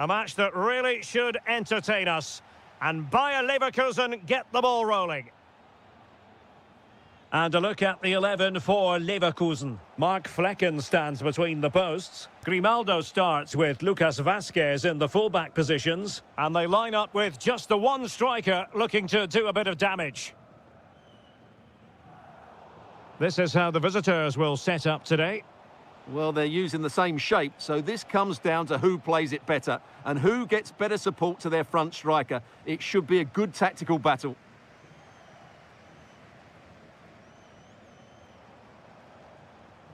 A match that really should entertain us. And Bayern Leverkusen get the ball rolling. And a look at the 11 for Leverkusen. Mark Flecken stands between the posts. Grimaldo starts with Lucas Vazquez in the fullback positions. And they line up with just the one striker looking to do a bit of damage. This is how the visitors will set up today. Well, they're using the same shape, so this comes down to who plays it better and who gets better support to their front striker. It should be a good tactical battle.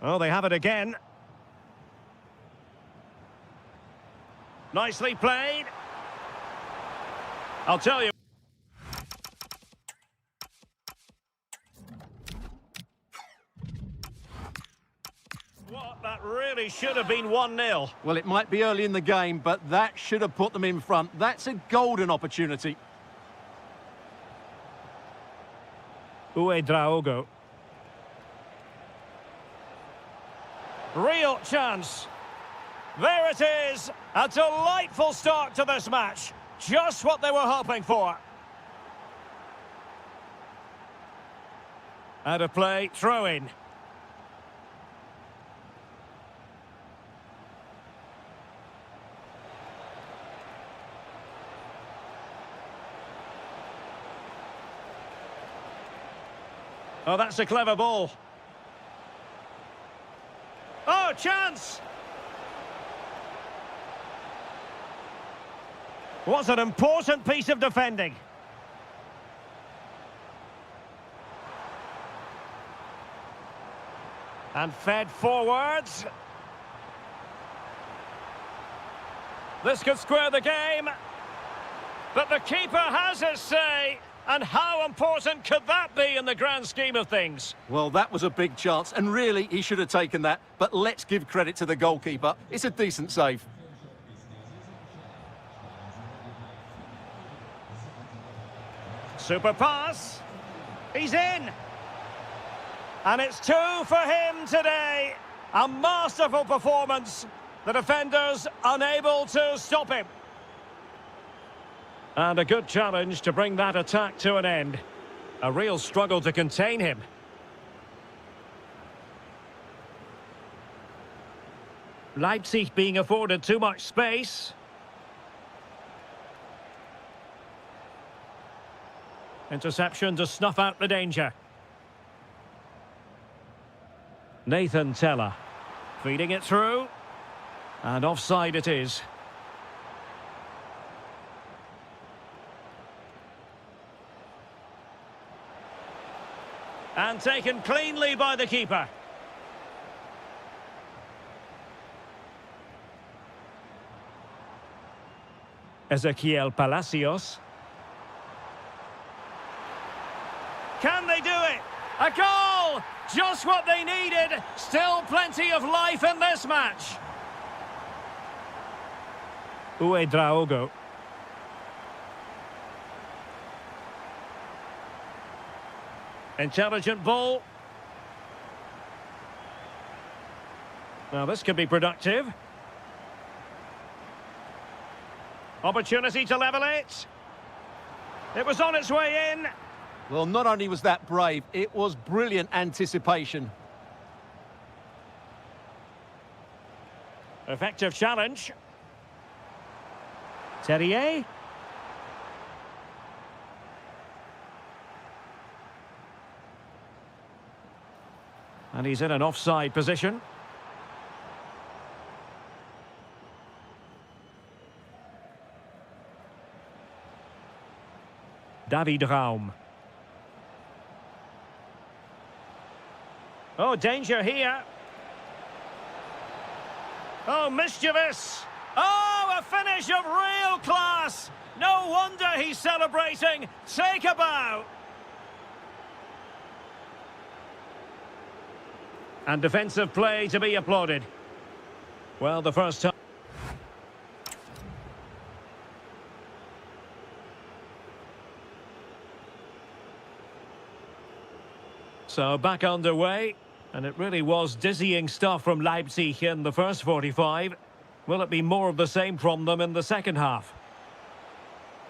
Oh, they have it again. Nicely played. I'll tell you. What, that really should have been 1-0. Well, it might be early in the game, but that should have put them in front. That's a golden opportunity. Uedraogo. Real chance. There it is. A delightful start to this match. Just what they were hoping for. Out of play, throw in. Oh, that's a clever ball. Oh, chance! What an important piece of defending. And fed forwards. This could square the game. But the keeper has his say. And how important could that be in the grand scheme of things? Well, that was a big chance, and really, he should have taken that. But let's give credit to the goalkeeper. It's a decent save. Super pass. He's in. And it's 2 for him today. A masterful performance. The defenders unable to stop him. And a good challenge to bring that attack to an end. A real struggle to contain him. Leipzig being afforded too much space. Interception to snuff out the danger. Nathan Teller. Feeding it through. And offside it is. And taken cleanly by the keeper. Ezequiel Palacios. Can they do it? A goal! Just what they needed. Still plenty of life in this match. Uedraogo. Intelligent ball. Now this could be productive. Opportunity to level it. It was on its way in. Well, not only was that brave, it was brilliant anticipation. Effective challenge. Terrier. And he's in an offside position. David Raum. Oh, danger here. Oh, mischievous. Oh, a finish of real class. No wonder he's celebrating. Take a bow. And defensive play to be applauded. Well, the first time. So back underway. And it really was dizzying stuff from Leipzig in the first 45. Will it be more of the same from them in the second half?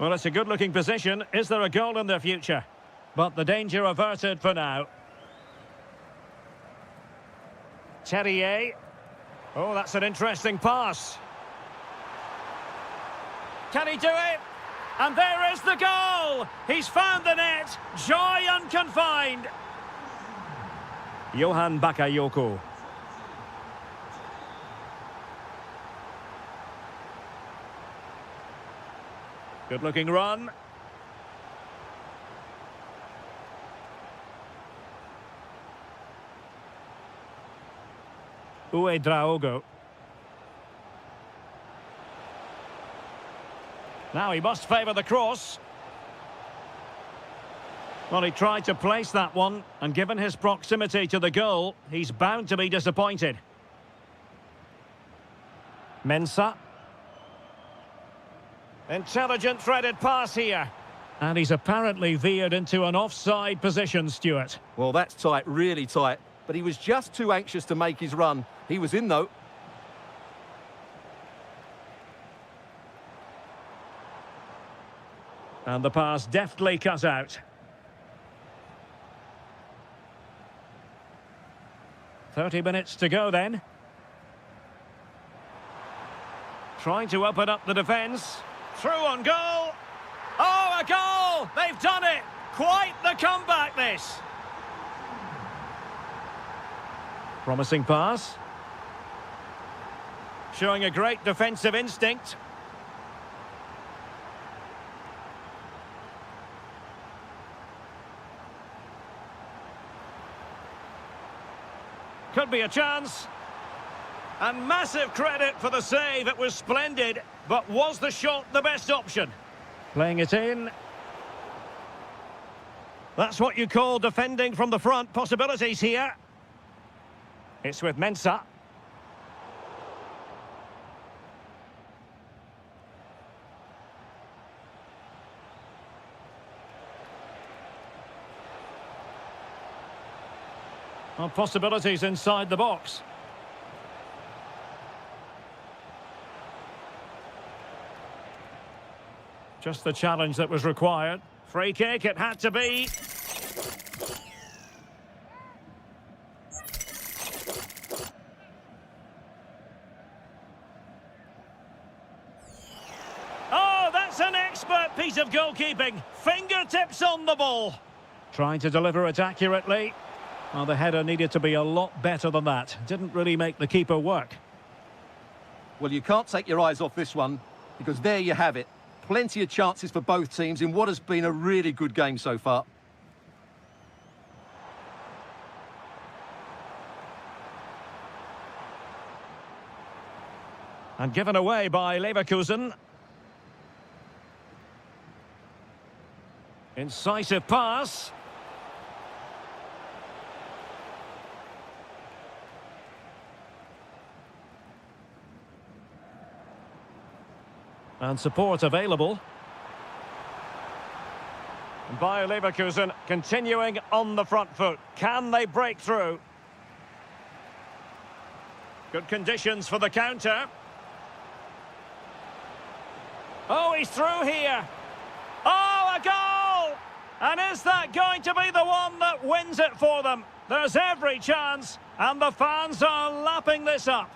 Well, it's a good-looking position. Is there a goal in their future? But the danger averted for now. Terrier. Oh, that's an interesting pass. Can he do it? And there is the goal! He's found the net! Joy unconfined! Johan Bakayoko. Good-looking run. Draogo. Now he must favour the cross. Well, he tried to place that one, and given his proximity to the goal, he's bound to be disappointed. Mensah. Intelligent threaded pass here. And he's apparently veered into an offside position, Stuart. Well, that's tight, really tight. But he was just too anxious to make his run. He was in, though. And the pass deftly cut out. 30 minutes to go then. Trying to open up the defence. Through on goal. Oh, a goal! They've done it! Quite the comeback, this. Promising pass. Showing a great defensive instinct. Could be a chance. And massive credit for the save. It was splendid. But was the shot the best option? Playing it in. That's what you call defending from the front. Possibilities here. It's with Mensah. Well, possibilities inside the box. Just the challenge that was required. Free kick, it had to be. Oh, that's an expert piece of goalkeeping. Fingertips on the ball. Trying to deliver it accurately. Well, the header needed to be a lot better than that. Didn't really make the keeper work. Well, you can't take your eyes off this one, because there you have it. Plenty of chances for both teams in what has been a really good game so far. And given away by Leverkusen. Incisive pass. And support available. Bayer Leverkusen continuing on the front foot. Can they break through? Good conditions for the counter. Oh, he's through here. Oh, a goal! And is that going to be the one that wins it for them? There's every chance, and the fans are lapping this up.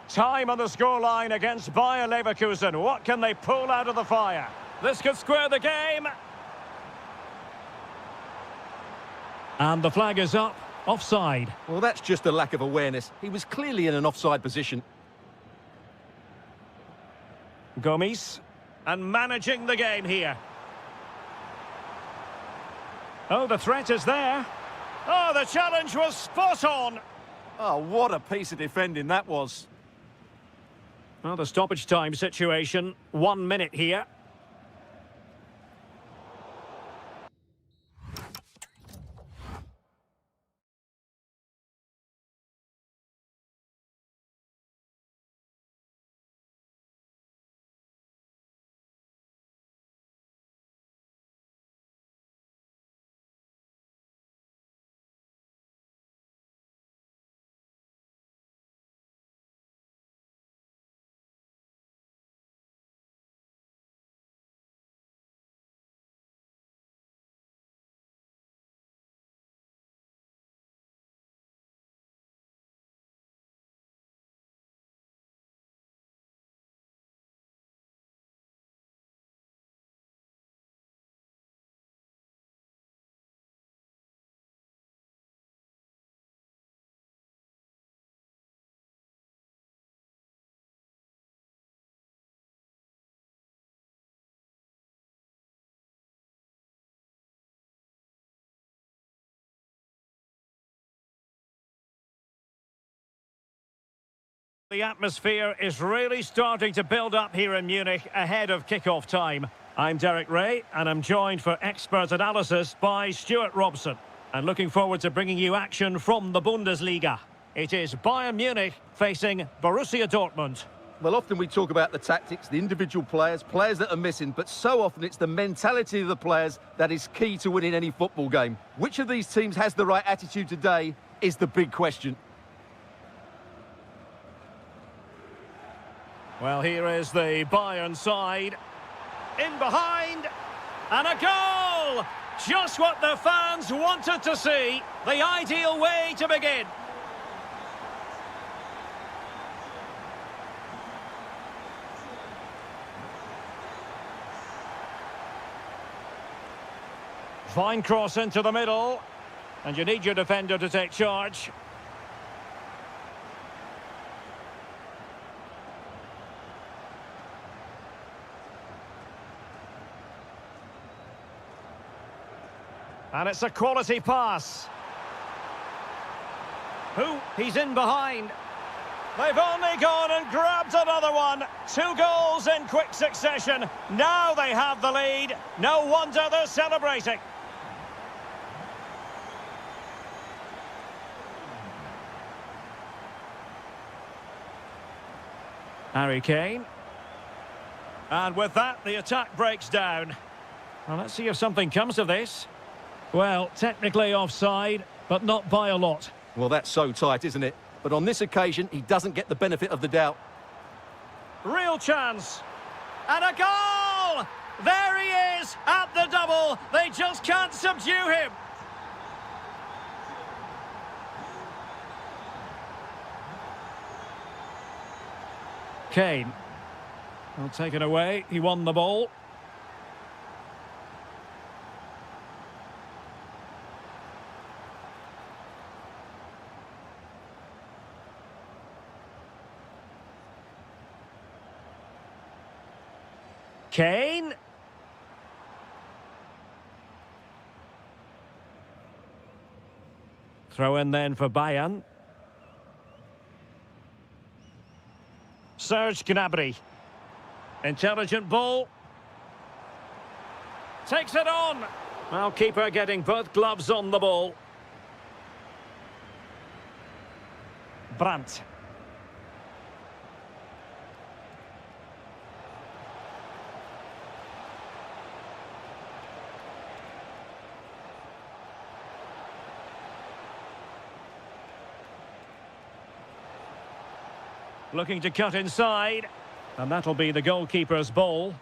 Time on the scoreline against Bayer Leverkusen. What can they pull out of the fire? This could square the game. And the flag is up. Offside. Well, that's just a lack of awareness. He was clearly in an offside position. Gomes. And managing the game here. Oh, the threat is there. Oh, the challenge was spot on. Oh, what a piece of defending that was. Well, the stoppage time situation, 1 minute here. The atmosphere is really starting to build up here in Munich ahead of kick-off time. I'm Derek Ray, and I'm joined for expert analysis by Stuart Robson. And looking forward to bringing you action from the Bundesliga. It is Bayern Munich facing Borussia Dortmund. Well, often we talk about the tactics, the individual players that are missing, but so often it's the mentality of the players that is key to winning any football game. Which of these teams has the right attitude today is the big question. Well, here is the Bayern side. In behind, and a goal! Just what the fans wanted to see. The ideal way to begin. Fine cross into the middle, and you need your defender to take charge. And it's a quality pass. He's in behind. They've only gone and grabbed another one. 2 goals in quick succession. Now they have the lead. No wonder they're celebrating. Harry Kane. And with that, the attack breaks down. Well, let's see if something comes of this. Well, technically offside, but not by a lot. Well, that's so tight, isn't it? But on this occasion, he doesn't get the benefit of the doubt. Real chance. And a goal! There he is at the double. They just can't subdue him. Kane. Well, taken away. He won the ball. Kane. Throw in then for Bayern. Serge Gnabry. Intelligent ball. Takes it on. Well, keeper getting both gloves on the ball. Brandt. Looking to cut inside, and that'll be the goalkeeper's ball.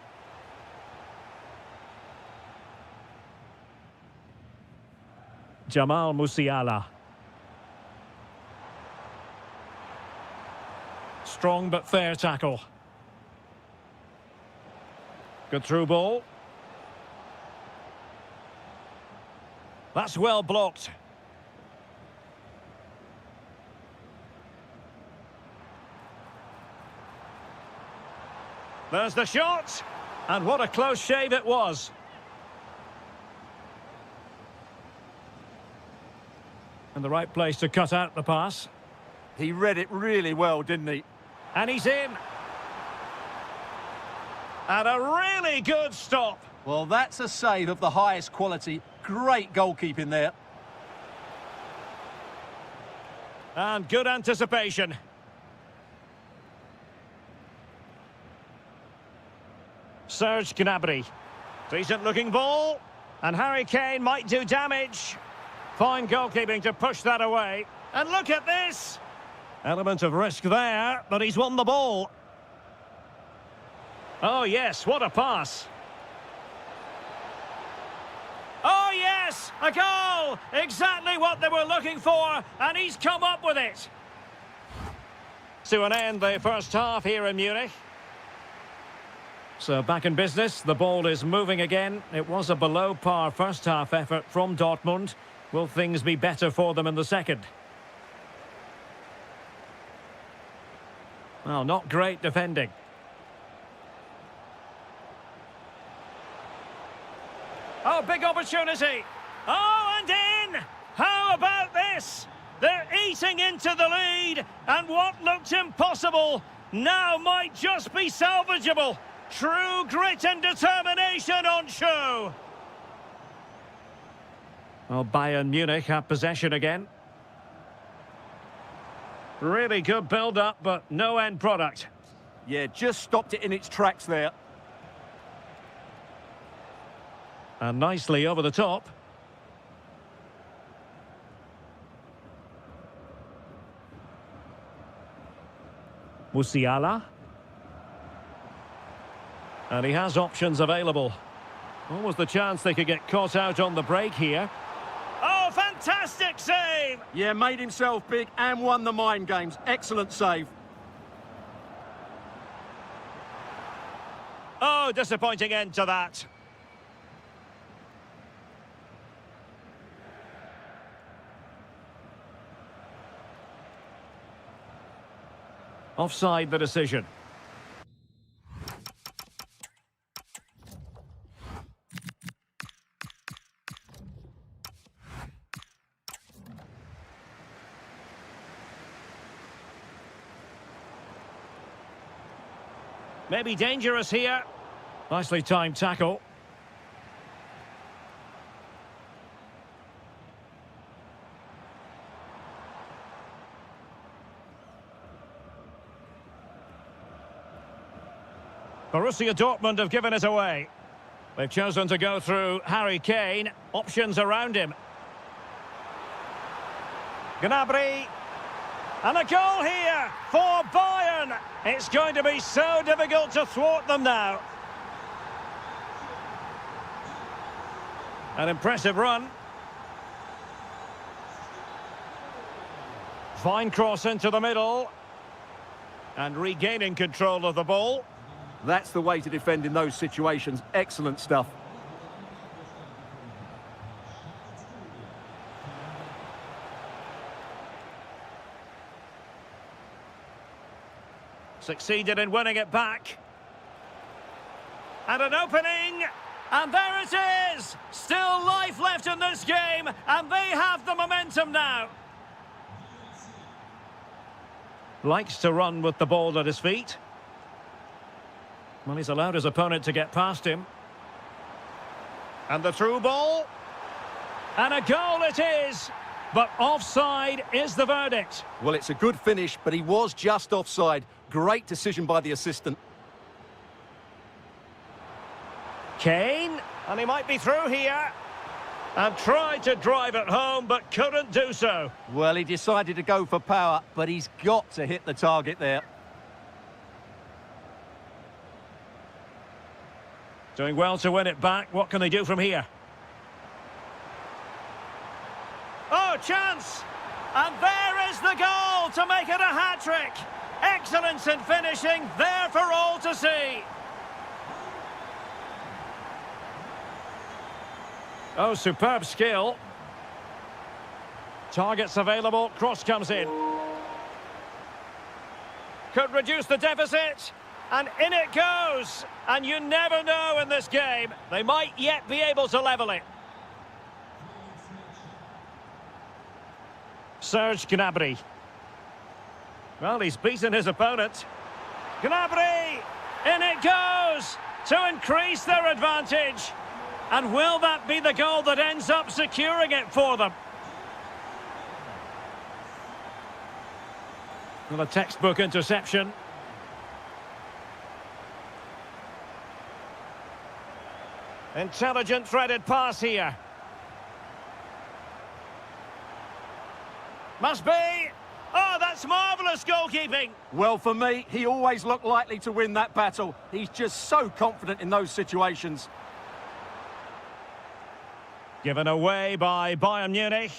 Jamal Musiala. Strong but fair tackle. Good through ball. That's well blocked. There's the shot, and what a close shave it was. In the right place to cut out the pass. He read it really well, didn't he? And he's in. And a really good stop. Well, that's a save of the highest quality. Great goalkeeping there. And good anticipation. Serge Gnabry. Decent looking ball. And Harry Kane might do damage. Fine goalkeeping to push that away. And look at this. Element of risk there, but he's won the ball. Oh yes, what a pass. Oh yes, a goal! Exactly what they were looking for, and he's come up with it. To an end the first half here in Munich. So back in business, the ball is moving again. It was a below-par first-half effort from Dortmund. Will things be better for them in the second? Well, not great defending. Oh, big opportunity. Oh, and in! How about this? They're eating into the lead, and what looked impossible now might just be salvageable. True grit and determination on show. Well, Bayern Munich have possession again. Really good build-up, but no end product. Yeah, just stopped it in its tracks there. And nicely over the top. Musiala. And he has options available. What was the chance they could get caught out on the break here? Oh, fantastic save! Yeah, made himself big and won the mind games. Excellent save. Oh, disappointing end to that. Offside the decision. Maybe dangerous here. Nicely timed tackle. Borussia Dortmund have given it away. They've chosen to go through Harry Kane. Options around him. Gnabry. And a goal here for Bayern. It's going to be so difficult to thwart them now. An impressive run. Fine cross into the middle. And regaining control of the ball. That's the way to defend in those situations. Excellent stuff. Succeeded in winning it back. And an opening. And there it is! Still life left in this game, and they have the momentum now. Likes to run with the ball at his feet. Well, he's allowed his opponent to get past him. And the through ball. And a goal it is. But offside is the verdict. Well, it's a good finish, but he was just offside. Great decision by the assistant. Kane, and he might be through here. And tried to drive it home, but couldn't do so. Well, he decided to go for power, but he's got to hit the target there. Doing well to win it back. What can they do from here? Oh, chance! And there is the goal to make it a hat-trick. Excellence in finishing, there for all to see. Oh, superb skill. Targets available, cross comes in. Could reduce the deficit. And in it goes. And you never know in this game. They might yet be able to level it. Serge Gnabry. Well, he's beaten his opponent. Gnabry! In it goes! To increase their advantage. And will that be the goal that ends up securing it for them? Well, a textbook interception. Intelligent threaded pass here. Must be. Oh, that's marvellous goalkeeping. Well, for me, he always looked likely to win that battle. He's just so confident in those situations. Given away by Bayern Munich.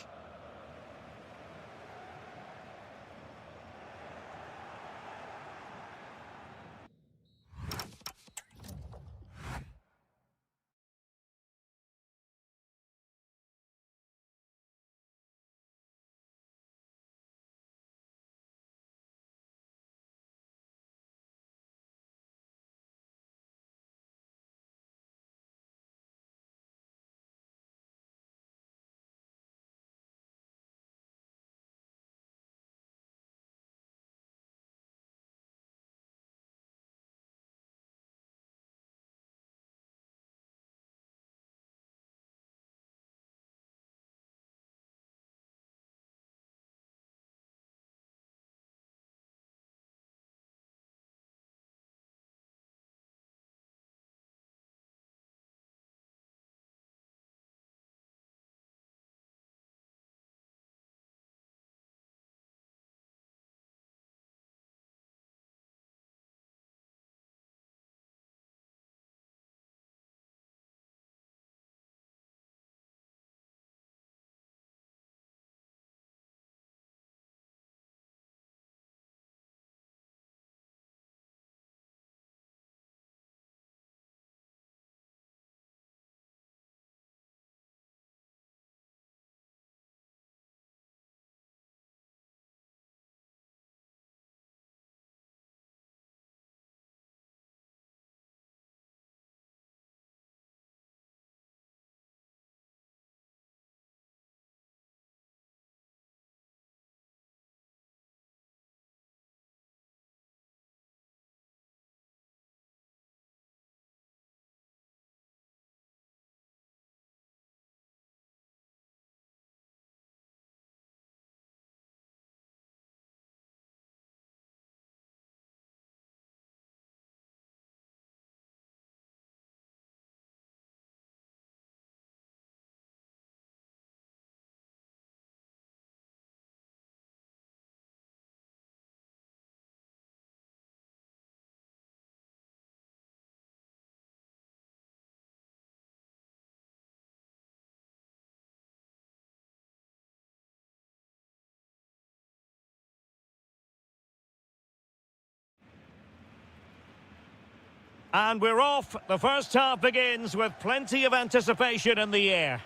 And we're off. The first half begins with plenty of anticipation in the air.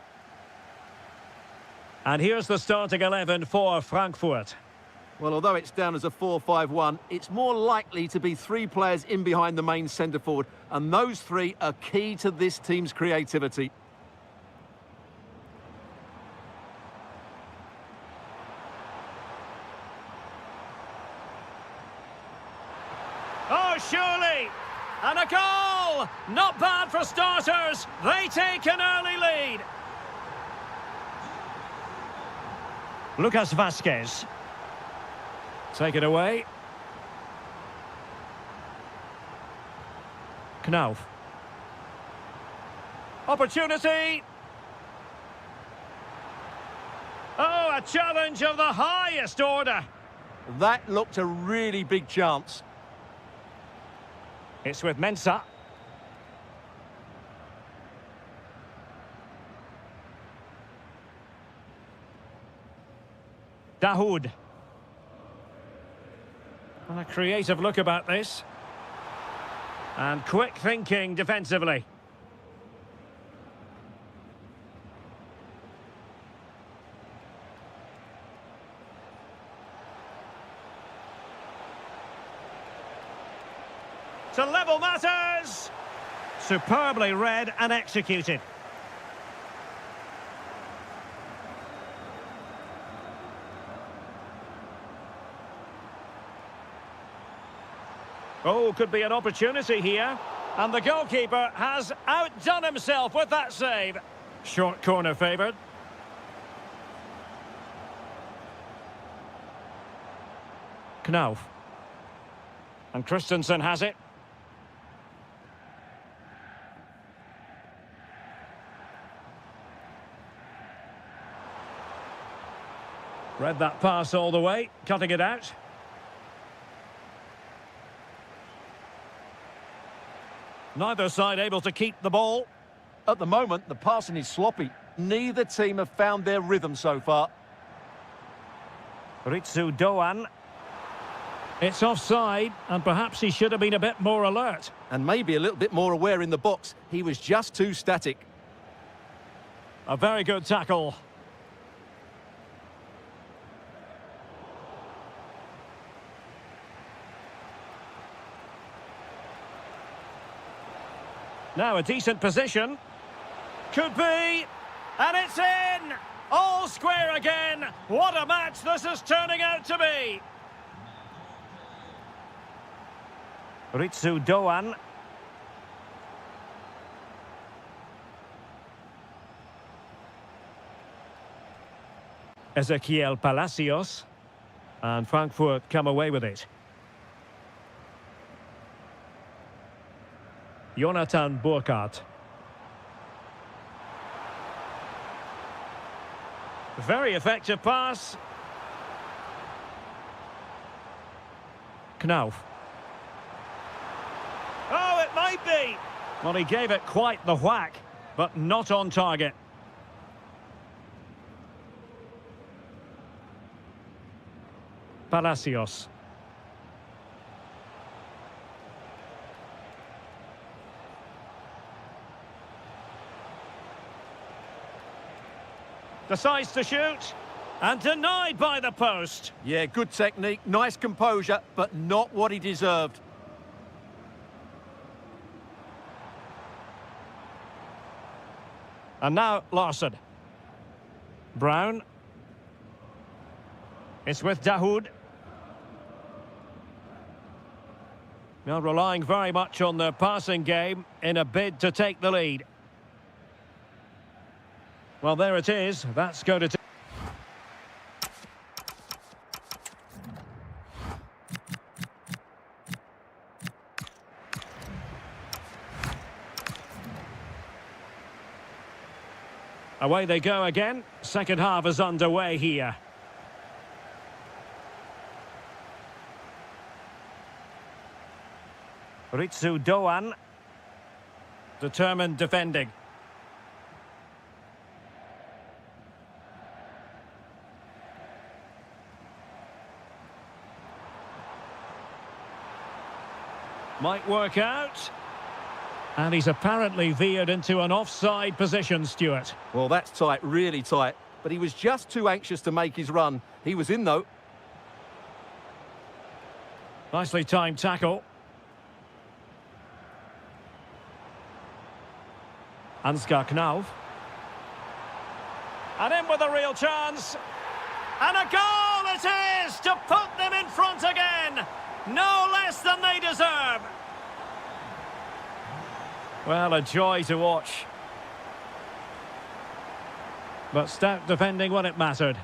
And here's the starting 11 for Frankfurt. Well, although it's down as a 4-5-1, it's more likely to be three players in behind the main centre forward, and those three are key to this team's creativity. Oh, surely! And a goal! Not bad for starters. They take an early lead. Lucas Vazquez. Take it away. Knauf. Opportunity. Oh, a challenge of the highest order. That looked a really big chance. It's with Mensah. Dahoud. And a creative look about this. And quick thinking defensively. To level matters. Superbly read and executed. Oh, could be an opportunity here. And the goalkeeper has outdone himself with that save. Short corner favoured. Knauf. And Christensen has it. Read that pass all the way, cutting it out. Neither side able to keep the ball. At the moment, the passing is sloppy. Neither team have found their rhythm so far. Ritsu Doan. It's offside, and perhaps he should have been a bit more alert. And maybe a little bit more aware in the box. He was just too static. A very good tackle. Now a decent position. Could be. And it's in! All square again. What a match this is turning out to be. Ritsu Doan. Ezequiel Palacios. And Frankfurt come away with it. Jonathan Burkhardt. Very effective pass. Knauf. Oh, it might be. Well, he gave it quite the whack, but not on target. Palacios. Decides to shoot, and denied by the post. Yeah, good technique, nice composure, but not what he deserved. And now Larson. Brown. It's with Dahoud. Now relying very much on their passing game in a bid to take the lead. Well, there it is. That's going to... Away they go again. Second half is underway here. Ritsu Doan. Determined defending. Might work out. And he's apparently veered into an offside position, Stuart. Well, that's tight, really tight. But he was just too anxious to make his run. He was in, though. Nicely timed tackle. Ansgar Knauf. And in with a real chance. And a goal it is to put them in front again. No less than they deserve. Well, a joy to watch. But stout defending when it mattered.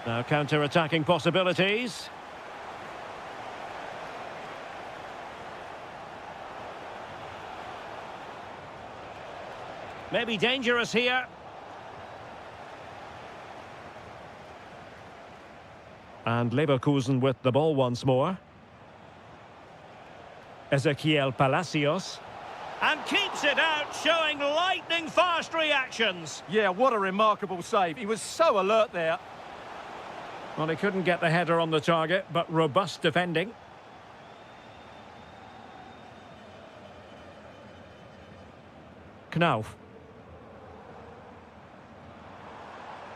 Now counter-attacking possibilities. Maybe dangerous here. And Leverkusen with the ball once more. Ezequiel Palacios. And keeps it out, showing lightning-fast reactions. Yeah, what a remarkable save. He was so alert there. Well, he couldn't get the header on the target, but robust defending. Knauf.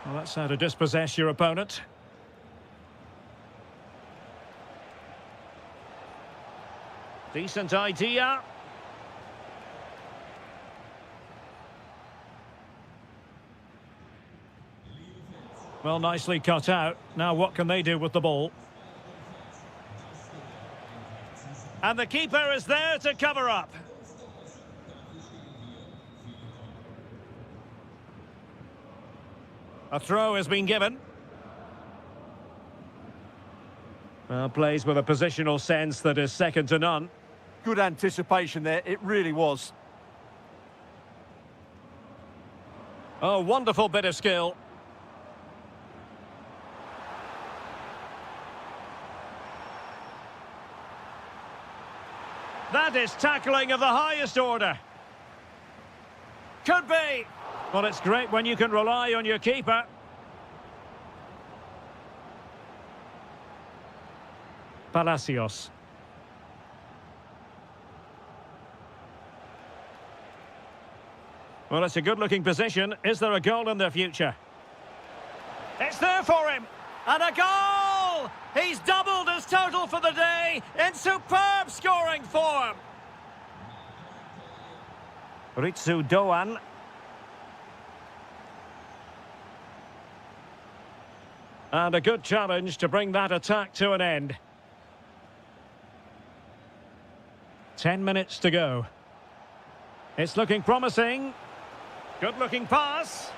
Well, that's how to dispossess your opponent. Decent idea. Well, nicely cut out. Now what can they do with the ball? And the keeper is there to cover up. A throw has been given. Well, plays with a positional sense that is second to none. Good anticipation there, it really was. Oh, wonderful bit of skill. That is tackling of the highest order. Could be. Well, it's great when you can rely on your keeper. Palacios. Well, it's a good-looking position. Is there a goal in the future? It's there for him. And a goal! He's doubled his total for the day in superb scoring form. Ritsu Doan. And a good challenge to bring that attack to an end. 10 minutes to go. It's looking promising. Good-looking pass.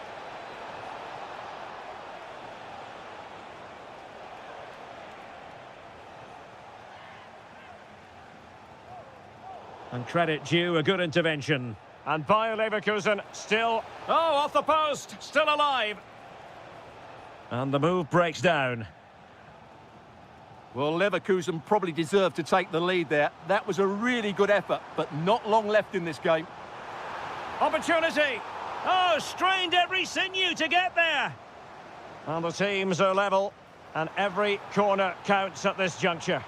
And credit due, a good intervention. And Bayern Leverkusen still... Oh, off the post, still alive. And the move breaks down. Well, Leverkusen probably deserved to take the lead there. That was a really good effort, but not long left in this game. Opportunity. Oh, strained every sinew to get there. And the teams are level, and every corner counts at this juncture.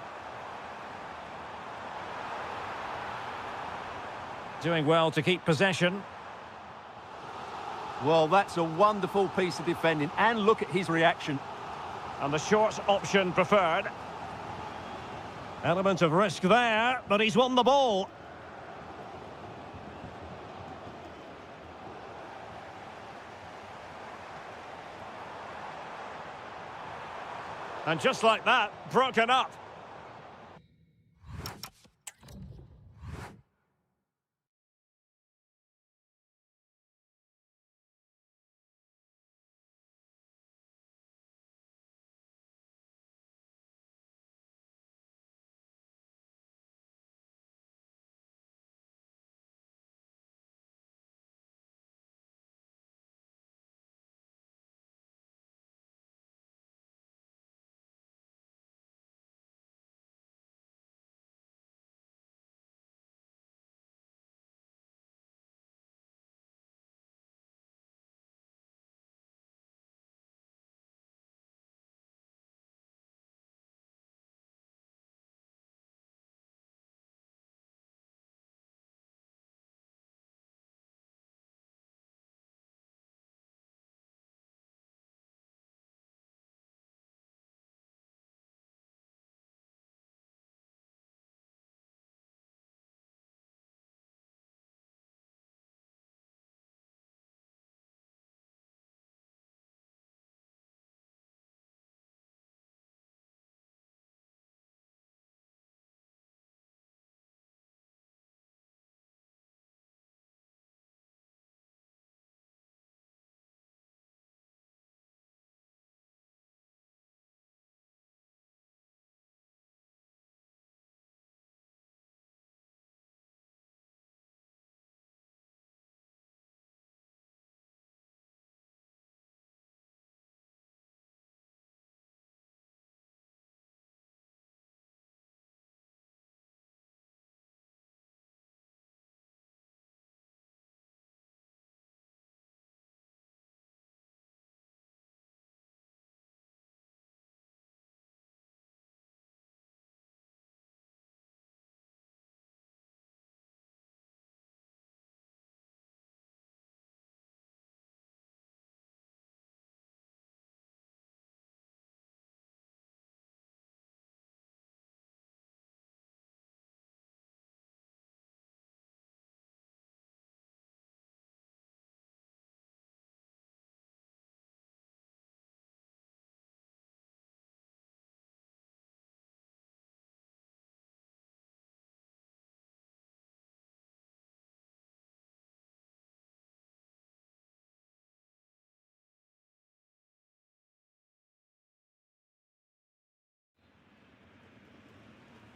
Doing well to keep possession. Well, that's a wonderful piece of defending, and look at his reaction. And the short option preferred. Element of risk there, but he's won the ball. And just like that, broken up.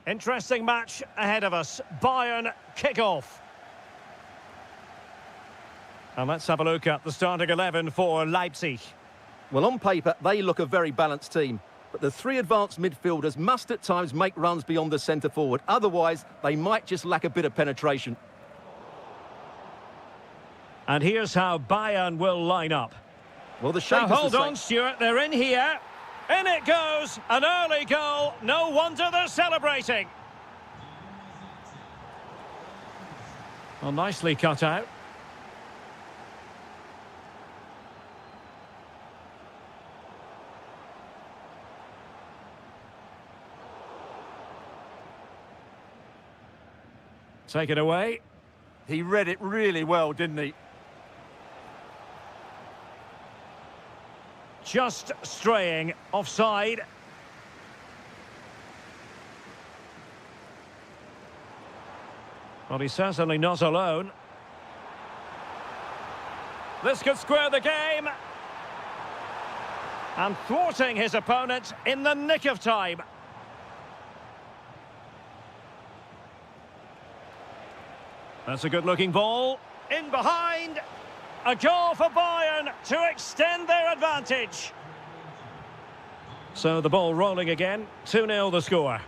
Interesting match ahead of us. Bayern kick-off. And let's have a look at the starting 11 for Leipzig. Well, on paper, they look a very balanced team. But the three advanced midfielders must at times make runs beyond the centre-forward. Otherwise, they might just lack a bit of penetration. And here's how Bayern will line up. Well, the shape now, is the hold same. on, Stuart. They're in here. In it goes. An early goal. No wonder they're celebrating. Well, nicely cut out. Take it away. He read it really well, didn't he? Just straying offside. Well, he's certainly not alone. This could square the game. And thwarting his opponent in the nick of time. That's a good-looking ball. In behind. A goal for Bayern to extend their advantage. So the ball rolling again. 2-0 the score.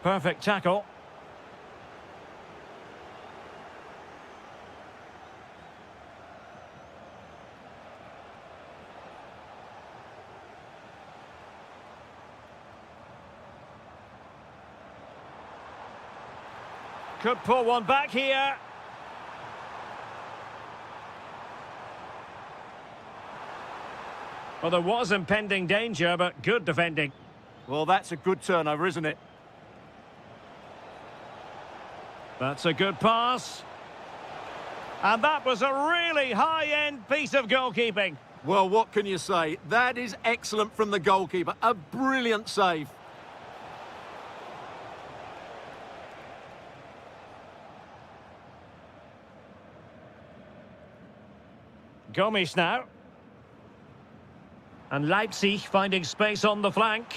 Perfect tackle. Could pull one back here. Well, there was impending danger, but good defending. Well, that's a good turnover, isn't it? That's a good pass. And that was a really high-end piece of goalkeeping. Well, what can you say? That is excellent from the goalkeeper. A brilliant save. Gomes now. And Leipzig finding space on the flank.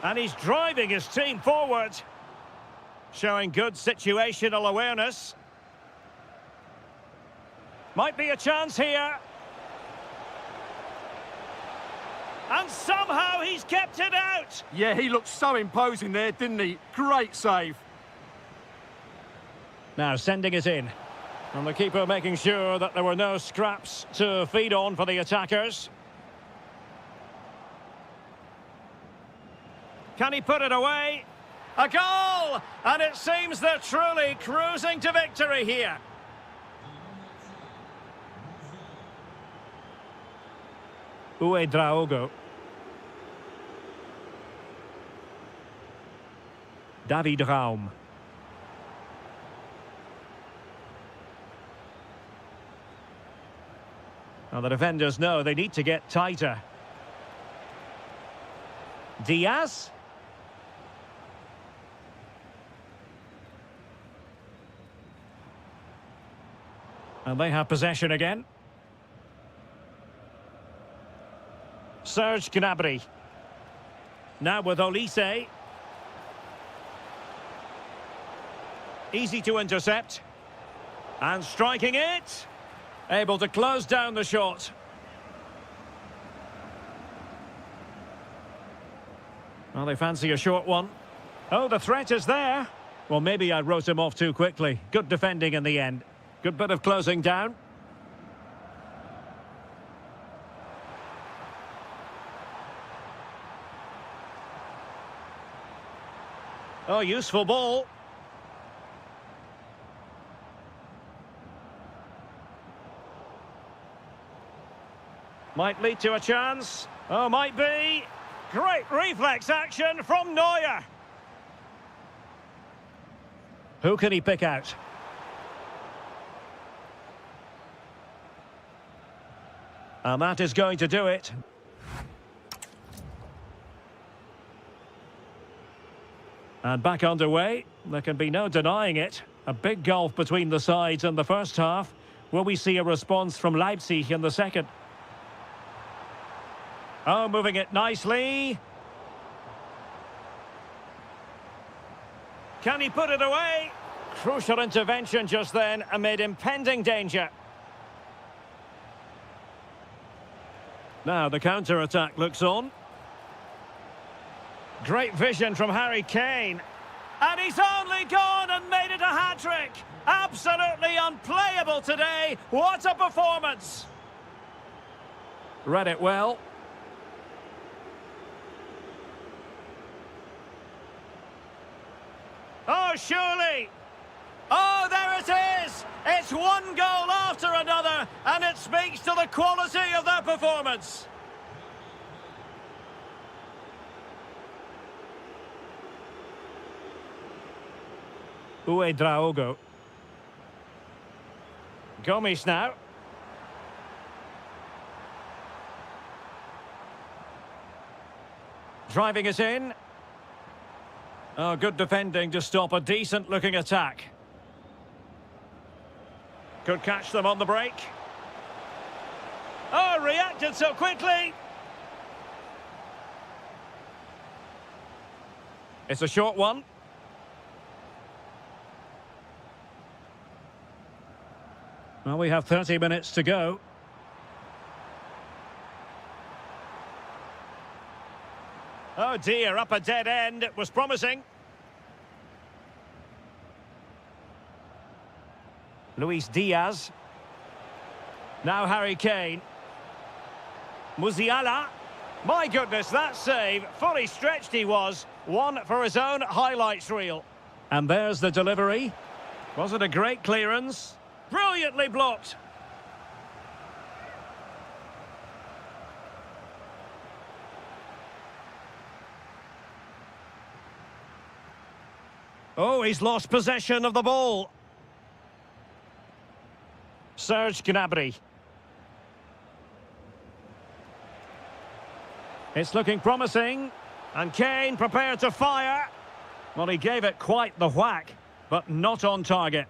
And he's driving his team forward. Showing good situational awareness. Might be a chance here. And somehow he's kept it out. Yeah, he looked so imposing there, didn't he? Great save. Now sending it in. And the keeper making sure that there were no scraps to feed on for the attackers. Can he put it away? A goal! And it seems they're truly cruising to victory here. Draogo. David Raum. Well, the defenders know they need to get tighter. Diaz. And they have possession again. Serge Gnabry. Now with Olise. Easy to intercept. And striking it. Able to close down the shot. Well, they fancy a short one. Oh, the threat is there. Well, maybe I wrote him off too quickly. Good defending in the end. Good bit of closing down. Oh, useful ball. Might lead to a chance. Oh, might be. Great reflex action from Neuer. Who can he pick out? And that is going to do it. And back underway. There can be no denying it. A big gulf between the sides in the first half. Will we see a response from Leipzig in the second? Oh, moving it nicely. Can he put it away? Crucial intervention just then amid impending danger. Now the counter-attack looks on. Great vision from Harry Kane. And he's only gone and made it a hat-trick. Absolutely unplayable today. What a performance. Read it well. Oh, surely. Oh, there it is. It's one goal after another, and it speaks to the quality of their performance. Draogo. Gomes now. Driving it in. Oh, good defending to stop a decent-looking attack. Could catch them on the break. Oh, reacted so quickly. It's a short one. Well, we have 30 minutes to go. Oh dear, up a dead end. It was promising. Luis Diaz. Now Harry Kane. Musiala. My goodness, that save. Fully stretched he was. One for his own highlights reel. And there's the delivery. Was it a great clearance? Brilliantly blocked. Oh, he's lost possession of the ball. Serge Gnabry. It's looking promising. And Kane prepared to fire. Well, he gave it quite the whack, but not on target.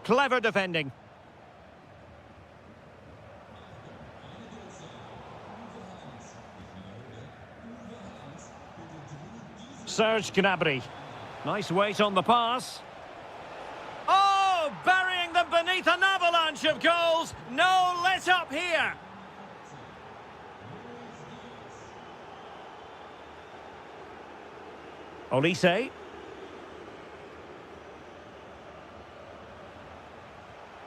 Clever defending. Serge Gnabry. Nice weight on the pass. Oh, burying them beneath an avalanche of goals. No let up here. Olise.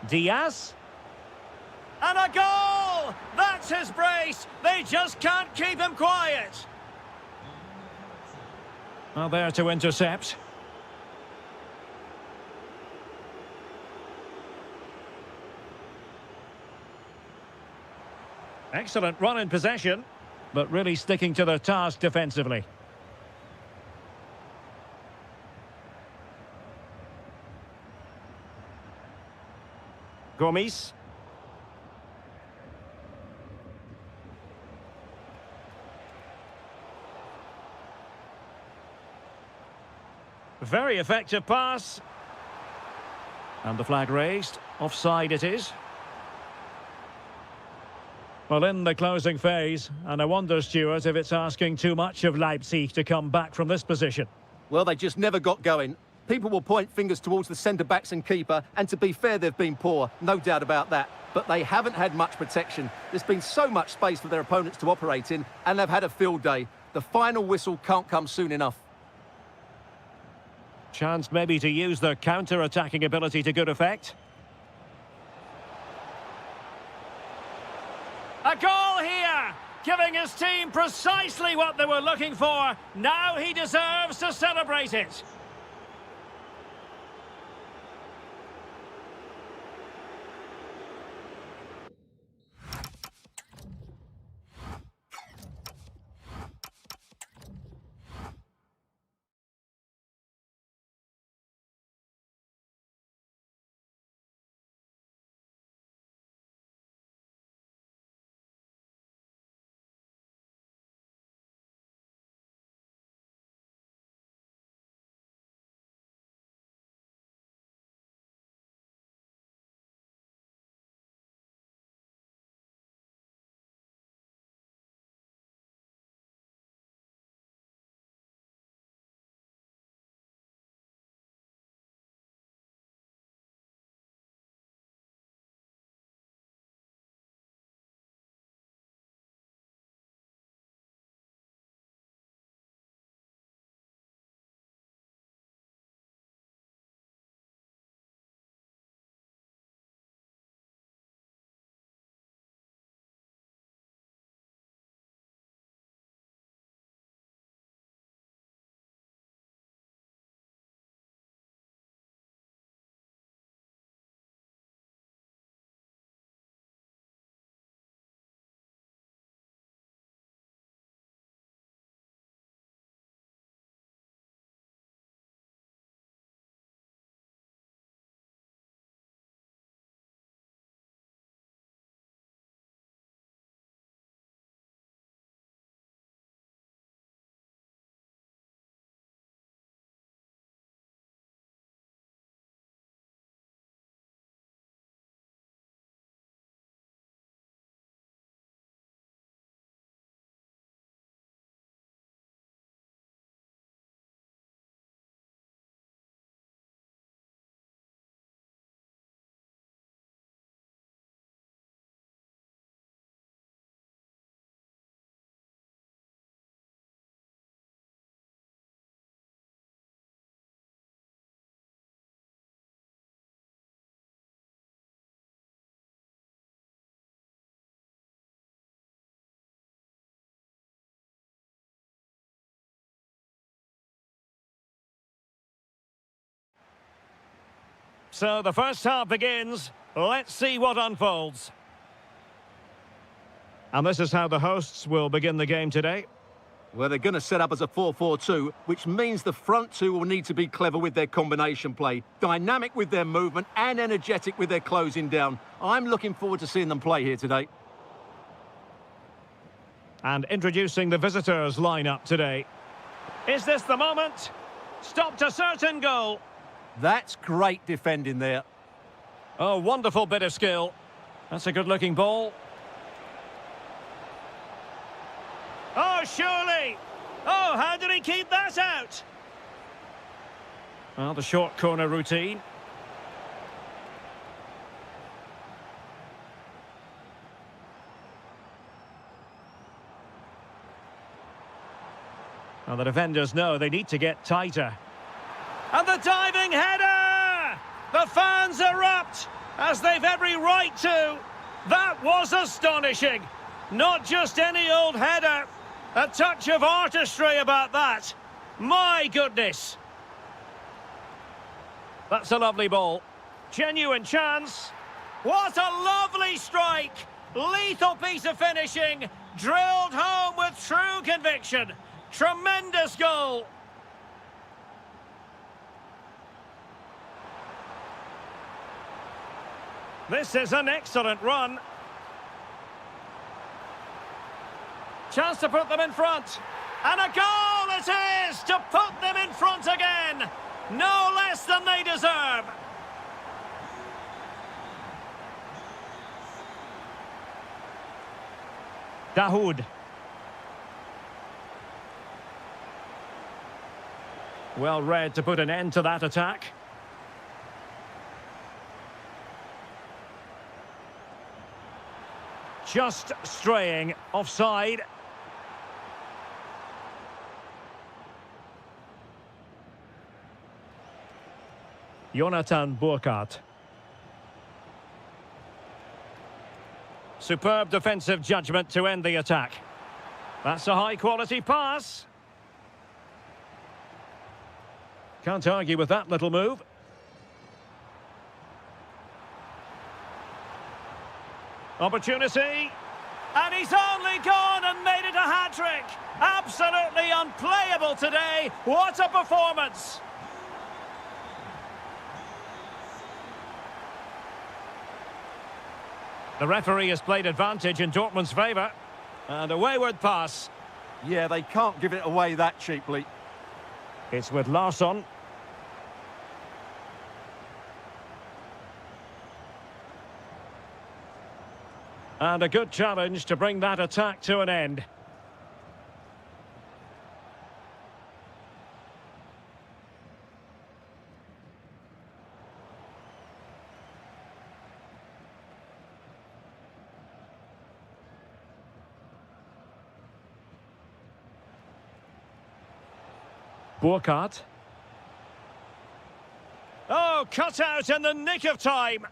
Diaz. And a goal! That's his brace. They just can't keep him quiet. Well, there to intercept. Excellent run in possession, but really sticking to their task defensively. Gomes. Very effective pass. And the flag raised. Offside it is. Well, in the closing phase, and I wonder, Stuart, if it's asking too much of Leipzig to come back from this position. Well, they just never got going. People will point fingers towards the centre-backs and keeper, and to be fair, they've been poor, no doubt about that. But they haven't had much protection. There's been so much space for their opponents to operate in, and they've had a field day. The final whistle can't come soon enough. Chance maybe to use their counter-attacking ability to good effect. A goal here, giving his team precisely what they were looking for. Now he deserves to celebrate it. So the first half begins. Let's see what unfolds. And this is how the hosts will begin the game today. Well, they're going to set up as a 4-4-2, which means the front two will need to be clever with their combination play, dynamic with their movement and energetic with their closing down. I'm looking forward to seeing them play here today. And introducing the visitors' lineup today. Is this the moment? Stopped a certain goal. That's great defending there. Oh, wonderful bit of skill. That's a good-looking ball. Oh, surely! Oh, how did he keep that out? Well, the short corner routine. Well, the defenders know they need to get tighter. And the diving header! The fans erupt, as they've every right to. That was astonishing. Not just any old header. A touch of artistry about that. My goodness. That's a lovely ball. Genuine chance. What a lovely strike. Lethal piece of finishing. Drilled home with true conviction. Tremendous goal. This is an excellent run. Chance to put them in front. And a goal it is to put them in front again. No less than they deserve. Dahoud. Well read to put an end to that attack. Just straying offside. Jonathan Burkhardt. Superb defensive judgment to end the attack. That's a high-quality pass. Can't argue with that little move. Opportunity. And he's only gone and made it a hat-trick. Absolutely unplayable today. What a performance. The referee has played advantage in Dortmund's favour. And a wayward pass. Yeah, they can't give it away that cheaply. It's with Larsson. And a good challenge to bring that attack to an end. Burkhardt. Oh, cut out in the nick of time.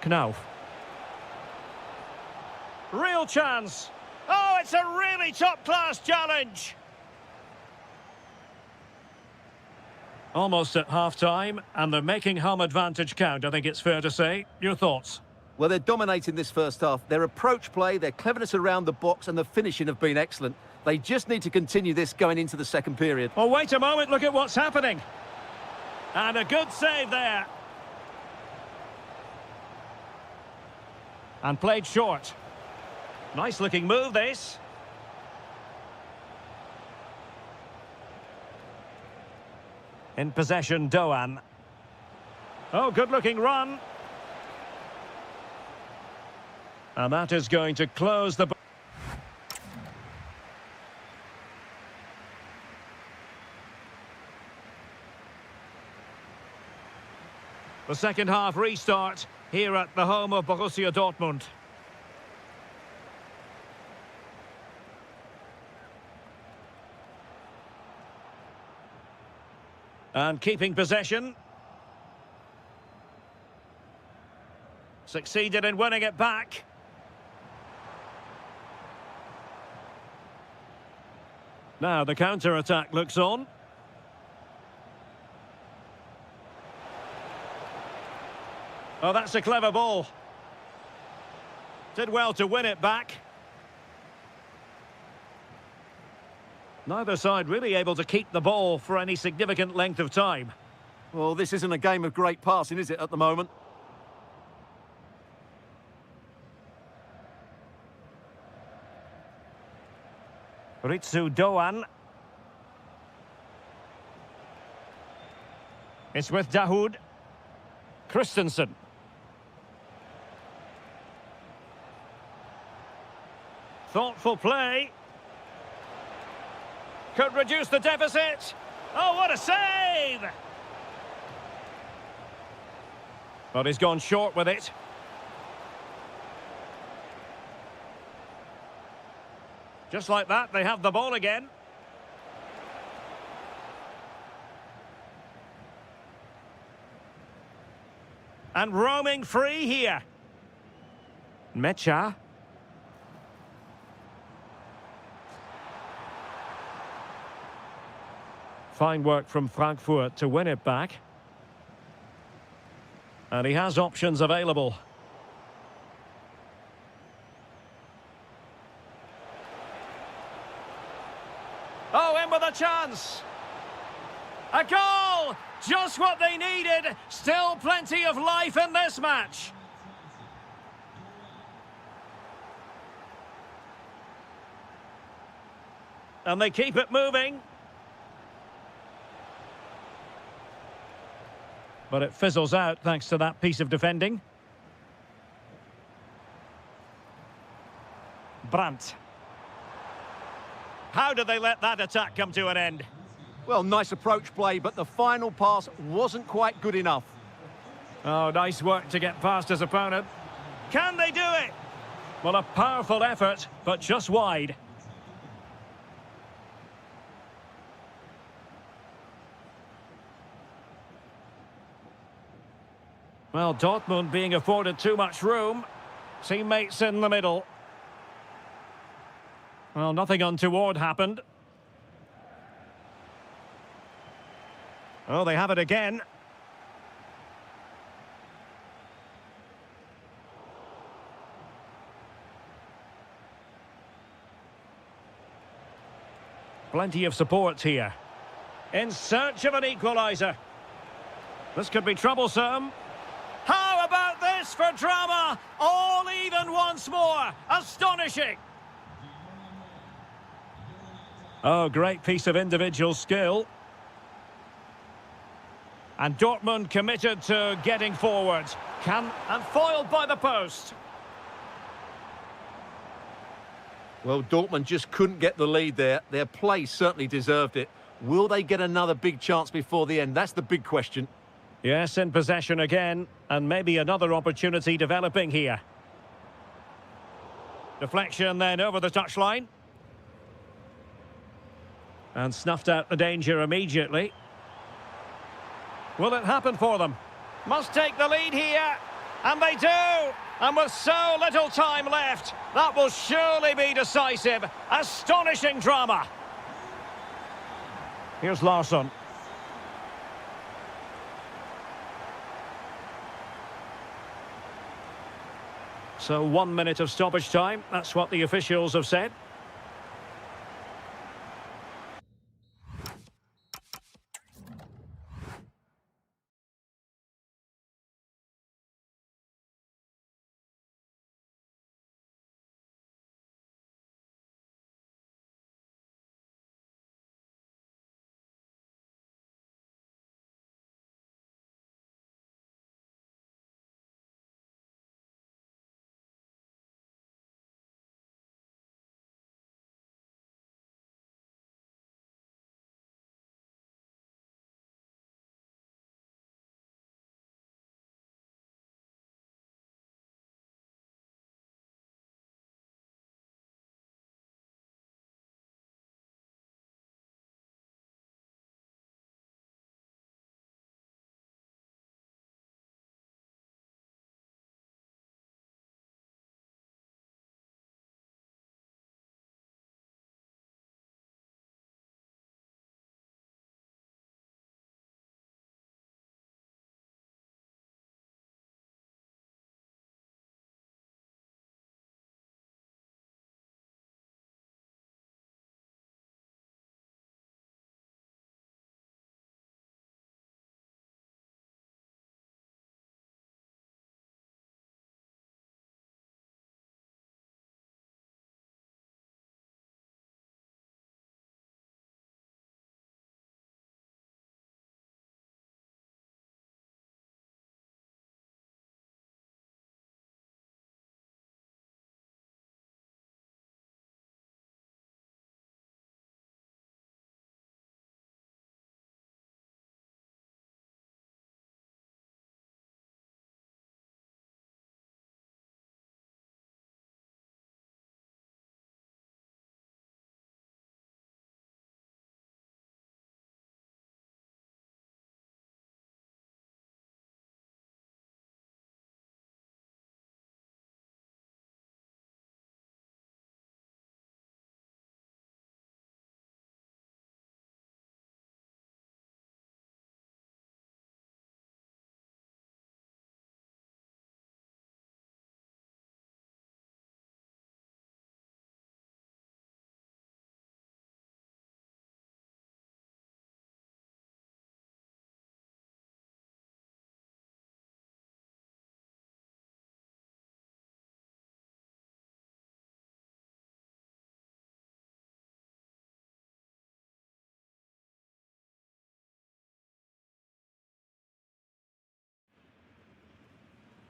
Knauf. Real chance. Oh, it's a really top-class challenge. Almost at half-time, and they're making home advantage count, I think it's fair to say. Your thoughts? Well, they're dominating this first half. Their approach play, their cleverness around the box and the finishing have been excellent. They just need to continue this going into the second period. Oh, wait a moment, look at what's happening. And a good save there. And played short. Nice-looking move, this. In possession, Doan. Oh, good-looking run. And that is going to close the... The second half restart here at the home of Borussia Dortmund. And keeping possession. Succeeded in winning it back. Now the counter-attack looks on. Oh, that's a clever ball. Did well to win it back. Neither side really able to keep the ball for any significant length of time. Well, this isn't a game of great passing, is it, at the moment? Ritsu Doan. It's with Dahoud. Christensen. Thoughtful play. Could reduce the deficit. Oh, what a save! But he's gone short with it. Just like that, they have the ball again. And roaming free here. Mecha. Fine work from Frankfurt to win it back. And he has options available. Oh, in with a chance. A goal! Just what they needed. Still plenty of life in this match. And they keep it moving. But it fizzles out thanks to that piece of defending. Brandt. How did they let that attack come to an end? Well, nice approach play, but the final pass wasn't quite good enough. Oh, nice work to get past his opponent. Can they do it? Well, a powerful effort, but just wide. Well, Dortmund being afforded too much room. Teammates in the middle. Well, nothing untoward happened. Oh, they have it again. Plenty of support here. In search of an equaliser. This could be troublesome. How about this for drama? All even once more. Astonishing. Oh, great piece of individual skill. And Dortmund committed to getting forward. And foiled by the post. Well, Dortmund just couldn't get the lead there. Their play certainly deserved it. Will they get another big chance before the end? That's the big question. Yes, in possession again. And maybe another opportunity developing here. Deflection then over the touchline. And snuffed out the danger immediately. Will it happen for them? Must take the lead here. And they do. And with so little time left, that will surely be decisive. Astonishing drama. Here's Larsson. So 1 minute of stoppage time. That's what the officials have said.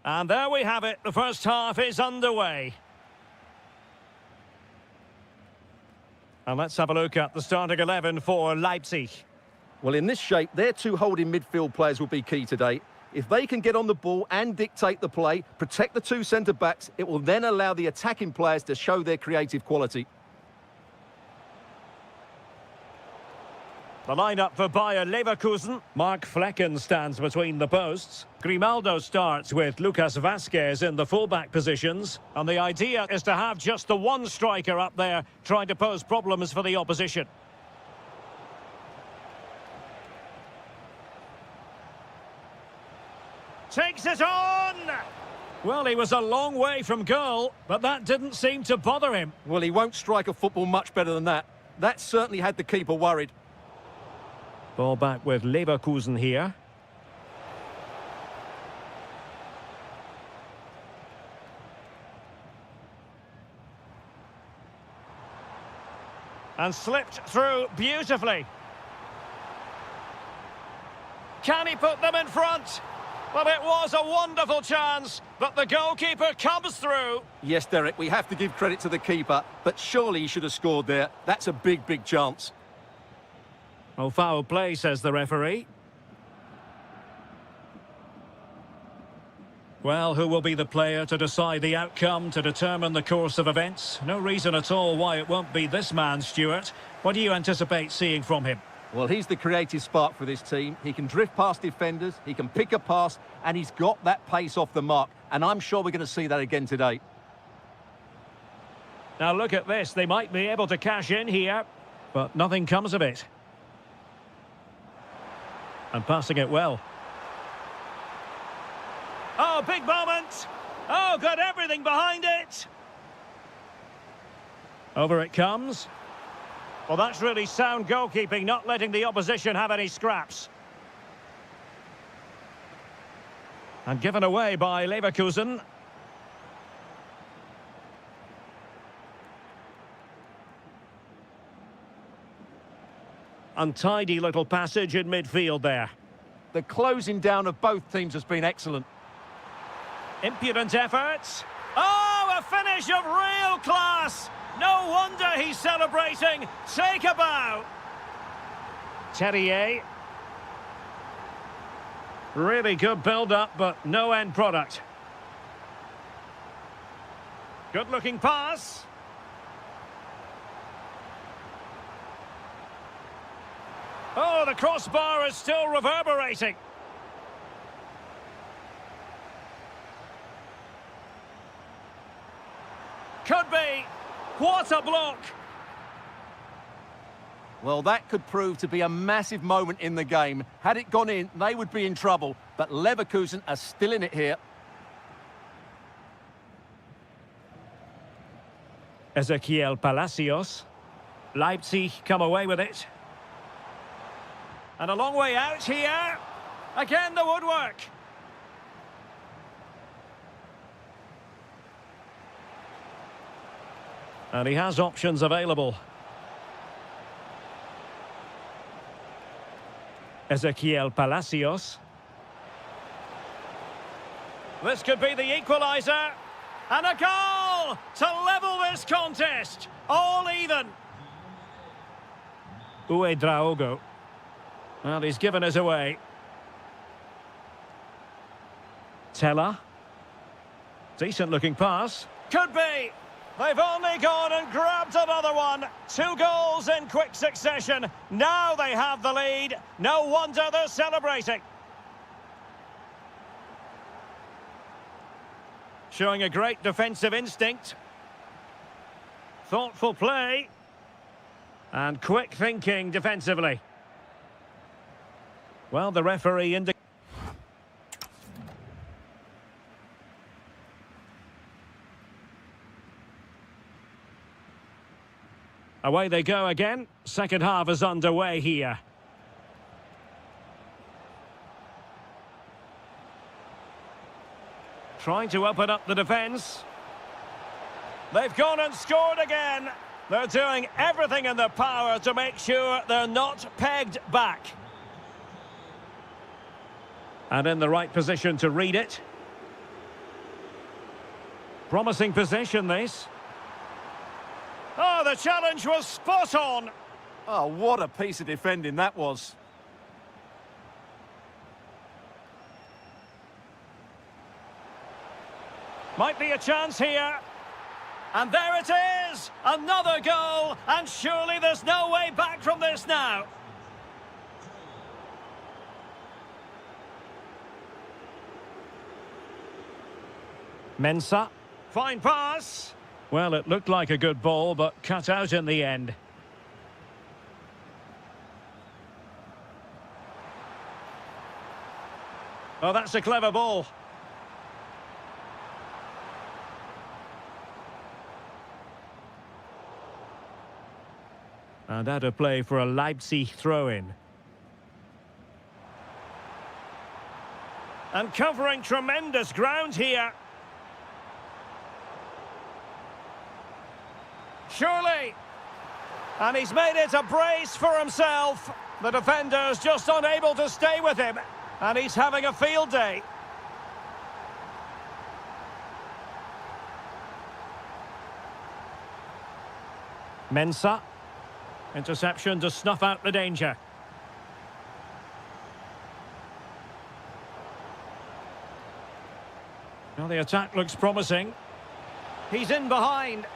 And there we have it. The first half is underway. And let's have a look at the starting 11 for Leipzig. Well, in this shape, their two holding midfield players will be key today. If they can get on the ball and dictate the play, protect the two centre-backs, it will then allow the attacking players to show their creative quality. The lineup for Bayern Leverkusen. Mark Flecken stands between the posts. Grimaldo starts with Lucas Vazquez in the fullback positions. And the idea is to have just the one striker up there trying to pose problems for the opposition. Takes it on! Well, he was a long way from goal, but that didn't seem to bother him. Well, he won't strike a football much better than that. That certainly had the keeper worried. Ball back with Leverkusen here. And slipped through beautifully. Can he put them in front? Well, it was a wonderful chance, but the goalkeeper comes through. Yes, Derek, we have to give credit to the keeper, but surely he should have scored there. That's a big, big chance. Oh, foul play, says the referee. Well, who will be the player to decide the outcome, to determine the course of events? No reason at all why it won't be this man, Stuart. What do you anticipate seeing from him? Well, he's the creative spark for this team. He can drift past defenders, he can pick a pass, and he's got that pace off the mark. And I'm sure we're going to see that again today. Now look at this. They might be able to cash in here, but nothing comes of it. And passing it well. Oh, big moment. Oh, got everything behind it. Over it comes. Well, that's really sound goalkeeping, not letting the opposition have any scraps. And given away by Leverkusen. Untidy little passage in midfield there. The closing down of both teams has been excellent. Impudent efforts. Oh, a finish of real class. No wonder he's celebrating. Take a bow. Terrier. Really good build-up, but no end product. Good-looking pass. Oh, the crossbar is still reverberating. Could be. What a block. Well, that could prove to be a massive moment in the game. Had it gone in, they would be in trouble. But Leverkusen are still in it here. Ezequiel Palacios. Leipzig come away with it. And a long way out here. Again, the woodwork. And he has options available. Ezequiel Palacios. This could be the equaliser. And a goal to level this contest. All even. Uedraogo. Well, he's given us away. Teller. Decent looking pass. Could be. They've only gone and grabbed another one. 2 goals in quick succession. Now they have the lead. No wonder they're celebrating. Showing a great defensive instinct. Thoughtful play. And quick thinking defensively. Well, the referee indicates... Away they go again. Second half is underway here. Trying to open up the defence. They've gone and scored again. They're doing everything in their power to make sure they're not pegged back. And in the right position to read it. Promising possession, this. Oh, the challenge was spot on. Oh, what a piece of defending that was. Might be a chance here. And there it is! Another goal! And surely there's no way back from this now. Mensah. Fine pass. Well, it looked like a good ball, but cut out in the end. Oh, that's a clever ball. And out of play for a Leipzig throw-in. And covering tremendous ground here. Surely. And he's made it a brace for himself. The defender's just unable to stay with him. And he's having a field day. Mensah. Interception to snuff out the danger. Well, the attack looks promising. He's in behind.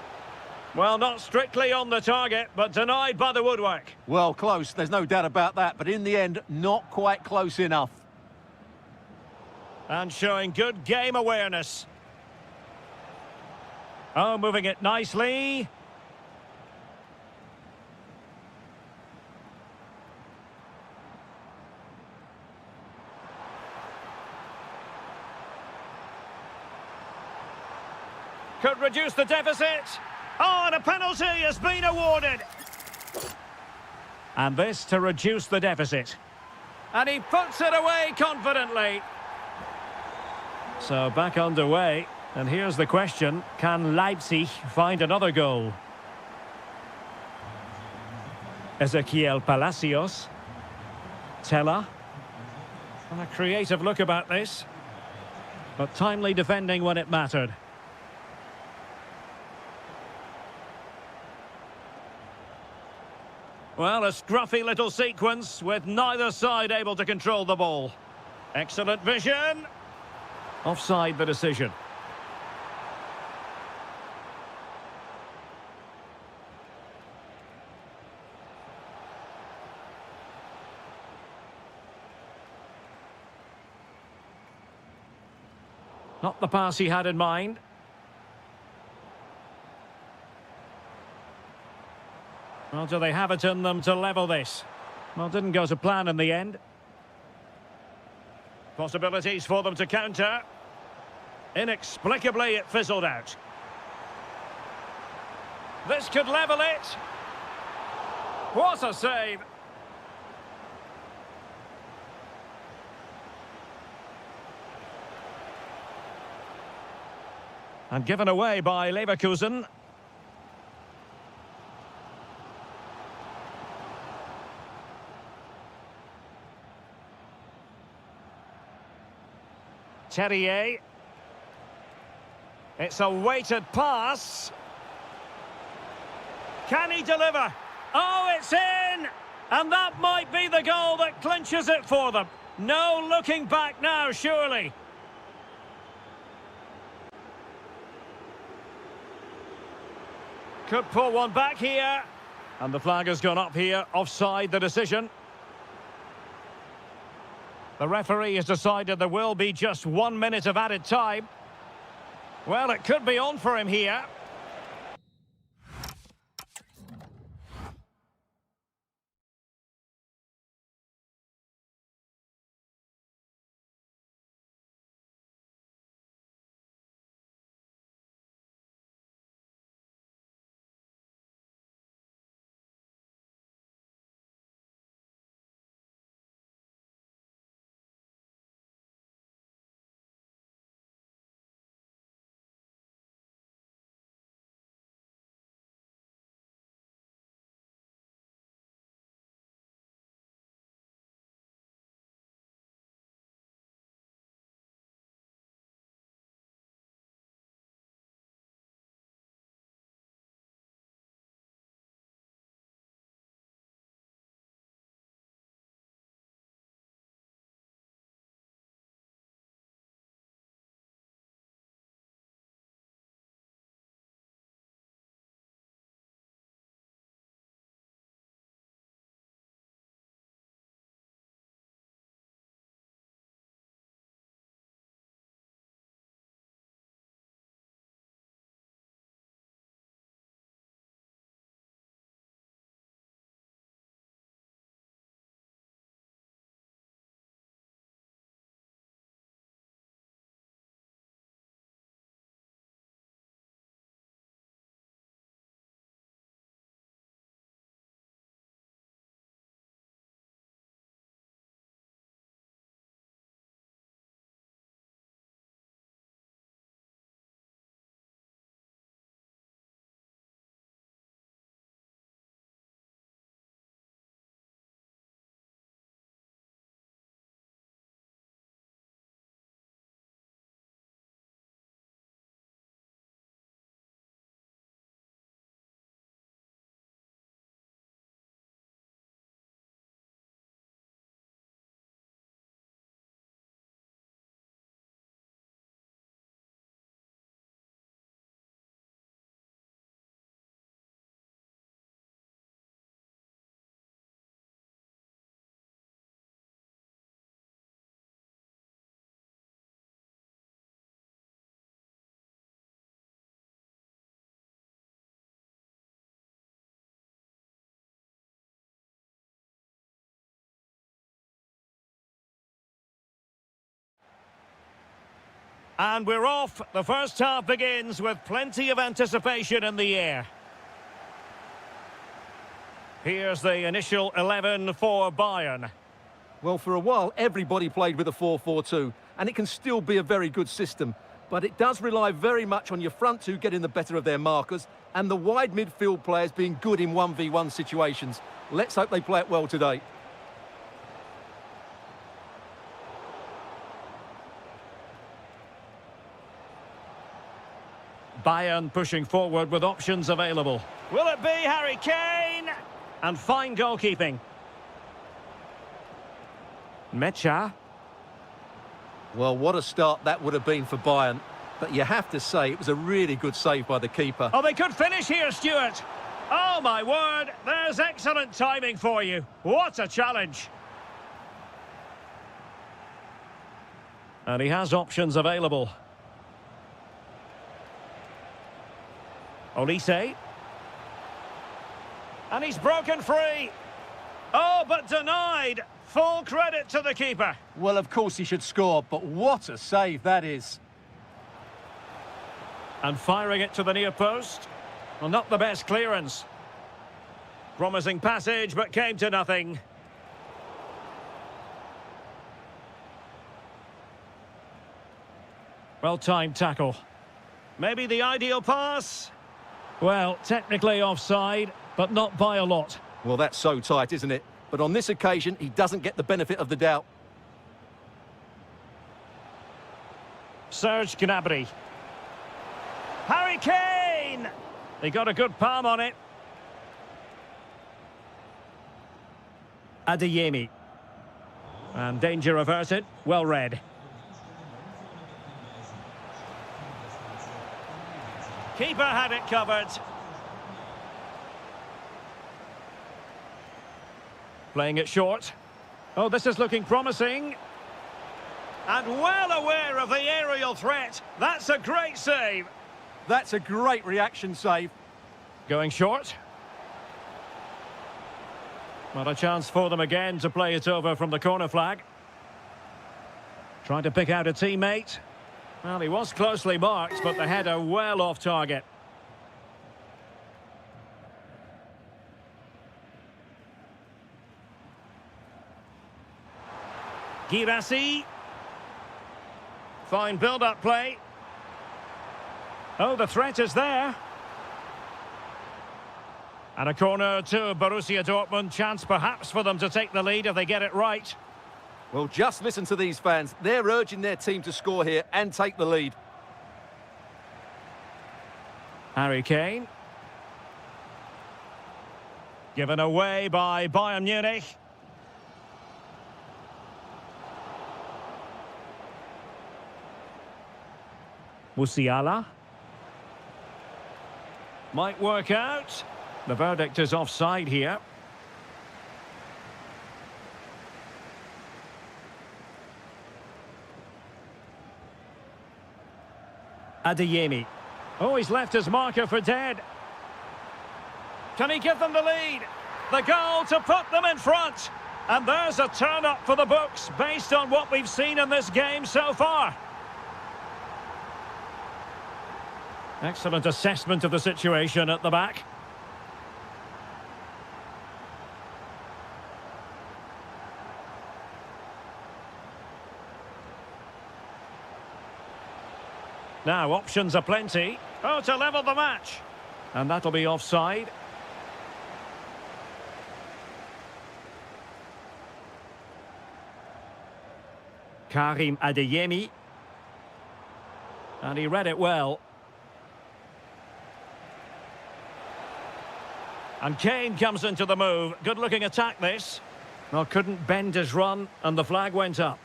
Well, not strictly on the target, but denied by the woodwork. Well, close, there's no doubt about that, but in the end, not quite close enough. And showing good game awareness. Oh, moving it nicely. Could reduce the deficit. Oh, and a penalty has been awarded. And this to reduce the deficit. And he puts it away confidently. So back underway. And here's the question. Can Leipzig find another goal? Ezequiel Palacios. Teller. And a creative look about this. But timely defending when it mattered. Well, a scruffy little sequence with neither side able to control the ball. Excellent vision. Offside the decision. Not the pass he had in mind. Well, do they have it in them to level this? Well, didn't go to plan in the end. Possibilities for them to counter. Inexplicably, it fizzled out. This could level it. What a save. And given away by Leverkusen. Terrier. It's a weighted pass. Can he deliver? Oh, it's in! And that might be the goal that clinches it for them. No looking back now, surely. Could pull one back here. And the flag has gone up here. Offside the decision. The referee has decided there will be just 1 minute of added time. Well, it could be on for him here. And we're off. The first half begins with plenty of anticipation in the air. Here's the initial 11 for Bayern. Well, for a while, everybody played with a 4-4-2, and it can still be a very good system. But it does rely very much on your front two getting the better of their markers and the wide midfield players being good in 1v1 situations. Let's hope they play it well today. Bayern pushing forward with options available. Will it be Harry Kane? And fine goalkeeping. Mecha. Well, what a start that would have been for Bayern. But you have to say it was a really good save by the keeper. Oh, they could finish here, Stuart. Oh, my word. There's excellent timing for you. What a challenge. And he has options available. Olise. And he's broken free. Oh, but denied. Full credit to the keeper. Well, of course he should score, but what a save that is. And firing it to the near post. Well, not the best clearance. Promising passage, but came to nothing. Well-timed tackle. Maybe the ideal pass. Well, technically offside, but not by a lot. Well, that's so tight, isn't it? But on this occasion, he doesn't get the benefit of the doubt. Serge Gnabry. Harry Kane! He got a good palm on it. Adeyemi. And danger averted. Well read. Keeper had it covered. Playing it short. Oh, this is looking promising. And well aware of the aerial threat. That's a great save. That's a great reaction save. Going short. Not a chance for them again to play it over from the corner flag. Trying to pick out a teammate. Well, he was closely marked, but the header well off target. Girassi. Fine build-up play. Oh, the threat is there. And a corner to Borussia Dortmund. Chance perhaps for them to take the lead if they get it right. Well, just listen to these fans. They're urging their team to score here and take the lead. Harry Kane. Given away by Bayern Munich. Musiala. Might work out. The verdict is offside here. Adeyemi. Oh, he's left his marker for dead. Can he give them the lead? The goal to put them in front. And there's a turn-up for the books based on what we've seen in this game so far. Excellent assessment of the situation at the back. Now, options are plenty. Oh, to level the match. And that'll be offside. Karim Adeyemi. And he read it well. And Kane comes into the move. Good-looking attack, this. Well, couldn't bend his run, and the flag went up.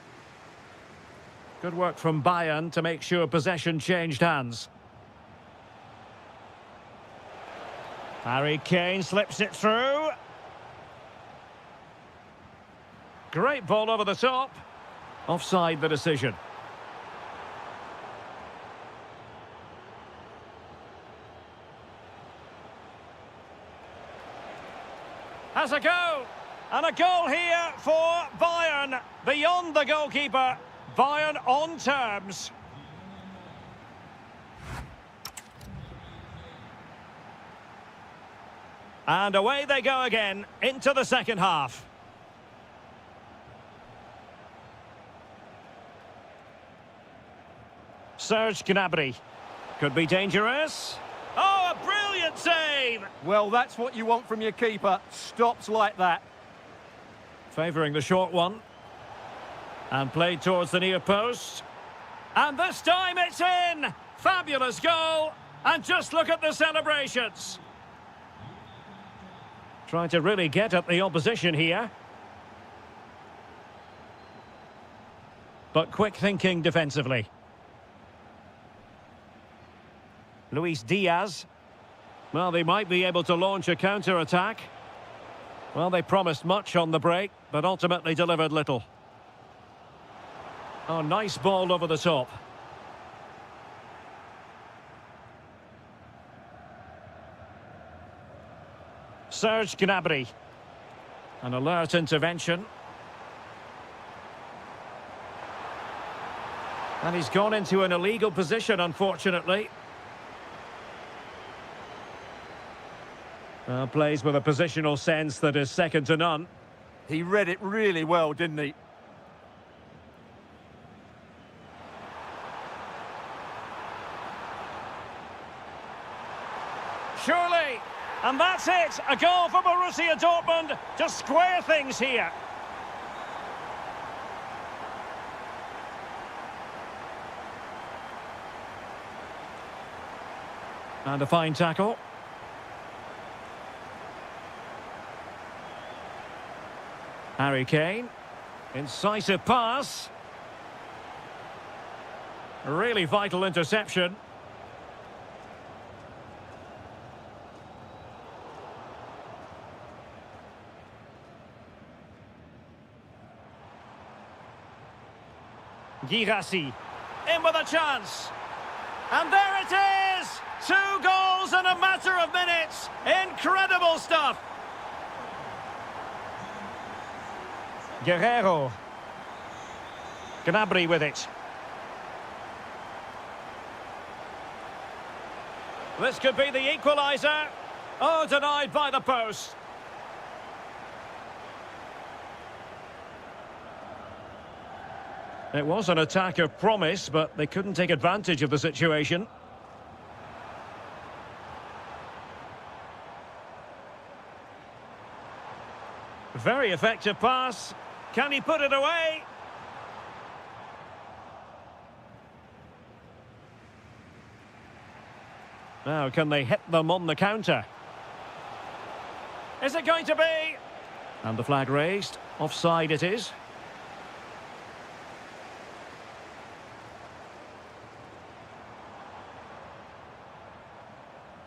Good work from Bayern to make sure possession changed hands. Harry Kane slips it through. Great ball over the top. Offside the decision. Has a go. And a goal here for Bayern. Beyond the goalkeeper. Bayern on terms. And away they go again into the second half. Serge Gnabry. Could be dangerous. Oh, a brilliant save! Well, that's what you want from your keeper. Stops like that. Favouring the short one. And played towards the near post. And this time it's in! Fabulous goal! And just look at the celebrations. Trying to really get at the opposition here. But quick thinking defensively. Luis Diaz. Well, they might be able to launch a counter-attack. Well, they promised much on the break, but ultimately delivered little. Oh, nice ball over the top. Serge Gnabry. An alert intervention. And he's gone into an illegal position, unfortunately. Plays with a positional sense that is second to none. He read it really well, didn't he? Surely! And that's it! A goal for Borussia Dortmund to square things here. And a fine tackle. Harry Kane. Incisive pass. A really vital interception. Girassi. In with a chance. And there it is! 2 goals in a matter of minutes. Incredible stuff. Guerrero. Gnabry with it. This could be the equaliser. Oh, denied by the post. It was an attack of promise, but they couldn't take advantage of the situation. Very effective pass. Can he put it away? Now, can they hit them on the counter? Is it going to be? And the flag raised. Offside it is.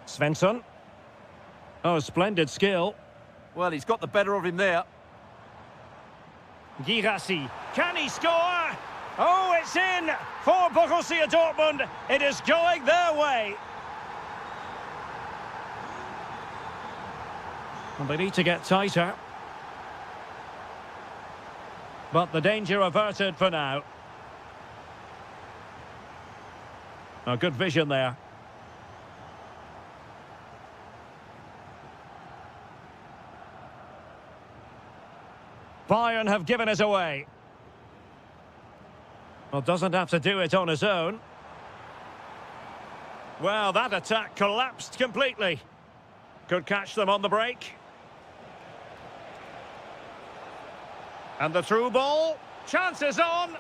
Svensson. Oh, splendid skill. Well, he's got the better of him there. Girassi. Can he score? Oh, it's in for Borussia Dortmund. It is going their way. And they need to get tighter. But the danger averted for now. A good vision there. Bayern have given it away. Well, doesn't have to do it on his own. Well, that attack collapsed completely. Could catch them on the break. And the through ball. Chances on.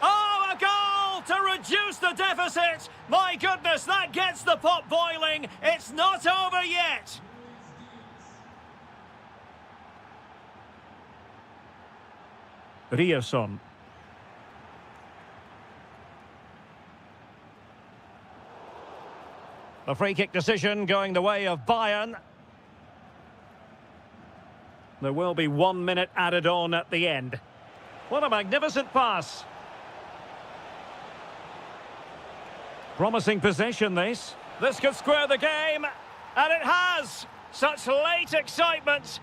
Oh, a goal to reduce the deficit. My goodness, that gets the pot boiling. It's not over yet. Ryerson. The free kick decision going the way of Bayern. There will be 1 minute added on at the end. What a magnificent pass. Promising possession this. This could square the game. And it has. Such late excitement.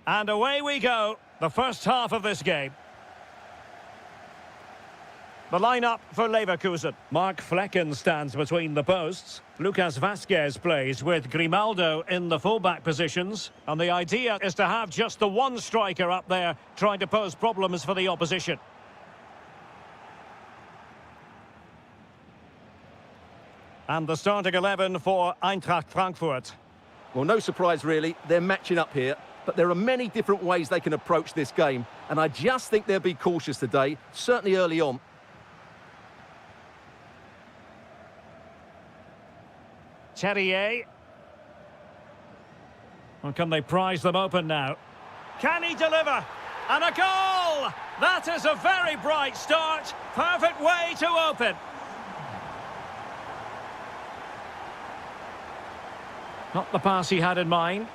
And away we go, the first half of this game. The lineup for Leverkusen. Mark Flecken stands between the posts. Lucas Vazquez plays with Grimaldo in the fullback positions. And the idea is to have just the one striker up there trying to pose problems for the opposition. And the starting 11 for Eintracht Frankfurt. Well, no surprise really, they're matching up here. But there are many different ways they can approach this game. And I just think they'll be cautious today, certainly early on. Terrier. Well, can they prize them open now? Can he deliver? And a goal! That is a very bright start. Perfect way to open. Not the pass he had in mind.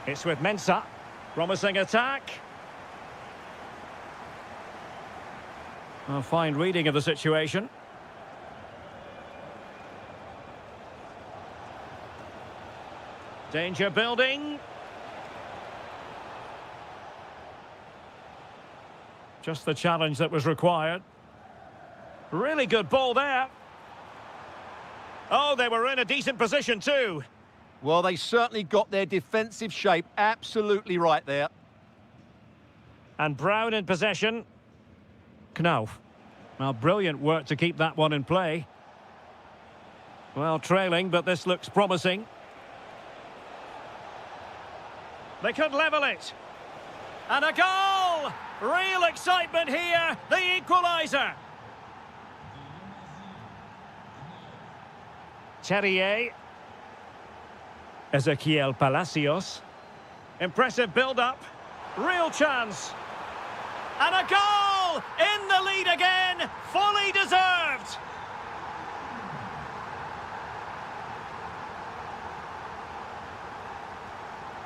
It's with Mensah. Promising attack. A fine reading of the situation. Danger building. Just the challenge that was required. Really good ball there. Oh, they were in a decent position too. Well, they certainly got their defensive shape absolutely right there. And Brown in possession. Knauf. Well, brilliant work to keep that one in play. Well, trailing, but this looks promising. They could level it. And a goal! Real excitement here, the equaliser. Terrier. Ezequiel Palacios. Impressive build-up. Real chance. And a goal! In the lead again! Fully deserved!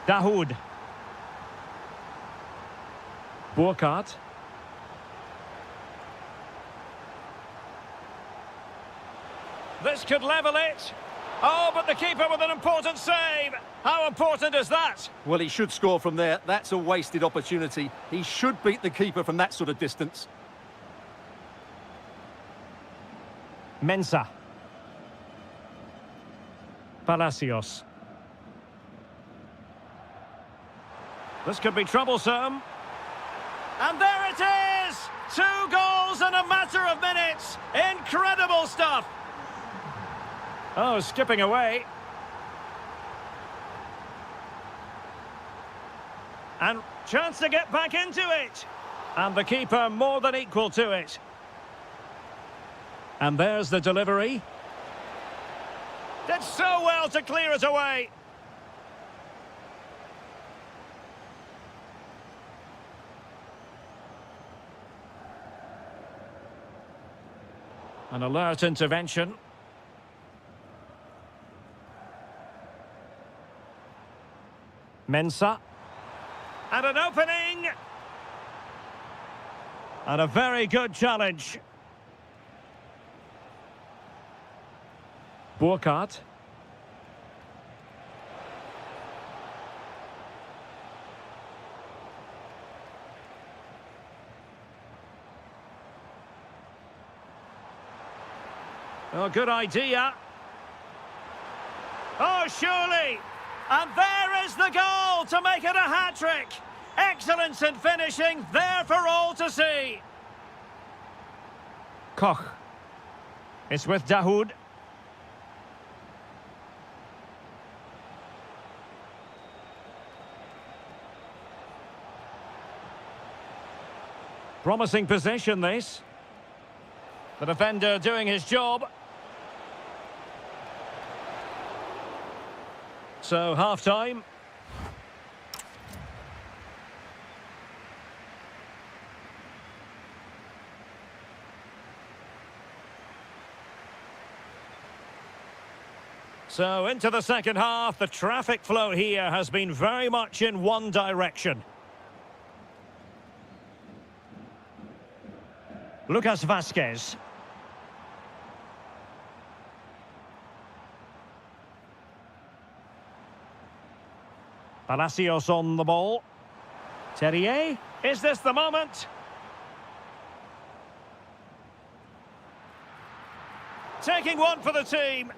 Dahoud. Burkhardt. This could level it. Oh, but the keeper with an important save. How important is that? Well, he should score from there. That's a wasted opportunity. He should beat the keeper from that sort of distance. Mensah. Palacios. This could be troublesome. And there it is! 2 goals in a matter of minutes. Incredible stuff. Oh, skipping away. And chance to get back into it. And the keeper more than equal to it. And there's the delivery. Did so well to clear it away. An alert intervention. Mensah. And an opening. And a very good challenge. Burkhardt. Oh, good idea. Oh, surely. And there is the goal to make it a hat-trick. Excellence in finishing, there for all to see. Koch. It's with Dahoud. Promising possession, this. The defender doing his job. So, half-time. So, into the second half, the traffic flow here has been very much in one direction. Lucas Vazquez. Palacios on the ball. Terrier, is this the moment? Taking one for the team.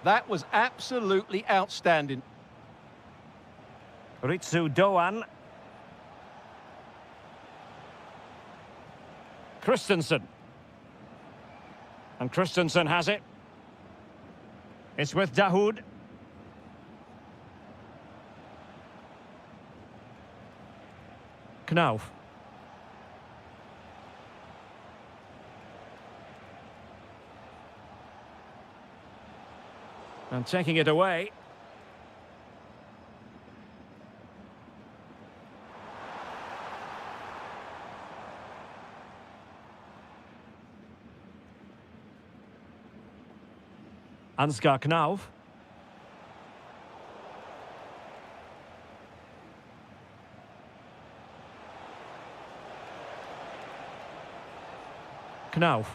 That was absolutely outstanding. Ritsu Doan. Christensen. And Christensen has it. It's with Dahoud. Knauf. And taking it away. Ansgar Knauf. Knauf.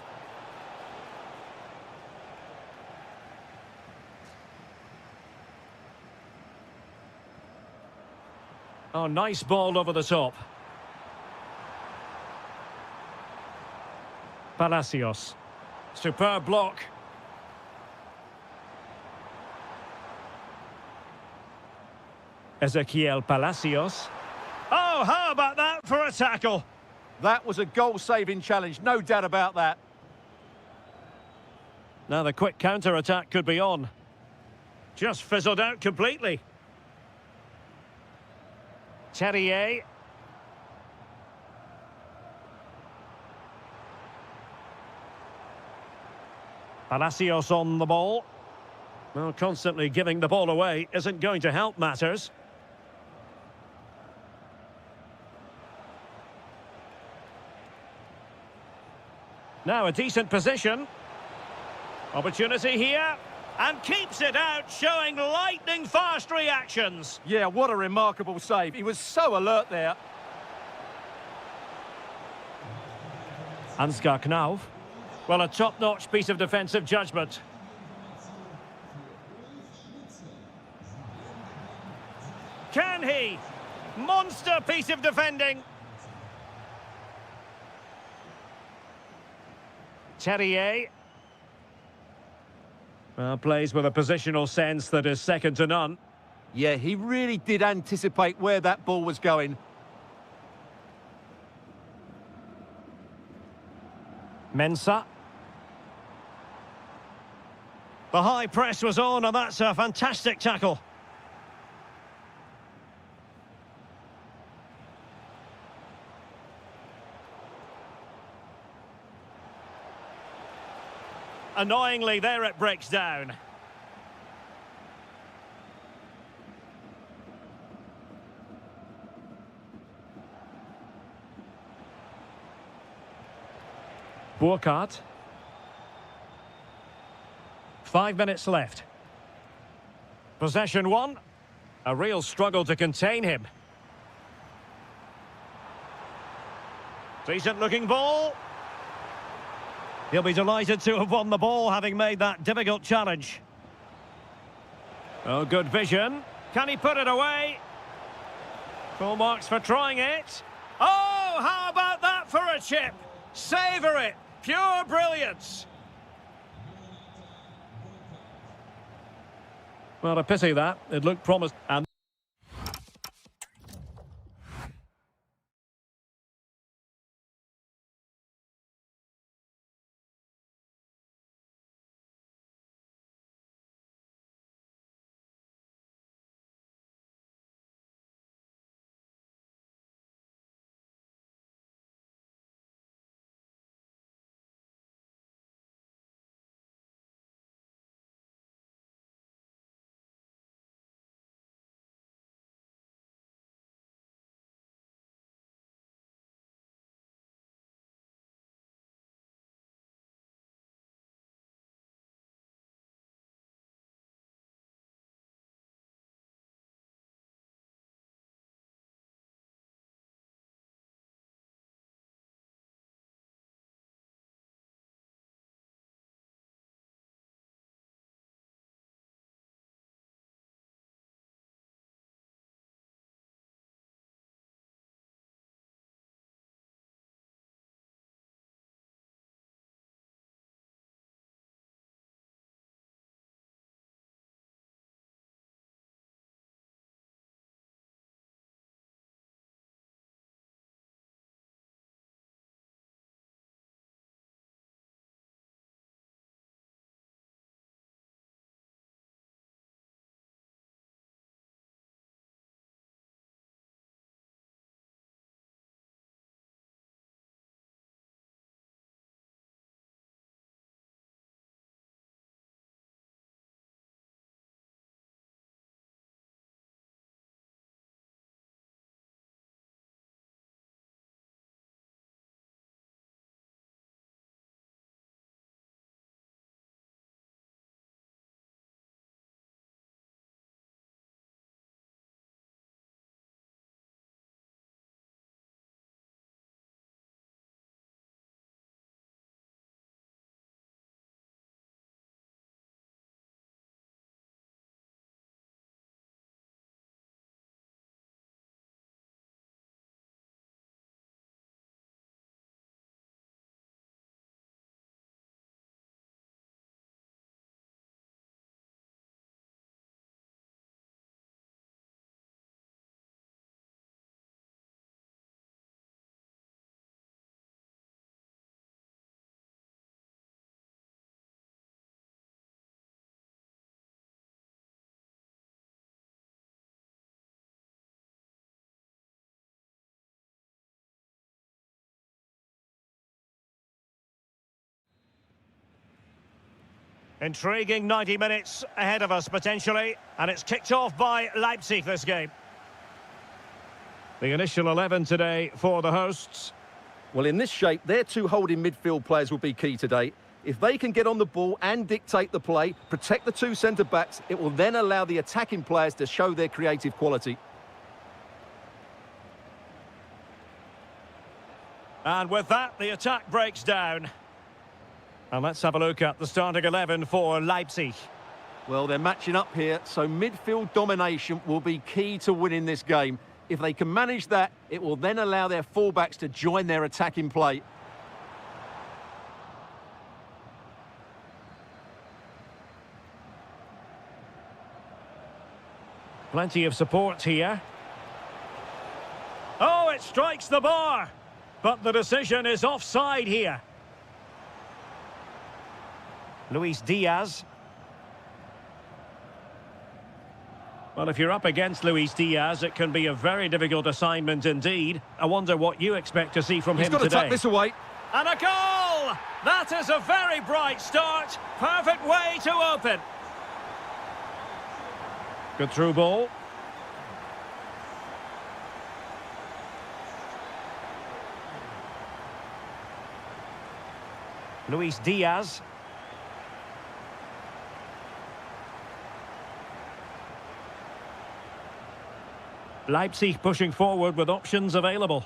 Oh, nice ball over the top. Palacios. Superb block. Ezequiel Palacios. Oh, how about that for a tackle? That was a goal-saving challenge, no doubt about that. Now the quick counter-attack could be on. Just fizzled out completely. Terrier. Palacios on the ball. Well, constantly giving the ball away isn't going to help matters. Now a decent position. Opportunity here. And keeps it out, showing lightning-fast reactions. Yeah, what a remarkable save. He was so alert there. Ansgar Knauf. Well, a top-notch piece of defensive judgment. Can he? Monster piece of defending. Terrier. Plays with a positional sense that is second to none. Yeah, he really did anticipate where that ball was going. Mensah. The high press was on, and that's a fantastic tackle. Annoyingly, there it breaks down. Burkhardt. 5 minutes left. Possession one. A real struggle to contain him. Decent looking ball. He'll be delighted to have won the ball, having made that difficult challenge. Oh, good vision. Can he put it away? Full marks for trying it. Oh, how about that for a chip? Savour it. Pure brilliance. Well, a pity that. It looked promising. And Intriguing 90 minutes ahead of us, potentially. And it's kicked off by Leipzig, this game. The initial 11 today for the hosts. Well, in this shape, their two holding midfield players will be key today. If they can get on the ball and dictate the play, protect the two centre-backs, it will then allow the attacking players to show their creative quality. And with that, the attack breaks down. And let's have a look at the starting 11 for Leipzig. Well, they're matching up here, so midfield domination will be key to winning this game. If they can manage that, it will then allow their fullbacks to join their attacking play. Plenty of support here. Oh, it strikes the bar. But the decision is offside here. Luis Diaz. Well, if you're up against Luis Diaz, it can be a very difficult assignment indeed. I wonder what you expect to see from him today. He's got to tuck this away. And a goal! That is a very bright start. Perfect way to open. Good through ball. Luis Diaz. Leipzig pushing forward with options available.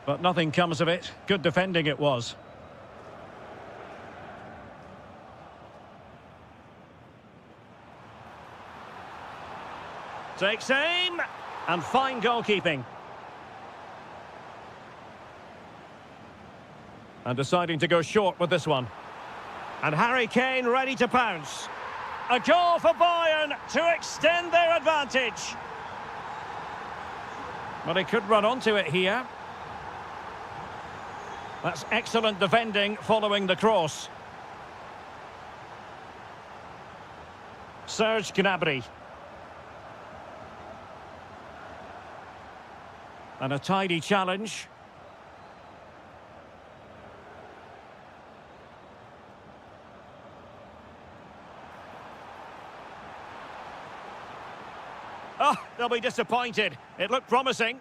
But nothing comes of it. Good defending it was. Takes aim. And fine goalkeeping. And deciding to go short with this one. And Harry Kane ready to pounce. A goal for Bayern to extend their advantage. But he could run onto it here. That's excellent defending following the cross. Serge Gnabry. And a tidy challenge. Oh, they'll be disappointed. It looked promising.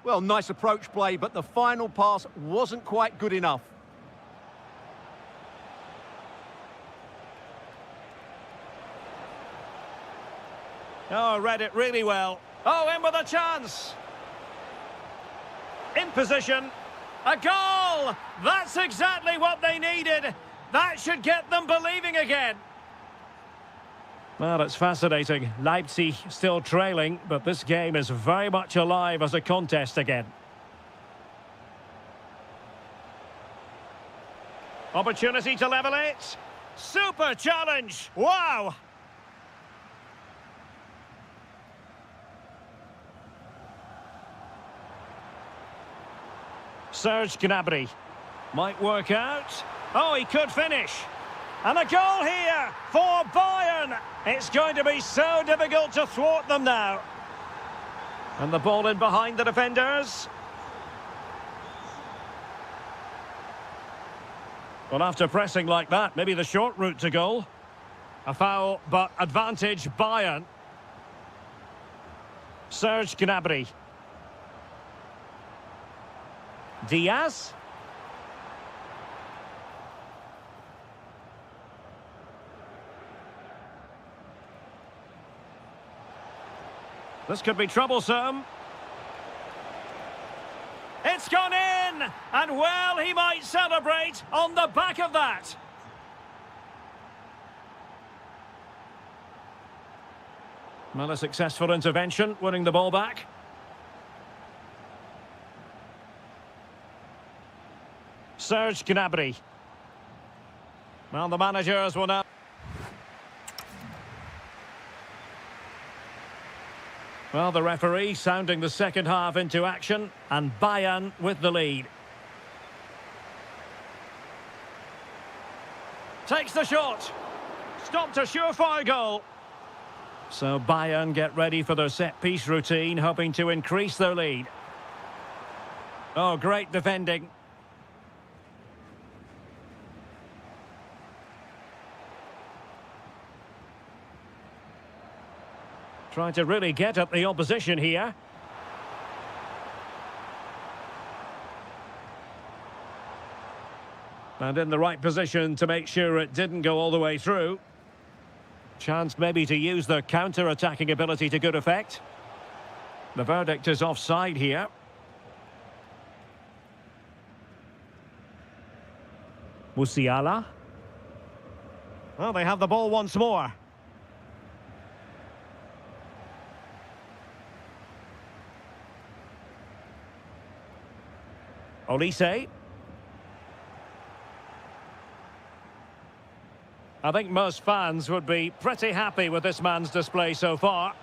Well, nice approach play, but the final pass wasn't quite good enough. Oh, read it really well. Oh, in with a chance. In position. A goal! That's exactly what they needed. That should get them believing again. Well, it's fascinating. Leipzig still trailing, but this game is very much alive as a contest again. Opportunity to level it. Super challenge. Wow! Serge Gnabry. Might work out. Oh, he could finish. And a goal here for Bayern. It's going to be so difficult to thwart them now. And the ball in behind the defenders. Well, after pressing like that, maybe the short route to goal. A foul, but advantage Bayern. Serge Gnabry. Diaz. This could be troublesome. It's gone in! And well, he might celebrate on the back of that. Well, a successful intervention, winning the ball back. Serge Gnabry. Well, the managers will now... Well, the referee sounding the second half into action, and Bayern with the lead. Takes the shot. Stopped a surefire goal. So Bayern get ready for their set-piece routine, hoping to increase their lead. Oh, great defending. Trying to really get at the opposition here. And in the right position to make sure it didn't go all the way through. Chance maybe to use the counter-attacking ability to good effect. The verdict is offside here. Musiala. Well, they have the ball once more. Olise. I think most fans would be pretty happy with this man's display so far.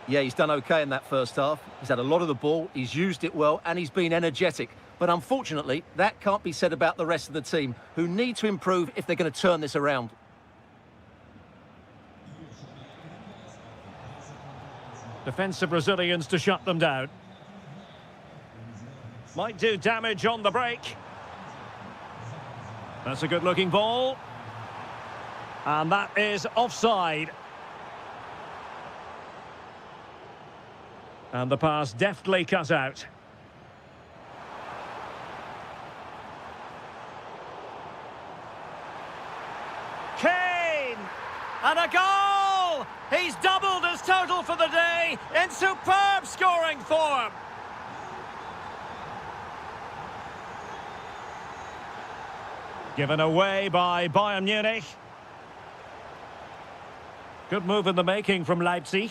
Yeah, he's done okay in that first half. He's had a lot of the ball, he's used it well, and he's been energetic. But unfortunately, that can't be said about the rest of the team, who need to improve if they're going to turn this around. Defensive Brazilians to shut them down. Might do damage on the break. That's a good-looking ball. And that is offside. And the pass deftly cut out. Kane! And a goal! He's doubled his total for the day in superb scoring form. Given away by Bayern Munich. Good move in the making from Leipzig.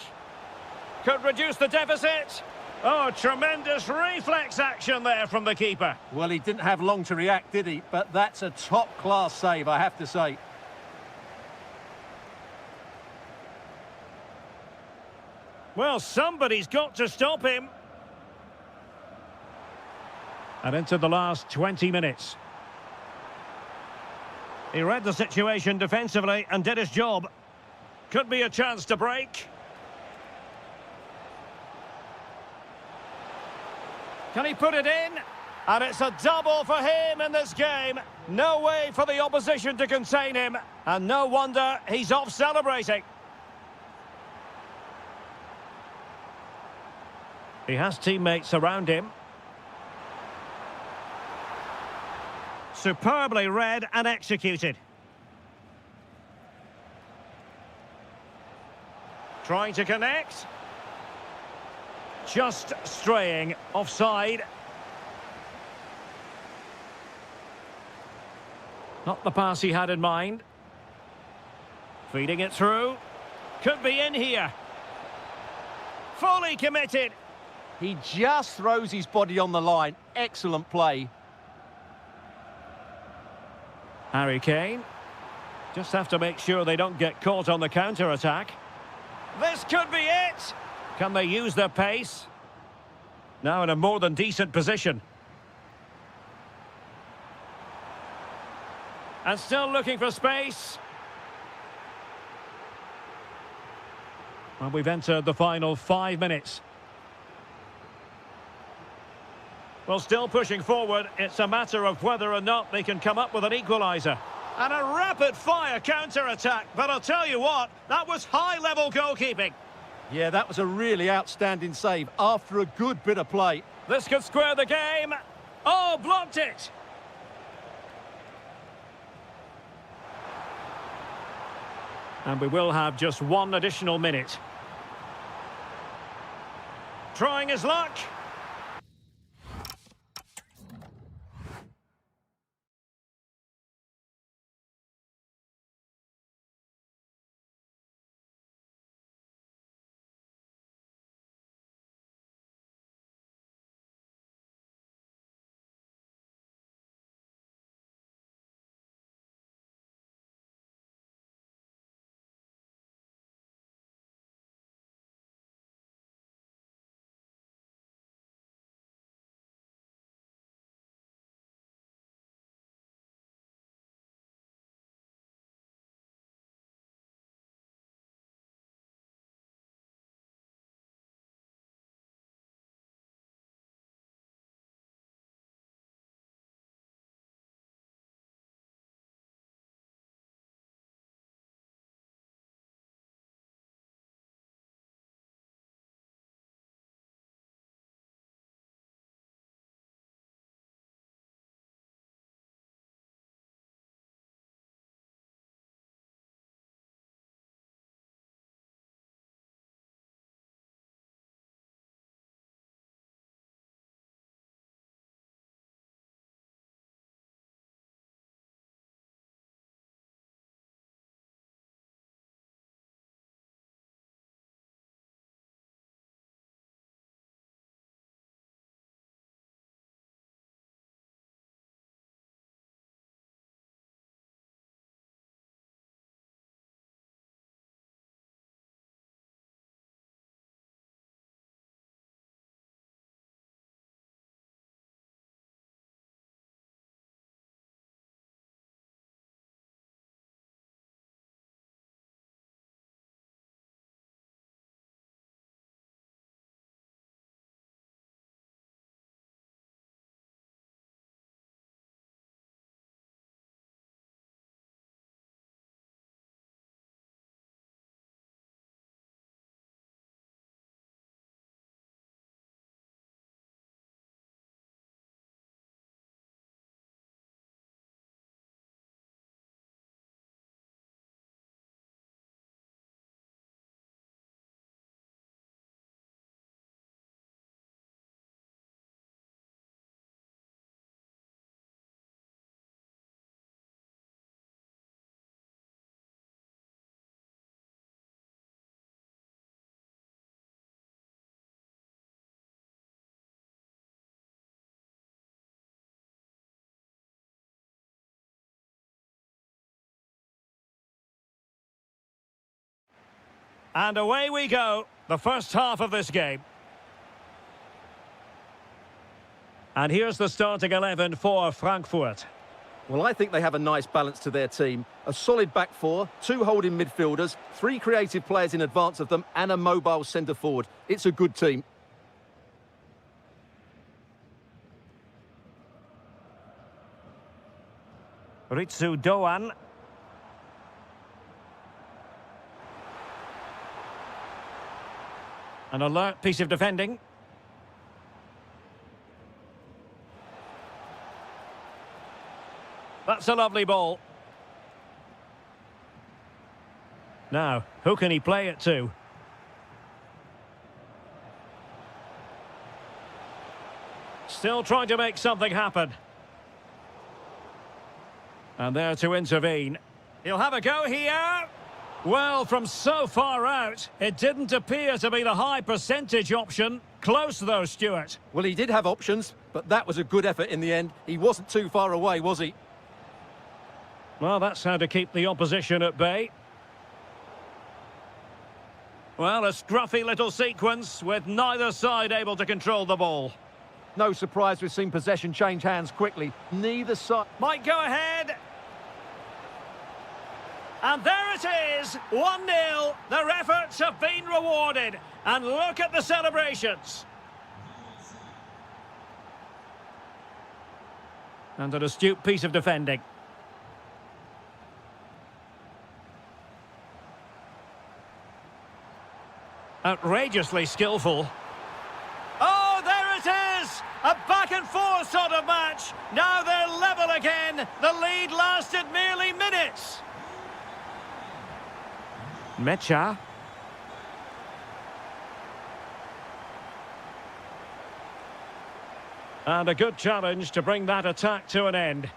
Could reduce the deficit. Oh, tremendous reflex action there from the keeper. Well, he didn't have long to react, did he? But that's a top-class save, I have to say. Well, somebody's got to stop him. And into the last 20 minutes. He read the situation defensively and did his job. Could be a chance to break. Can he put it in? And it's a double for him in this game. No way for the opposition to contain him. And no wonder he's off celebrating. He has teammates around him. Superbly read and executed. Trying to connect. Just straying offside. Not the pass he had in mind. Feeding it through. Could be in here. Fully committed. He just throws his body on the line. Excellent play. Harry Kane. Just have to make sure they don't get caught on the counter-attack. This could be it! Can they use their pace? Now in a more than decent position. And still looking for space. Well, we've entered the final 5 minutes. Well, still pushing forward. It's a matter of whether or not they can come up with an equaliser. And a rapid-fire counter-attack. But I'll tell you what, that was high-level goalkeeping. Yeah, that was a really outstanding save after a good bit of play. This could square the game. Oh, blocked it. And we will have just one additional minute. Trying his luck. And away we go, the first half of this game. And here's the starting 11 for Frankfurt. Well, I think they have a nice balance to their team. A solid back four, two holding midfielders, three creative players in advance of them, and a mobile centre-forward. It's a good team. Ritsu Doan. An alert piece of defending. That's a lovely ball. Now, who can he play it to? Still trying to make something happen. And there to intervene. He'll have a go here. Well, from so far out, it didn't appear to be the high percentage option. Close though, Stuart. Well, he did have options, but that was a good effort in the end. He wasn't too far away, was he? Well, that's how to keep the opposition at bay. Well, a scruffy little sequence with neither side able to control the ball. No surprise we've seen possession change hands quickly. Neither side... Might go ahead. And there it is, 1-0. Their efforts have been rewarded. And look at the celebrations. And an astute piece of defending. Outrageously skillful. Oh, there it is! A back-and-forth sort of match. Now they're level again. The lead lasted merely minutes. Mecha. And a good challenge to bring that attack to an end.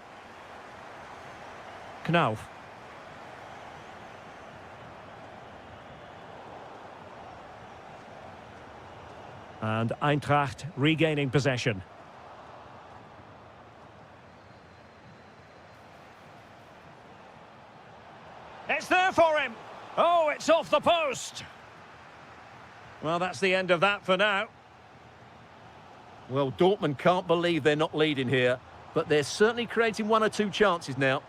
Knauf. And Eintracht regaining possession. It's there for him. Oh, it's off the post. Well, that's the end of that for now. Well, Dortmund can't believe they're not leading here, but they're certainly creating one or two chances now.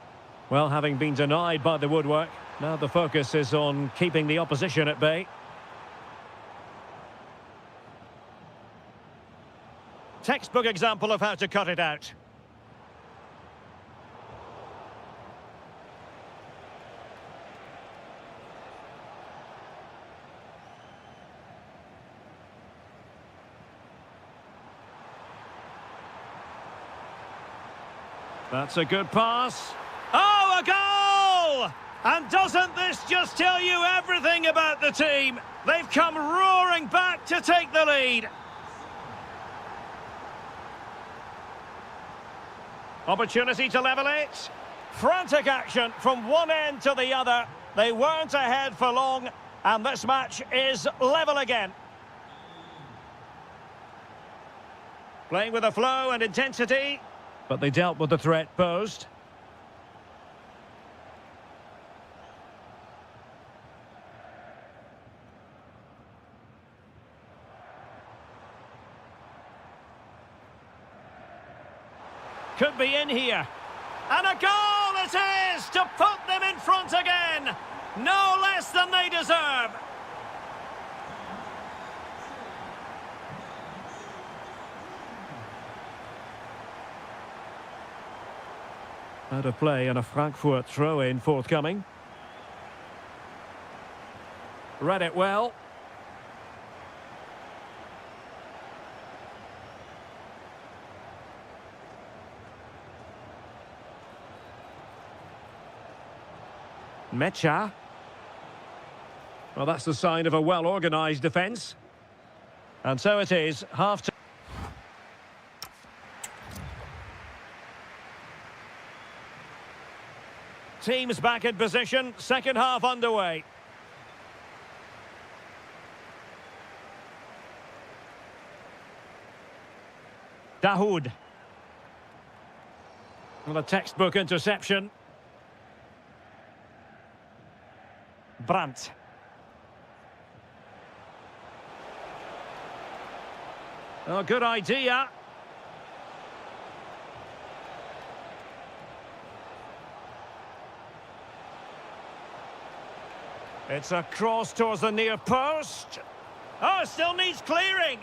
Well, having been denied by the woodwork, now the focus is on keeping the opposition at bay. Textbook example of how to cut it out. That's a good pass. Oh, a goal! And doesn't this just tell you everything about the team? They've come roaring back to take the lead. Opportunity to level it. Frantic action from one end to the other. They weren't ahead for long, and this match is level again. Playing with a flow and intensity, but they dealt with the threat posed. Could be in here. And a goal it is to put them in front again. No less than they deserve. Out of play and a Frankfurt throw-in forthcoming. Read it well. Mecha. Well, that's the sign of a well-organised defence. And so it is, half-time. Teams back in position, second half underway. Dahoud. Well, a textbook interception. Brandt. Oh, good idea. It's a cross towards the near post. Oh, still needs clearing.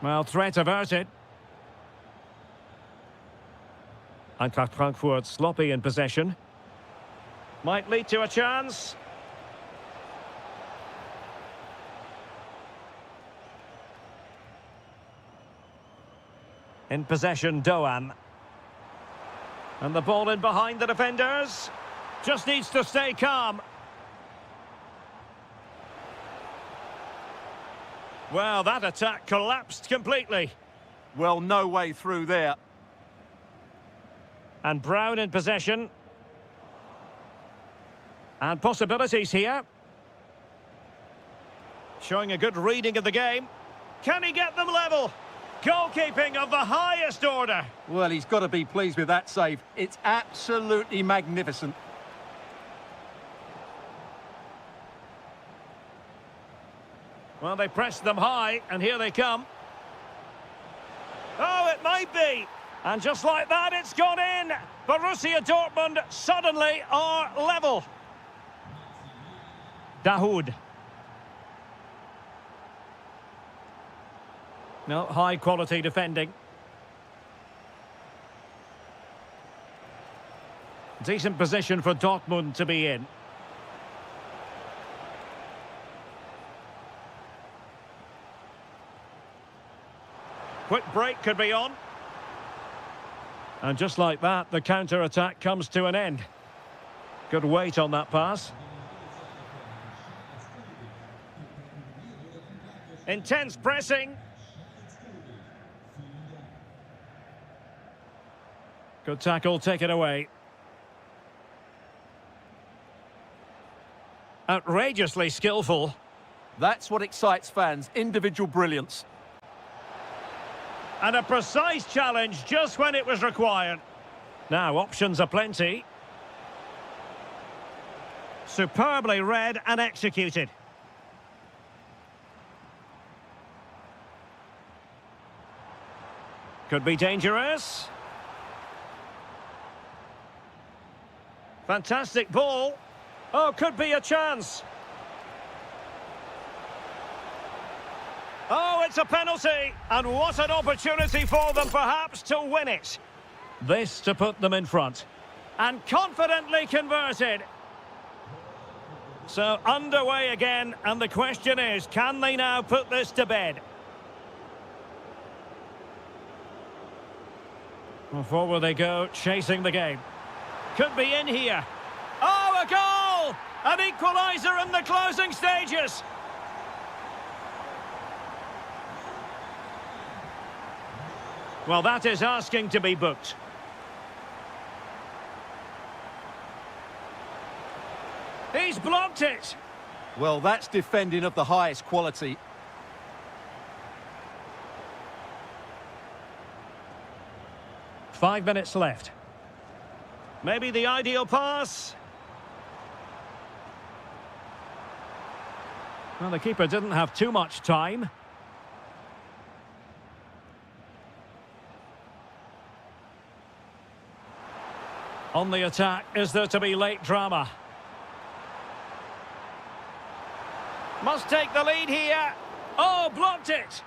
Well, threat averted. Eintracht Frankfurt sloppy in possession. Might lead to a chance. In possession, Doan. And the ball in behind the defenders. Just needs to stay calm. Well, that attack collapsed completely. Well, no way through there. And Brown in possession. And possibilities here. Showing a good reading of the game. Can he get them level? Goalkeeping of the highest order. Well, he's got to be pleased with that save. It's absolutely magnificent. Well, they pressed them high, and here they come. Oh, it might be. And just like that, it's gone in. Borussia Dortmund suddenly are level. Dahoud. No, high-quality defending. Decent position for Dortmund to be in. Quick break could be on. And just like that, the counter-attack comes to an end. Good weight on that pass. Intense pressing. Good tackle, take it away. Outrageously skillful. That's what excites fans, individual brilliance. And a precise challenge just when it was required. Now, options are plenty. Superbly read and executed. Could be dangerous. Fantastic ball. Oh, could be a chance. Oh, it's a penalty. And what an opportunity for them, perhaps, to win it. This to put them in front. And confidently converted. So, underway again, and the question is, can they now put this to bed? Well, forward they go, chasing the game. Could be in here. Oh, a goal! An equaliser in the closing stages. Well, that is asking to be booked. He's blocked it. Well, that's defending of the highest quality. Five minutes left. Maybe the ideal pass. Well, the keeper didn't have too much time. On the attack, is there to be late drama? Must take the lead here. Oh, blocked it.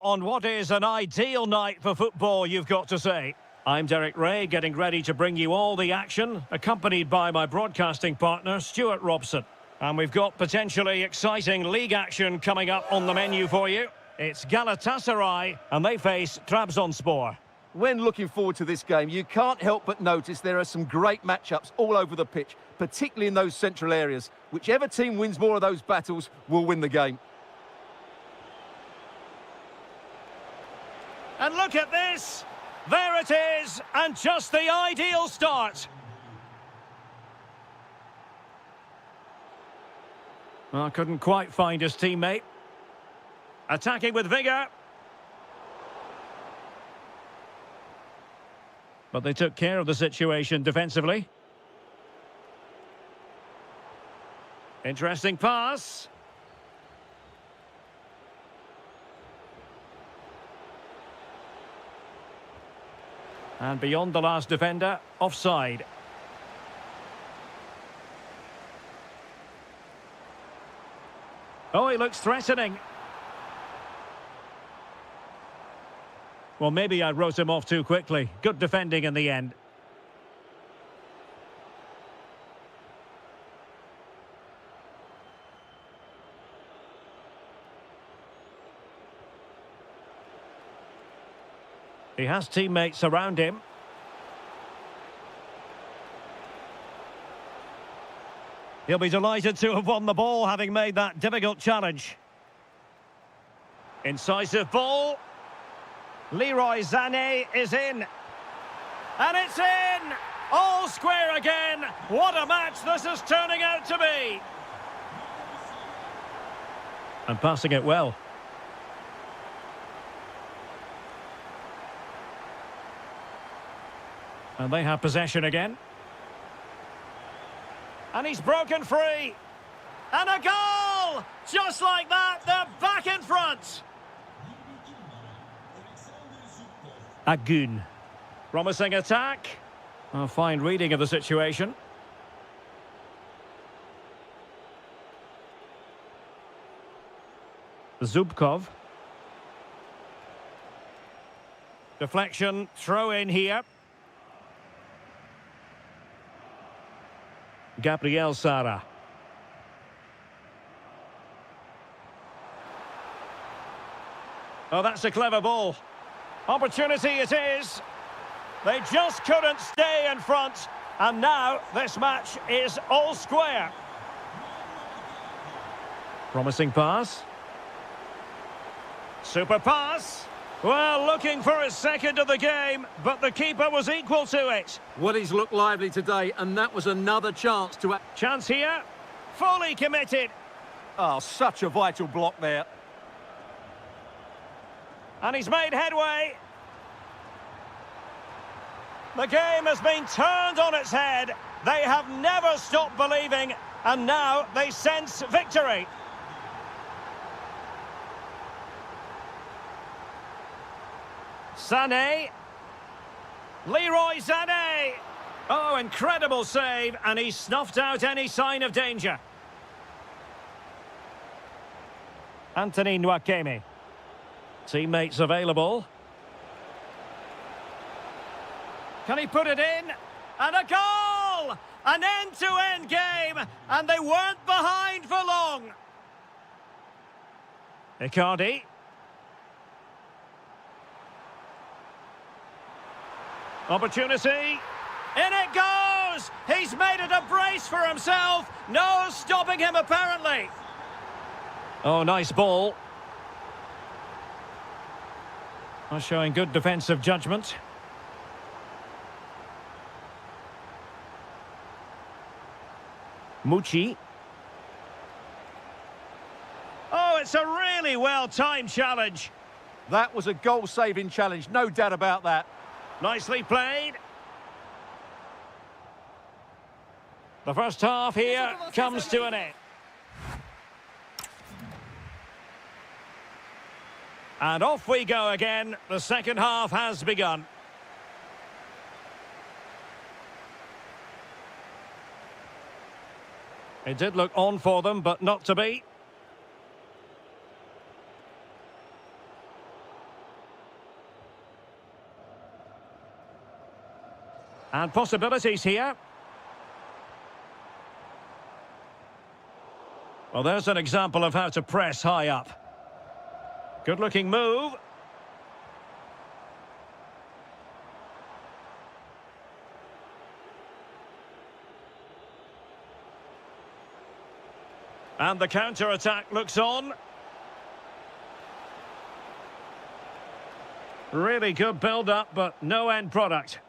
on what is an ideal night for football, you've got to say. I'm Derek Ray, getting ready to bring you all the action, accompanied by my broadcasting partner, Stuart Robson. And we've got potentially exciting league action coming up on the menu for you. It's Galatasaray, and they face Trabzonspor. When looking forward to this game, you can't help but notice there are some great matchups all over the pitch, particularly in those central areas. Whichever team wins more of those battles will win the game. And look at this! There it is, and just the ideal start. Well, couldn't quite find his teammate. Attacking with vigour. But they took care of the situation defensively. Interesting pass. And beyond the last defender, offside. Oh, he looks threatening. Well, maybe I wrote him off too quickly. Good defending in the end. He has teammates around him. He'll be delighted to have won the ball, having made that difficult challenge. Incisive ball. Leroy Sané is in. And it's in! All square again. What a match this is turning out to be. And passing it well. And they have possession again. And he's broken free. And a goal! Just like that, they're back in front. Agun. Promising attack. A fine reading of the situation. Zubkov. Deflection, throw in here. Gabriel Sara. Oh, that's a clever ball. Opportunity it is. They just couldn't stay in front. And now this match is all square. Promising pass. Super pass. Well, looking for his second of the game, but the keeper was equal to it. Well, he's looked lively today, and that was another chance to... Chance here. Fully committed. Oh, such a vital block there. And he's made headway. The game has been turned on its head. They have never stopped believing, and now they sense victory. Sané. Leroy Sané. Oh, incredible save, and he snuffed out any sign of danger. Anthony Nwakeme. Teammates available. Can he put it in? And a goal! An end-to-end game, and they weren't behind for long. Icardi. Opportunity. In it goes! He's made it a brace for himself. No stopping him, apparently. Oh, nice ball. Showing good defensive judgment. Mucci. Oh, it's a really well-timed challenge. That was a goal-saving challenge, no doubt about that. Nicely played. The first half here comes to an end. And off we go again. The second half has begun. It did look on for them, but not to be. And possibilities here. Well, there's an example of how to press high up. Good-looking move. And the counter-attack looks on. Really good build-up, but no end product.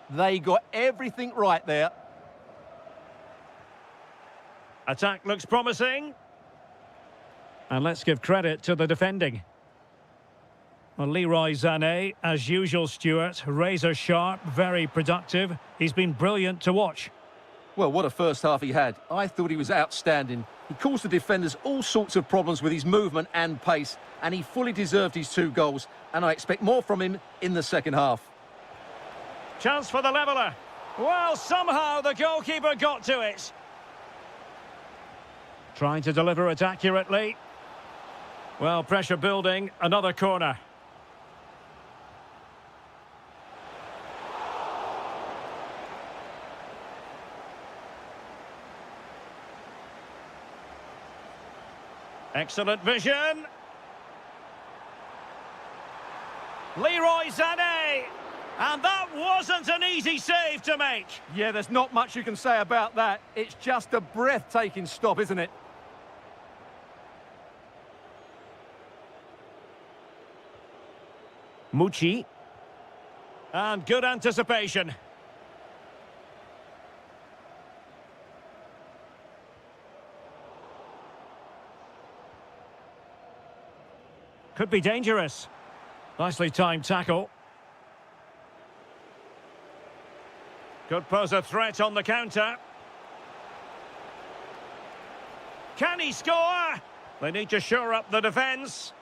They got everything right there. Attack looks promising. And let's give credit to the defending. Well, Leroy Sané, as usual, Stuart, razor sharp, very productive. He's been brilliant to watch. Well, what a first half he had. I thought he was outstanding. He caused the defenders all sorts of problems with his movement and pace, and he fully deserved his 2 goals, and I expect more from him in the second half. Chance for the leveller. Well, somehow the goalkeeper got to it. Trying to deliver it accurately. Well, pressure building, another corner. Excellent vision. Leroy Sané. And that wasn't an easy save to make. Yeah, there's not much you can say about that. It's just a breathtaking stop, isn't it? Mucci. And good anticipation. Could be dangerous. Nicely timed tackle. Could pose a threat on the counter. Can he score? They need to shore up the defence.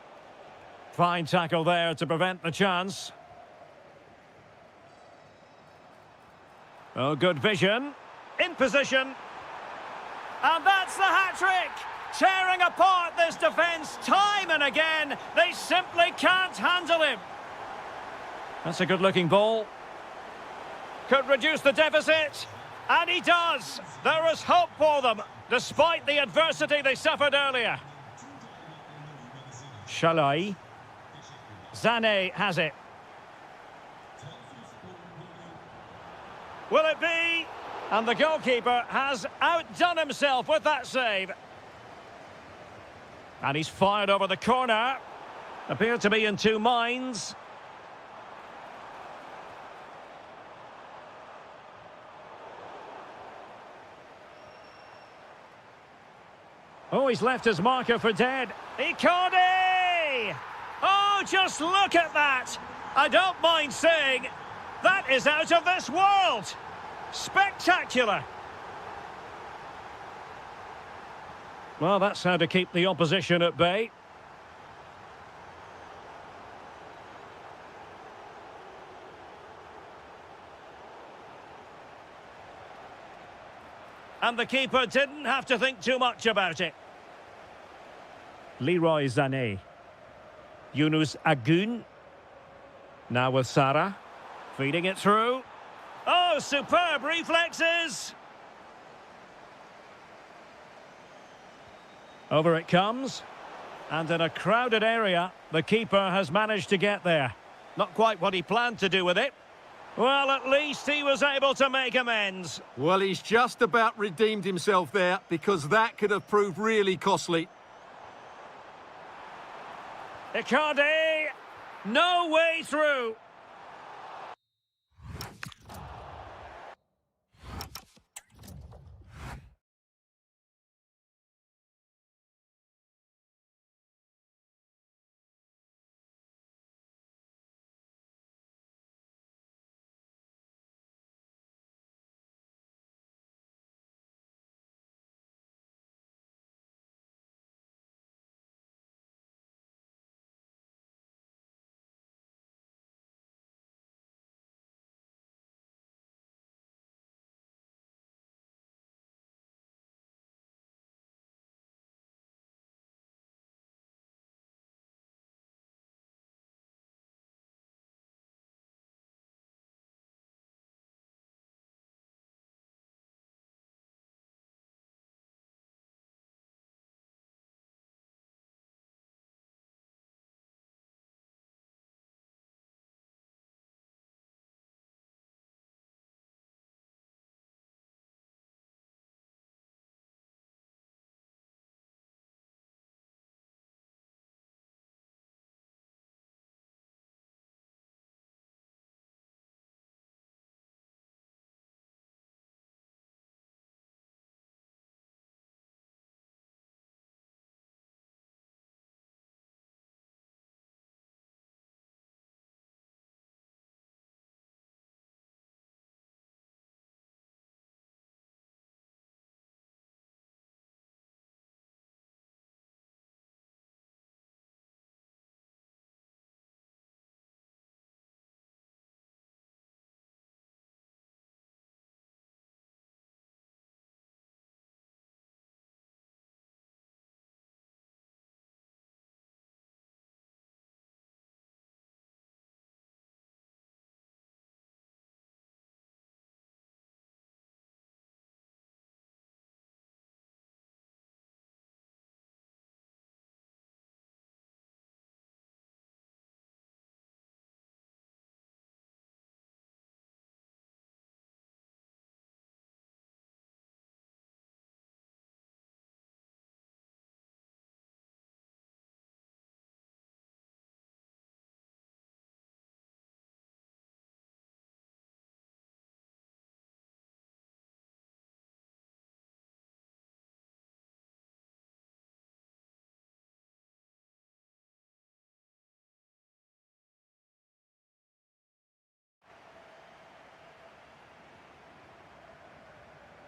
Fine tackle there to prevent the chance. Oh, good vision. In position. And that's the hat-trick! Tearing apart this defence time and again. They simply can't handle him. That's a good-looking ball. Could reduce the deficit. And he does. There is hope for them, despite the adversity they suffered earlier. Shalai. Sané has it. Will it be? And the goalkeeper has outdone himself with that save. And he's fired over the corner. Appeared to be in 2 minds. Oh, he's left his marker for dead. Icardi! Oh, just look at that! I don't mind saying, that is out of this world! Spectacular! Well, that's how to keep the opposition at bay. And the keeper didn't have to think too much about it. Leroy Sané. Yunus Agun. Now with Sarah. Feeding it through. Oh, superb reflexes! Over it comes. And in a crowded area, the keeper has managed to get there. Not quite what he planned to do with it. Well, at least he was able to make amends. Well, he's just about redeemed himself there, because that could have proved really costly. Icardi! No way through!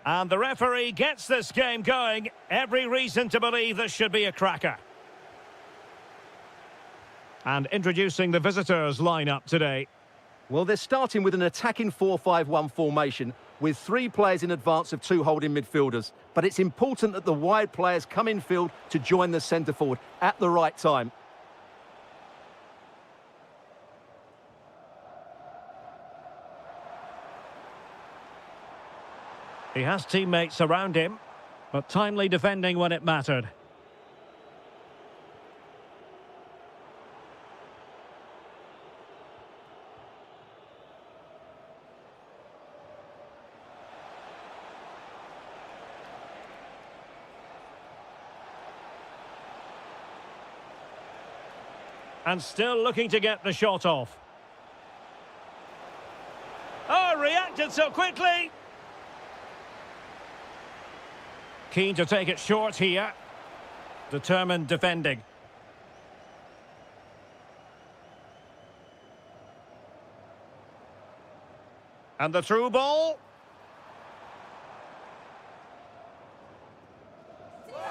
And the referee gets this game going. Every reason to believe this should be a cracker. And introducing the visitors' lineup today. Well, they're starting with an attacking 4-5-1 formation with 3 players in advance of 2 holding midfielders. But it's important that the wide players come in field to join the centre forward at the right time. He has teammates around him, but timely defending when it mattered. And still looking to get the shot off. Oh, reacted so quickly! Keen to take it short here. Determined defending. And the through ball.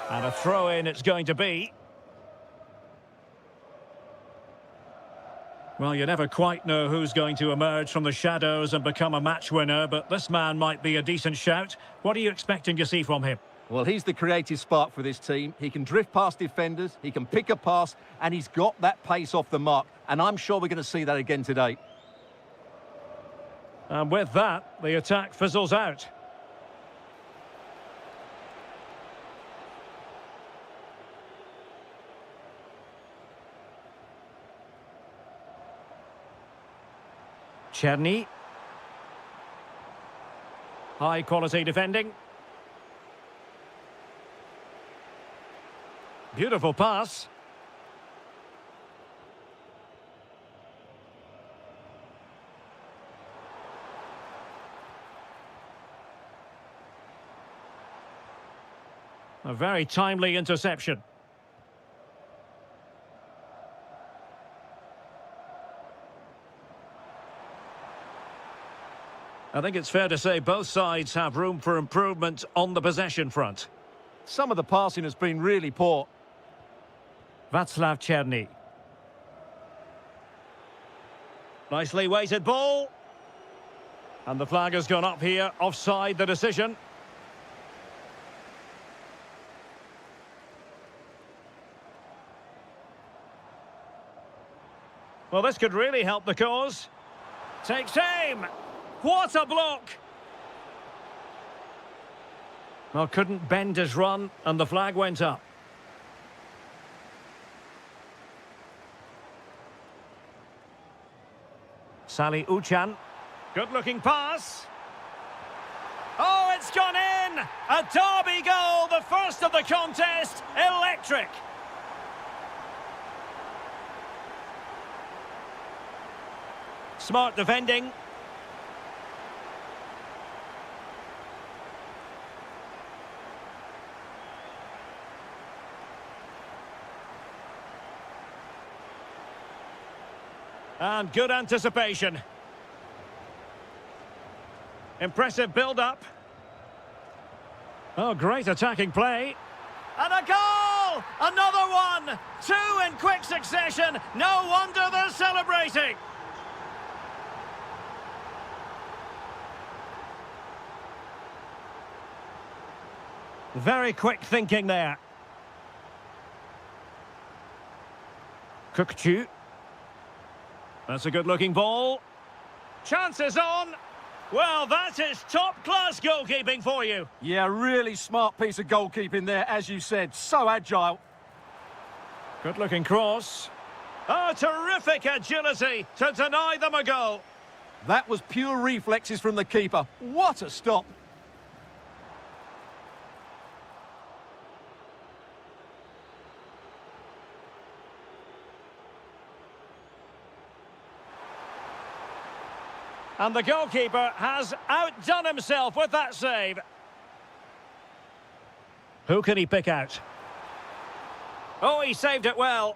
And a throw-in it's going to be. Well, you never quite know who's going to emerge from the shadows and become a match winner, but this man might be a decent shout. What are you expecting to see from him? Well, he's the creative spark for this team. He can drift past defenders, he can pick a pass, and he's got that pace off the mark. And I'm sure we're going to see that again today. And with that, the attack fizzles out. Czerny. High quality defending. Beautiful pass. A very timely interception. I think it's fair to say both sides have room for improvement on the possession front. Some of the passing has been really poor. Václav Czerny. Nicely weighted ball. And the flag has gone up here. Offside the decision. Well, this could really help the cause. Takes aim. What a block! Well, couldn't bend his run, and the flag went up. Sally Uchan. Good-looking pass. Oh, it's gone in! A derby goal, the first of the contest. Electric! Smart defending. And good anticipation. Impressive build-up. Oh, great attacking play. And a goal! Another one! 2 in quick succession. No wonder they're celebrating. Very quick thinking there. Kukçu. That's a good-looking ball. Chances on. Well, that is top-class goalkeeping for you. Yeah, really smart piece of goalkeeping there, as you said. So agile. Good-looking cross. Oh, terrific agility to deny them a goal. That was pure reflexes from the keeper. What a stop. And the goalkeeper has outdone himself with that save. Who can he pick out? Oh, he saved it well.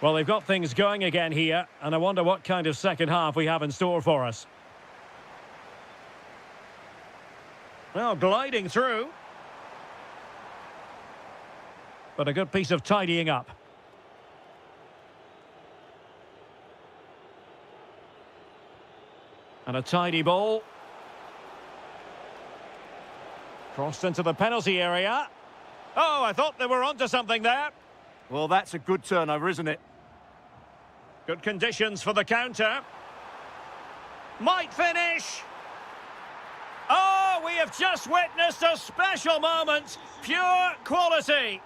Well, they've got things going again here, and I wonder what kind of second half we have in store for us. Well, gliding through. But a good piece of tidying up. And a tidy ball. Crossed into the penalty area. Oh, I thought they were onto something there. Well, that's a good turnover, isn't it? Good conditions for the counter. Might finish. Oh, we have just witnessed a special moment. Pure quality.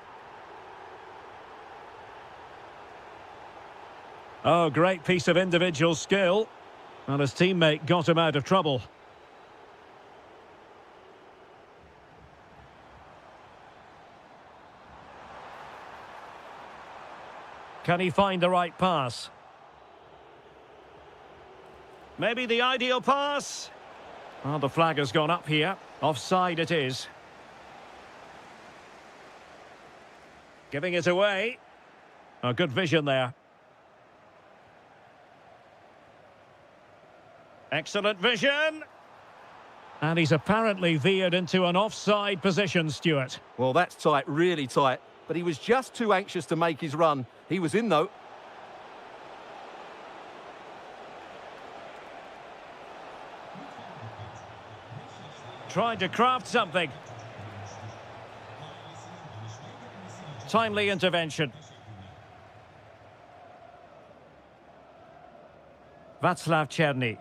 Oh, great piece of individual skill. And his teammate got him out of trouble. Can he find the right pass? Maybe the ideal pass? Oh, the flag has gone up here. Offside it is. Giving it away. Oh, good vision there. Excellent vision. And he's apparently veered into an offside position, Stuart. Well, that's tight, really tight. But he was just too anxious to make his run. He was in, though. Tried to craft something. Timely intervention. Václav Černý.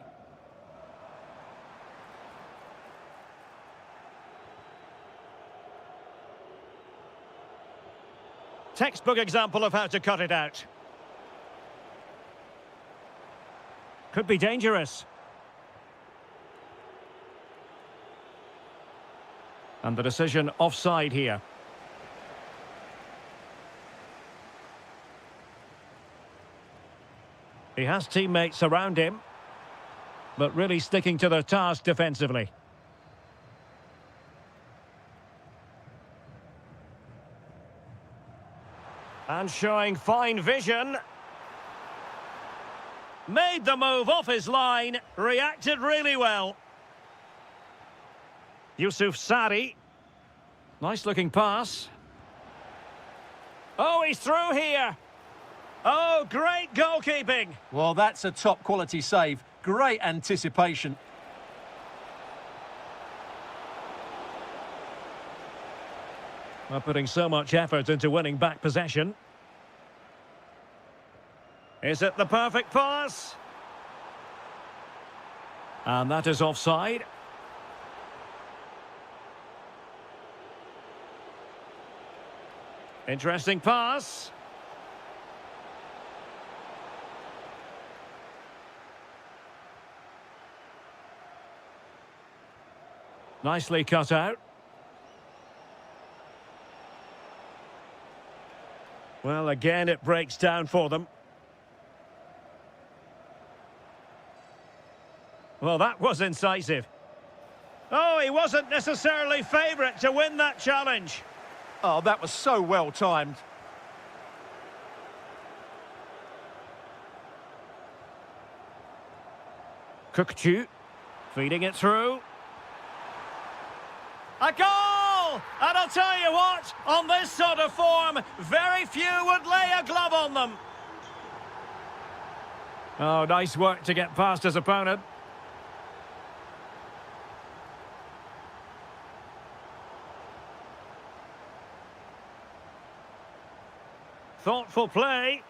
Textbook example of how to cut it out. Could be dangerous. And the decision offside here. He has teammates around him, but really sticking to their task defensively. And showing fine vision. Made the move off his line, reacted really well. Yusuf Sari. Nice looking pass. Oh, he's through here. Oh, great goalkeeping. Well, that's a top quality save. Great anticipation. Well, putting so much effort into winning back possession. Is it the perfect pass? And that is offside. Interesting pass. Nicely cut out. Well, again, it breaks down for them. Well, that was incisive. Oh, he wasn't necessarily favourite to win that challenge. Oh, that was so well timed. Kukçu feeding it through. A goal! And I'll tell you what, on this sort of form, very few would lay a glove on them. Oh, nice work to get past his opponent. Thoughtful play.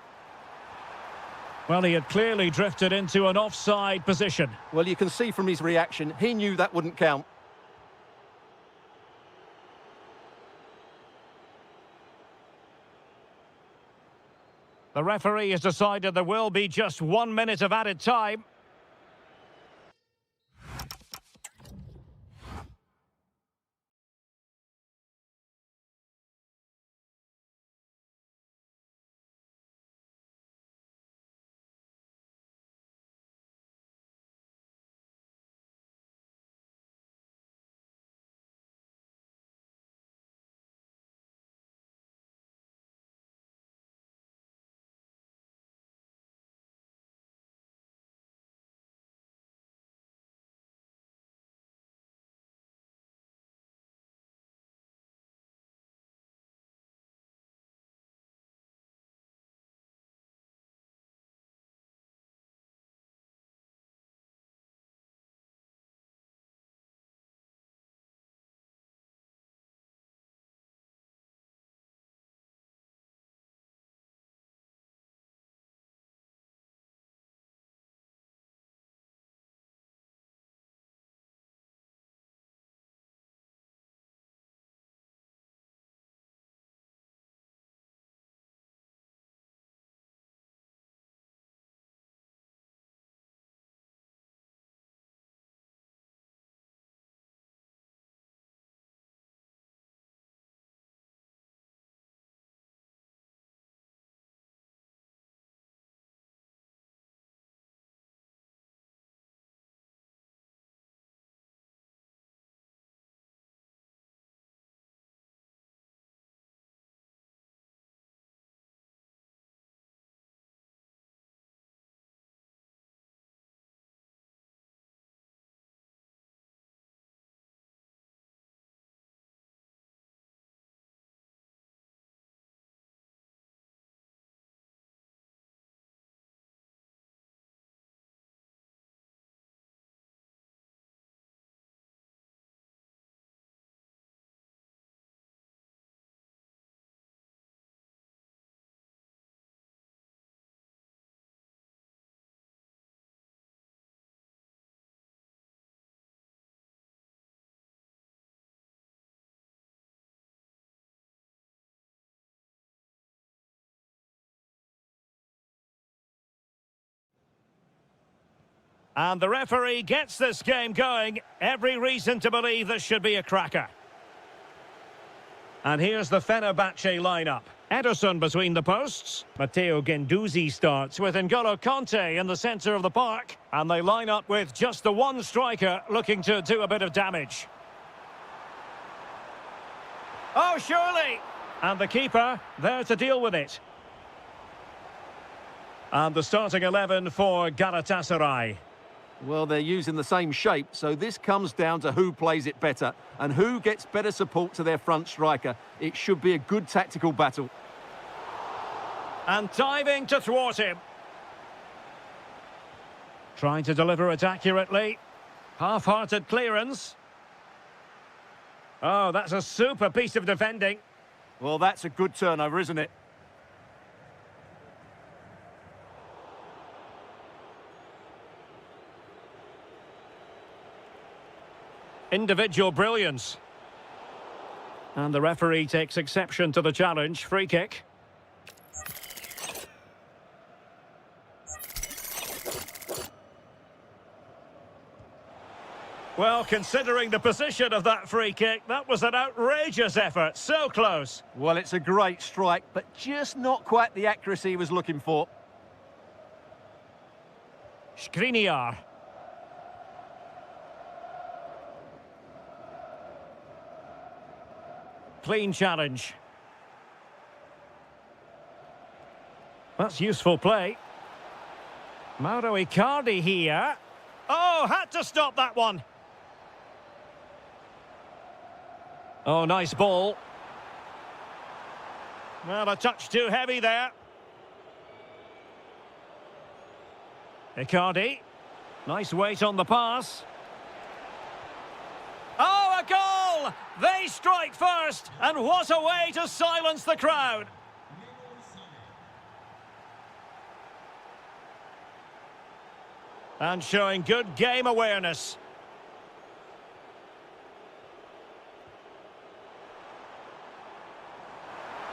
Well, he had clearly drifted into an offside position. Well, you can see from his reaction, he knew that wouldn't count. The referee has decided there will be just 1 minute of added time. And the referee gets this game going. Every reason to believe this should be a cracker. And here's the Fenerbahce lineup. Ederson between the posts. Matteo Guendouzi starts with N'Golo Kanté in the centre of the park. And they line up with just the one striker looking to do a bit of damage. Oh, surely! And the keeper there to deal with it. And the starting 11 for Galatasaray. Well, they're using the same shape, so this comes down to who plays it better and who gets better support to their front striker. It should be a good tactical battle. And diving to thwart him. Trying to deliver it accurately. Half-hearted clearance. Oh, that's a super piece of defending. Well, that's a good turnover, isn't it? Individual brilliance. And the referee takes exception to the challenge. Free kick. Well, considering the position of that free kick, that was an outrageous effort. So close. Well, it's a great strike, but just not quite the accuracy he was looking for. Skriniar. Clean challenge. That's useful play. Mauro Icardi here. Oh, had to stop that one. Oh, nice ball. Well, a touch too heavy there. Icardi. Nice weight on the pass. Oh, a goal! They strike first, and what a way to silence the crowd. And showing good game awareness.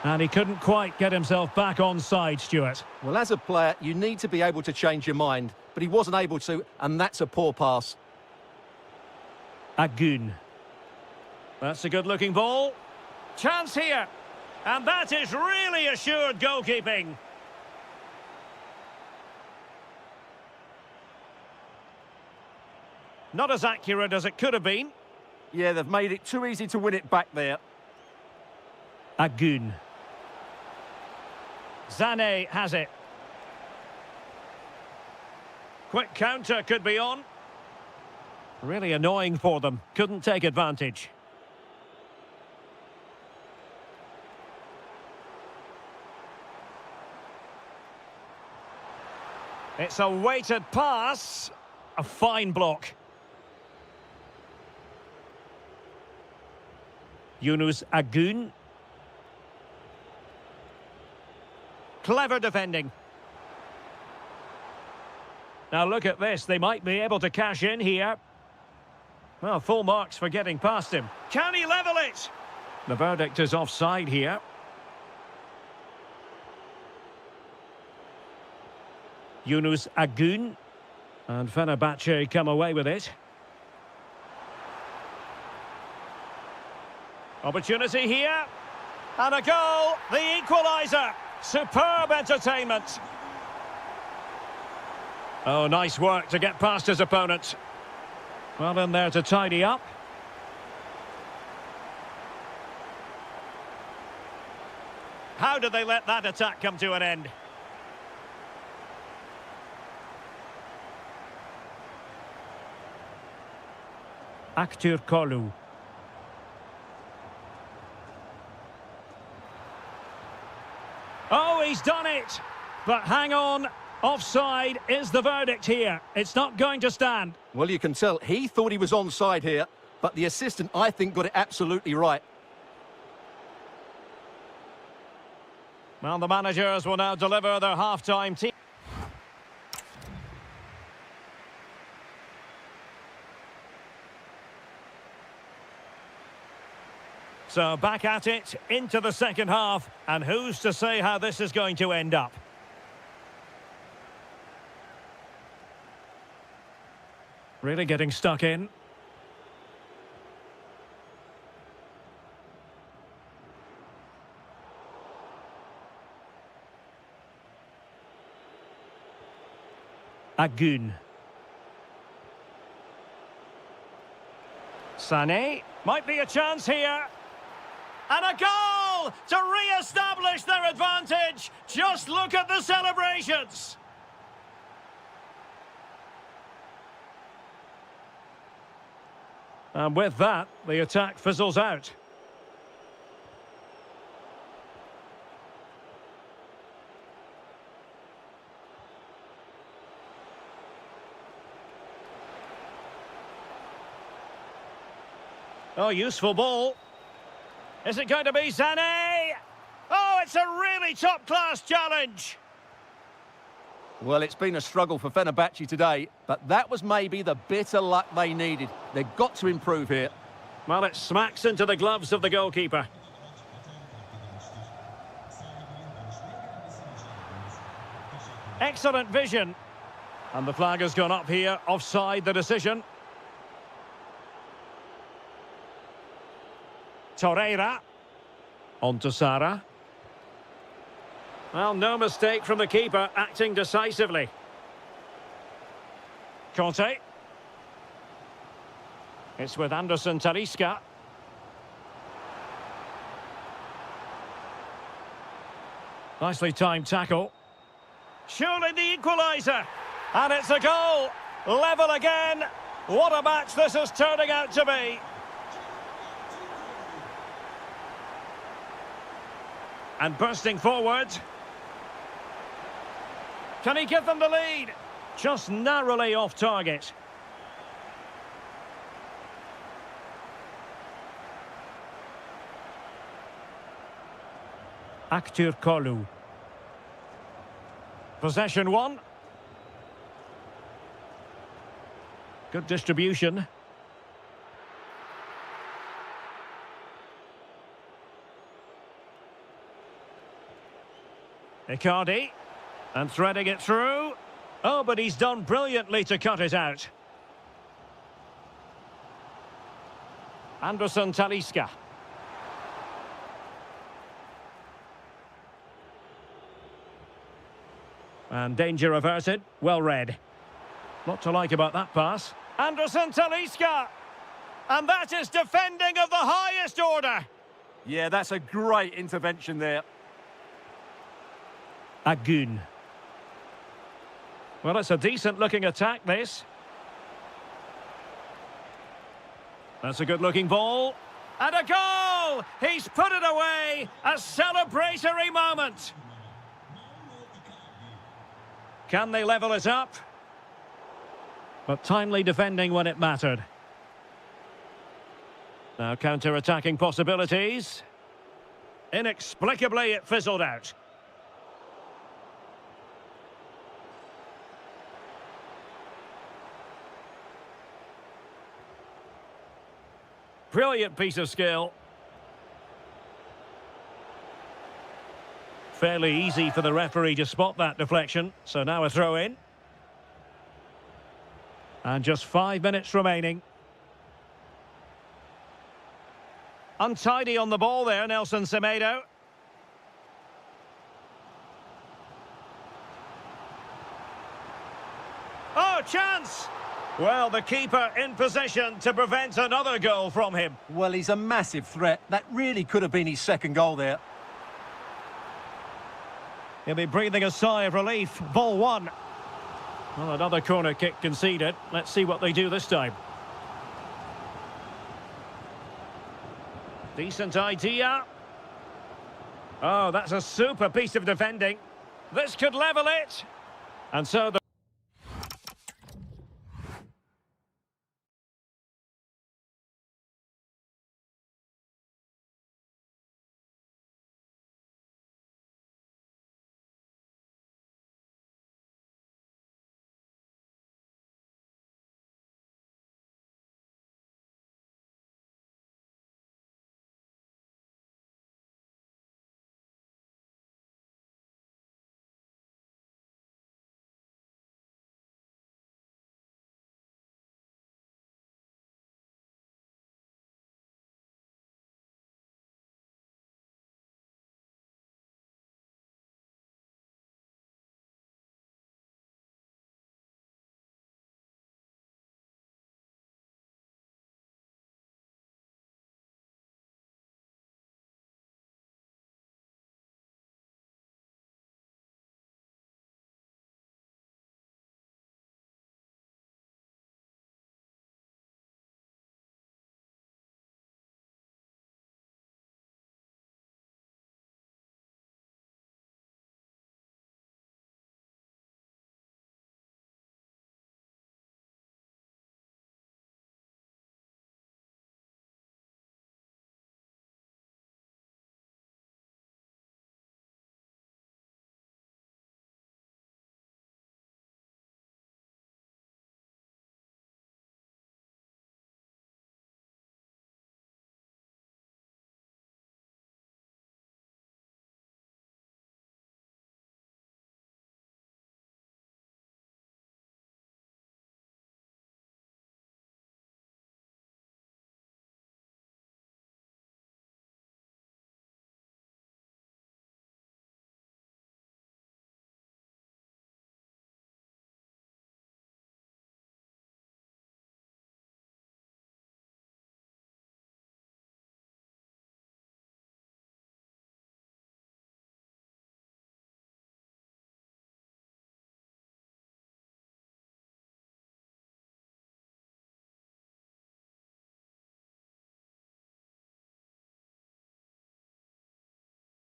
And he couldn't quite get himself back on side, Stuart. Well, as a player, you need to be able to change your mind, but he wasn't able to, and that's a poor pass. Agun. That's a good-looking ball. Chance here. And that is really assured goalkeeping. Not as accurate as it could have been. Yeah, they've made it too easy to win it back there. Agun. Zane has it. Quick counter could be on. Really annoying for them. Couldn't take advantage. It's a weighted pass. A fine block. Yunus Agun. Clever defending. Now look at this. They might be able to cash in here. Well, full marks for getting past him. Can he level it? The verdict is offside here. Yunus Agun. And Fenerbahce come away with it. Opportunity here. And a goal. The equaliser. Superb entertainment. Oh, nice work to get past his opponent. Well in there to tidy up. How did they let that attack come to an end? Aktur Kolu. Oh, he's done it! But hang on, offside is the verdict here. It's not going to stand. Well, you can tell he thought he was onside here, but the assistant, I think, got it absolutely right. Well, the managers will now deliver their half-time team. So back at it, into the second half, and who's to say how this is going to end up? Really getting stuck in. Agun. Sané, might be a chance here. And a goal to re-establish their advantage. Just look at the celebrations. And with that, the attack fizzles out. Oh, useful ball. Is it going to be Sané? Oh, it's a really top-class challenge. Well, it's been a struggle for Fenerbahce today, but that was maybe the bit of luck they needed. They've got to improve here. Well, it smacks into the gloves of the goalkeeper. Excellent vision. And the flag has gone up here, offside the decision. Torreira. On to Sara. Well, no mistake from the keeper, acting decisively. Conte. It's with Anderson Talisca. Nicely timed tackle. Surely the equaliser. And it's a goal. Level again. What a match this is turning out to be. And bursting forward. Can he give them the lead? Just narrowly off target. Aktur Kolu. Possession one. Good distribution. Icardi. And threading it through. Oh, but he's done brilliantly to cut it out. Anderson Talisca. And danger averted. Well read. Lot to like about that pass. Anderson Talisca. And that is defending of the highest order. Yeah, that's a great intervention there. Agun. Well, it's a decent-looking attack, this. That's a good-looking ball. And a goal! He's put it away! A celebratory moment! Can they level it up? But timely defending when it mattered. Now counter-attacking possibilities. Inexplicably, it fizzled out. Brilliant piece of skill. Fairly easy for the referee to spot that deflection. So now a throw in. And just 5 minutes remaining. Untidy on the ball there, Nelson Semedo. Oh, chance! Well, the keeper in position to prevent another goal from him. Well, he's a massive threat. That really could have been his second goal there. He'll be breathing a sigh of relief. Ball one. Well, another corner kick conceded. Let's see what they do this time. Decent idea. Oh, that's a super piece of defending. This could level it. And so the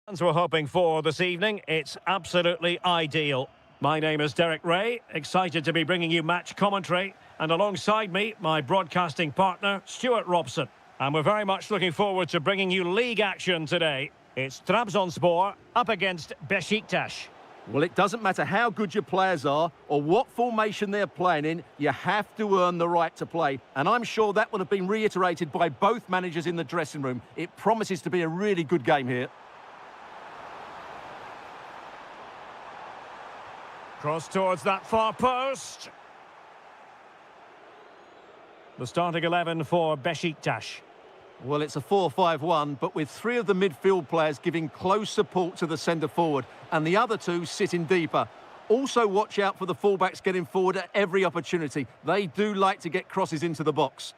Fans were hoping for this evening. It's absolutely ideal. My name is Derek Ray, excited to be bringing you match commentary, and alongside me, my broadcasting partner, Stuart Robson. And we're very much looking forward to bringing you league action today. It's Trabzonspor up against Besiktas. Well, it doesn't matter how good your players are or what formation they're playing in, you have to earn the right to play. And I'm sure that would have been reiterated by both managers in the dressing room. It promises to be a really good game here. Cross towards that far post. The starting 11 for Besiktas. Well, it's a 4-5-1, but with three of the midfield players giving close support to the centre-forward, and the other two sitting deeper. Also watch out for the fullbacks getting forward at every opportunity. They do like to get crosses into the box.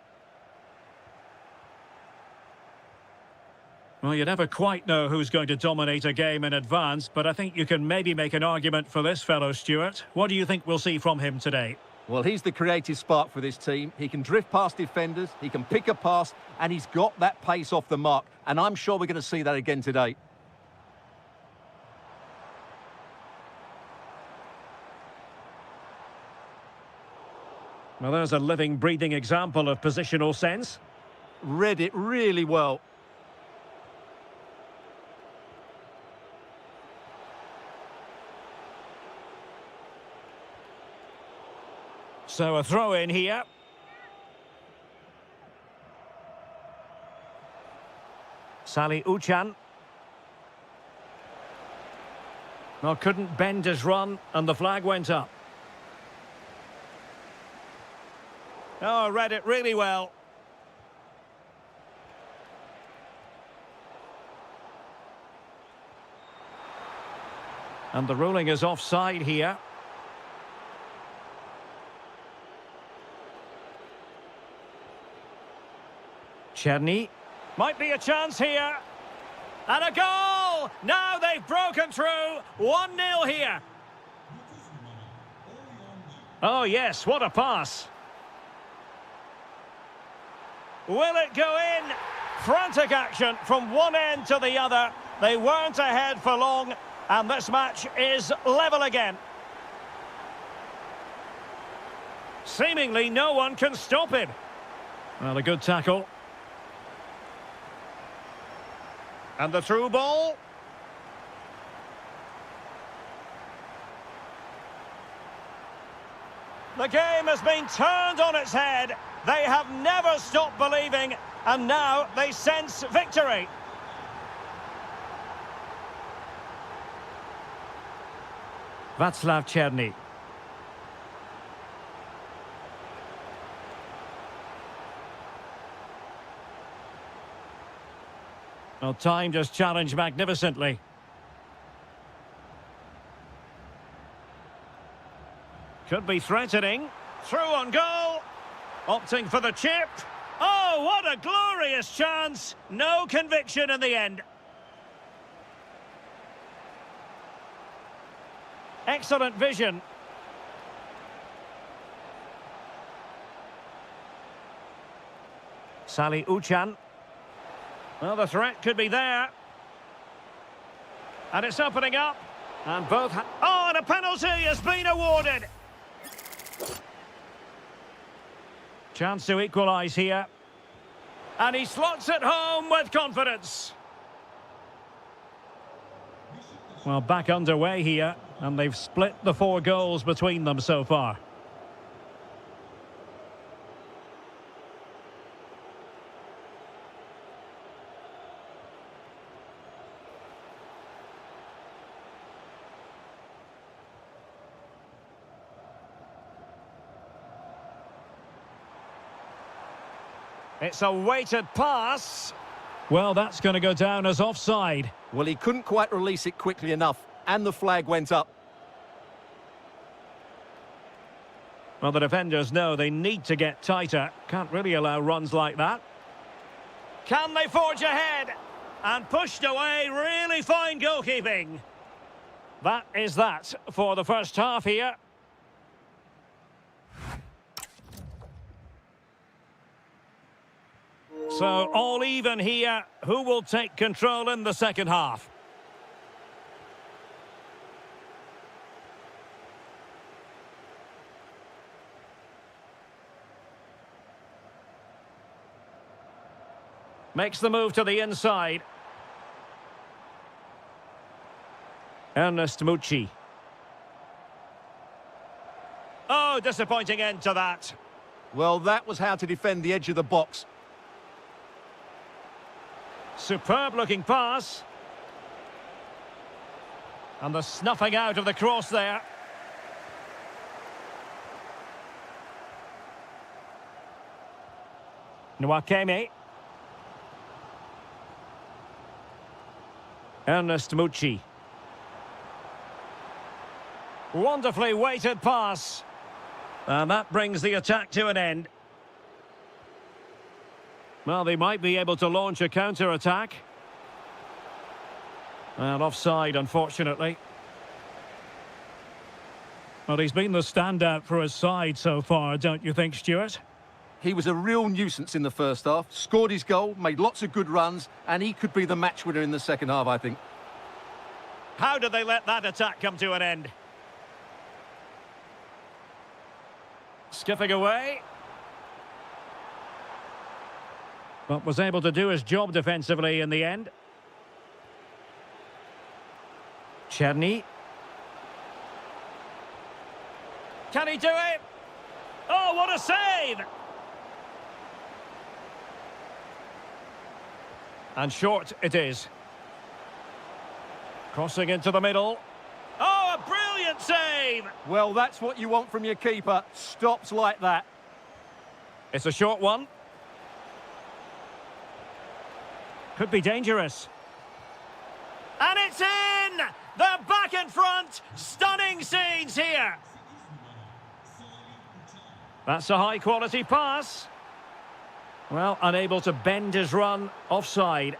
Well, you never quite know who's going to dominate a game in advance, but I think you can maybe make an argument for this fellow, Stuart. What do you think we'll see from him today? Well, he's the creative spark for this team. He can drift past defenders, he can pick a pass, and he's got that pace off the mark. And I'm sure we're going to see that again today. Well, there's a living, breathing example of positional sense. Read it really well. So a throw in here. Salih Uçan. Well, couldn't bend his run, and the flag went up. Oh, read it really well. And the ruling is offside here. Czerny. Might be a chance here. And a goal! Now they've broken through. 1-0 here. Oh, yes, what a pass. Will it go in? Frantic action from one end to the other. They weren't ahead for long, and this match is level again. Seemingly no one can stop him. Well, a good tackle. And the through ball. The game has been turned on its head. They have never stopped believing, and now they sense victory. Václav Czerny. Well, time just challenged magnificently. Could be threatening. Through on goal. Opting for the chip. Oh, what a glorious chance. No conviction in the end. Excellent vision. Salih Uçan. Well, the threat could be there. And it's opening up. And both... Oh, and a penalty has been awarded. Chance to equalise here. And he slots it home with confidence. Well, back underway here. And they've split the 4 goals between them so far. It's a weighted pass. Well, that's going to go down as offside. Well, he couldn't quite release it quickly enough, and the flag went up. Well, the defenders know they need to get tighter. Can't really allow runs like that. Can they forge ahead? And pushed away, really fine goalkeeping. That is that for the first half here. So, all even here. Who will take control in the second half? Makes the move to the inside. Ernest Mucci. Oh, disappointing end to that. Well, that was how to defend the edge of the box. Superb-looking pass. And the snuffing out of the cross there. Nwakeme. Ernest Mucci. Wonderfully weighted pass. And that brings the attack to an end. Well, they might be able to launch a counter-attack. And offside, unfortunately. Well, he's been the standout for his side so far, don't you think, Stuart? He was a real nuisance in the first half, scored his goal, made lots of good runs, and he could be the match winner in the second half, I think. How did they let that attack come to an end? Skipping away. But was able to do his job defensively in the end. Czerny. Can he do it? Oh, what a save! And short it is. Crossing into the middle. Oh, a brilliant save! Well, that's what you want from your keeper. Stops like that. It's a short one. Could be dangerous. And it's in! They're back in front! Stunning scenes here! That's a high-quality pass. Well, unable to bend his run. Offside.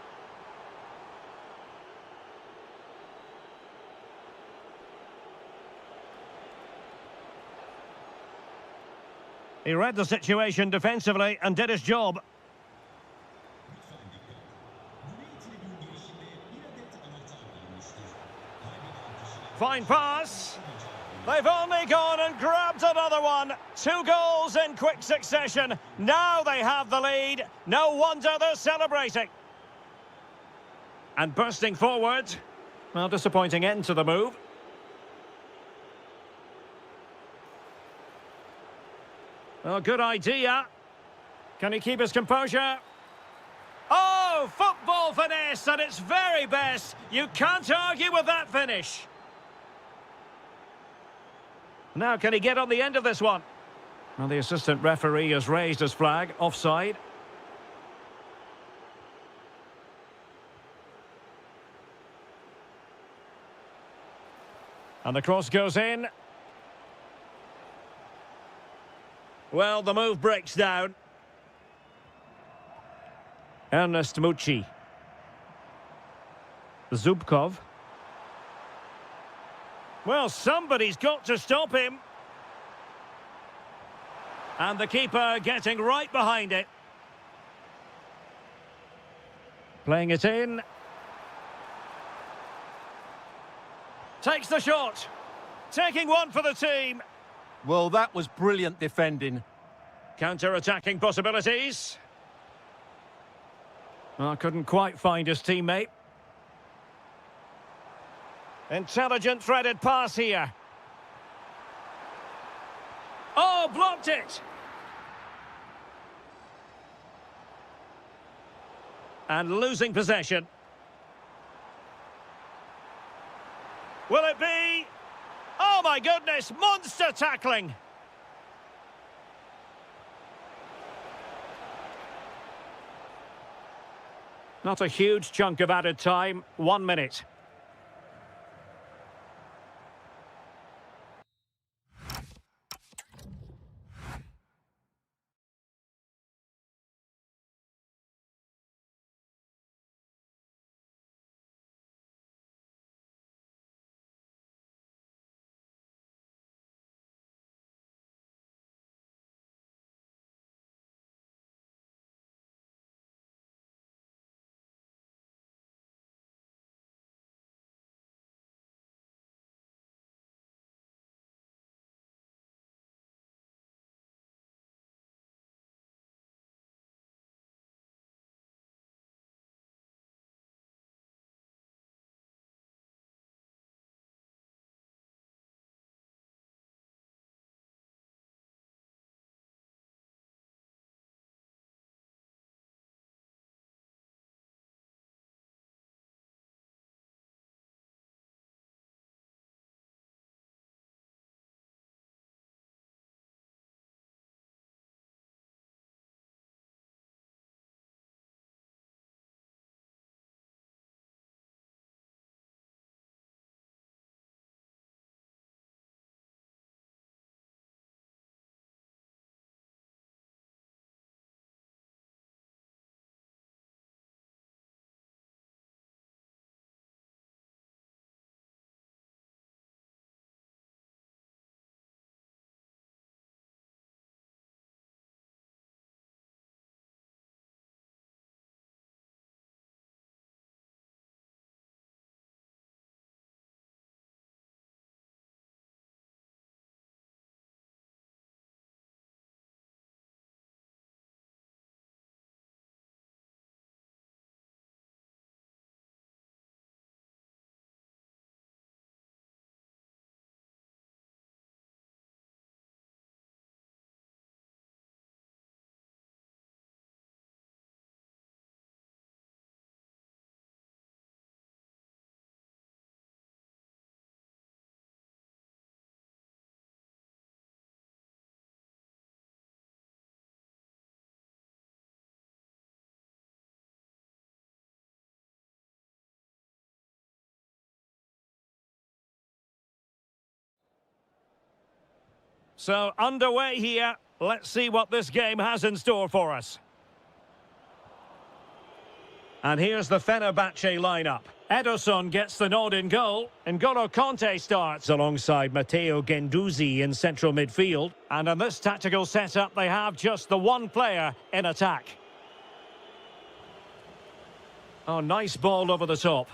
He read the situation defensively and did his job. Fine pass. They've only gone and grabbed another one. 2 goals in quick succession. Now they have the lead. No wonder they're celebrating. And bursting forward. Well, disappointing end to the move. Oh, good idea. Can he keep his composure? Oh, football finesse at its very best. You can't argue with that finish. Now, can he get on the end of this one? Well, the assistant referee has raised his flag. Offside. And the cross goes in. Well, the move breaks down. Ernest Mucci. Zubkov. Well, somebody's got to stop him. And the keeper getting right behind it. Playing it in. Takes the shot. Taking one for the team. Well, that was brilliant defending. Counter-attacking possibilities. Oh, couldn't quite find his teammate. Intelligent threaded pass here. Oh, blocked it! And losing possession. Will it be? Oh my goodness, monster tackling! Not a huge chunk of added time, 1 minute. So, underway here. Let's see what this game has in store for us. And here's the Fenerbahce lineup. Ederson gets the nod in goal. N'Golo Kanté starts alongside Matteo Guendouzi in central midfield. And in this tactical setup, they have just the one player in attack. Oh, nice ball over the top.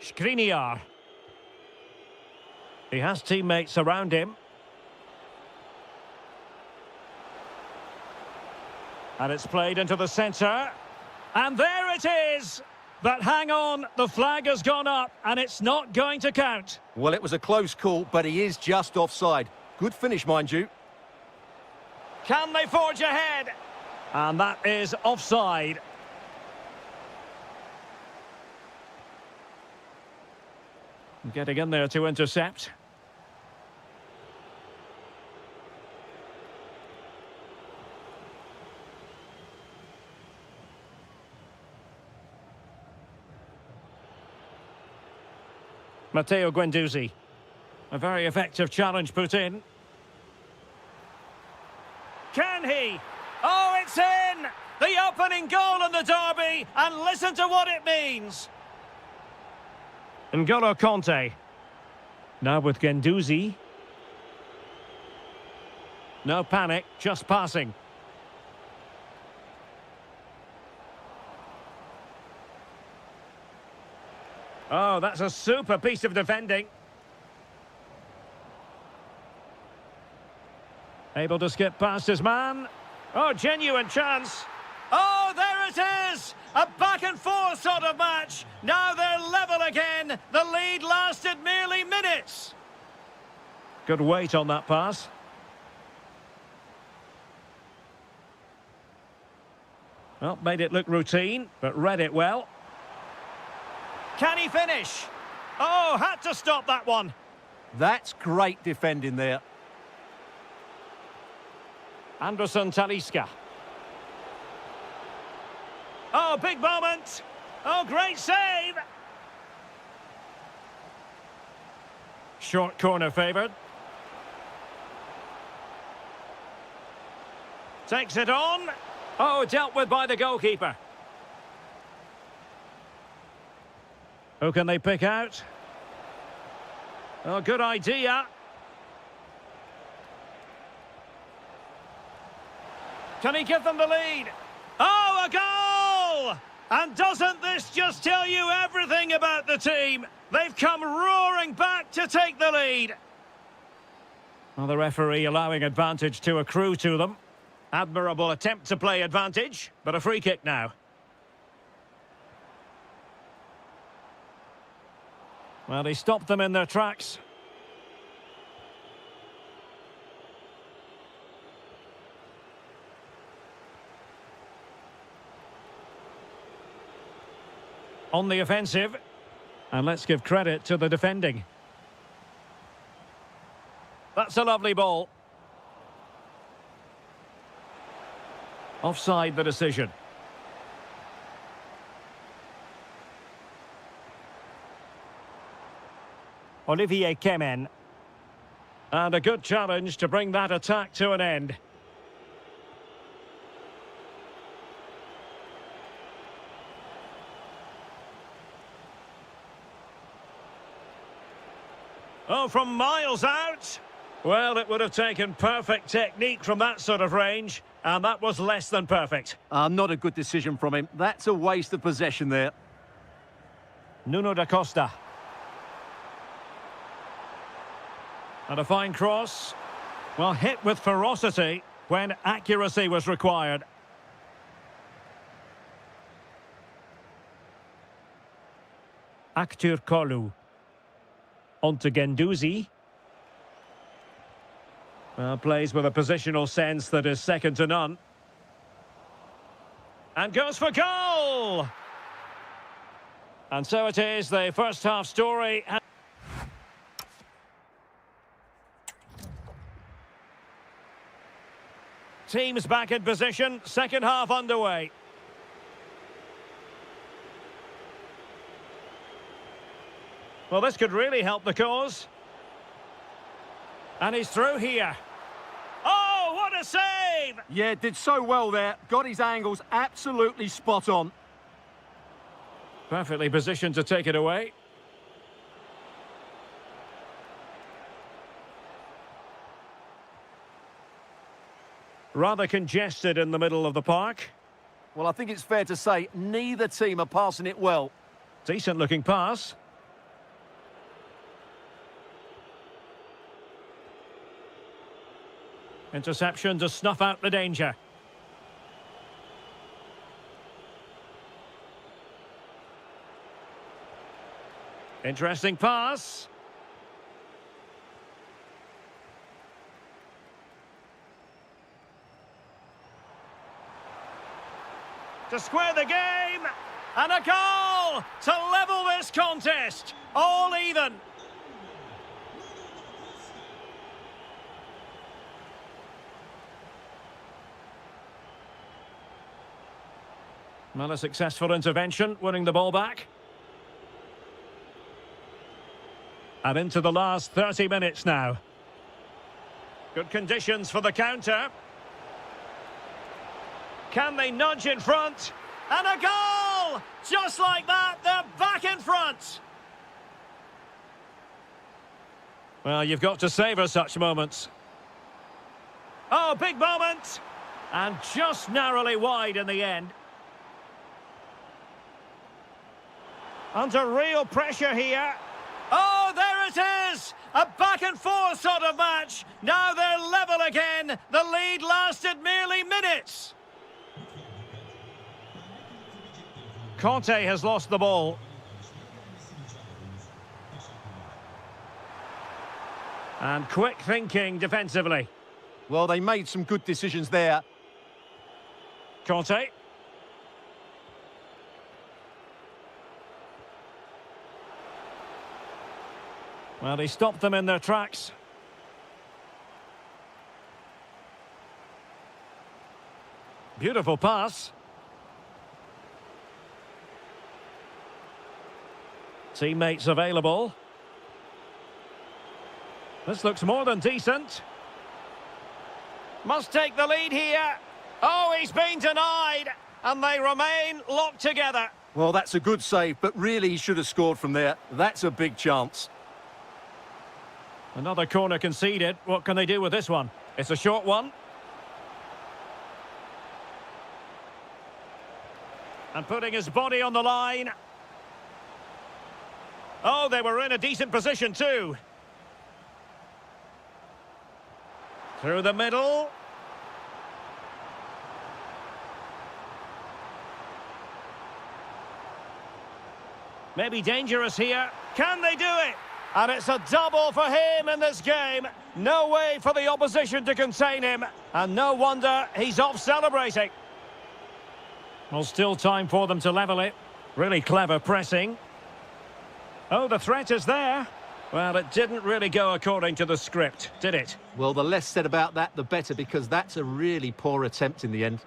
Skriniar. He has teammates around him. And it's played into the centre. And there it is! But hang on, the flag has gone up and it's not going to count. Well, it was a close call, but he is just offside. Good finish, mind you. Can they forge ahead? And that is offside. Getting in there to intercept. Matteo Guendouzi. A very effective challenge put in. Can he? Oh, it's in! The opening goal in the derby, and listen to what it means. N'Golo Kanté. Now with Guendouzi. No panic, just passing. Oh, that's a super piece of defending. Able to skip past his man. Oh, genuine chance. Oh, there it is! A back and forth sort of match. Now they're level again. The lead lasted merely minutes. Good weight on that pass. Well, made it look routine, but read it well. Can he finish? Oh, had to stop that one. That's great defending there. Anderson Talisca. Oh, big moment. Oh, great save. Short corner favoured. Takes it on. Oh, dealt with by the goalkeeper. Who can they pick out? Oh, good idea. Can he give them the lead? Oh, a goal! And doesn't this just tell you everything about the team? They've come roaring back to take the lead. Well, the referee allowing advantage to accrue to them. Admirable attempt to play advantage, but a free kick now. Well, he stopped them in their tracks. On the offensive. And let's give credit to the defending. That's a lovely ball. Offside the decision. Olivier Kemen. And a good challenge to bring that attack to an end. Oh, from miles out. Well, it would have taken perfect technique from that sort of range, and that was less than perfect. Not a good decision from him. That's a waste of possession there. Nuno da Costa. And a fine cross. Well, hit with ferocity when accuracy was required. Aktur Kolu. On to Guendouzi. Well, plays with a positional sense that is second to none. And goes for goal! And so it is, the first half story. Teams back in position, second half underway. Well, this could really help the cause. And he's through here. Oh, what a save! Yeah, did so well there. Got his angles absolutely spot on. Perfectly positioned to take it away. Rather congested in the middle of the park. Well, I think it's fair to say neither team are passing it well. Decent looking pass. Interception to snuff out the danger. Interesting pass. To square the game, and a goal to level this contest. All even. Well, a successful intervention, winning the ball back. And into the last 30 minutes now. Good conditions for the counter. Can they nudge in front? And a goal! Just like that, they're back in front. Well, you've got to savour such moments. Oh, big moment! And just narrowly wide in the end. Under real pressure here. Oh, there it is! A back-and-forth sort of match. Now they're level again. The lead lasted merely minutes. Conte has lost the ball. And quick thinking defensively. Well, they made some good decisions there. Conte. Well, he stopped them in their tracks. Beautiful pass. Teammates available. This looks more than decent. Must take the lead here. Oh, he's been denied. And they remain locked together. Well, that's a good save, but really he should have scored from there. That's a big chance. Another corner conceded. What can they do with this one? It's a short one. And putting his body on the line. Oh, they were in a decent position too. Through the middle. Maybe dangerous here. Can they do it? And it's a double for him in this game. No way for the opposition to contain him. And no wonder he's off celebrating. Well, still time for them to level it. Really clever pressing. Oh, the threat is there. Well, it didn't really go according to the script, did it? Well, the less said about that, the better, because that's a really poor attempt in the end.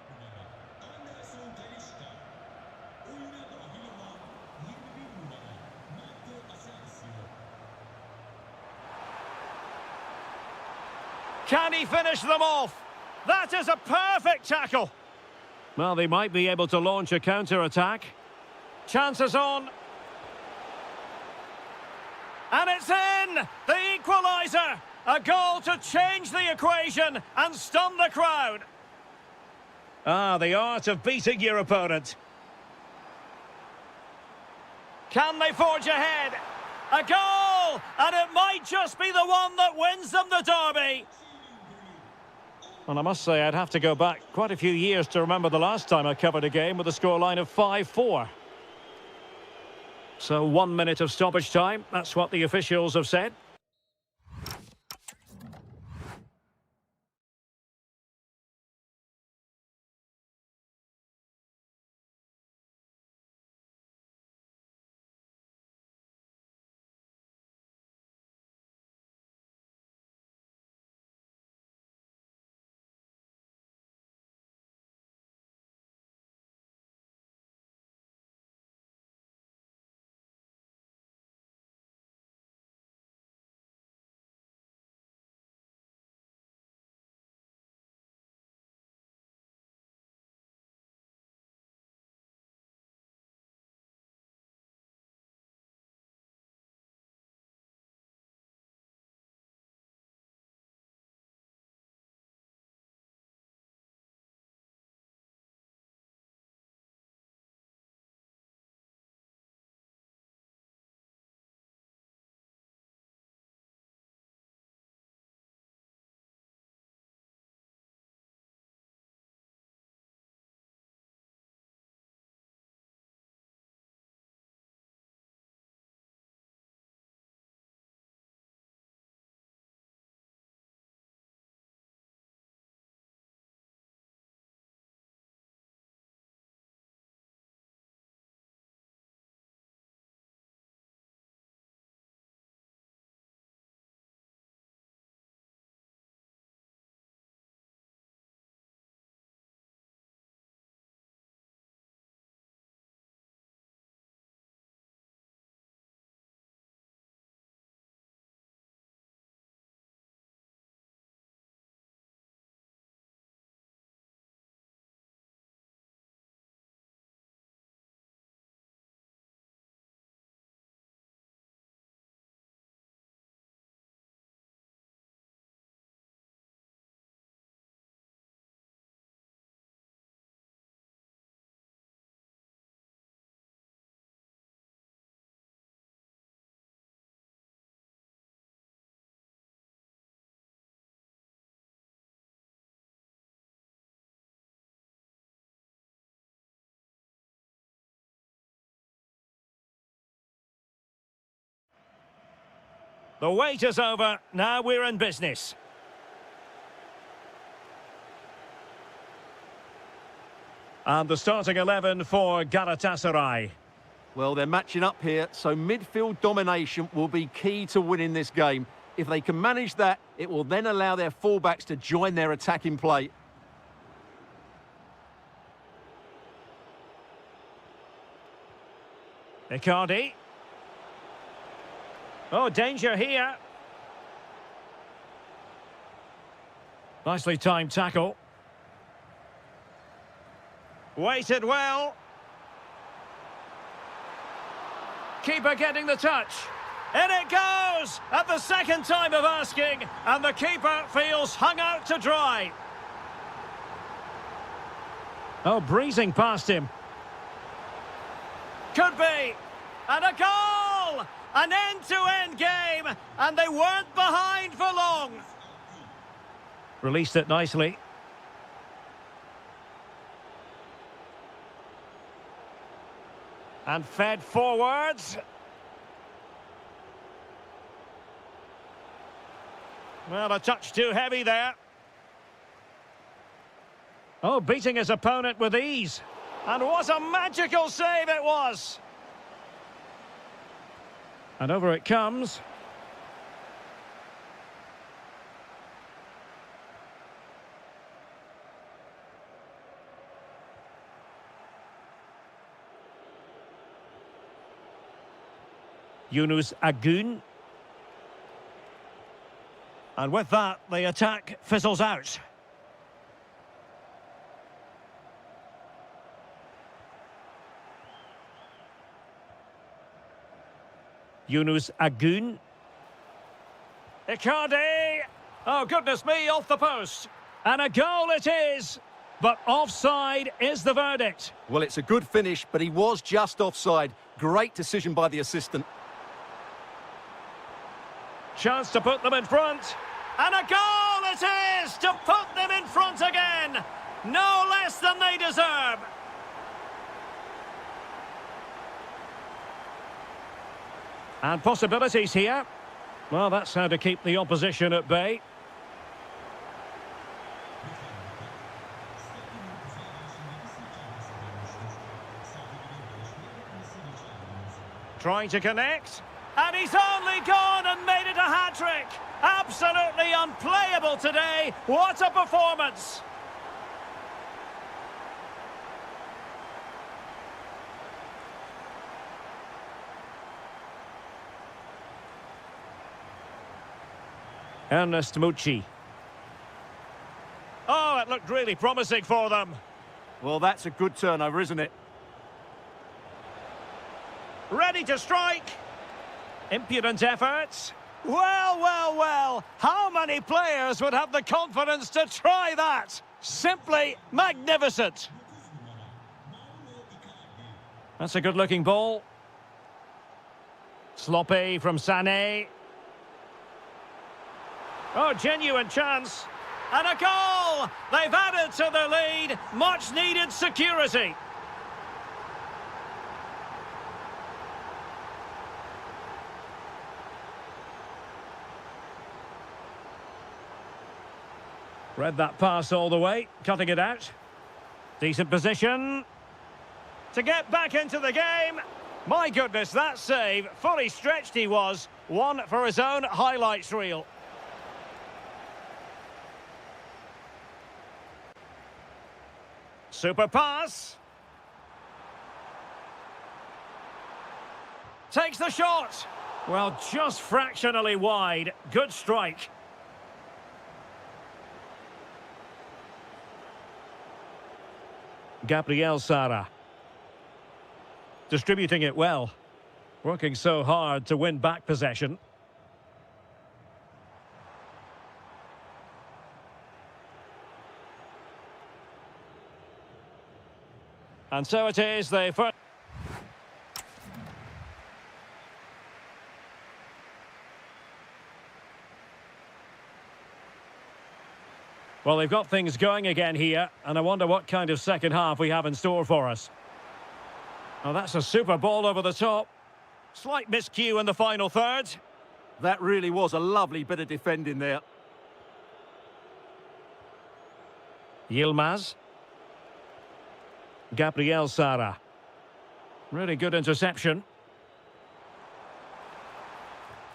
Can he finish them off? That is a perfect tackle. Well, they might be able to launch a counter-attack. Chances on. And it's in! The equaliser! A goal to change the equation and stun the crowd. Ah, the art of beating your opponent. Can they forge ahead? A goal! And it might just be the one that wins them the derby. Well, I must say, I'd have to go back quite a few years to remember the last time I covered a game with a scoreline of 5-4. So 1 minute of stoppage time, that's what the officials have said. The wait is over. Now we're in business. And the starting 11 for Galatasaray. Well, they're matching up here, so midfield domination will be key to winning this game. If they can manage that, it will then allow their fullbacks to join their attacking play. Icardi. Oh, danger here. Nicely timed tackle. Weighted well. Keeper getting the touch. In it goes! At the second time of asking, and the keeper feels hung out to dry. Oh, breezing past him. Could be. And a goal! An end-to-end game, and they weren't behind for long. Released it nicely. And fed forwards. Well, a touch too heavy there. Oh, beating his opponent with ease. And what a magical save it was. And over it comes. Yunus Agun. And with that, the attack fizzles out. Yunus Agun. Icardi! Oh, goodness me, off the post. And a goal it is. But offside is the verdict. Well, it's a good finish, but he was just offside. Great decision by the assistant. Chance to put them in front. And a goal it is to put them in front again. No less than they deserve. And possibilities here. Well, that's how to keep the opposition at bay. Trying to connect. And he's only gone and made it a hat-trick. Absolutely unplayable today. What a performance. Ernest Mucci. Oh, it looked really promising for them. Well, that's a good turnover, isn't it? Ready to strike. Impudent efforts. Well, well, well. How many players would have the confidence to try that? Simply magnificent. That's a good-looking ball. Sloppy from Sané. Oh, genuine chance. And a goal! They've added to their lead. Much-needed security. Read that pass all the way, cutting it out. Decent position. To get back into the game. My goodness, that save. Fully stretched he was. One for his own highlights reel. Super pass. Takes the shot. Well, just fractionally wide. Good strike. Gabriel Sara. Distributing it well. Working so hard to win back possession. And so it is, the first... Well, they've got things going again here, and I wonder what kind of second half we have in store for us. Oh, that's a super ball over the top. Slight miscue in the final third. That really was a lovely bit of defending there. Yilmaz. Gabriel Sara. Really good interception.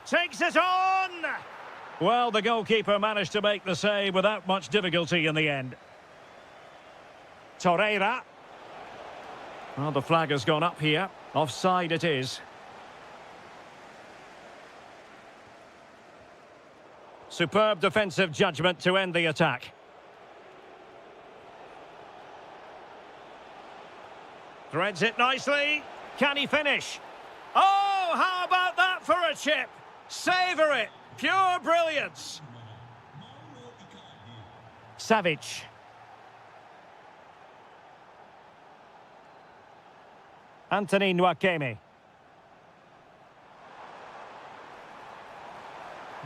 Takes it on! Well, the goalkeeper managed to make the save without much difficulty in the end. Torreira. Well, the flag has gone up here. Offside it is. Superb defensive judgment to end the attack. Threads it nicely. Can he finish? Oh, how about that for a chip? Savour it. Pure brilliance. Savic. Anthony Nwakeme.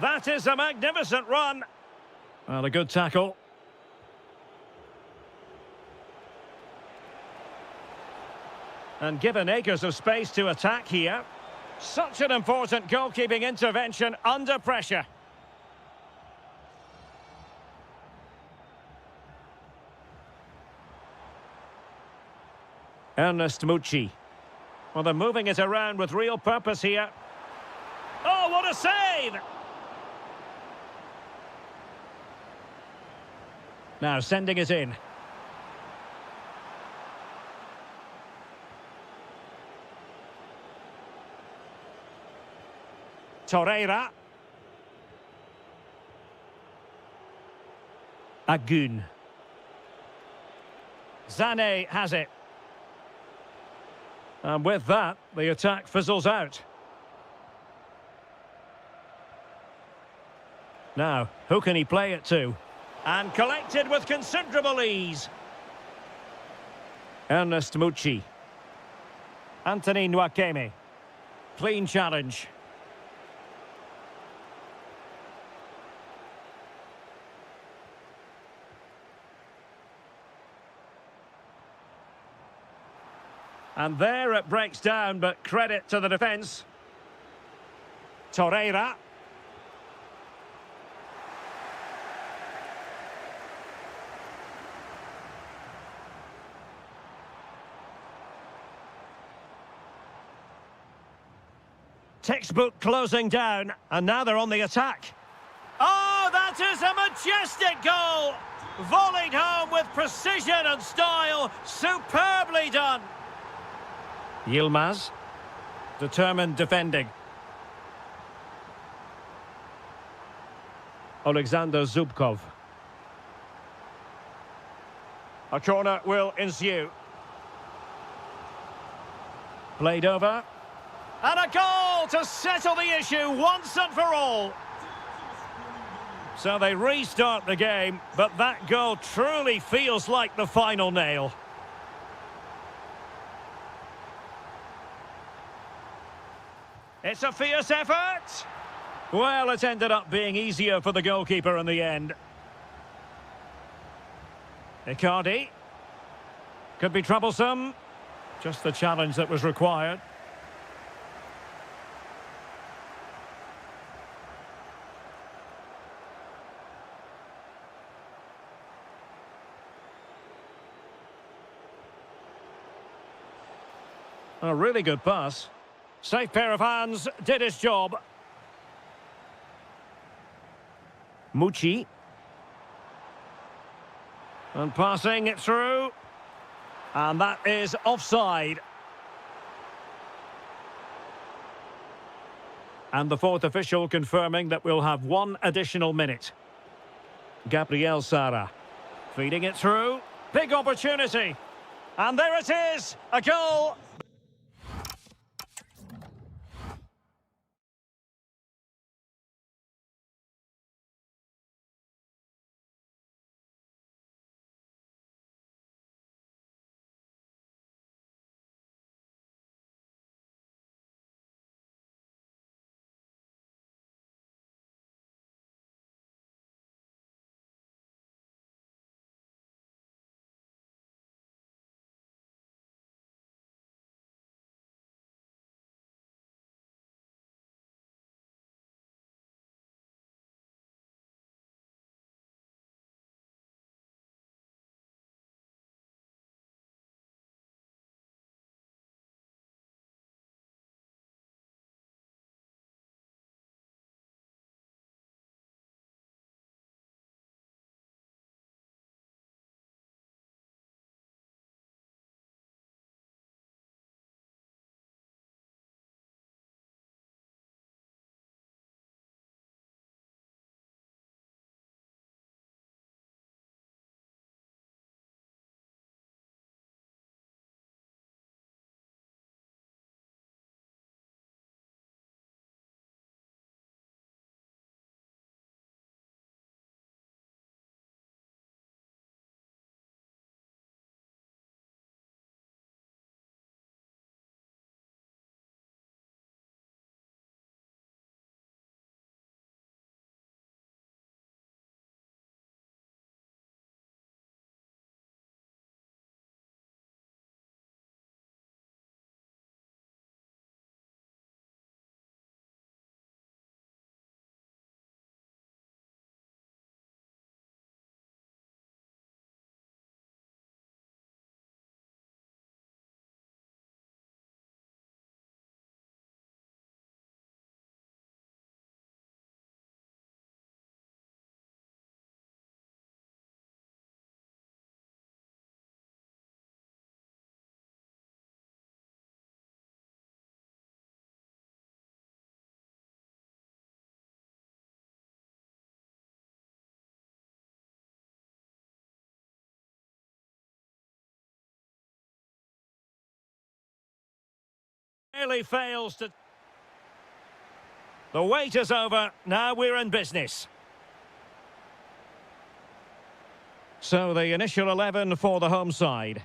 That is a magnificent run. Well, a good tackle. And given acres of space to attack here. Such an important goalkeeping intervention under pressure. Ernest Mucci. Well, they're moving it around with real purpose here. Oh, what a save! Now sending it in. Torreira. Agun. Zane has it. And with that, the attack fizzles out. Now, who can he play it to? And collected with considerable ease. Ernest Mucci. Anthony Nwakeme. Clean challenge. And there it breaks down, but credit to the defence. Torreira. Textbook closing down, and now they're on the attack. Oh, that is a majestic goal! Volleyed home with precision and style. Superbly done. Yilmaz. Determined defending. Alexander Zubkov. A corner will ensue. Played over. And a goal to settle the issue once and for all. So they restart the game, but that goal truly feels like the final nail. It's a fierce effort. Well, it ended up being easier for the goalkeeper in the end. Icardi. Could be troublesome. Just the challenge that was required. A really good pass. Safe pair of hands, did his job. Mucci. And passing it through. And that is offside. And the fourth official confirming that we'll have one additional minute. Gabriel Sara. Feeding it through. Big opportunity. And there it is, a goal. really fails to... The wait is over. Now we're in business. So the initial 11 for the home side.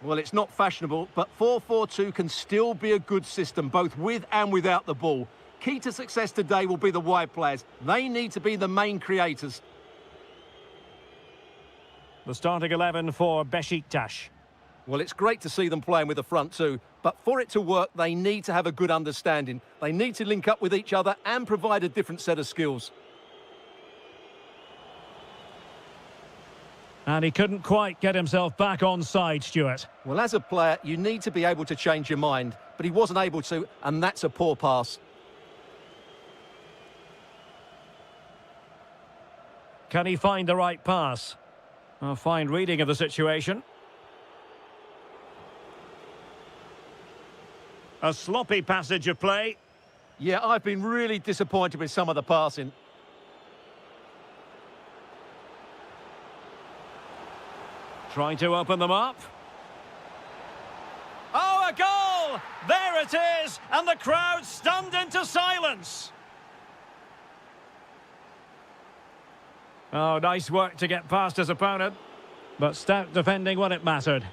Well, it's not fashionable, but 4-4-2 can still be a good system, both with and without the ball. Key to success today will be the wide players. They need to be the main creators. The starting 11 for Besiktas. Well, it's great to see them playing with the front two, but for it to work, they need to have a good understanding. They need to link up with each other and provide a different set of skills. And he couldn't quite get himself back on side, Stuart. Well, as a player, you need to be able to change your mind, but he wasn't able to, and that's a poor pass. Can he find the right pass? A fine reading of the situation. A sloppy passage of play. Yeah, I've been really disappointed with some of the passing. Trying to open them up. Oh, a goal! There it is! And the crowd stunned into silence. Oh, nice work to get past his opponent. But stout defending when it mattered.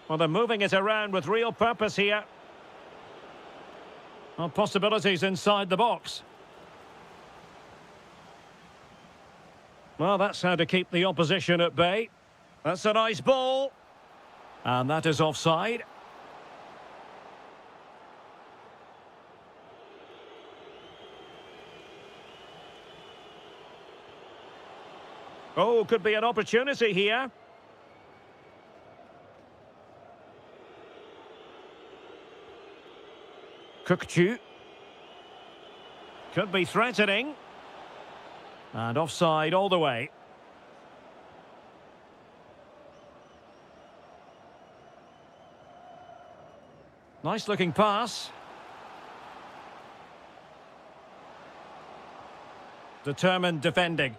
Well, they're moving it around with real purpose here. Well, possibilities inside the box. Well, that's how to keep the opposition at bay. That's a nice ball. And that is offside. Oh, could be an opportunity here. Kukçu. Could be threatening. And offside all the way. Nice looking pass. Determined defending.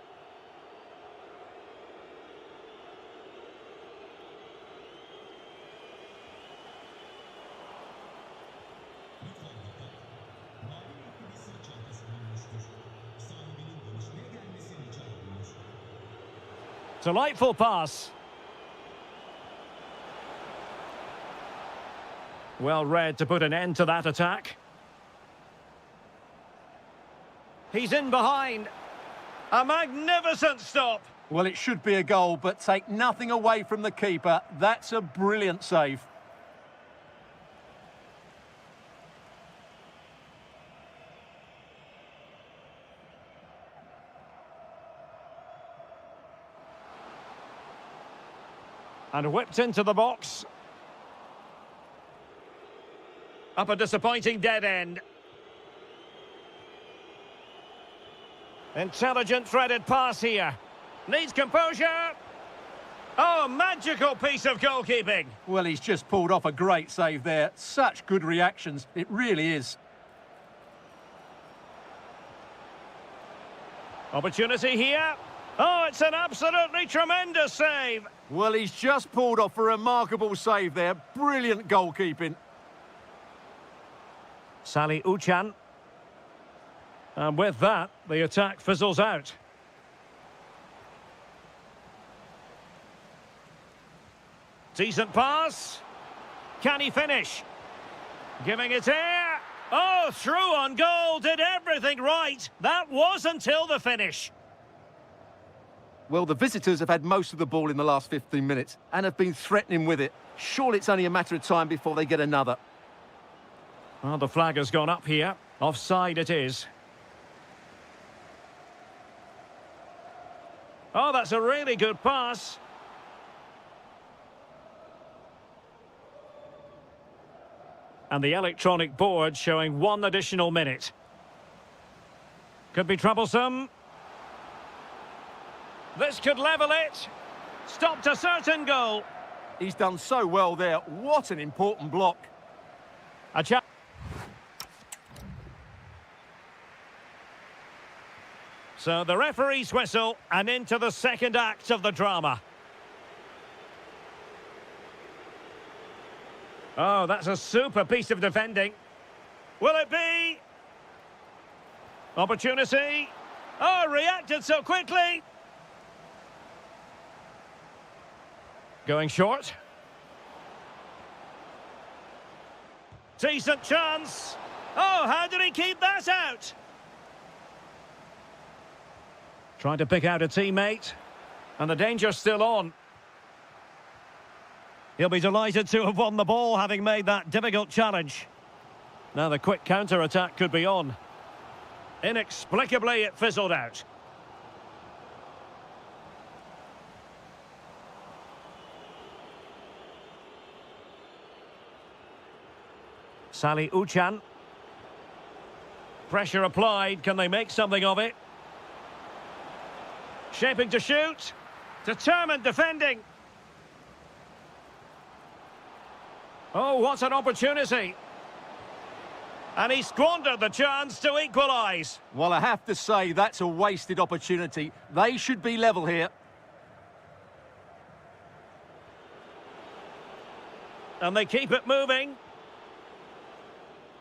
Delightful pass. Well read to put an end to that attack. He's in behind. A magnificent stop. Well, it should be a goal, but take nothing away from the keeper. That's a brilliant save. And whipped into the box. Up a disappointing dead end. Intelligent threaded pass here. Needs composure. Oh, magical piece of goalkeeping. Well, he's just pulled off a great save there. Such good reactions. It really is. Opportunity here. Oh, it's an absolutely tremendous save. Well, he's just pulled off a remarkable save there. Brilliant goalkeeping. Salih Uçan. And with that, the attack fizzles out. Decent pass. Can he finish? Giving it air. Oh, through on goal. Did everything right. That was until the finish. Well, the visitors have had most of the ball in the last 15 minutes and have been threatening with it. Surely it's only a matter of time before they get another. Well, the flag has gone up here. Offside it is. Oh, that's a really good pass. And the electronic board showing 1 additional minute. Could be troublesome. This could level it. Stopped a certain goal. He's done so well there. What an important block. A chance. So the referee's whistle and into the second act of the drama. Oh, that's a super piece of defending. Will it be? Opportunity. Oh, reacted so quickly. Going short. Decent chance. Oh, how did he keep that out? Trying to pick out a teammate. And the danger's still on. He'll be delighted to have won the ball, having made that difficult challenge. Now the quick counter-attack could be on. Inexplicably, it fizzled out. Sally Uchan. Pressure applied. Can they make something of it? Shaping to shoot. Determined defending. Oh, what an opportunity. And he squandered the chance to equalise. Well, I have to say, that's a wasted opportunity. They should be level here. And they keep it moving.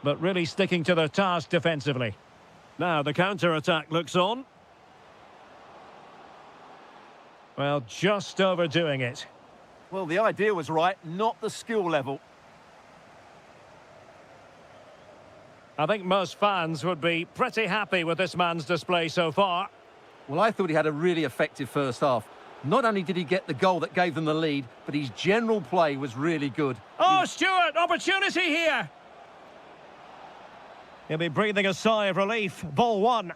But really sticking to their task defensively. Now the counter-attack looks on. Well, just overdoing it. Well, the idea was right, not the skill level. I think most fans would be pretty happy with this man's display so far. Well, I thought he had a really effective first half. Not only did he get the goal that gave them the lead, but his general play was really good. Oh, Stewart, opportunity here. He'll be breathing a sigh of relief. Ball one.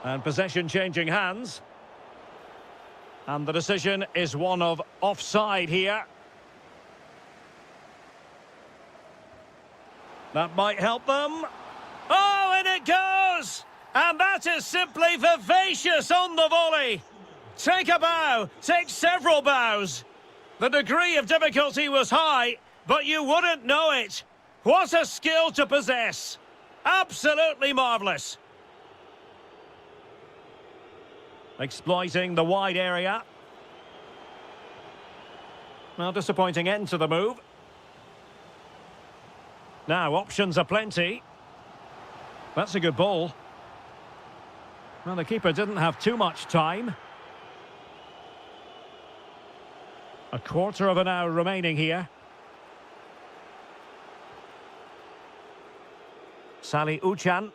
And possession changing hands. And the decision is one of offside here. That might help them. Oh, and it goes! And that is simply vivacious on the volley. Take a bow, take several bows. The degree of difficulty was high, but you wouldn't know it. What a skill to possess. Absolutely marvellous. Exploiting the wide area. Well, disappointing end to the move. Now, options are plenty. That's a good ball. Well, the keeper didn't have too much time. A quarter of an hour remaining here. Sally Uchan.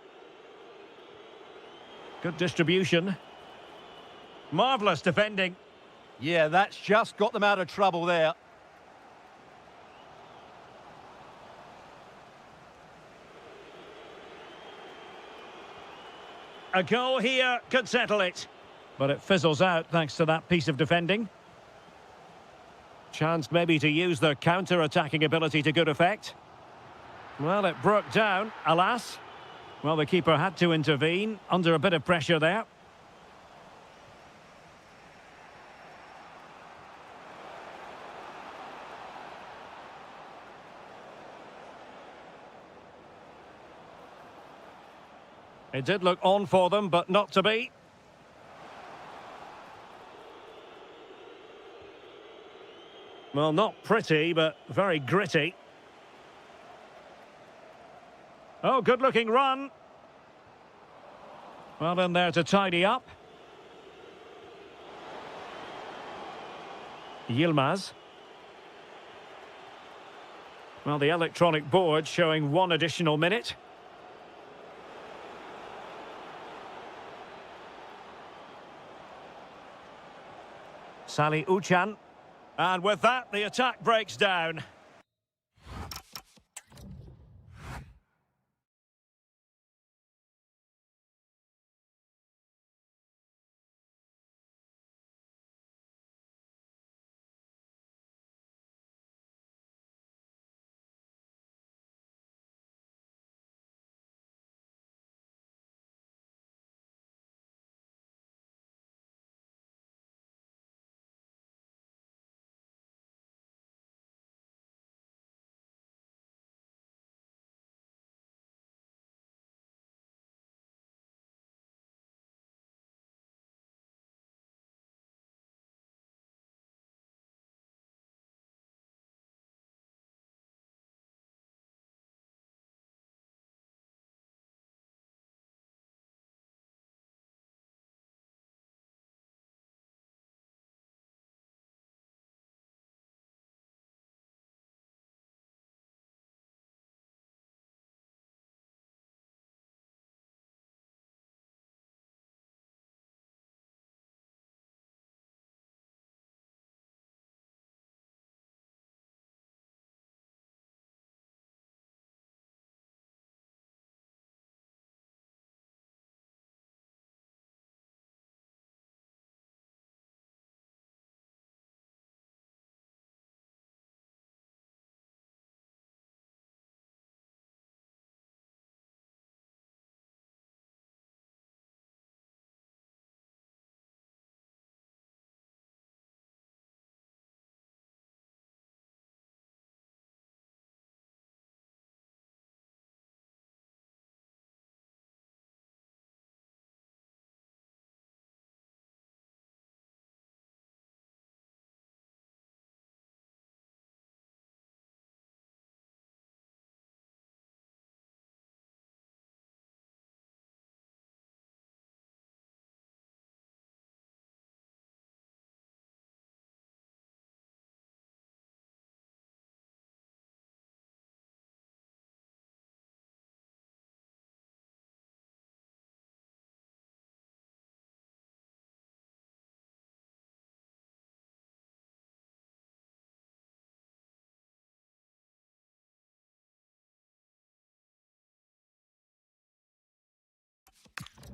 Good distribution. Marvellous defending. Yeah, that's just got them out of trouble there. A goal here could settle it. But it fizzles out thanks to that piece of defending. Chance maybe to use their counter-attacking ability to good effect. Well, it broke down, alas. Well, the keeper had to intervene under a bit of pressure there. It did look on for them, but not to be. Well, not pretty, but very gritty. Oh, good-looking run. Well, in there to tidy up. Yilmaz. Well, the electronic board showing one additional minute. Sally Uchan. And with that, the attack breaks down.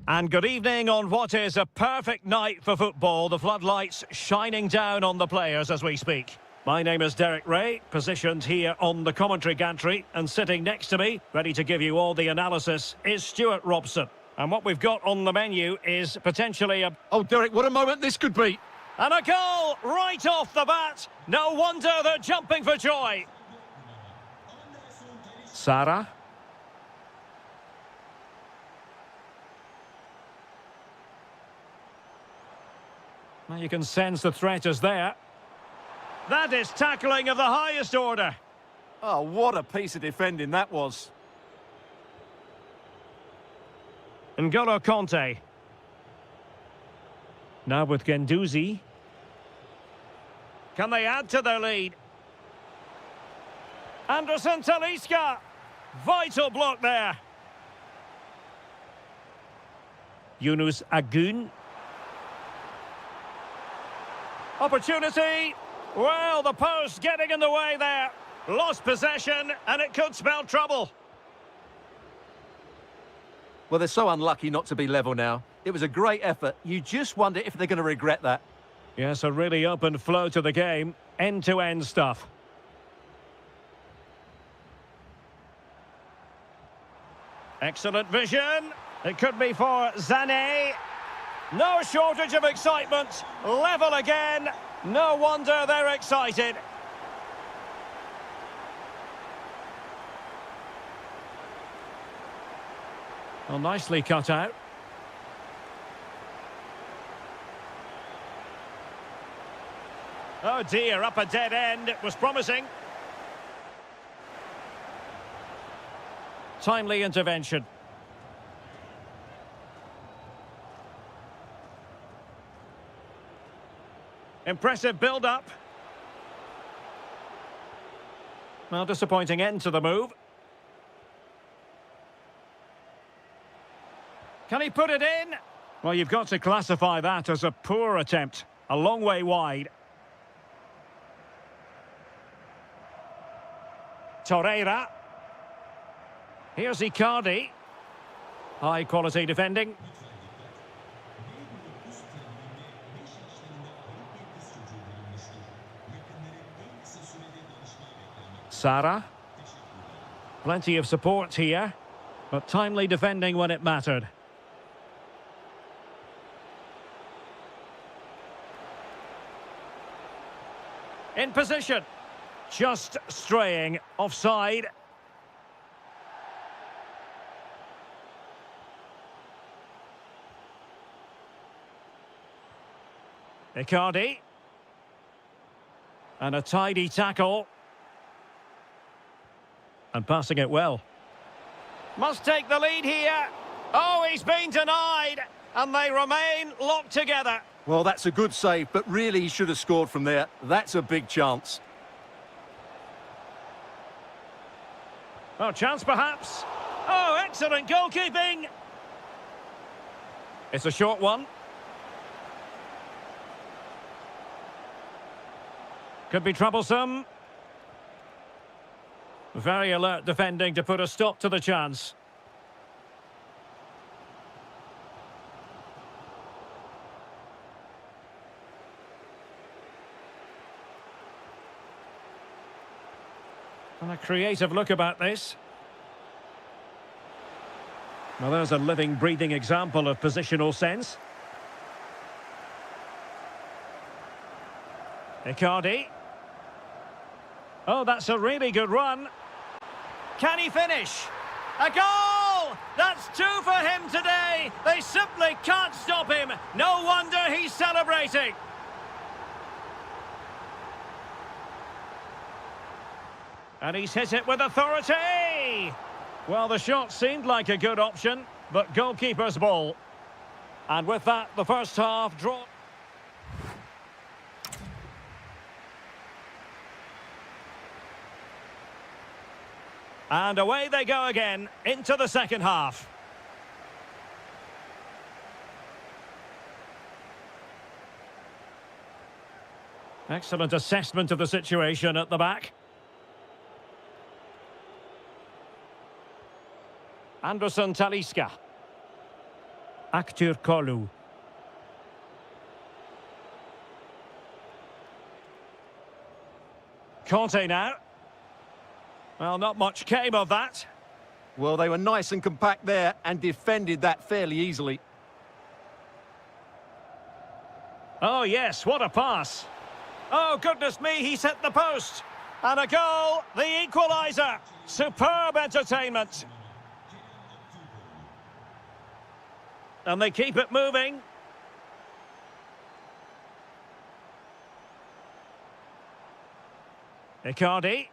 And good evening on what is a perfect night for football. The floodlights shining down on the players as we speak. My name is Derek Ray, positioned here on the commentary gantry, and sitting next to me, ready to give you all the analysis, is Stuart Robson. And what we've got on the menu is potentially a... Oh, Derek, what a moment this could be. And a goal right off the bat. No wonder they're jumping for joy. Sarah. Well, you can sense the threat is there. That is tackling of the highest order. Oh, what a piece of defending that was. N'Golo Conte. Now with Guendouzi. Can they add to their lead? Anderson Talisca. Vital block there. Yunus Agun. Opportunity. Well, the post getting in the way there. Lost possession, and it could spell trouble. Well, they're so unlucky not to be level now. It was a great effort. You just wonder if they're going to regret that. Yes, a really open flow to the game. End-to-end stuff. Excellent vision. It could be for Sané. No shortage of excitement. Level again. No wonder they're excited. Well, nicely cut out. Oh dear, up a dead end. It was promising. Timely intervention. Impressive build-up. Well, disappointing end to the move. Can he put it in? Well, you've got to classify that as a poor attempt. A long way wide. Torreira. Here's Icardi. High-quality defending. Sarah. Plenty of support here, but timely defending when it mattered. In position. Just straying offside. Icardi. And a tidy tackle. And passing it well. Must take the lead here. Oh, he's been denied. And they remain locked together. Well, that's a good save, but really he should have scored from there. That's a big chance. Oh, chance perhaps. Oh, excellent goalkeeping. It's a short one. Could be troublesome. Very alert defending to put a stop to the chance. And a creative look about this. Well, there's a living, breathing example of positional sense. Icardi. Oh, that's a really good run. Can he finish? A goal! That's two for him today. They simply can't stop him. No wonder he's celebrating. And he's hit it with authority. Well, the shot seemed like a good option, but goalkeeper's ball. And with that, the first half draw. And away they go again into the second half. Excellent assessment of the situation at the back. Anderson Talisca. Aktürkoğlu. Conte now. Well, not much came of that. Well, they were nice and compact there and defended that fairly easily. Oh, yes, what a pass. Oh, goodness me, he's hit the post. And a goal, the equaliser. Superb entertainment. And they keep it moving. Icardi.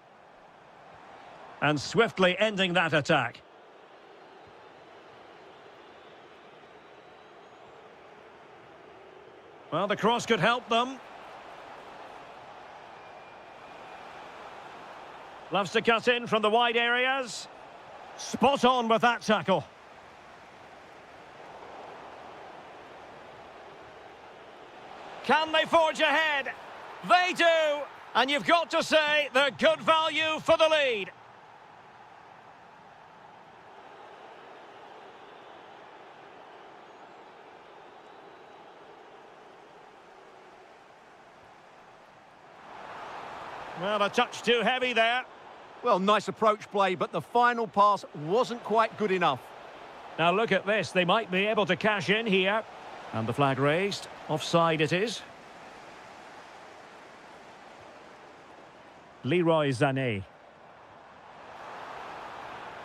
And swiftly ending that attack. Well, the cross could help them. Loves to cut in from the wide areas. Spot on with that tackle. Can they forge ahead? They do! And you've got to say they're good value for the lead. Well, a touch too heavy there. Well, nice approach play, but the final pass wasn't quite good enough. Now look at this, they might be able to cash in here. And the flag raised, offside it is. Leroy Sané.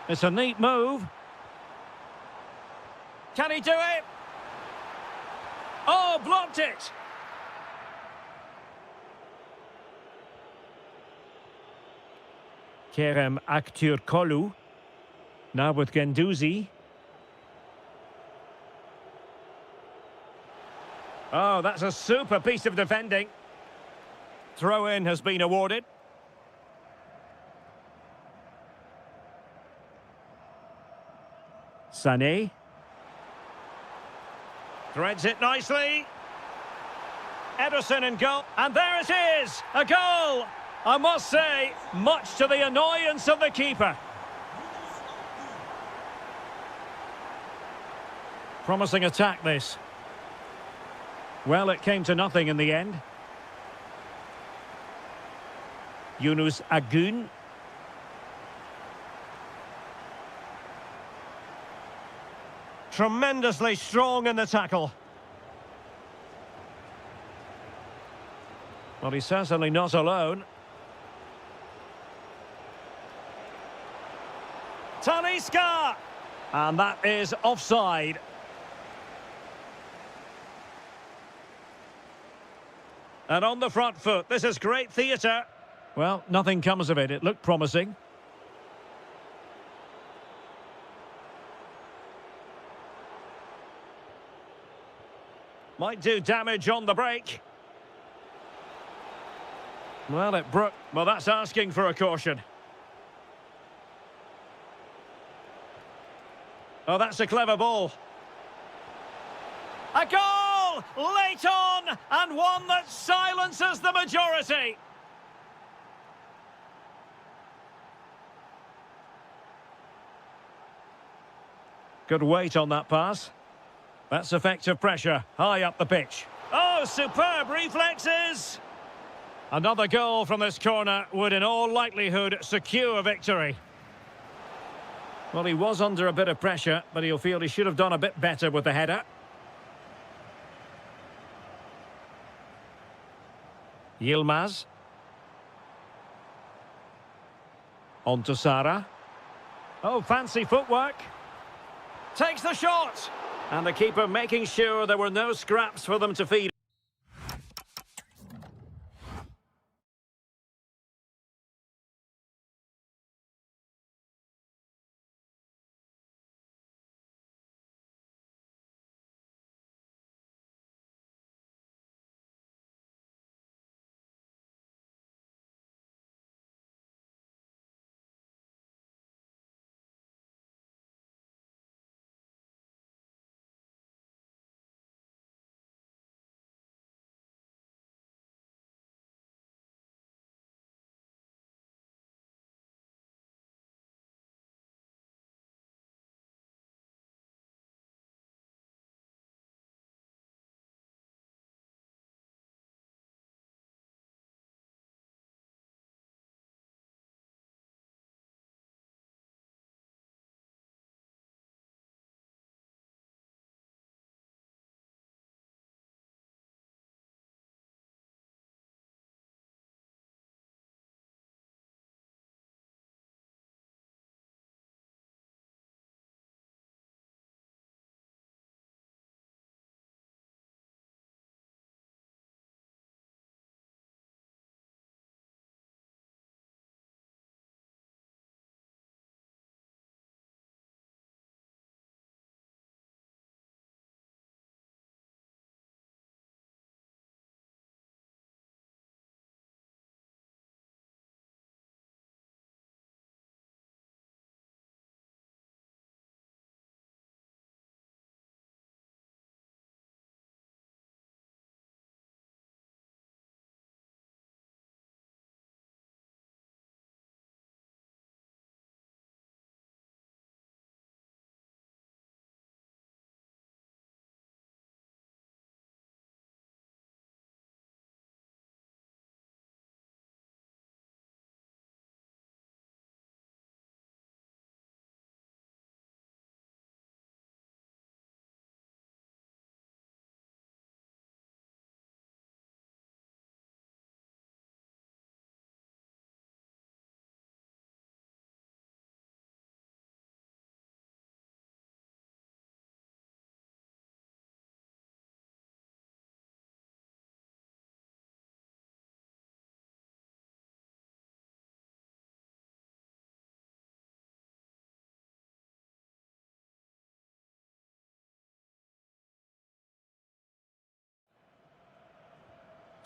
It's a neat move. Can he do it? Oh, blocked it! Kerem Aktürkoğlu. Now with Guendouzi. Oh, that's a super piece of defending. Throw-in has been awarded. Sané. Threads it nicely. Ederson in goal. And there it is! A goal! I must say, much to the annoyance of the keeper. Promising attack, this. Well, it came to nothing in the end. Yunus Agun. Tremendously strong in the tackle. Well, he's certainly not alone. Talisca! And that is offside. And on the front foot, this is great theatre. Well, nothing comes of it. It looked promising. Might do damage on the break. Well, it broke. Well, that's asking for a caution. Oh, that's a clever ball. A goal! Late on! And one that silences the majority. Good weight on that pass. That's effective pressure, high up the pitch. Oh, superb reflexes! Another goal from this corner would in all likelihood secure victory. Well, he was under a bit of pressure, but he'll feel he should have done a bit better with the header. Yilmaz. On to Sara. Oh, fancy footwork. Takes the shot. And the keeper making sure there were no scraps for them to feed.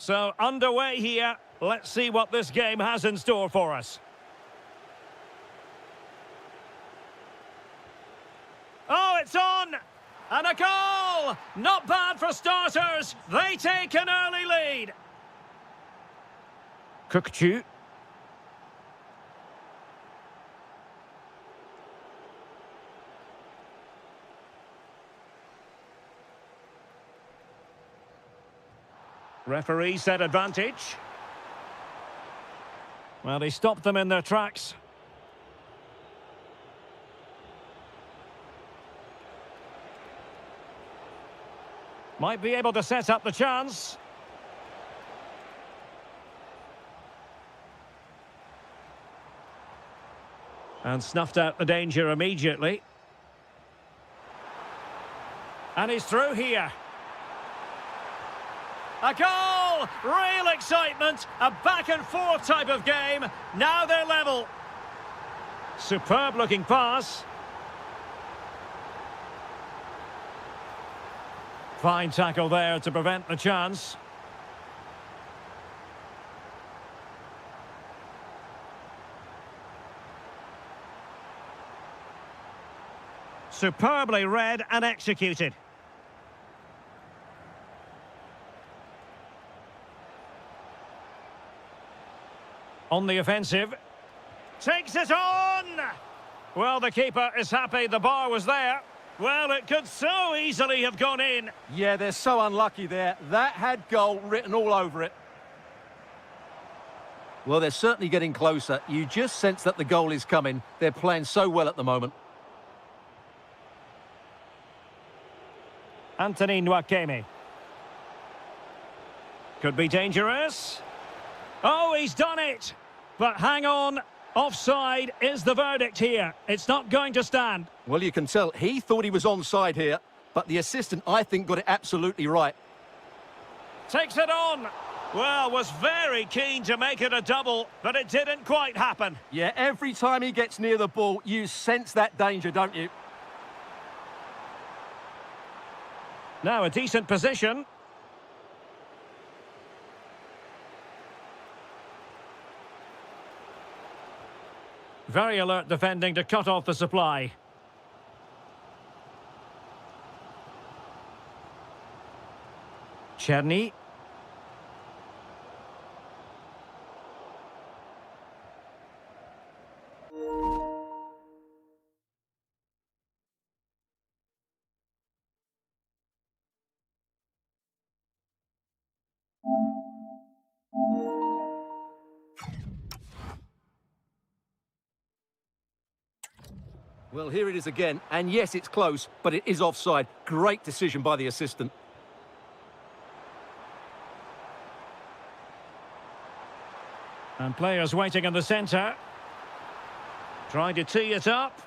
So, underway here. Let's see what this game has in store for us. Oh, it's on! And a goal! Not bad for starters. They take an early lead. Kukçu. Referee set advantage. Well, he stopped them in their tracks. Might be able to set up the chance. And snuffed out the danger immediately. And he's through here. A goal! Real excitement. A back-and-forth type of game. Now they're level. Superb-looking pass. Fine tackle there to prevent the chance. Superbly read and executed. On the offensive. Takes it on! Well, the keeper is happy the bar was there. Well, it could so easily have gone in. Yeah, they're so unlucky there. That had goal written all over it. Well, they're certainly getting closer. You just sense that the goal is coming. They're playing so well at the moment. Anthony Nwakeme. Could be dangerous. Oh, he's done it! But hang on, offside is the verdict here. It's not going to stand. Well, you can tell he thought he was onside here, but the assistant, I think, got it absolutely right. Takes it on. Well, was very keen to make it a double, but it didn't quite happen. Yeah, every time he gets near the ball, you sense that danger, don't you? Now a decent position. Very alert defending to cut off the supply. Czerny. Well, here it is again, and yes, it's close, but it is offside. Great decision by the assistant. And players waiting in the centre. Trying to tee it up.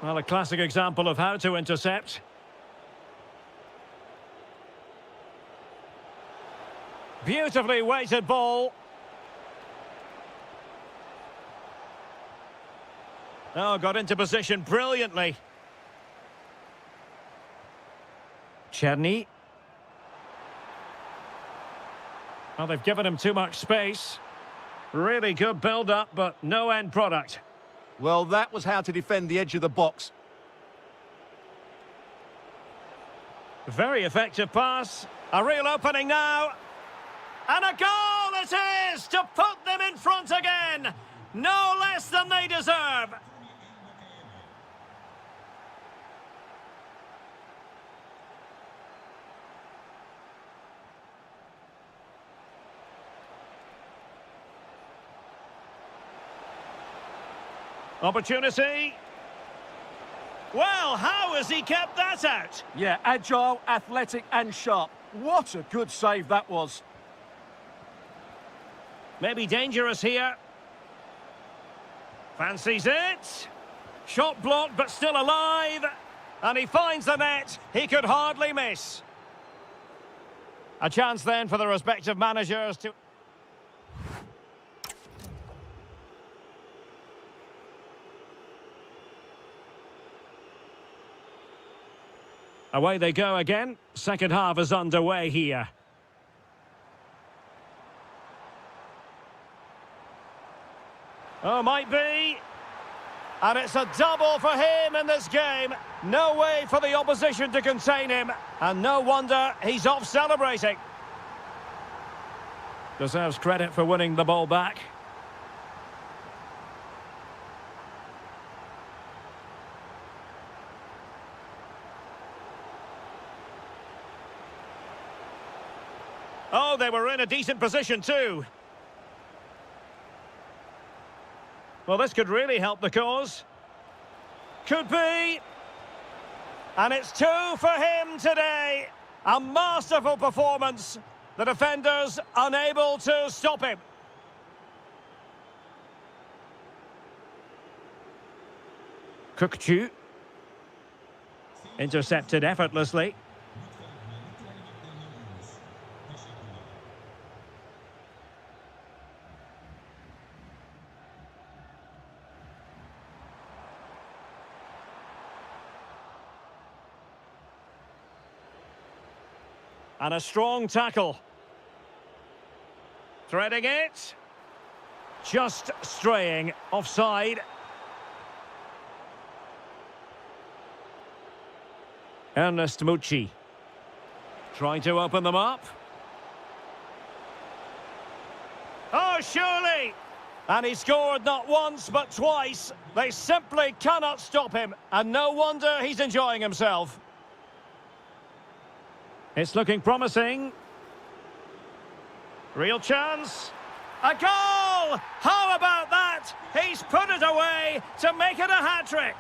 Well, a classic example of how to intercept. Beautifully weighted ball. Oh, got into position brilliantly. Czerny. Well, they've given him too much space. Really good build-up, but no end product. Well, that was how to defend the edge of the box. Very effective pass. A real opening now. And a goal it is to put them in front again. No less than they deserve. Opportunity. Well, how has he kept that out? Yeah, agile, athletic and sharp. What a good save that was. Maybe dangerous here. Fancies it. Shot blocked, but still alive. And he finds the net. He could hardly miss. A chance then for the respective managers to... Away they go again. Second half is underway here. Oh, might be. And it's a double for him in this game. No way for the opposition to contain him. And no wonder he's off celebrating. Deserves credit for winning the ball back. Oh, they were in a decent position too. Well, this could really help the cause. Could be. And it's 2 for him today. A masterful performance. The defenders unable to stop him. Kukçu. Intercepted effortlessly. And a strong tackle. Threading it. Just straying offside. Ernest Mucci. Trying to open them up. Oh, surely! And he scored not once but twice. They simply cannot stop him. And no wonder he's enjoying himself. It's looking promising. Real chance. A goal! How about that? He's put it away to make it a hat-trick.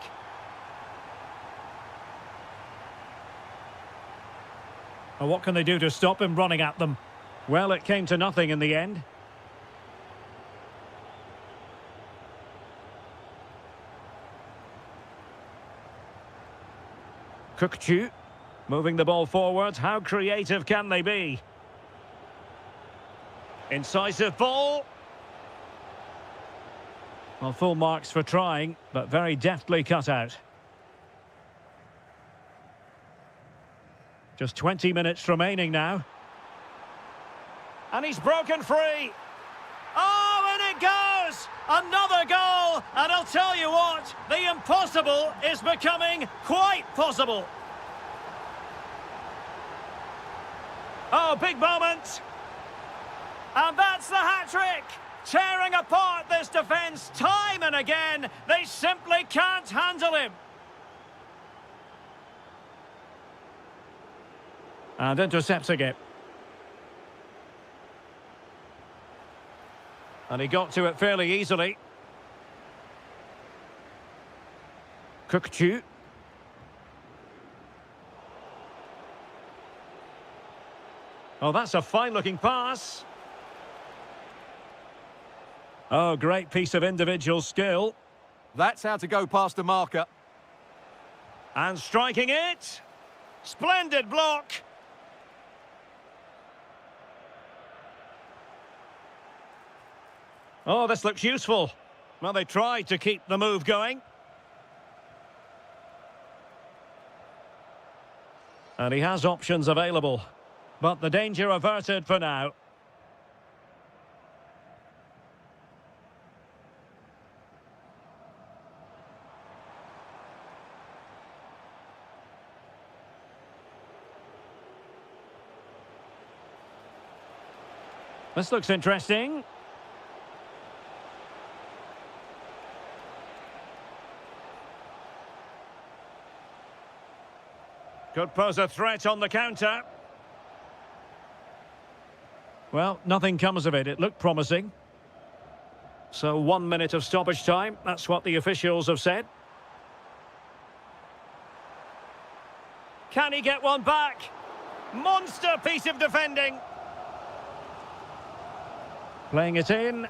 And what can they do to stop him running at them? Well, it came to nothing in the end. Kukçu. Moving the ball forward, how creative can they be? Incisive ball. Well, full marks for trying, but very deftly cut out. Just 20 minutes remaining now. And he's broken free. Oh, and it goes! Another goal! And I'll tell you what, the impossible is becoming quite possible. Oh, big moment. And that's the hat-trick. Tearing apart this defence time and again. They simply can't handle him. And intercepting it. And he got to it fairly easily. Kukçu. Oh, that's a fine-looking pass. Oh, great piece of individual skill. That's how to go past a marker. And striking it. Splendid block. Oh, this looks useful. Well, they tried to keep the move going. And he has options available. But the danger averted for now. This looks interesting. Could pose a threat on the counter. Well, nothing comes of it. It looked promising. So 1 minute of stoppage time. That's what the officials have said. Can he get one back? Monster piece of defending. Playing it in.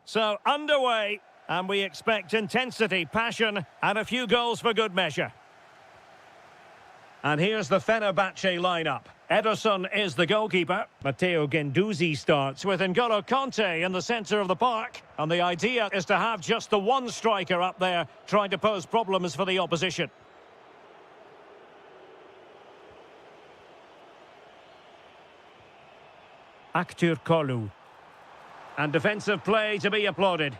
So, underway, and we expect intensity, passion, and a few goals for good measure. And here's the Fenerbahce lineup. Ederson is the goalkeeper. Matteo Guendouzi starts with N'Golo Kanté in the centre of the park. And the idea is to have just the one striker up there trying to pose problems for the opposition. Aktürkoğlu. And defensive play to be applauded.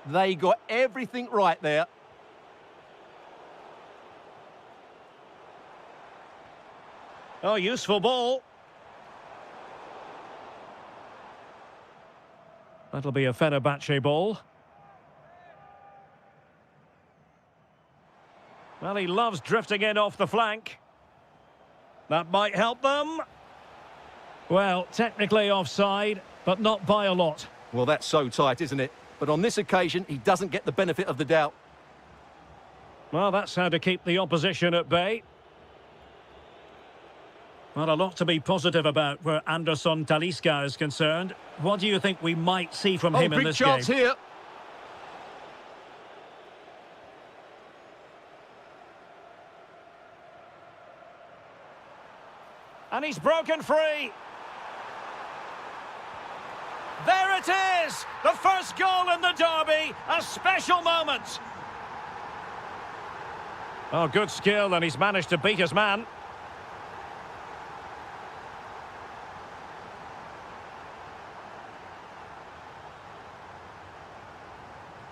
They got everything right there. Oh, useful ball. That'll be a Fenerbahce ball. Well, he loves drifting in off the flank. That might help them. Well, technically offside, but not by a lot. Well, that's so tight, isn't it? But on this occasion, he doesn't get the benefit of the doubt. Well, that's how to keep the opposition at bay. Well, a lot to be positive about where Anderson Talisca is concerned. What do you think we might see from him in this game? Big chance here. And he's broken free. There it is! The first goal in the derby. A special moment. Oh, good skill, and he's managed to beat his man.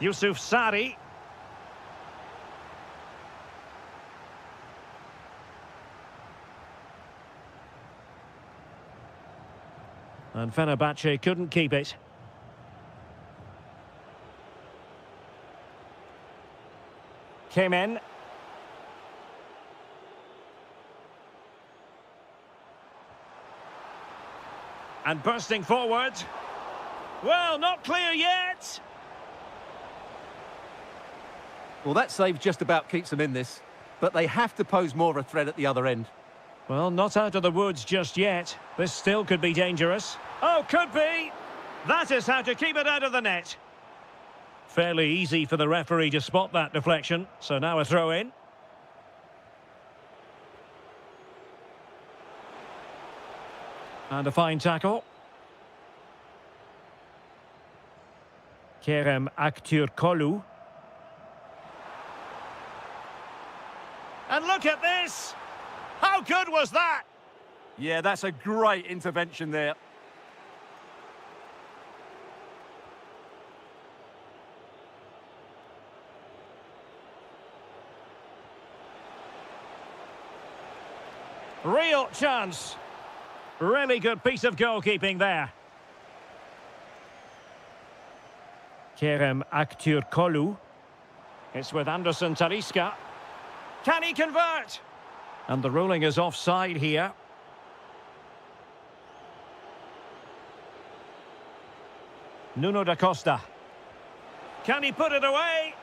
Yusuf Sari. And Fenerbahce couldn't keep it. Came in. And bursting forward. Well, not clear yet. Well, that save just about keeps them in this. But they have to pose more of a threat at the other end. Well, not out of the woods just yet. This still could be dangerous. Oh, could be. That is how to keep it out of the net. Fairly easy for the referee to spot that deflection. So now a throw in. And a fine tackle. Kerem Aktürkoğlu. And look at this! How good was that? Yeah, that's a great intervention there. Real chance. Really good piece of goalkeeping there. Kerem Aktürkoğlu. It's with Anderson Talisca. Can he convert? And the ruling is offside here. Nuno da Costa. Can he put it away?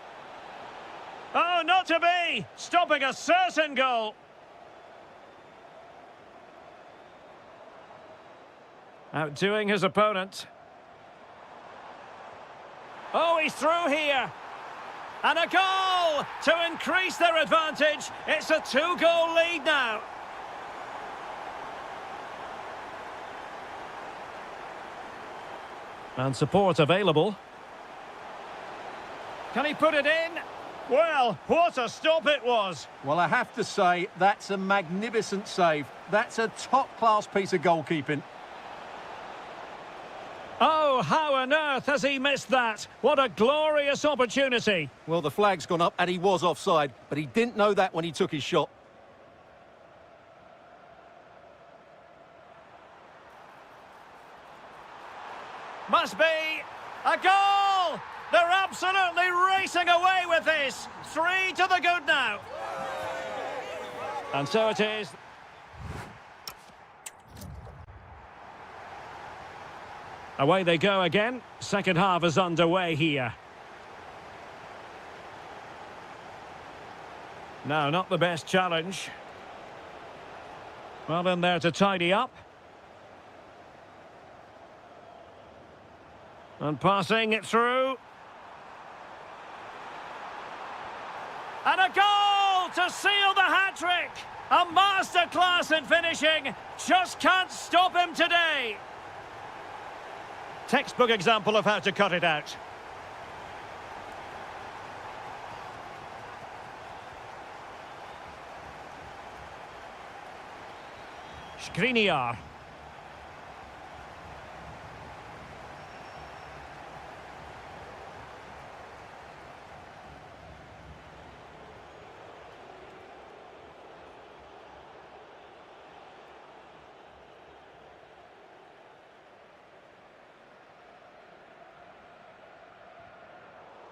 Oh, not to be! Stopping a certain goal. Outdoing his opponent. Oh, he's through here. And a goal to increase their advantage. It's a 2-goal lead now. And support available. Can he put it in? Well, what a stop it was. Well, I have to say, that's a magnificent save. That's a top-class piece of goalkeeping. Oh, how on earth has he missed that? What a glorious opportunity. Well, the flag's gone up and he was offside, but he didn't know that when he took his shot. Must be a goal! They're absolutely racing away with this. 3 to the good now. And so it is. Away they go again. Second half is underway here. No, not the best challenge. Well, in there to tidy up. And passing it through. And a goal to seal the hat-trick! A masterclass in finishing. Just can't stop him today. Textbook example of how to cut it out. Skriniar.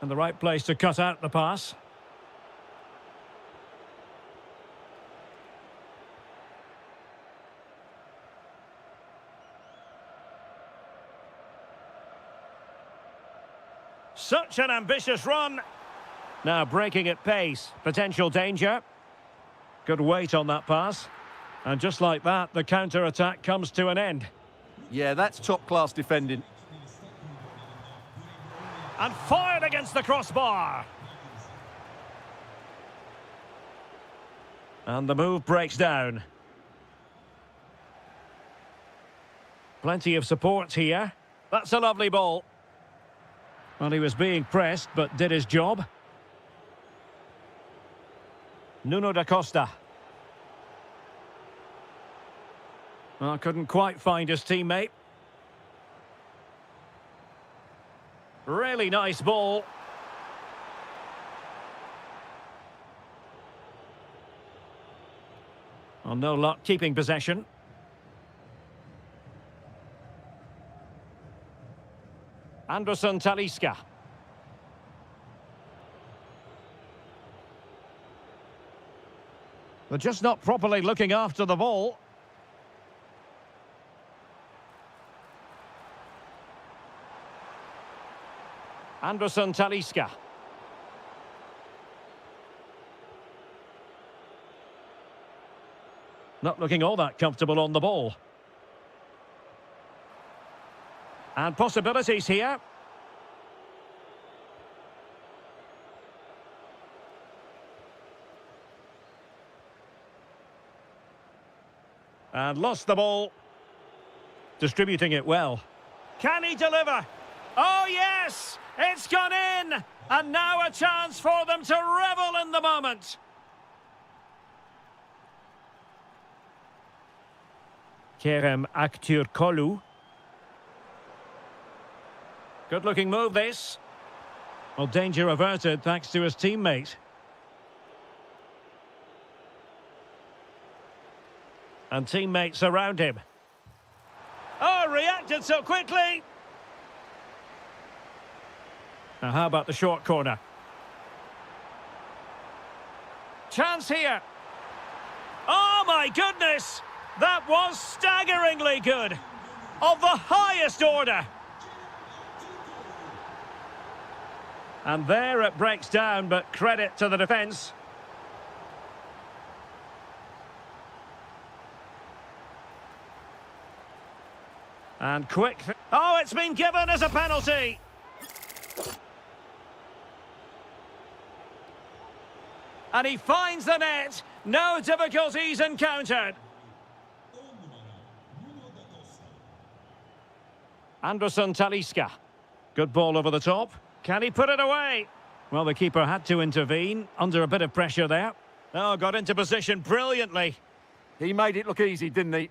And the right place to cut out the pass. Such an ambitious run. Now breaking at pace. Potential danger. Good weight on that pass. And just like that, the counter-attack comes to an end. Yeah, that's top-class defending. And fired against the crossbar. And the move breaks down. Plenty of support here. That's a lovely ball. Well, he was being pressed, but did his job. Nuno da Costa. Well, couldn't quite find his teammate. Really nice ball. Well, no luck keeping possession. Anderson Talisca. They're just not properly looking after the ball. Anderson Talisca. Not looking all that comfortable on the ball. And possibilities here. And lost the ball. Distributing it well. Can he deliver? Oh, yes! It's gone in! And now a chance for them to revel in the moment. Kerem Aktürkoğlu. Good-looking move, this. Well, danger averted thanks to his teammate. And teammates around him. Oh, reacted so quickly! Now, how about the short corner? Chance here. Oh, my goodness! That was staggeringly good. Of the highest order. And there it breaks down, but credit to the defence. And quick... Oh, it's been given as a penalty! And he finds the net. No difficulties encountered. Anderson Talisca. Good ball over the top. Can he put it away? Well, the keeper had to intervene under a bit of pressure there. Oh, got into position brilliantly. He made it look easy, didn't he?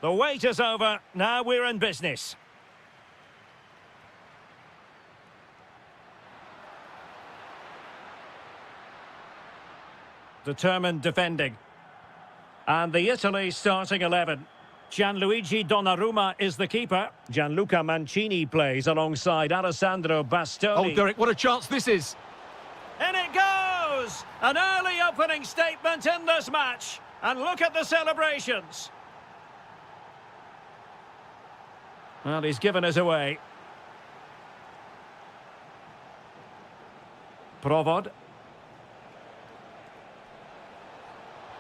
The wait is over. Now we're in business. Determined defending. And the Italy starting 11. Gianluigi Donnarumma is the keeper. Gianluca Mancini plays alongside Alessandro Bastoni. Oh, Derek, what a chance this is. In it goes! An early opening statement in this match. And look at the celebrations. Well, he's given us away. Provod.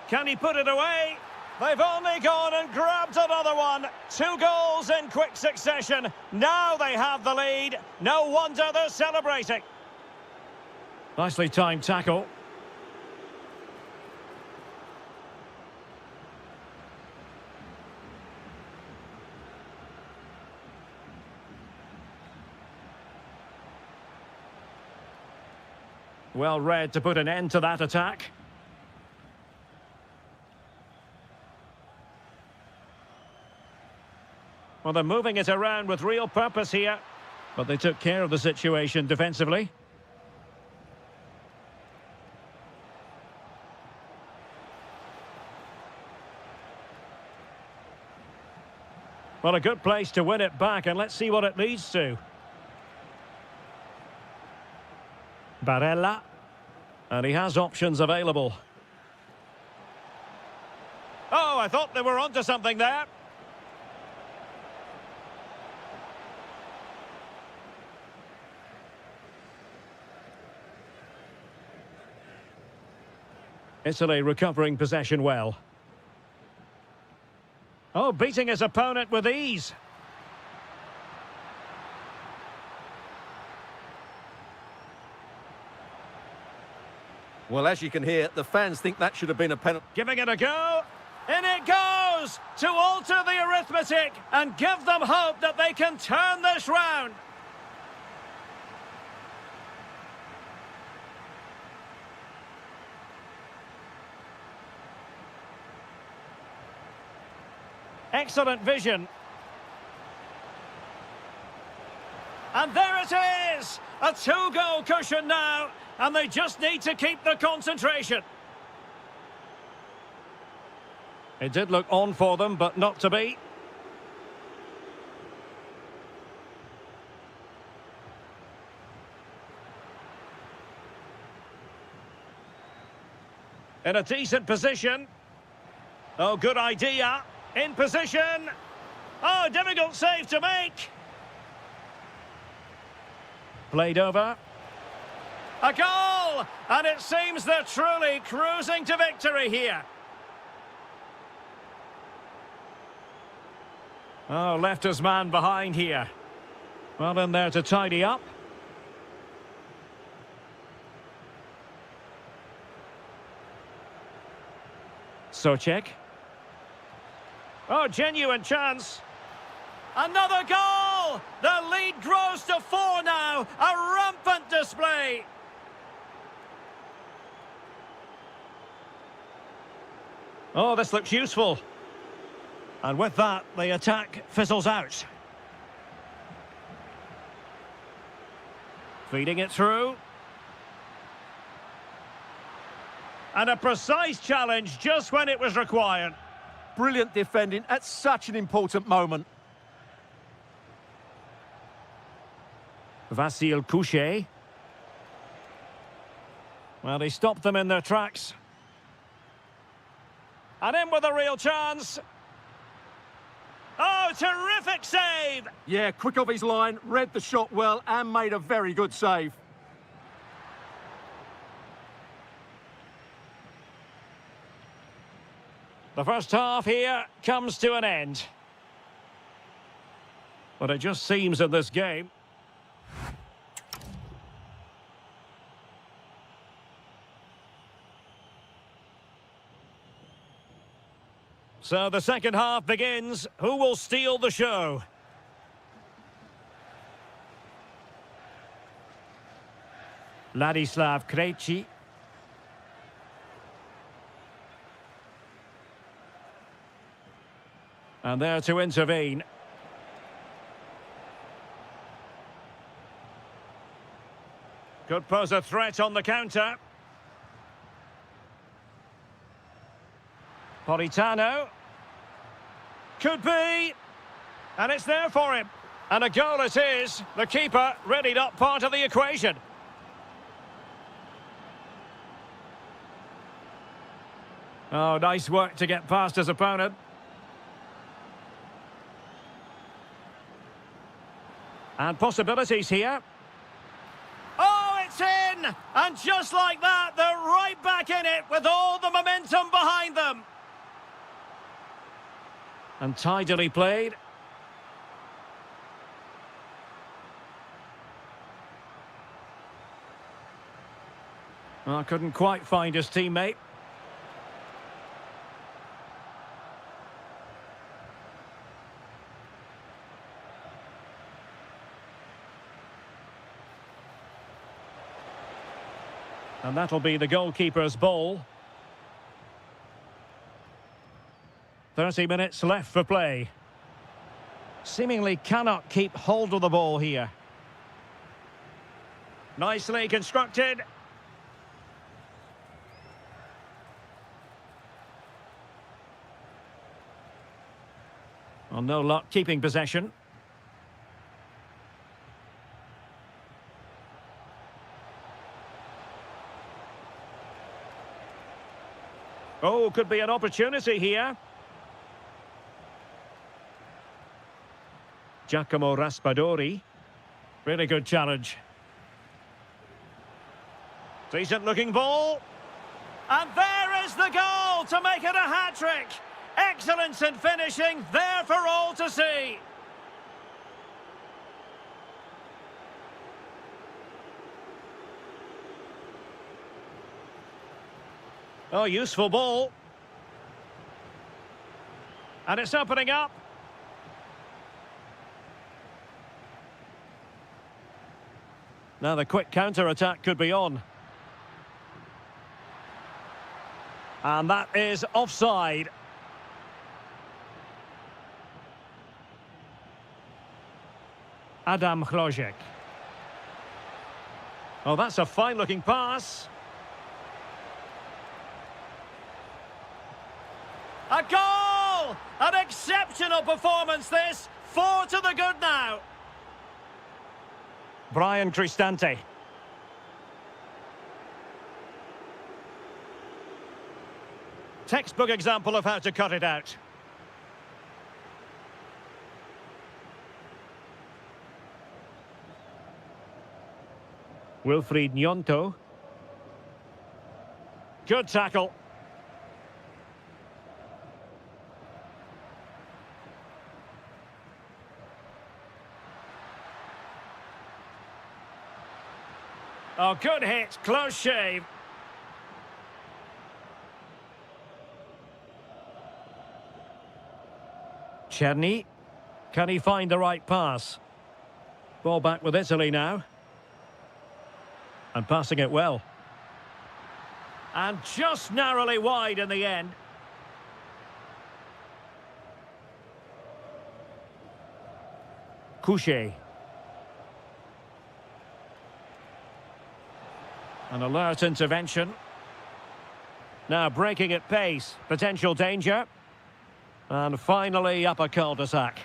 Can he put it away? They've only gone and grabbed another one. 2 goals in quick succession. Now they have the lead. No wonder they're celebrating. Nicely timed tackle. Well read to put an end to that attack. Well, they're moving it around with real purpose here. But they took care of the situation defensively. Well, a good place to win it back, and let's see what it leads to. Barella. And he has options available. Oh, I thought they were onto something there. Italy recovering possession well. Oh, beating his opponent with ease. Well, as you can hear, the fans think that should have been a penalty. Giving it a go. In it goes! To alter the arithmetic and give them hope that they can turn this round. Excellent vision. And there it is! A 2-goal cushion now, and they just need to keep the concentration. It did look on for them, but not to be. In a decent position. Oh, good idea. In position. Oh, difficult save to make. Played over. A goal! And it seems they're truly cruising to victory here. Oh, left his man behind here. Well in there to tidy up. Socek. Oh, genuine chance. Another goal! The lead grows to 4 now. A rampant display. Oh, this looks useful. And with that, the attack fizzles out. Feeding it through. And a precise challenge just when it was required. Brilliant defending at such an important moment. Vasil Couchet. Well, he stopped them in their tracks. And in with a real chance. Oh, terrific save! Yeah, quick off his line, read the shot well and made a very good save. The first half here comes to an end. But it just seems in this game. So the second half begins. Who will steal the show? Ladislav Krejci. And there to intervene. Could pose a threat on the counter. Politano. Could be. And it's there for him. And a goal it is. The keeper really not part of the equation. Oh, nice work to get past his opponent. And possibilities here. Oh, it's in! And just like that, they're right back in it with all the momentum behind them. And tidily played. Oh, couldn't quite find his teammate. And that'll be the goalkeeper's ball. 30 minutes left for play. Seemingly cannot keep hold of the ball here. Nicely constructed. Well, no luck keeping possession. Oh, could be an opportunity here. Giacomo Raspadori. Really good challenge. Decent looking ball. And there is the goal to make it a hat-trick. Excellence in finishing, there for all to see. Oh, useful ball. And it's opening up. Now the quick counter-attack could be on. And that is offside. Adam Chlojek. Oh, that's a fine-looking pass. A goal! An exceptional performance, this. 4 to the good now. Brian Cristante. Textbook example of how to cut it out. Wilfried Nyonto. Good tackle. Oh, good hit. Close shave. Czerny. Can he find the right pass? Ball back with Italy now. And passing it well. And just narrowly wide in the end. Couché. An alert intervention. Now breaking at pace. Potential danger. And finally up a cul-de-sac.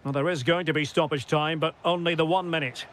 Well, there is going to be stoppage time, but only the 1 minute.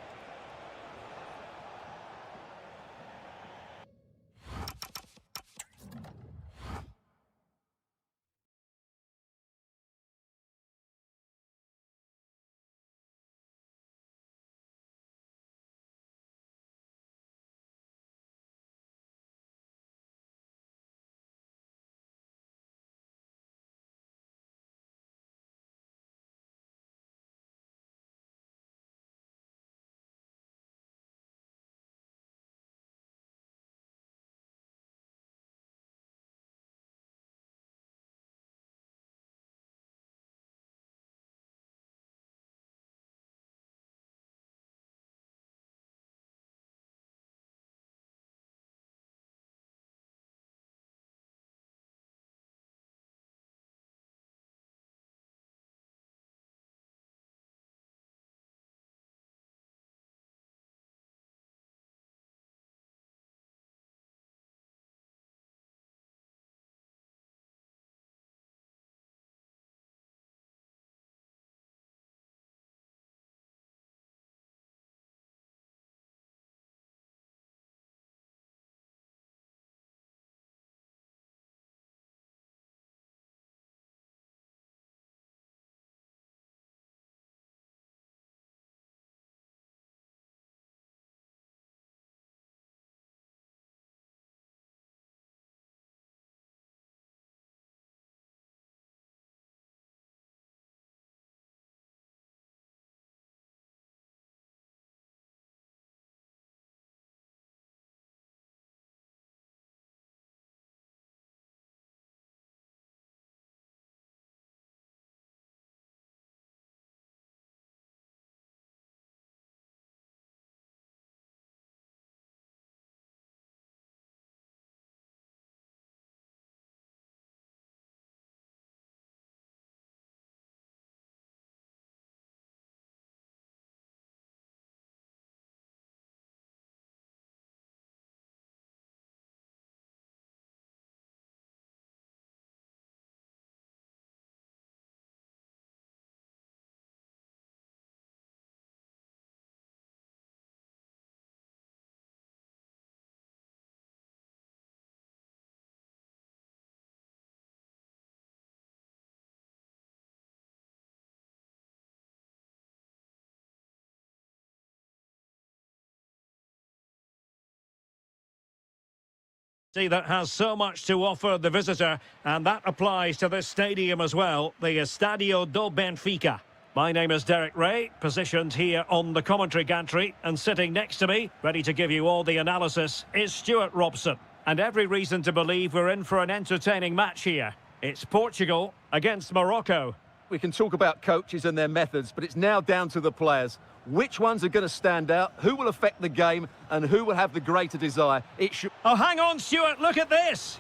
See, that has so much to offer the visitor, and that applies to this stadium as well, the Estadio do Benfica. My name is Derek Ray, positioned here on the commentary gantry, and sitting next to me, ready to give you all the analysis, is Stuart Robson. And every reason to believe we're in for an entertaining match here. It's Portugal against Morocco. We can talk about coaches and their methods, but it's now down to the players. Which ones are going to stand out, who will affect the game, and who will have the greater desire? It should... Oh, hang on, Stuart, look at this!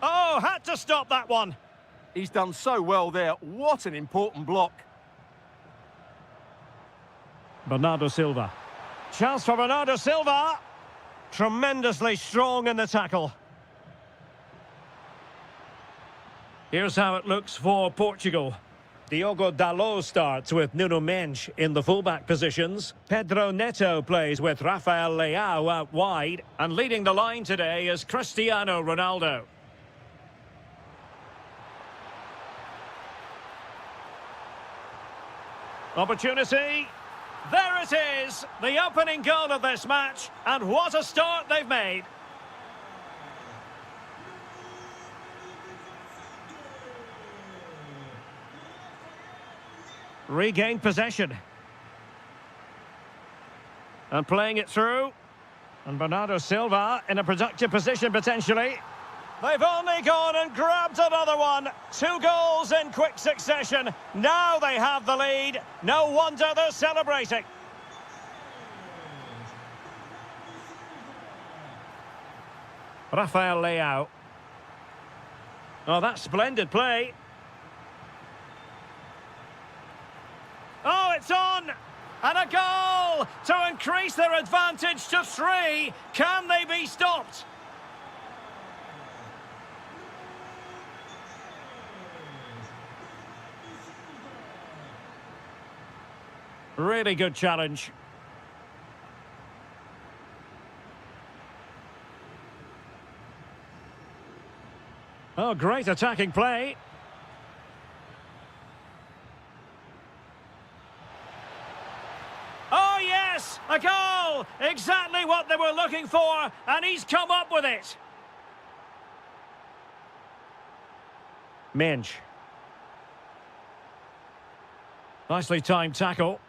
Oh, had to stop that one. He's done so well there. What an important block. Bernardo Silva. Chance for Bernardo Silva. Tremendously strong in the tackle. Here's how it looks for Portugal. Diogo Dalot starts with Nuno Mendes in the fullback positions. Pedro Neto plays with Rafael Leao out wide. And leading the line today is Cristiano Ronaldo. Opportunity. There it is, the opening goal of this match. And what a start they've made. Regained possession. And playing it through. And Bernardo Silva in a productive position potentially. They've only gone and grabbed another one. 2 goals in quick succession. Now they have the lead. No wonder they're celebrating. Rafael Leao. Oh, that's splendid play. Oh, it's on! And a goal to increase their advantage to 3. Can they be stopped? Really good challenge. Oh, great attacking play. Oh, yes! A goal! Exactly what they were looking for, and he's come up with it. Mendes. Nicely timed tackle.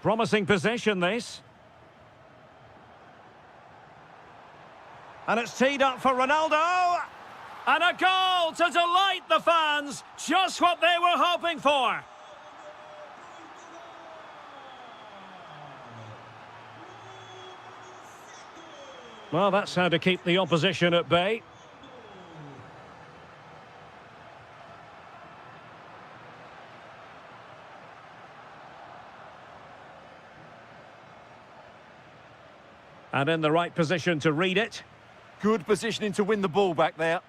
Promising possession, this. And it's teed up for Ronaldo. And a goal to delight the fans. Just what they were hoping for. Well, that's how to keep the opposition at bay. And in the right position to read it. Good positioning to win the ball back there.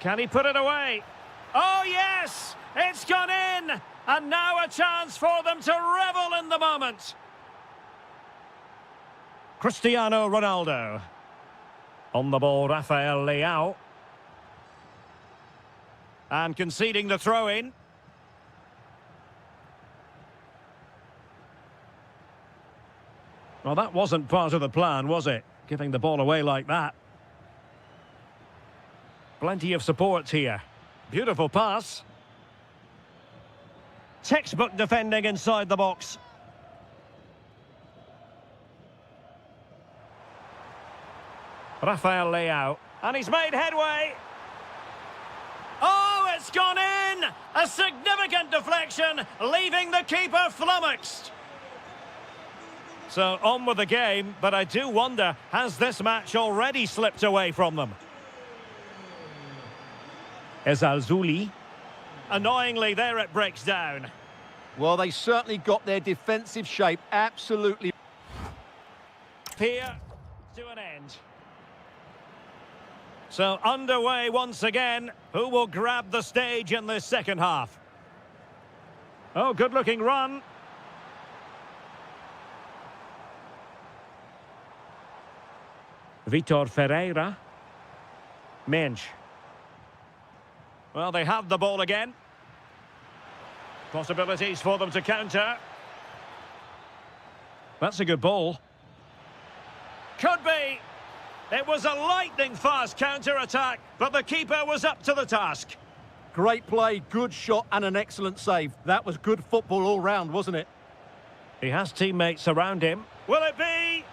Can he put it away? Oh, yes! It's gone in! And now a chance for them to revel in the moment. Cristiano Ronaldo. On the ball, Rafael Leao. And conceding the throw-in. Well, that wasn't part of the plan, was it? Giving the ball away like that. Plenty of support here. Beautiful pass. Textbook defending inside the box. Rafael Leao. And he's made headway. Oh, it's gone in! A significant deflection, leaving the keeper flummoxed. So, on with the game, but I do wonder, has this match already slipped away from them? Ezalzouli. Annoyingly, there it breaks down. Well, they certainly got their defensive shape absolutely... Here to an end. So, underway once again. Who will grab the stage in this second half? Oh, good-looking run. Vitor Ferreira. Mensch. Well, they have the ball again. Possibilities for them to counter. That's a good ball. Could be. It was a lightning-fast counter-attack, but the keeper was up to the task. Great play, good shot and an excellent save. That was good football all round, wasn't it? He has teammates around him. Will it be?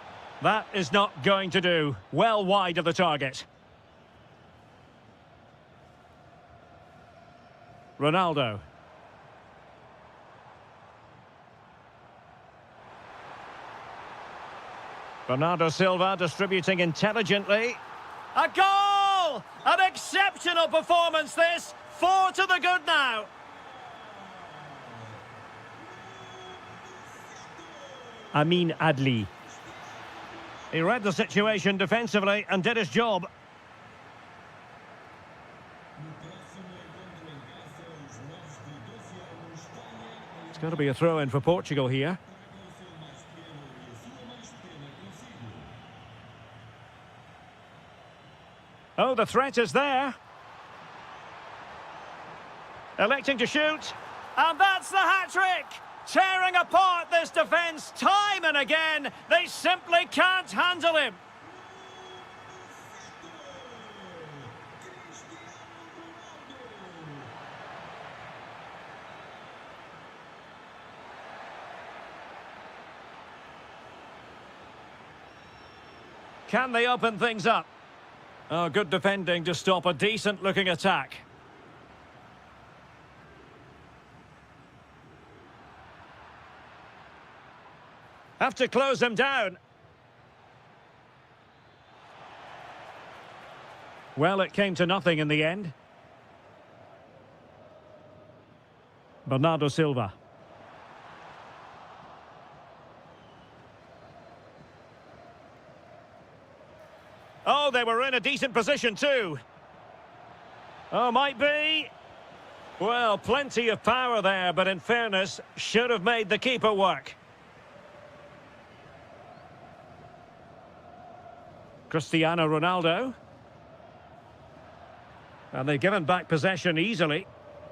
That is not going to do. Well wide of the target. Ronaldo. Bernardo Silva distributing intelligently. A goal! An exceptional performance this. 4 to the good now. Amin Adli. He read the situation defensively and did his job. It's going to be a throw-in for Portugal here. Oh, the threat is there. Electing to shoot. And that's the hat-trick! Tearing apart this defence time and again. They simply can't handle him. Can they open things up? Oh, good defending to stop a decent-looking attack. Have to close them down. Well, it came to nothing in the end. Bernardo Silva. Oh, they were in a decent position too. Oh, might be. Well, plenty of power there, but in fairness, should have made the keeper work. Cristiano Ronaldo. And they've given back possession easily.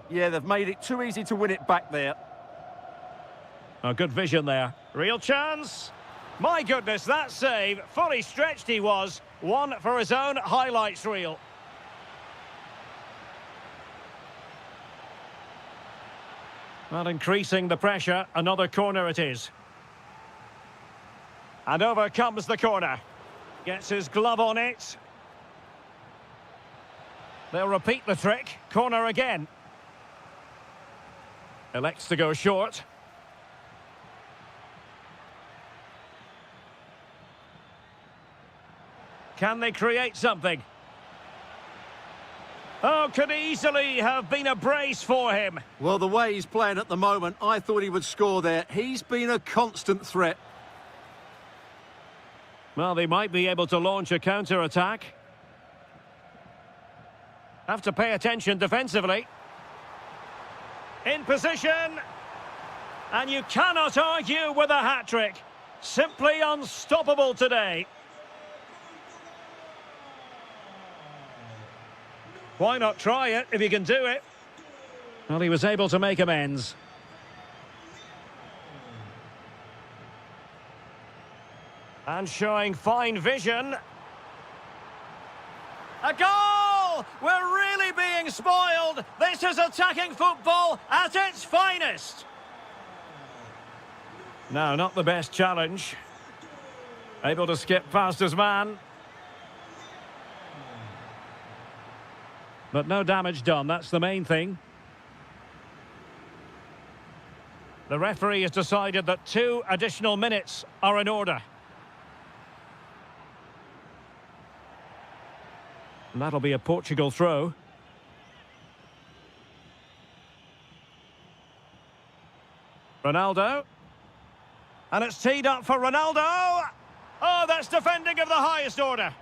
Yeah, they've made it too easy to win it back there. A good vision there. Real chance. My goodness, that save. Fully stretched he was. One for his own highlights reel. Well, increasing the pressure. Another corner it is. And over comes the corner. Gets his glove on it. They'll repeat the trick. Corner again. Elects to go short. Can they create something? Oh, could easily have been a brace for him. Well, the way he's playing at the moment, I thought he would score there. He's been a constant threat. Well, they might be able to launch a counter-attack. Have to pay attention defensively. In position. And you cannot argue with a hat-trick. Simply unstoppable today. Why not try it if you can do it? Well, he was able to make amends. And showing fine vision. A goal! We're really being spoiled. This is attacking football at its finest. No, not the best challenge. Able to skip past his man. But no damage done, that's the main thing. The referee has decided that 2 additional minutes are in order. And that'll be a Portugal throw. Ronaldo. And it's teed up for Ronaldo. Oh, that's defending of the highest order.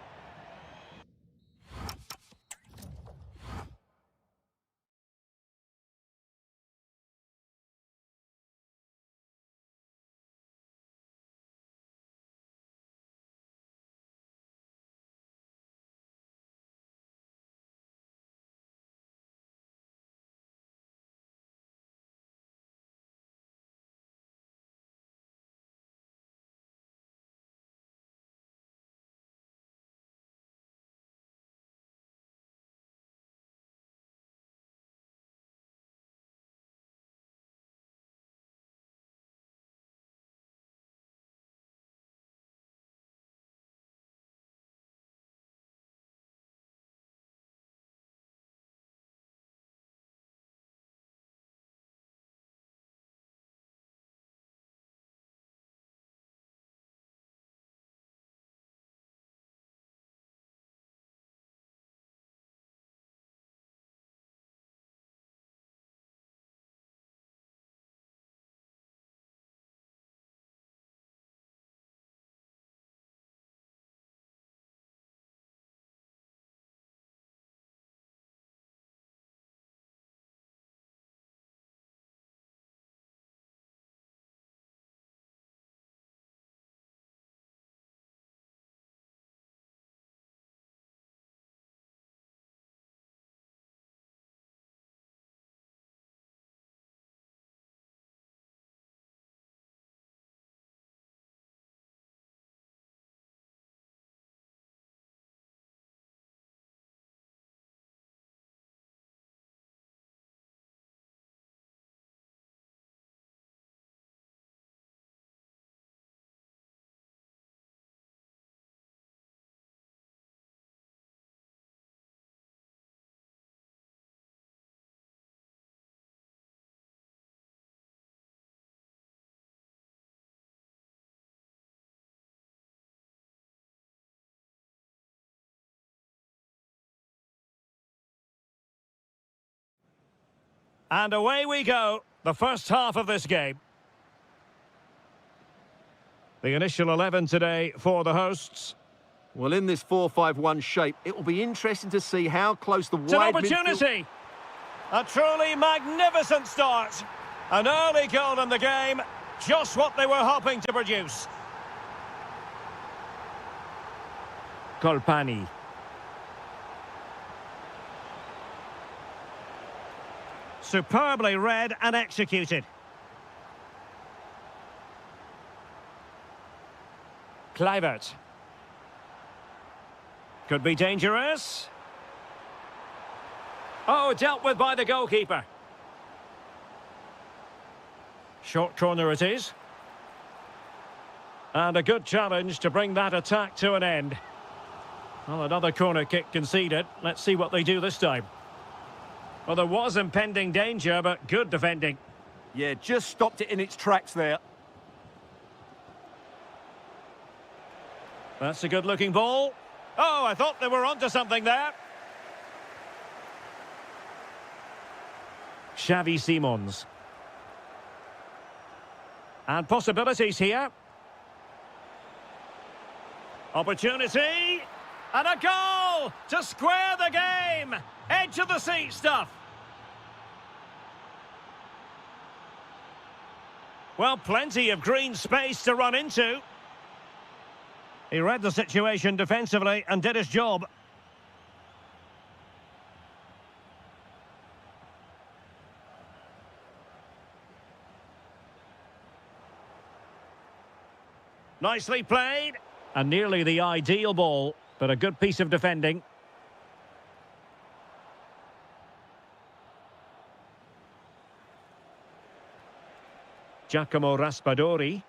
And away we go, the first half of this game. The initial 11 today for the hosts. Well, in this 4-5-1 shape, it will be interesting to see how close the It's an wide opportunity. A truly magnificent start. An early goal in the game. Just what they were hoping to produce. Colpani. Superbly read and executed. Kluivert. Could be dangerous. Oh, dealt with by the goalkeeper. Short corner it is. And a good challenge to bring that attack to an end. Well, another corner kick conceded. Let's see what they do this time. Well, there was impending danger, but good defending. Yeah, just stopped it in its tracks there. That's a good-looking ball. Oh, I thought they were onto something there. Xavi Simons. And possibilities here. Opportunity. And a goal to square the game. Edge of the seat stuff. Well, plenty of green space to run into. He read the situation defensively and did his job. Nicely played. And nearly the ideal ball, but a good piece of defending. Giacomo Raspadori.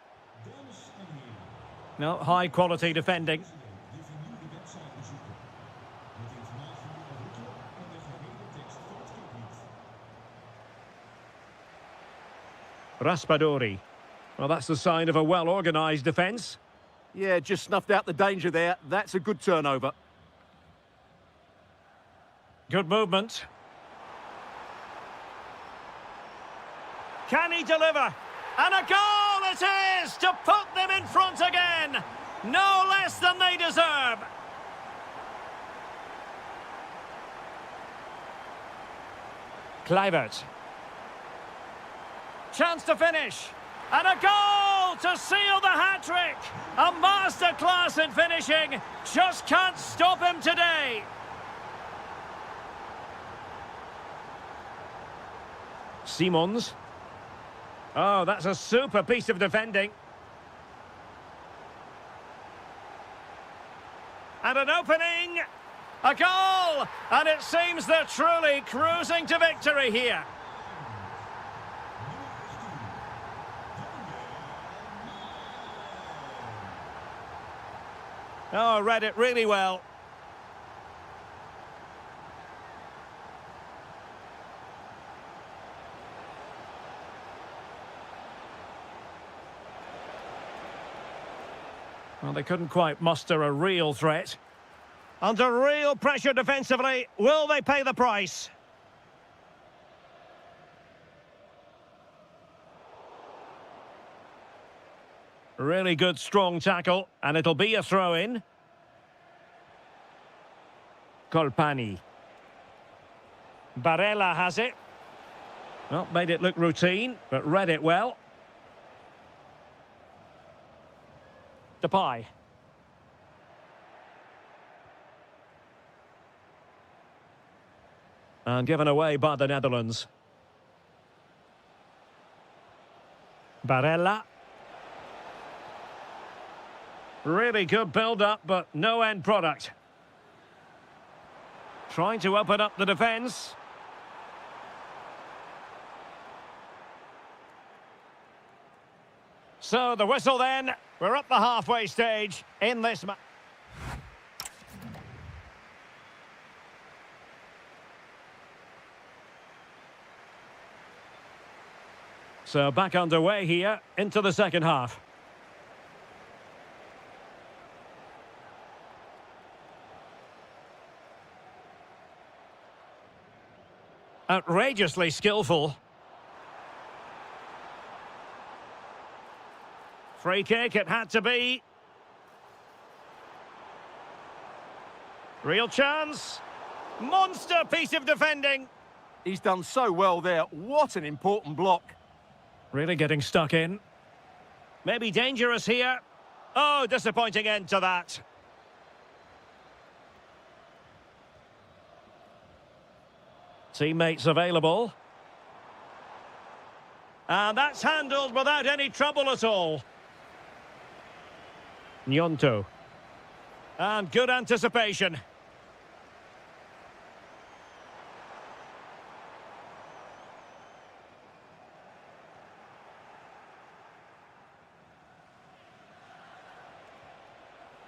No, high quality defending. Raspadori. Well, that's the sign of a well-organised defence. Yeah, just snuffed out the danger there. That's a good turnover. Good movement. Can he deliver? And a goal it is to put them in front again. No less than they deserve. Kluivert. Chance to finish. And a goal to seal the hat-trick. A masterclass in finishing. Just can't stop him today. Simons. Oh, that's a super piece of defending. And an opening. A goal. And it seems they're truly cruising to victory here. Oh, read it really well. Well, they couldn't quite muster a real threat. Under real pressure defensively, will they pay the price? Really good, strong tackle, and it'll be a throw-in. Colpani. Barella has it. Well, made it look routine, but read it well. Depay. And given away by the Netherlands. Barella. Really good build-up, but no end product. Trying to open up the defence. So the whistle then. We're at the halfway stage in this match. So back underway here into the second half. Outrageously skillful. Free kick it had to be. Real chance. Monster piece of defending. He's done so well there. What an important block. Really getting stuck in. Maybe dangerous here. Oh, disappointing end to that. Teammates available. And that's handled without any trouble at all. Nyonto. And good anticipation.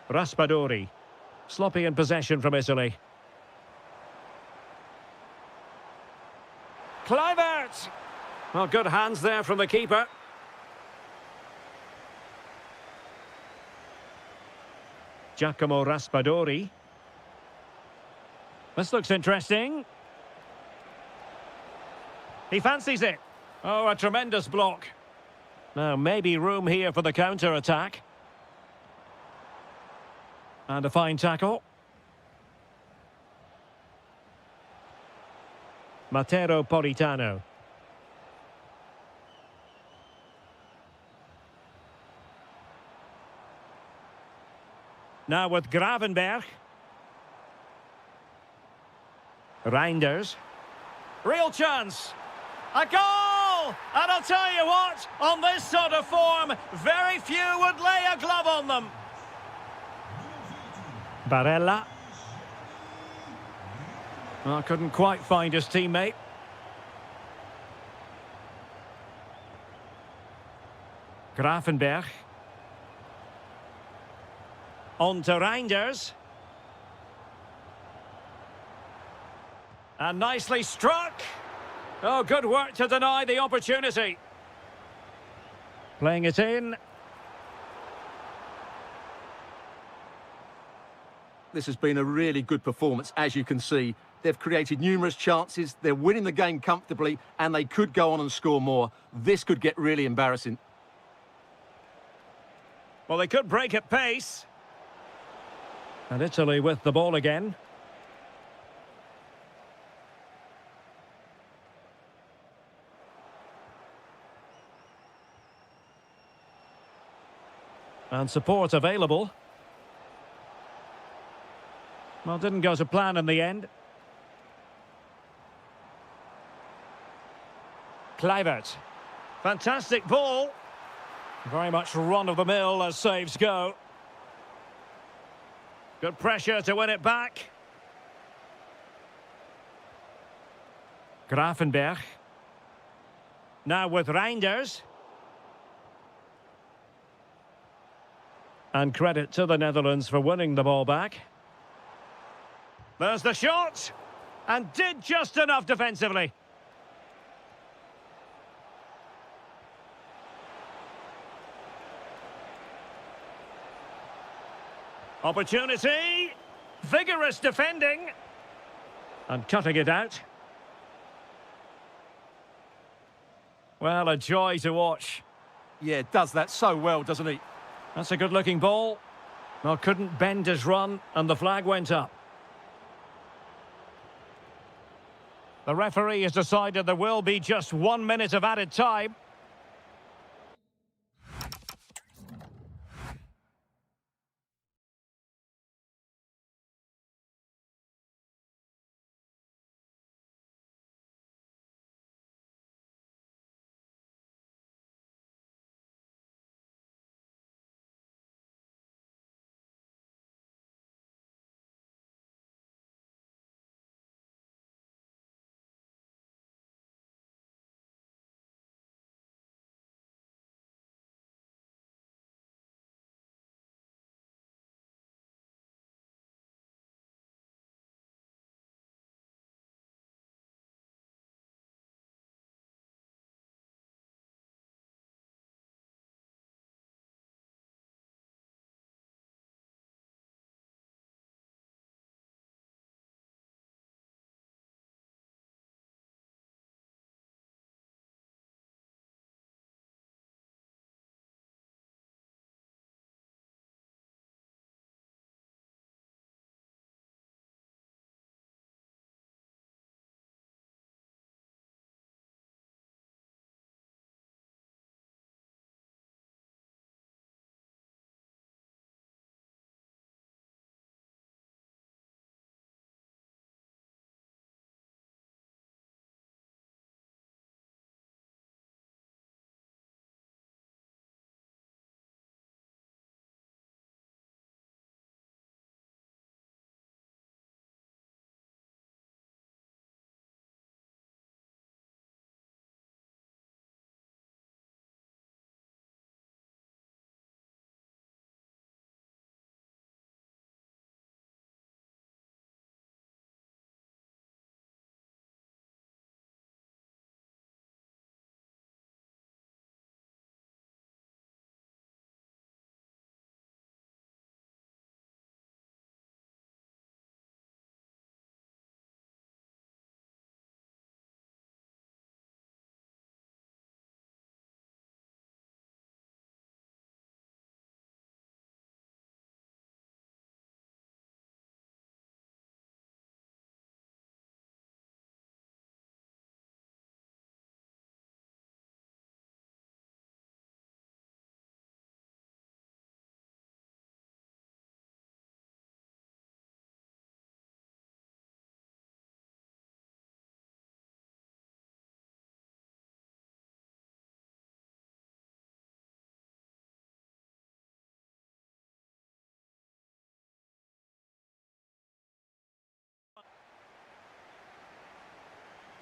Raspadori. Sloppy in possession from Italy. Kluivert! Well, good hands there from the keeper. Giacomo Raspadori. This looks interesting. He fancies it. Oh, a tremendous block. Now, maybe room here for the counter-attack. And a fine tackle. Matteo Politano. Now with Gravenberg. Reinders. Real chance. A goal! And I'll tell you what, on this sort of form, very few would lay a glove on them. Barella. Well, couldn't quite find his teammate. Gravenberg. On to Reinders. And nicely struck. Oh, good work to deny the opportunity. Playing it in. This has been a really good performance, as you can see. They've created numerous chances, they're winning the game comfortably, and they could go on and score more. This could get really embarrassing. Well, they could break at pace. And Italy with the ball again. And support available. Well, didn't go to plan in the end. Kluivert. Fantastic ball. Very much run-of-the-mill as saves go. Good pressure to win it back. Gravenberg. Now with Reinders. And credit to the Netherlands for winning the ball back. There's the shot. And did just enough defensively. Opportunity. Vigorous defending. And cutting it out. Well, a joy to watch. Yeah, does that so well, doesn't he? That's a good-looking ball. Well, couldn't bend his run, and the flag went up. The referee has decided there will be just 1 minute of added time.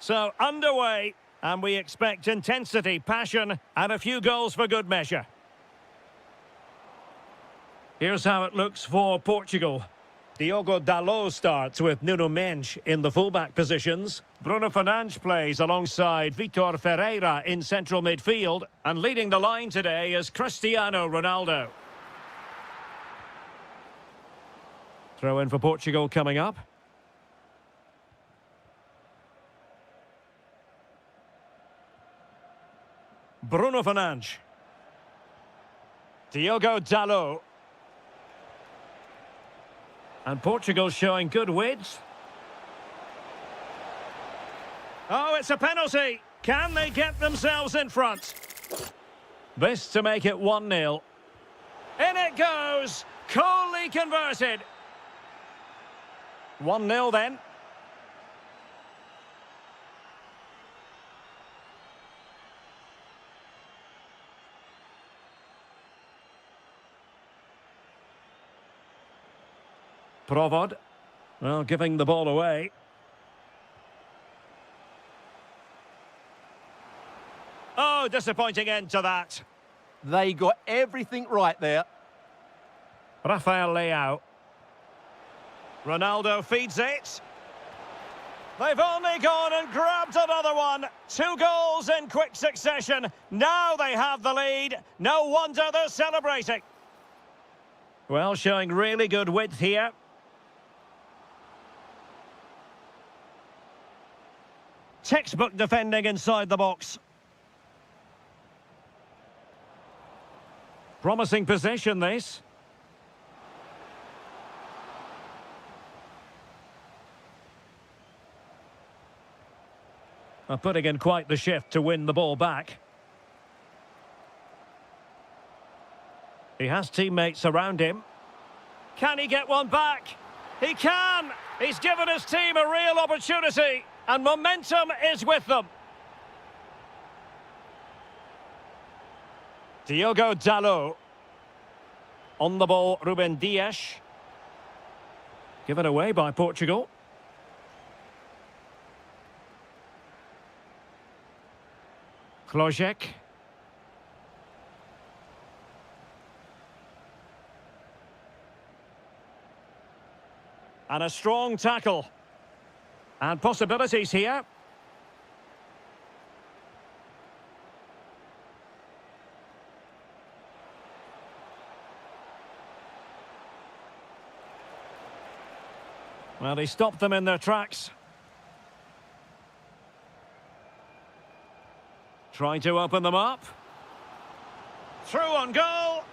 So underway, and we expect intensity, passion, and a few goals for good measure. Here's how it looks for Portugal. Diogo Dalot starts with Nuno Mendes in the fullback positions. Bruno Fernandes plays alongside Vitor Ferreira in central midfield. And leading the line today is Cristiano Ronaldo. Throw in for Portugal coming up. Bruno Fernandes. Diogo Dalot. And Portugal showing good width. Oh, it's a penalty. Can they get themselves in front? This to make it 1-0. In it goes. Coolly converted. 1-0 then. Provod, well, giving the ball away. Oh, disappointing end to that. They got everything right there. Rafael Leao. Ronaldo feeds it. They've only gone and grabbed another one. 2 goals in quick succession. Now they have the lead. No wonder they're celebrating. Well, showing really good width here. Textbook defending inside the box. Promising possession, this. Putting in quite the shift to win the ball back. He has teammates around him. Can he get one back? He can! He's given his team a real opportunity. And momentum is with them. Diogo Dalot. On the ball, Ruben Dias. Given away by Portugal. Klojek. And a strong tackle. And possibilities here. Well, he stopped them in their tracks. Trying to open them up. Through on goal.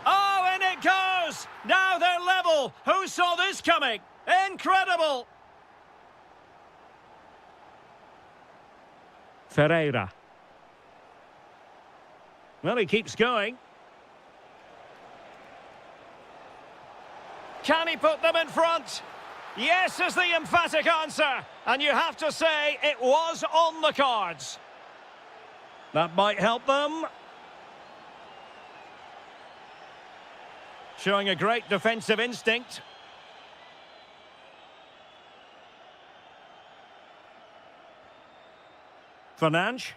Oh, and it goes! Now they're level. Who saw this coming? Incredible! Ferreira. Well, he keeps going. Can he put them in front? Yes is the emphatic answer. And you have to say it was on the cards. That might help them. Showing a great defensive instinct. Fernandes.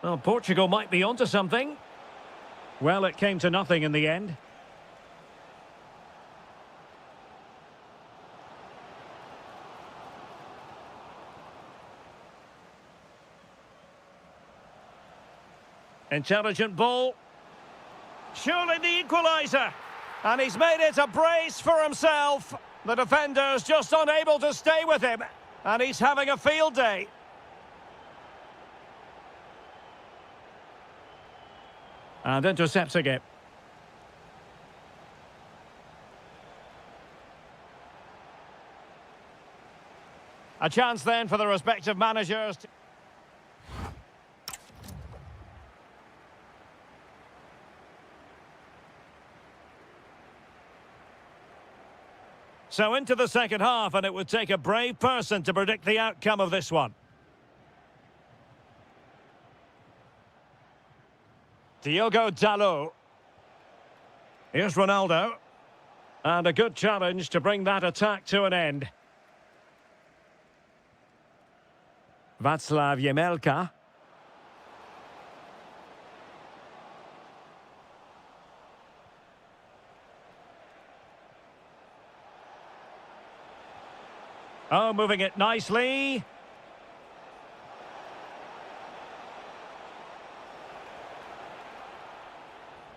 Well, Portugal might be onto something. Well, it came to nothing in the end. Intelligent ball. Surely the equaliser. And he's made it a brace for himself. The defender's just unable to stay with him. And he's having a field day. And intercepting it. A chance then for the respective managers. So into the second half, and it would take a brave person to predict the outcome of this one. Diogo Dalot. Here's Ronaldo. And a good challenge to bring that attack to an end. Václav Jemelka. Oh, moving it nicely.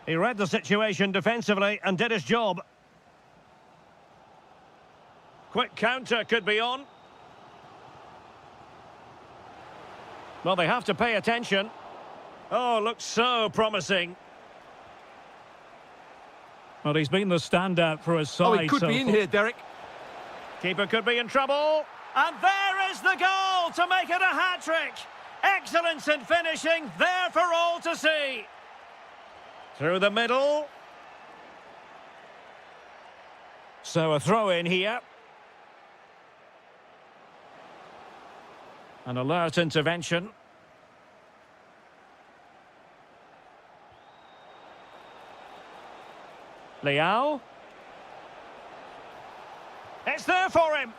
He read the situation defensively and did his job. Quick counter could be on. Well, they have to pay attention. Oh, looks so promising. Well, he's been the standout for his side. Oh, he could be in here, Derek. Keeper could be in trouble. And there is the goal to make it a hat-trick. Excellence in finishing, there for all to see. Through the middle. So a throw in here. An alert intervention. Leao. It's there for him.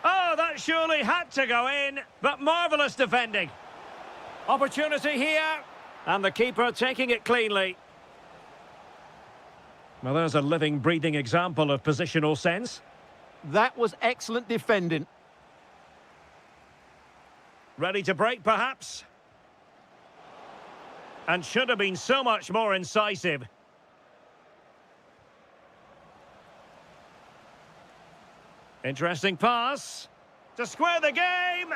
Oh, that surely had to go in, but marvellous defending. Opportunity here, and the keeper taking it cleanly. Well, there's a living, breathing example of positional sense. That was excellent defending. Ready to break, perhaps? And should have been so much more incisive. Interesting pass. To square the game.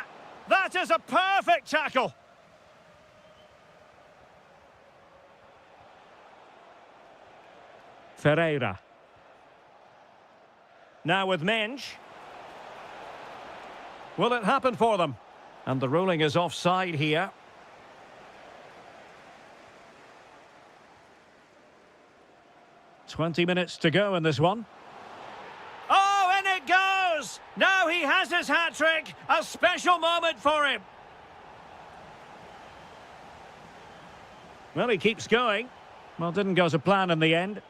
That is a perfect tackle. Ferreira. Now with Mensch. Will it happen for them? And the ruling is offside here. "20 minutes to go in this one. Oh, in it goes! Now he has his hat-trick. A special moment for him. Well, he keeps going. Well, didn't go to plan in the end.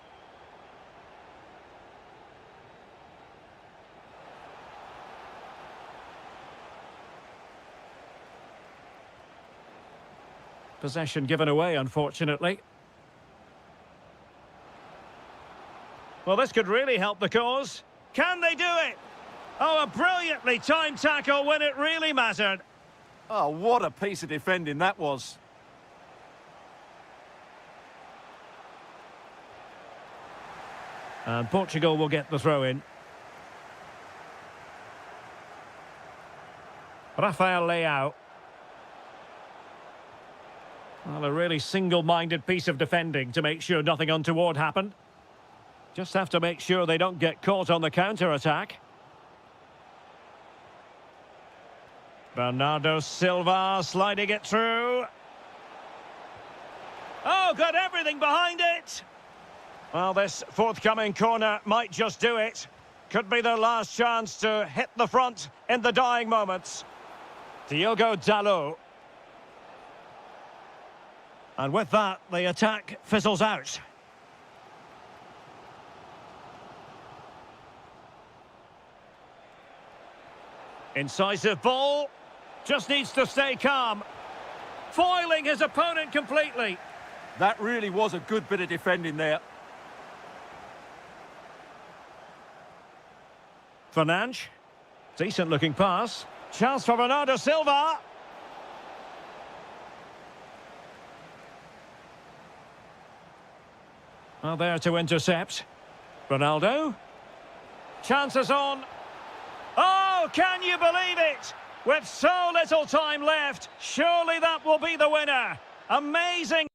Possession given away, unfortunately. Well, this could really help the cause. Can they do it? Oh, a brilliantly timed tackle when it really mattered. Oh, what a piece of defending that was. And Portugal will get the throw in. Rafael Leao. Well, a really single-minded piece of defending to make sure nothing untoward happened. Just have to make sure they don't get caught on the counter-attack. Bernardo Silva sliding it through. Oh, got everything behind it. Well, this forthcoming corner might just do it. Could be their last chance to hit the front in the dying moments. Diogo Dalot. And with that, the attack fizzles out. Incisive ball. Just needs to stay calm. Foiling his opponent completely. That really was a good bit of defending there. Fernandes. Decent looking pass. Chance for Bernardo Silva. Well, there to intercept. Ronaldo. Chances on. Oh, can you believe it? With so little time left, surely that will be the winner. Amazing.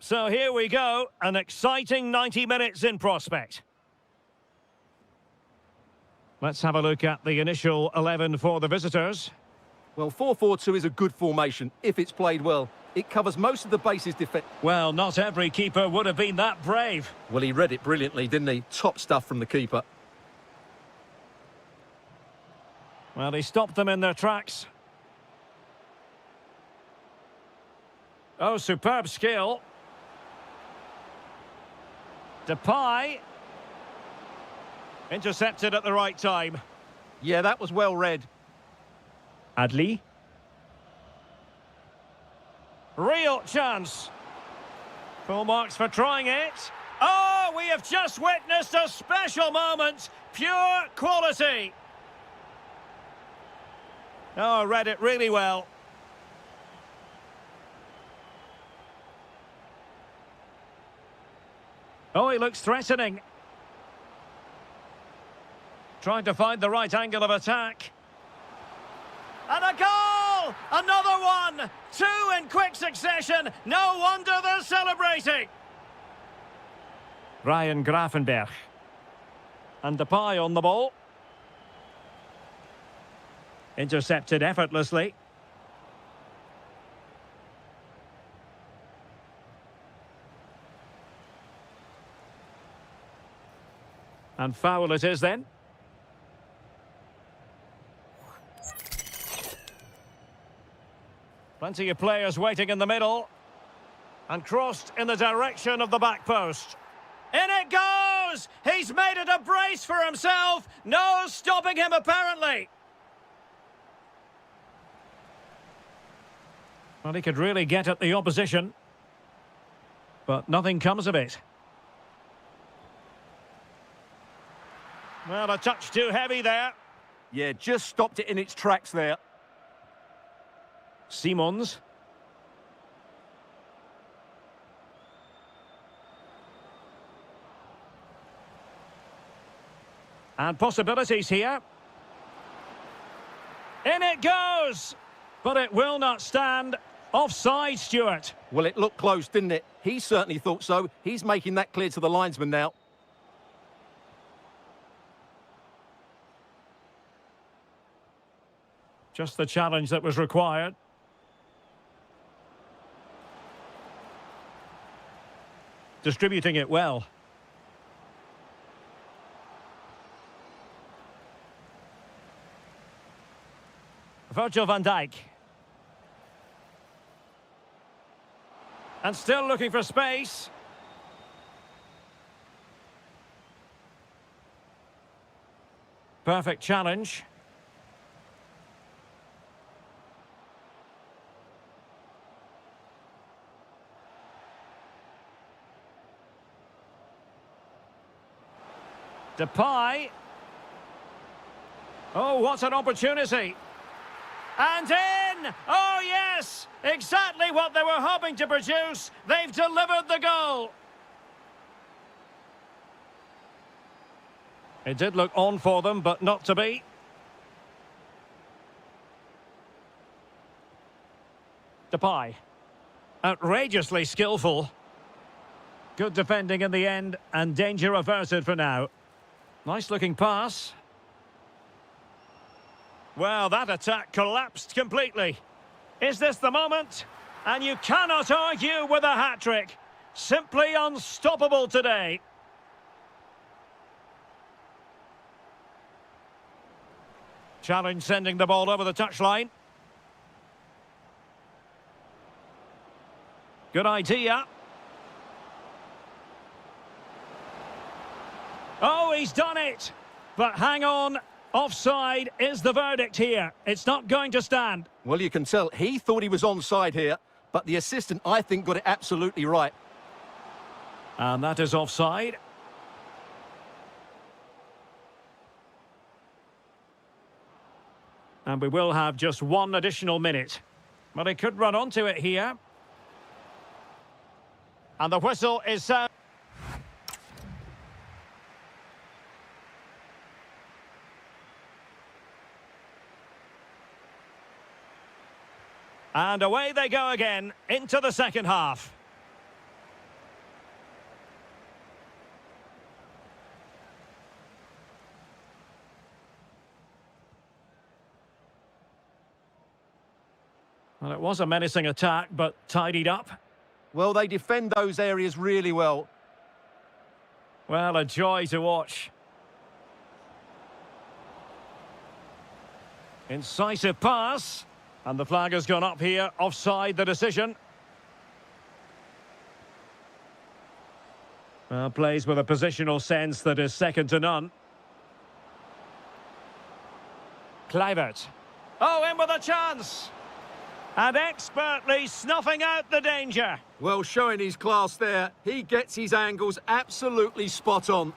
So here we go, an exciting 90 minutes in prospect. Let's have a look at the initial 11 for the visitors. Well, 4-4-2 is a good formation if it's played well. It covers most of the bases defence. Well, not every keeper would have been that brave. Well, he read it brilliantly, didn't he? Top stuff from the keeper. Well, he stopped them in their tracks. Oh, superb skill. Depay. Intercepted at the right time. Yeah, that was well read. Adli. Real chance. Full marks for trying it. Oh, we have just witnessed a special moment. Pure quality. Oh, read it really well. Oh, he looks threatening. Trying to find the right angle of attack. And a goal! Another one! Two in quick succession. No wonder they're celebrating. Ryan Grafenberg. And Depay on the ball. Intercepted effortlessly. And foul it is then. Plenty of players waiting in the middle. And crossed in the direction of the back post. In it goes! He's made it a brace for himself. No stopping him apparently. Well, he could really get at the opposition. But nothing comes of it. Well, a touch too heavy there. Yeah, just stopped it in its tracks there. Simons. And possibilities here. In it goes! But it will not stand. Offside, Stuart. Well, it looked close, didn't it? He certainly thought so. He's making that clear to the linesman now. Just the challenge that was required. Distributing it well. Virgil van Dijk. And still looking for space. Perfect challenge. Depay. Oh, what an opportunity. And in! Oh, yes! Exactly what they were hoping to produce. They've delivered the goal. It did look on for them, but not to be. Depay. Outrageously skillful. Good defending in the end, and danger averted for now. Nice looking pass. Well, that attack collapsed completely. Is this the moment? And you cannot argue with a hat-trick. Simply unstoppable today. Challenge sending the ball over the touchline. Good idea. Oh, he's done it. But hang on. Offside is the verdict here. It's not going to stand. Well, you can tell he thought he was onside here, but the assistant, I think, got it absolutely right. And that is offside. And we will have just one additional minute. But he could run onto it here. And the whistle is sound. And away they go again into the second half. Well, it was a menacing attack, but tidied up. Well, they defend those areas really well. Well, a joy to watch. Incisive pass. And the flag has gone up here, offside the decision. Well, plays with a positional sense that is second to none. Kluivert. Oh, in with a chance! And expertly snuffing out the danger. Well, showing his class there. He gets his angles absolutely spot on.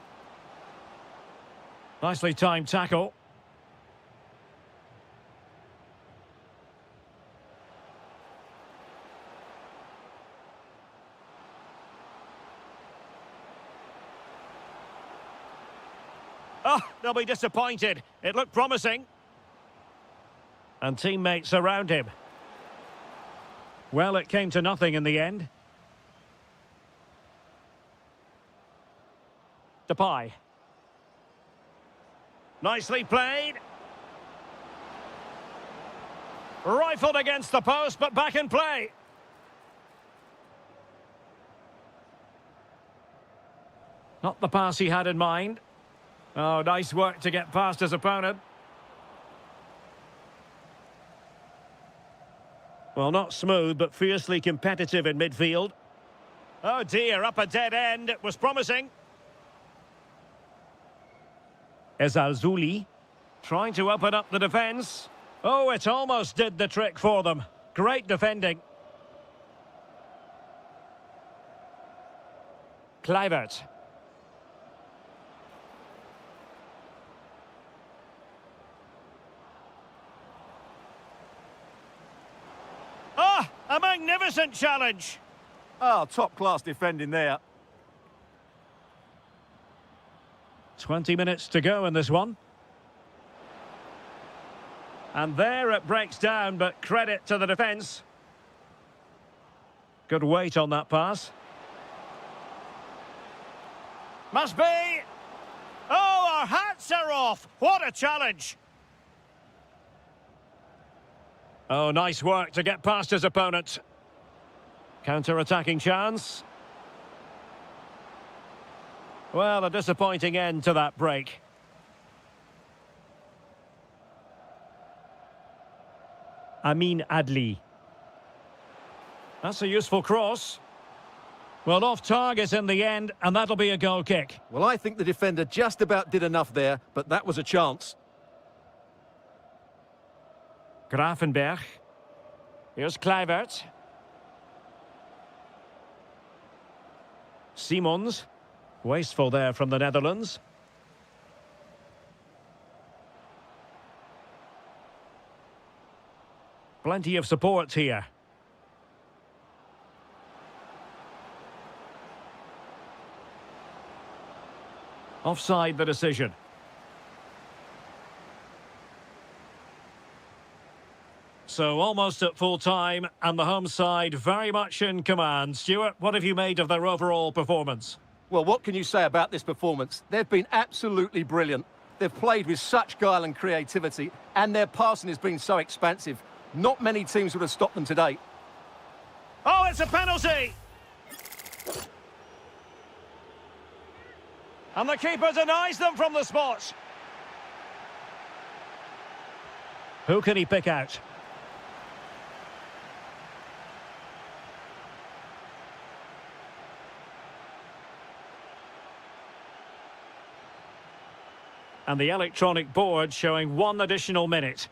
Nicely timed tackle. Oh, they'll be disappointed. It looked promising. And teammates around him. Well, it came to nothing in the end. Depay. Nicely played. Rifled against the post, but back in play. Not the pass he had in mind. Oh, nice work to get past his opponent. Well, not smooth, but fiercely competitive in midfield. Oh dear, up a dead end. It was promising. Ezalzouli trying to open up the defence. Oh, it almost did the trick for them. Great defending. Kluivert. A magnificent challenge. Oh, top-class defending there. 20 minutes to go in this one. And there it breaks down, but credit to the defence. Good weight on that pass. Must be. Oh, our hats are off. What a challenge. Oh, nice work to get past his opponent. Counter-attacking chance. Well, a disappointing end to that break. Amin Adli. That's a useful cross. Well, off target in the end, and that'll be a goal kick. Well, I think the defender just about did enough there, but that was a chance. Gravenberg. Here's Kluivert. Simons. Wasteful there from the Netherlands. Plenty of support here. Offside the decision. So almost at full time, and the home side very much in command. Stuart, what have you made of their overall performance? Well, what can you say about this performance? They've been absolutely brilliant. They've played with such guile and creativity, and their passing has been so expansive. Not many teams would have stopped them today. Oh, it's a penalty! And the keeper denies them from the spot. Who can he pick out? And the electronic board showing 1 additional minute.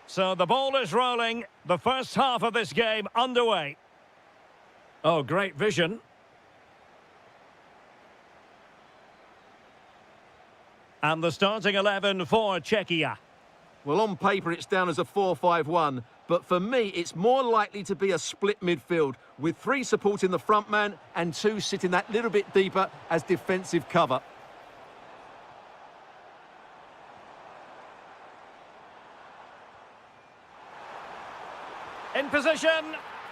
So the ball is rolling. The first half of this game underway. Oh, great vision. And the starting 11 for Czechia. Well, on paper, it's down as a 4-5-1. But for me, it's more likely to be a split midfield, with 3 supporting the front man and 2 sitting that little bit deeper as defensive cover. In position,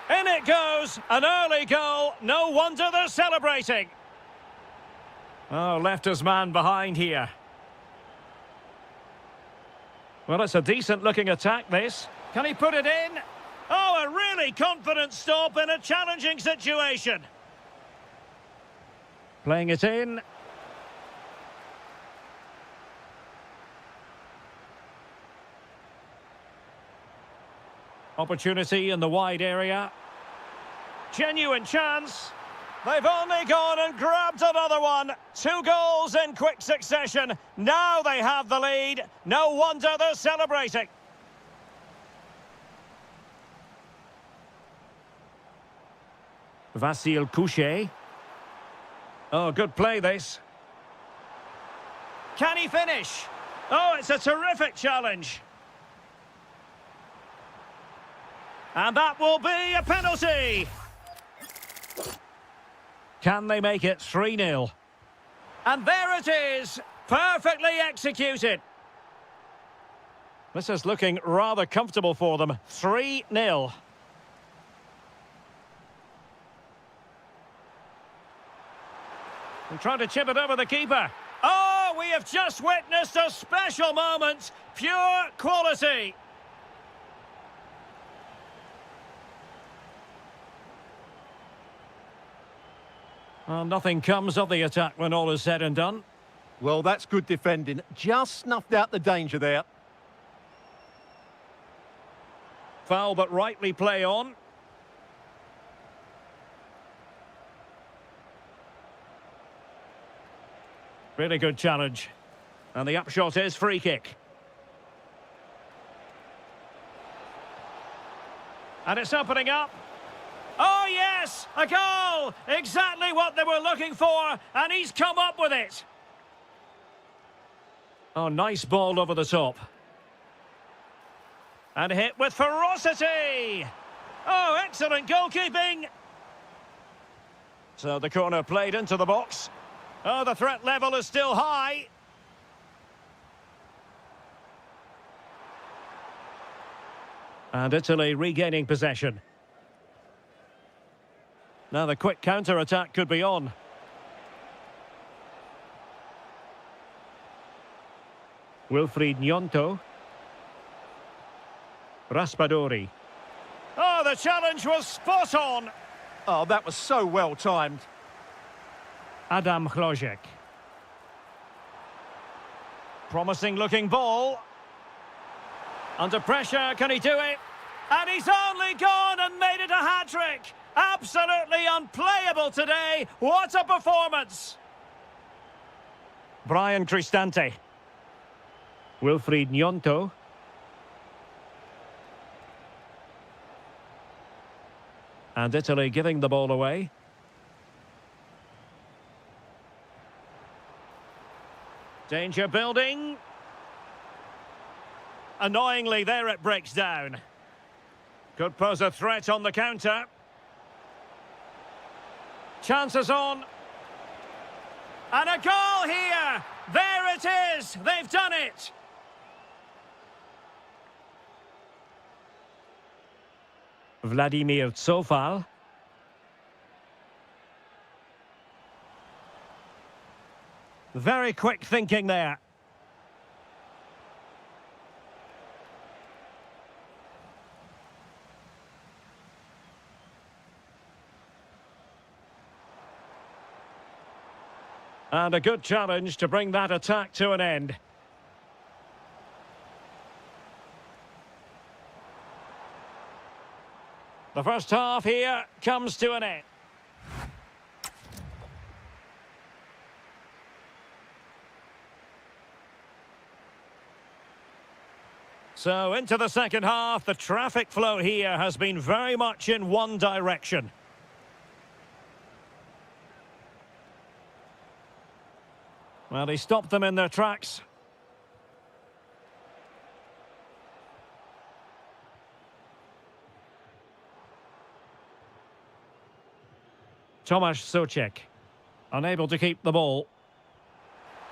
in it goes, an early goal, no wonder they're celebrating. Oh, left his man behind here. Well, it's a decent-looking attack, this. Can he put it in? Oh, a really confident stop in a challenging situation. Playing it in. Opportunity in the wide area. Genuine chance. They've only gone and grabbed another one. 2 goals in quick succession. Now they have the lead. No wonder they're celebrating. Vasil Couchet. Oh, good play this. Can he finish? Oh, it's a terrific challenge. And that will be a penalty. Can they make it 3-0? And there it is, perfectly executed. This is looking rather comfortable for them. 3-0. And trying to chip it over the keeper. Oh, we have just witnessed a special moment. Pure quality. Well, nothing comes of the attack when all is said and done. Well, that's good defending. Just snuffed out the danger there. Foul, but rightly play on. Really good challenge. And the upshot is free kick. And it's opening up. Oh, yes! A goal! Exactly what they were looking for, and he's come up with it. Oh, nice ball over the top. And hit with ferocity! Oh, excellent goalkeeping! So the corner played into the box. Oh, the threat level is still high. And Italy regaining possession. Now the quick counter-attack could be on. Wilfried Gnonto. Raspadori. Oh, the challenge was spot on. Oh, that was so well timed. Adam Chlojek. Promising looking ball. Under pressure, can he do it? And he's only gone and made it a hat-trick. Absolutely unplayable today. What a performance. Brian Cristante. Wilfried Gnonto. And Italy giving the ball away. Danger building. Annoyingly, there it breaks down. Could pose a threat on the counter. Chances on. And a goal here. There it is. They've done it. Vladimir Tsofal. Very quick thinking there. And a good challenge to bring that attack to an end. The first half here comes to an end. So into the second half, the traffic flow here has been very much in one direction. Well, he stopped them in their tracks. Tomasz Souček, unable to keep the ball.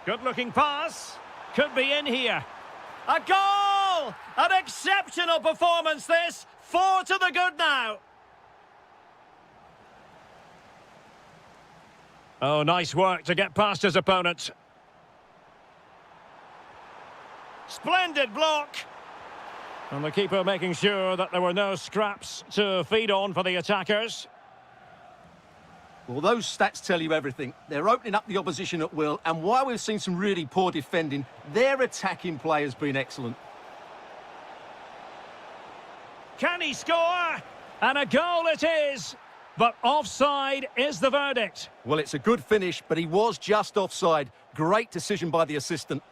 Good-looking pass. Could be in here. A goal! An exceptional performance, this. 4 to the good now. Oh, nice work to get past his opponent. Splendid block. And the keeper making sure that there were no scraps to feed on for the attackers. Well, those stats tell you everything. They're opening up the opposition at will, and while we've seen some really poor defending, their attacking play has been excellent. Can he score? And a goal it is. But offside is the verdict. Well, it's a good finish, but he was just offside. Great decision by the assistant.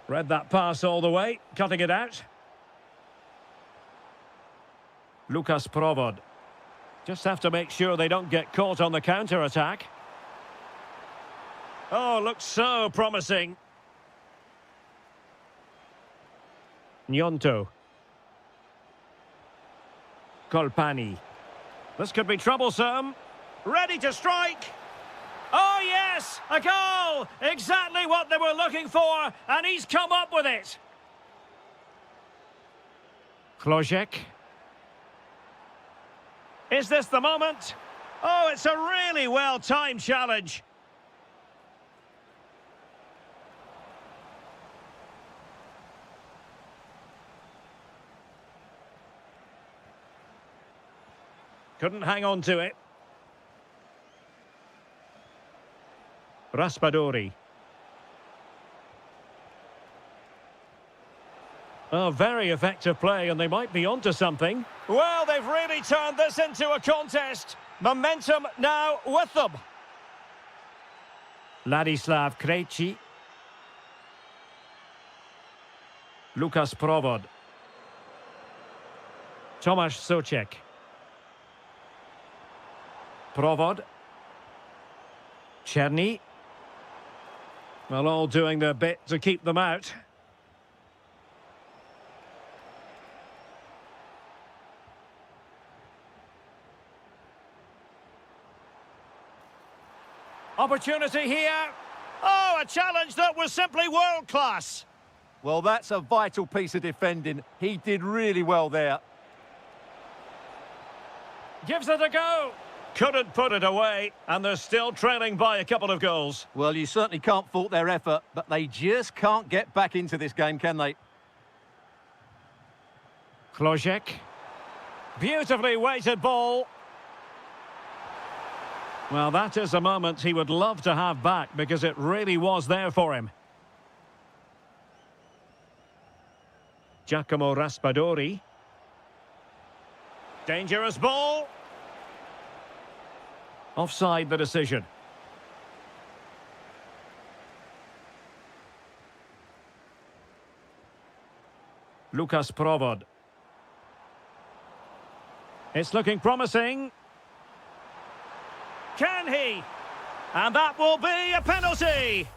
Read that pass all the way, cutting it out. Lukas Provod. Just have to make sure they don't get caught on the counter-attack. Oh, looks so promising. Gnonto. Colpani. This could be troublesome. Ready to strike. Oh, yes! A goal! Exactly what they were looking for, and he's come up with it. Klojek. Is this the moment? Oh, it's a really well-timed challenge. Couldn't hang on to it. Raspadori. Oh, very effective play, and they might be onto something. Well, they've really turned this into a contest. Momentum now with them. Ladislav Krejci. Lukas Provod. Tomasz Souček. Provod. Czerny. Well, all doing their bit to keep them out. Opportunity here. Oh, a challenge that was simply world-class. Well, that's a vital piece of defending. He did really well there. Gives it a go. Couldn't put it away, and they're still trailing by a couple of goals. Well, you certainly can't fault their effort, but they just can't get back into this game, can they? Klojek. Beautifully weighted ball. Well, that is a moment he would love to have back because it really was there for him. Giacomo Raspadori. Dangerous ball. Offside the decision. Lukas Provod. It's looking promising. Can he? And that will be a penalty.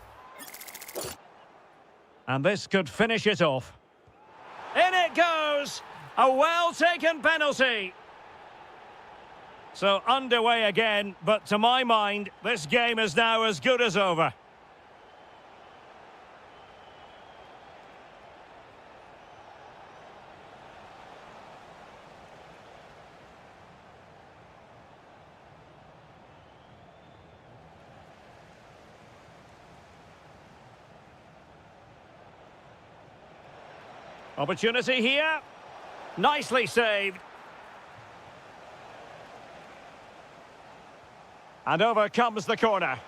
And this could finish it off. In it goes. A well-taken penalty. So underway again, but to my mind, this game is now as good as over. Opportunity here. Nicely saved. And over comes the corner.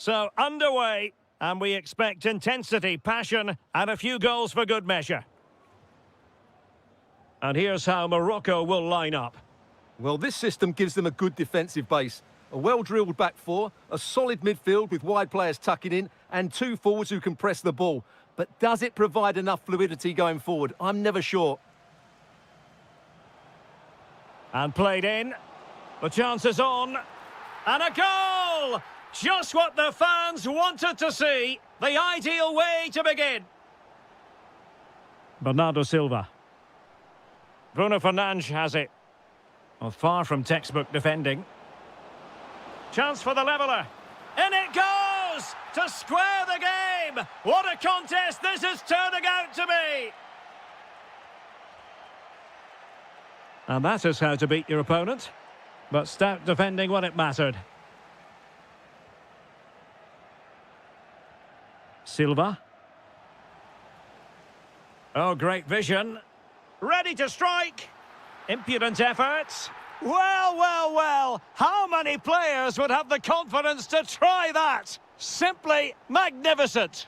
So, underway, and we expect intensity, passion, and a few goals for good measure. And here's how Morocco will line up. Well, this system gives them a good defensive base. A well-drilled back four, a solid midfield with wide players tucking in, and two forwards who can press the ball. But does it provide enough fluidity going forward? I'm never sure. And played in. The chance is on. And a goal! Just what the fans wanted to see. The ideal way to begin. Bernardo Silva. Bruno Fernandes has it. Well, far from textbook defending. Chance for the leveller. In it goes! To square the game! What a contest this is turning out to be! And that is how to beat your opponent. But stout defending when it mattered. Silva. Oh, great vision. Ready to strike. Impudent efforts. Well, well, well. How many players would have the confidence to try that? Simply magnificent.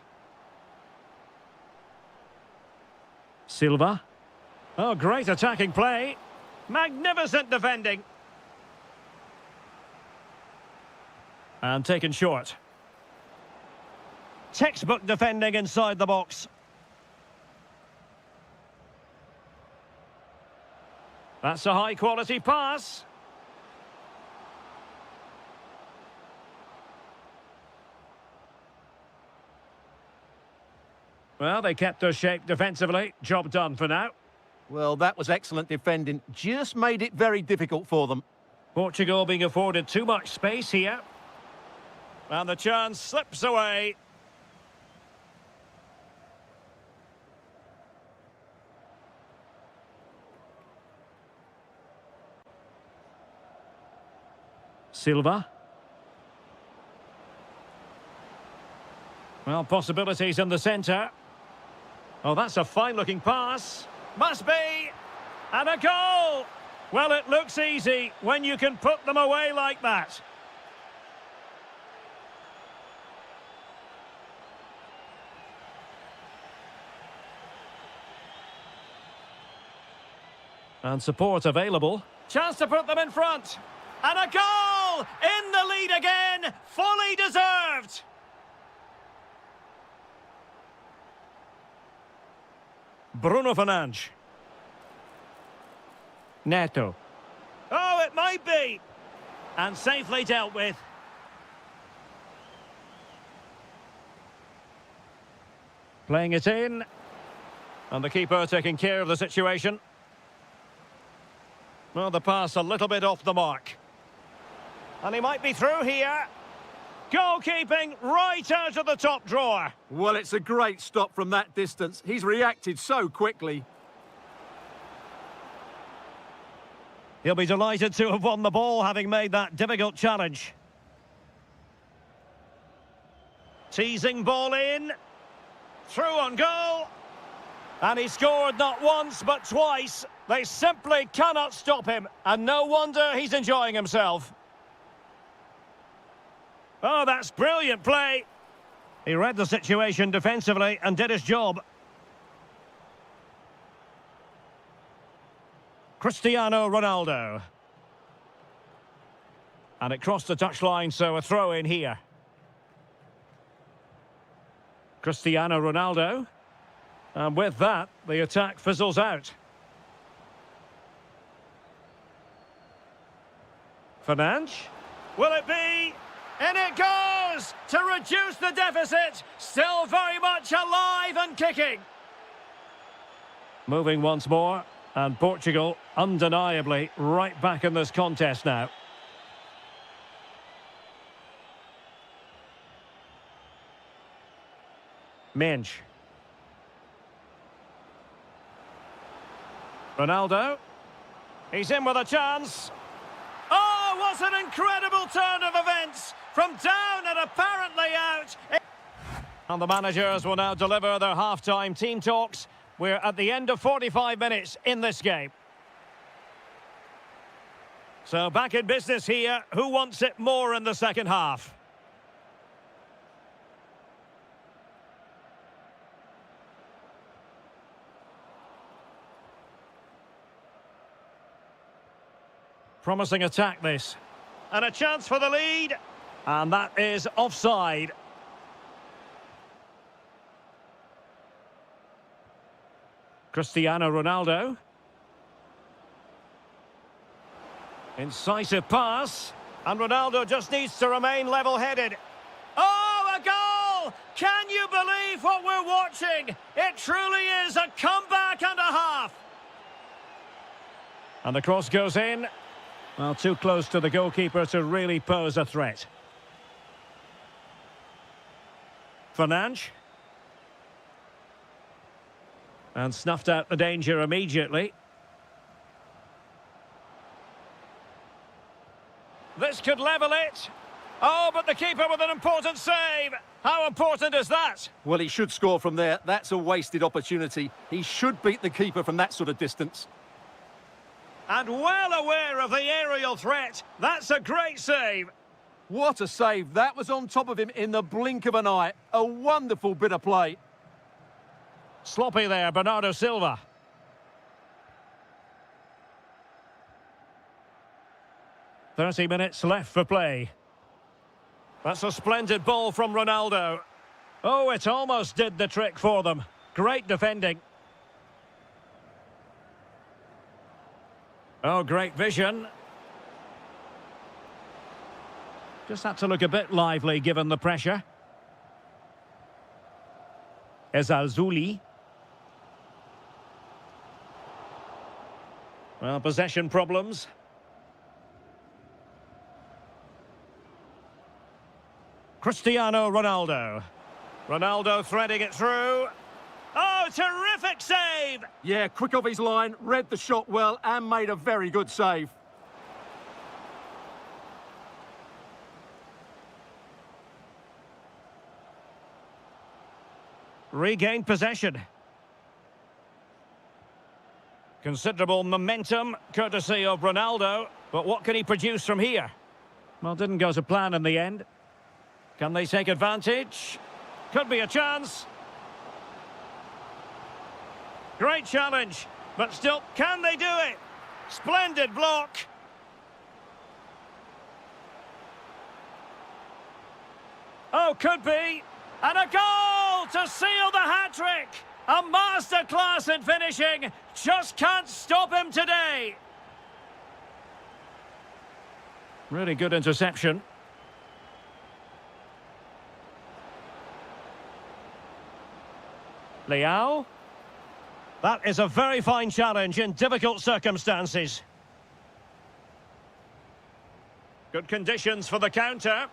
Silva. Oh, great attacking play. Magnificent defending. And taken short. Textbook defending inside the box. That's a high-quality pass. Well, they kept their shape defensively. Job done for now. Well, that was excellent defending. Just made it very difficult for them. Portugal being afforded too much space here. And the chance slips away. Silva. Well, possibilities in the centre. Oh, that's a fine-looking pass. Must be. And a goal! Well, it looks easy when you can put them away like that. And support available. Chance to put them in front. And a goal! In the lead again! Fully deserved! Bruno Fernandes. Neto. Oh, it might be! And safely dealt with. Playing it in. And the keeper taking care of the situation. Well, the pass a little bit off the mark. And he might be through here. Goalkeeping right out of the top drawer. Well, it's a great stop from that distance. He's reacted so quickly. He'll be delighted to have won the ball, having made that difficult challenge. Teasing ball in. Through on goal. And he scored not once, but twice. They simply cannot stop him. And no wonder he's enjoying himself. Oh, that's brilliant play. He read the situation defensively and did his job. Cristiano Ronaldo. And it crossed the touchline, so a throw in here. Cristiano Ronaldo. And with that, the attack fizzles out. Fernandes. Will it be? In it goes! To reduce the deficit. Still very much alive and kicking. Moving once more. And Portugal, undeniably, right back in this contest now. Minch. Ronaldo. He's in with a chance. Oh, what an incredible turn of events! From down and apparently out. And the managers will now deliver their half-time team talks. We're at the end of 45 minutes in this game. So back in business here. Who wants it more in the second half? Promising attack, this. And a chance for the lead. And that is offside. Cristiano Ronaldo. Incisive pass. And Ronaldo just needs to remain level-headed. Oh, a goal! Can you believe what we're watching? It truly is a comeback and a half. And the cross goes in. Well, too close to the goalkeeper to really pose a threat. Fernandes. And snuffed out the danger immediately. This could level it. Oh, but the keeper with an important save. How important is that? Well, he should score from there. That's a wasted opportunity. He should beat the keeper from that sort of distance. And well aware of the aerial threat. That's a great save. What a save. That was on top of him in the blink of an eye. A wonderful bit of play. Sloppy there, Bernardo Silva. "30 minutes left for play." That's a splendid ball from Ronaldo. Oh, it almost did the trick for them. Great defending. Oh, great vision. Just had to look a bit lively given the pressure. Ezalzouli. Well, possession problems. Cristiano Ronaldo. Ronaldo threading it through. Oh, terrific save! Yeah, quick off his line, read the shot well and made a very good save. Regained possession. Considerable momentum, courtesy of Ronaldo. But what can he produce from here? Well, didn't go to plan in the end. Can they take advantage? Could be a chance. Great challenge, but still, can they do it? Splendid block. Oh, could be. And a goal to seal the hat-trick. A masterclass in finishing. Just can't stop him today. Really good interception. Leao. That is a very fine challenge in difficult circumstances. Good conditions for the counter.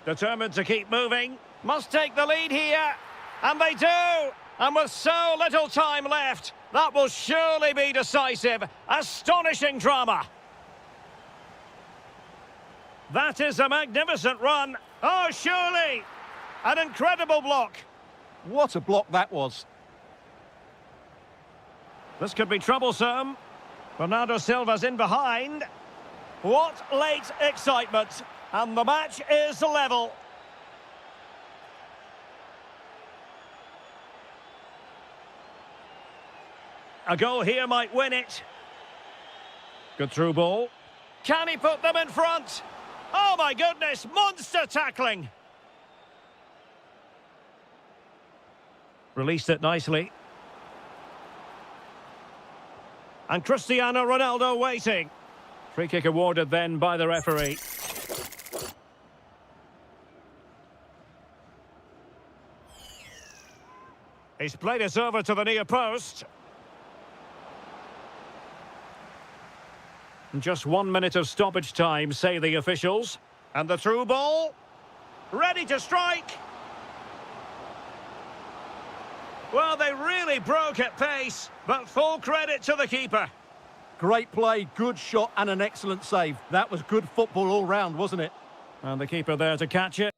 Determined to keep moving. Must take the lead here. And they do. And with so little time left, that will surely be decisive. Astonishing drama. That is a magnificent run. Oh, surely. An incredible block. What a block that was. This could be troublesome. Bernardo Silva's in behind. What late excitement. And the match is level. A goal here might win it. Good through ball. Can he put them in front? Oh my goodness, monster tackling. Released it nicely. And Cristiano Ronaldo waiting. Free kick awarded then by the referee. He's played it over to the near post. Just 1 minute of stoppage time, say the officials. And the through ball. Ready to strike. Well, they really broke at pace, but full credit to the keeper. Great play, good shot and an excellent save. That was good football all round, wasn't it? And the keeper there to catch it.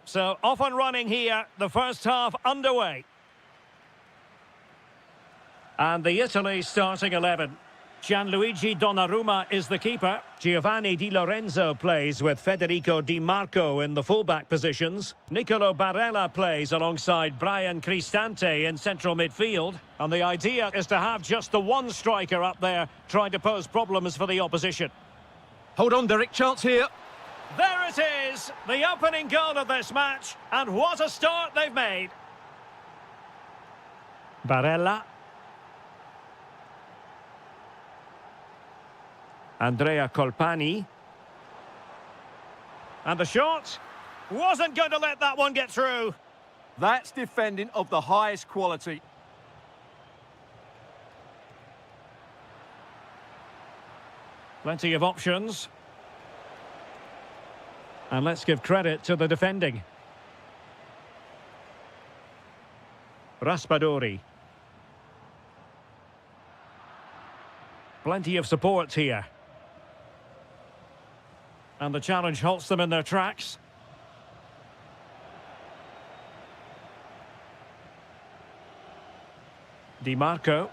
So off and running here, the first half underway. And the Italy starting 11. Gianluigi Donnarumma is the keeper. Giovanni Di Lorenzo plays with Federico Di Marco in the fullback positions. Nicolo Barella plays alongside Brian Cristante in central midfield. And the idea is to have just the one striker up there trying to pose problems for the opposition. Hold on, Derek, chance here. There it is, the opening goal of this match. And what a start they've made. Barella. Andrea Colpani. And the shot wasn't going to let that one get through. That's defending of the highest quality. Plenty of options. And let's give credit to the defending. Raspadori. Plenty of support here. And the challenge halts them in their tracks. Di Marco.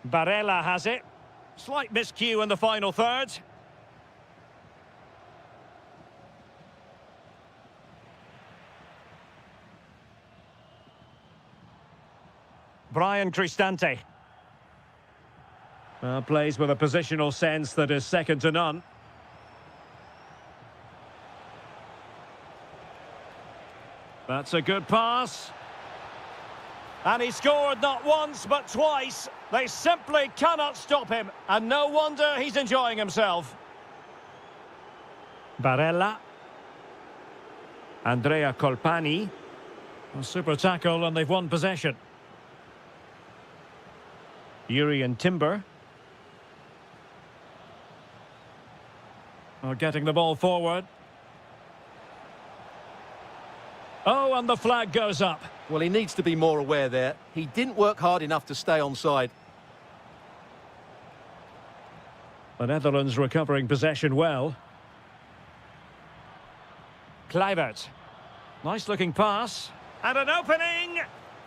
Barella has it. Slight miscue in the final third. Brian Cristante. Plays with a positional sense that is second to none. That's a good pass. And he scored not once but twice. They simply cannot stop him. And no wonder he's enjoying himself. Barella. Andrea Colpani. A super tackle and they've won possession. Urian Timber. Getting the ball forward. Oh, and the flag goes up. Well, he needs to be more aware there. He didn't work hard enough to stay onside. The Netherlands recovering possession well. Kluivert. Nice looking pass. And an opening.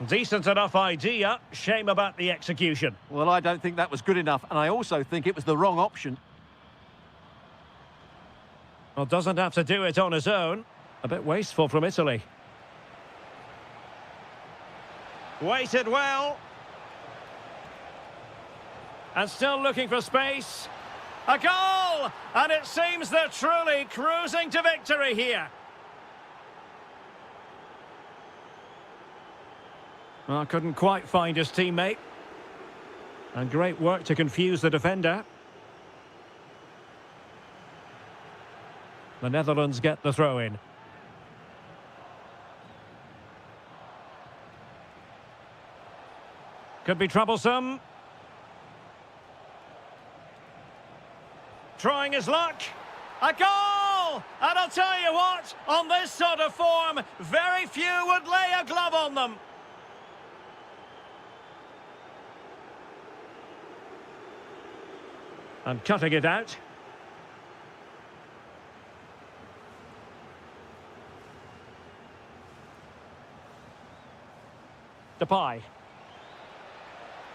Decent enough idea. Shame about the execution. Well, I don't think that was good enough, and I also think it was the wrong option. Well, doesn't have to do it on his own. A bit wasteful from Italy. Waited well. And still looking for space. A goal! And it seems they're truly cruising to victory here. Well, couldn't quite find his teammate. And great work to confuse the defender. The Netherlands get the throw-in. Could be troublesome. Trying his luck. A goal! And I'll tell you what, on this sort of form, very few would lay a glove on them. And cutting it out. Depay.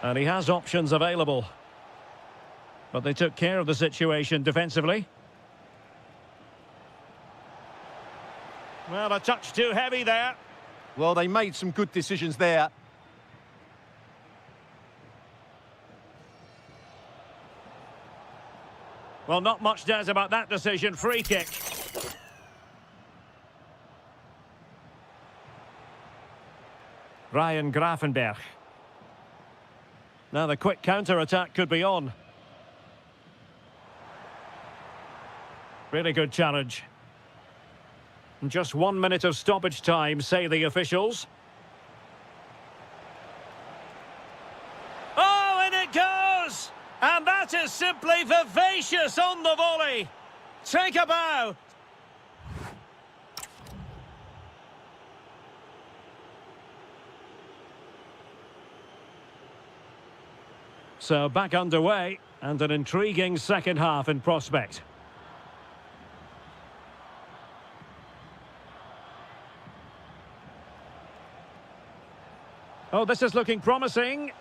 And he has options available. But they took care of the situation defensively. Well, a touch too heavy there. Well, they made some good decisions there. Well, not much doubt about that decision. Free kick. Ryan Grafenberg. Now the quick counter-attack could be on. Really good challenge. Just 1 minute of stoppage time, say the officials. Oh, and it goes! And that is simply vivacious on the volley. Take a bow. So back underway, and an intriguing second half in prospect. Oh, this is looking promising.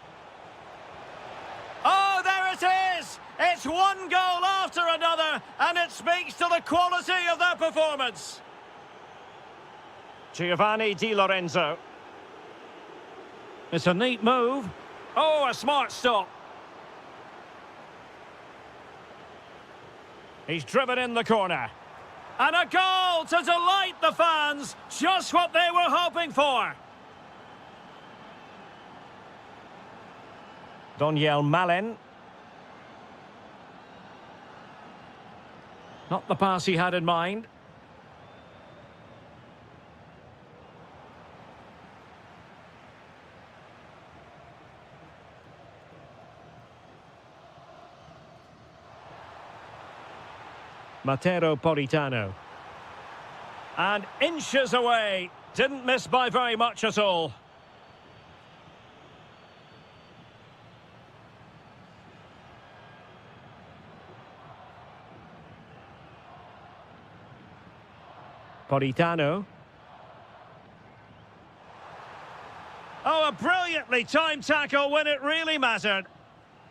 Oh, there it is! It's one goal after another, and it speaks to the quality of their performance. Giovanni Di Lorenzo. It's a neat move. Oh, a smart stop. He's driven in the corner. And a goal to delight the fans. Just what they were hoping for. Doniel Malen. Not the pass he had in mind. Matero Politano. And inches away. Didn't miss by very much at all. Politano. Oh, a brilliantly timed tackle when it really mattered.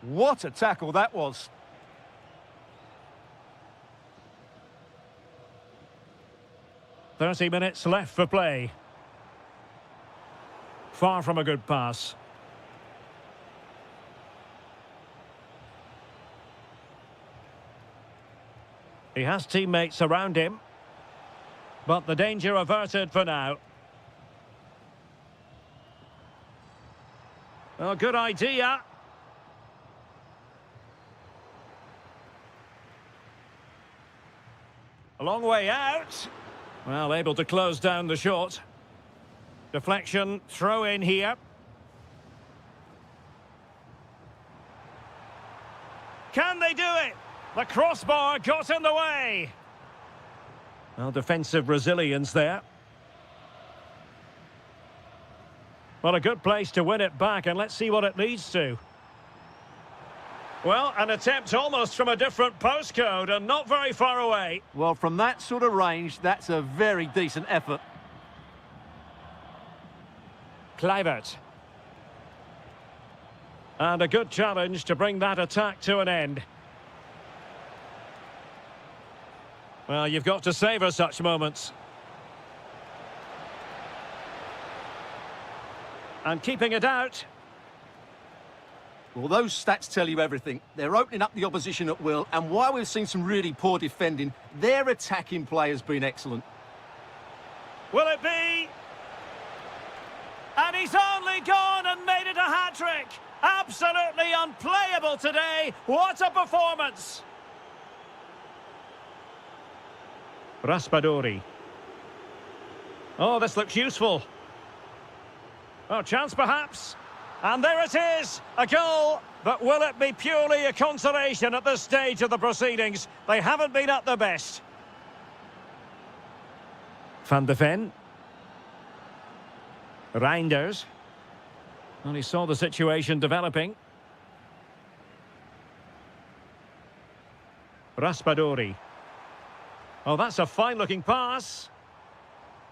What a tackle that was. 30 minutes left for play. Far from a good pass. He has teammates around him. But the danger averted for now. Oh, good idea. A long way out. Well, able to close down the shot. Deflection, throw in here. Can they do it? The crossbar got in the way. Well, defensive resilience there. Well, a good place to win it back, and let's see what it leads to. Well, an attempt almost from a different postcode and not very far away. Well, from that sort of range, that's a very decent effort. Kluivert. And a good challenge to bring that attack to an end. Well, you've got to savour such moments. And keeping it out. Well, those stats tell you everything. They're opening up the opposition at will, and while we've seen some really poor defending, their attacking play has been excellent. Will it be? And he's only gone and made it a hat-trick. Absolutely unplayable today. What a performance. Raspadori. Oh, this looks useful. Oh, chance perhaps. And there it is, a goal. But will it be purely a consolation at this stage of the proceedings? They haven't been at their best. Van de Ven. Reinders. Well, he saw the situation developing. Raspadori. Oh, that's a fine-looking pass.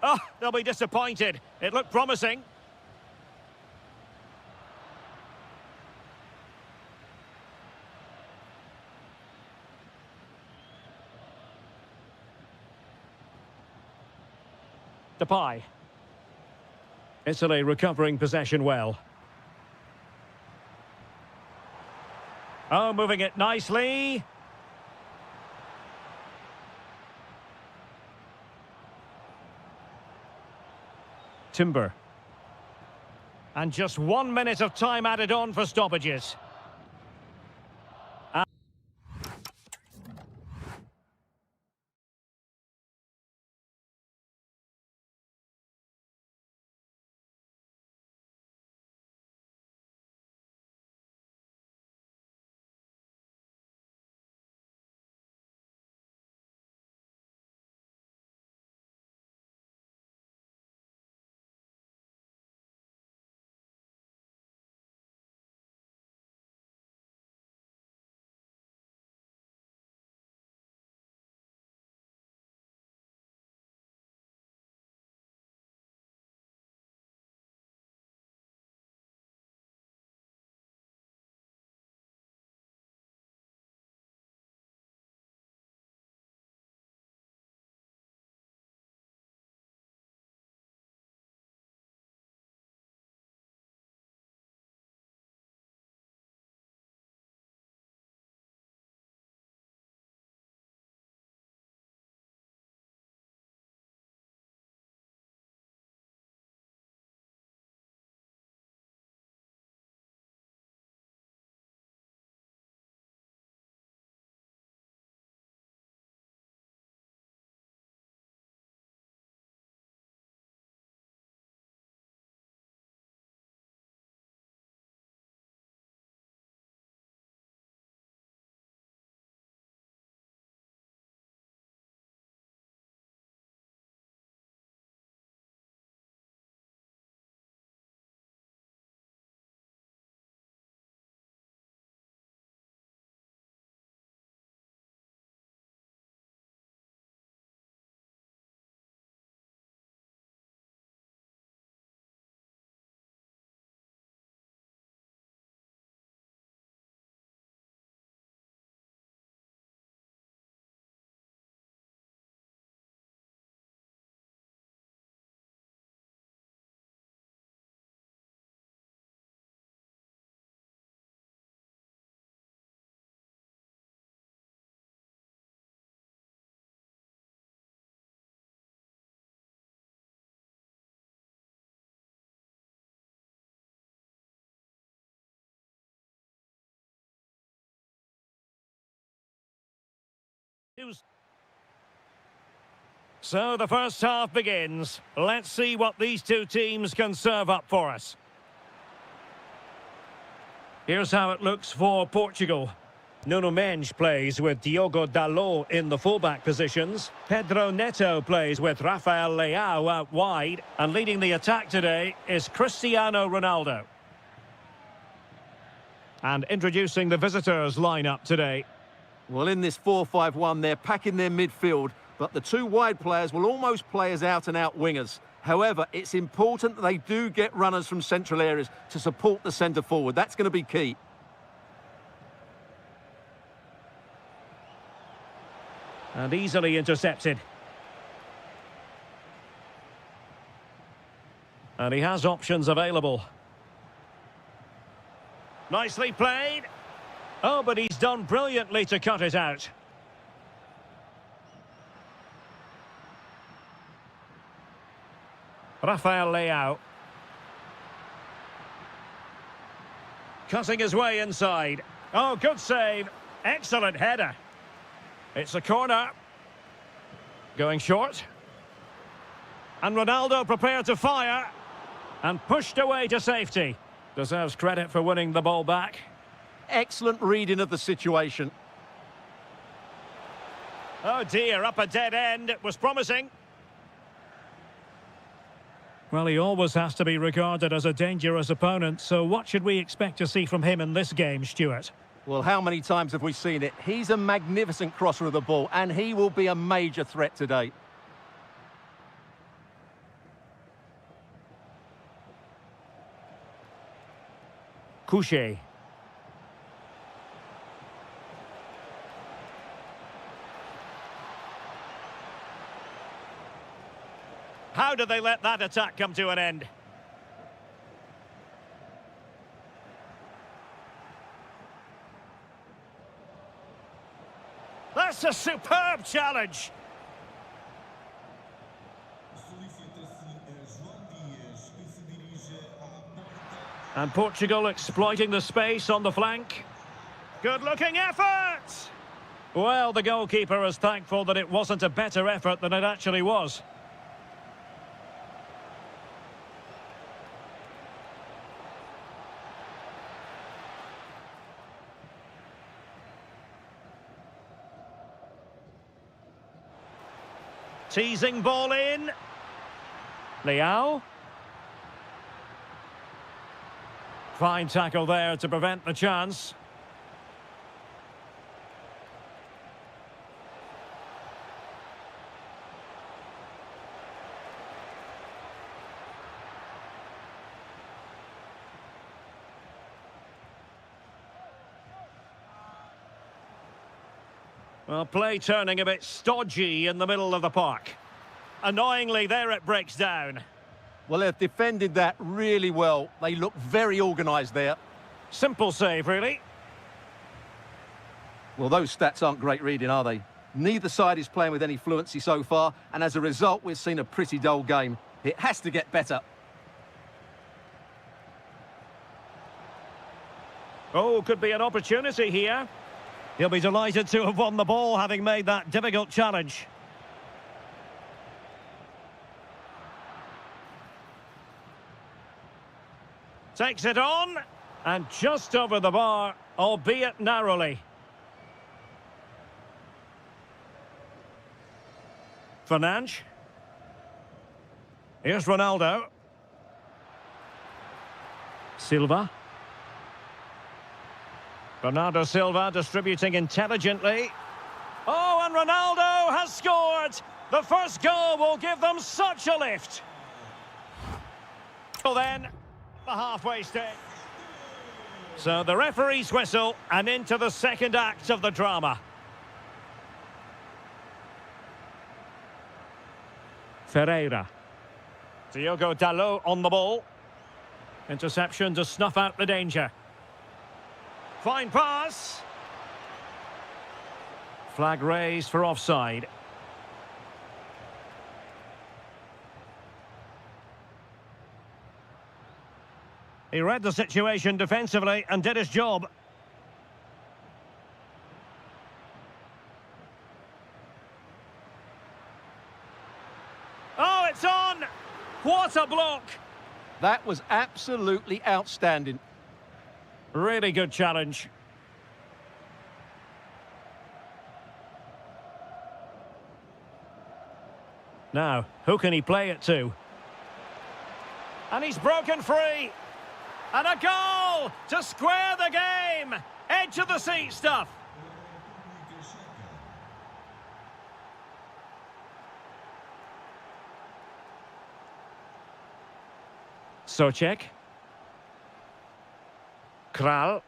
Oh, they'll be disappointed. It looked promising. Depay. Italy recovering possession well. Oh, moving it nicely. Timber. And just 1 minute of time added on for stoppages. So the first half begins. Let's see what these two teams can serve up for us. Here's how it looks for Portugal. Nuno Mendes plays with Diogo Dalot in the fullback positions. Pedro Neto plays with Rafael Leao out wide. And leading the attack today is Cristiano Ronaldo. And introducing the visitors lineup today. Well, in this 4-5-1, they're packing their midfield, but the two wide players will almost play as out-and-out wingers. However, it's important that they do get runners from central areas to support the centre forward. That's going to be key. And easily intercepted. And he has options available. Nicely played. Oh, but he's done brilliantly to cut it out. Rafael Leao. Cutting his way inside. Oh, good save. Excellent header. It's a corner. Going short. And Ronaldo prepared to fire. And pushed away to safety. Deserves credit for winning the ball back. Excellent reading of the situation. Oh dear, up a dead end. It was promising. Well, he always has to be regarded as a dangerous opponent, so what should we expect to see from him in this game, Stuart? Well, how many times have we seen it? He's a magnificent crosser of the ball, and he will be a major threat today. Couché. How did they let that attack come to an end? That's a superb challenge. And Portugal exploiting the space on the flank. Good-looking effort! Well, the goalkeeper is thankful that it wasn't a better effort than it actually was. Teasing ball in. Leao. Fine tackle there to prevent the chance. Well, play turning a bit stodgy in the middle of the park. Annoyingly, there it breaks down. Well, they've defended that really well. They look very organised there. Simple save, really. Well, those stats aren't great reading, are they? Neither side is playing with any fluency so far, and as a result, we've seen a pretty dull game. It has to get better. Oh, could be an opportunity here. He'll be delighted to have won the ball, having made that difficult challenge. Takes it on, and just over the bar, albeit narrowly. Fernandes. Here's Ronaldo. Silva. Bernardo Silva distributing intelligently. Oh, and Ronaldo has scored! The first goal will give them such a lift. Well then, the halfway stage. So the referee's whistle and into the second act of the drama. Ferreira. Diogo Dalot on the ball. Interception to snuff out the danger. Fine pass. Flag raised for offside. He read the situation defensively and did his job. on! What a block! That was absolutely outstanding. Really good challenge. Now, who can he play it to? And he's broken free. And a goal to square the game. Edge of the seat stuff. Socek. Kral.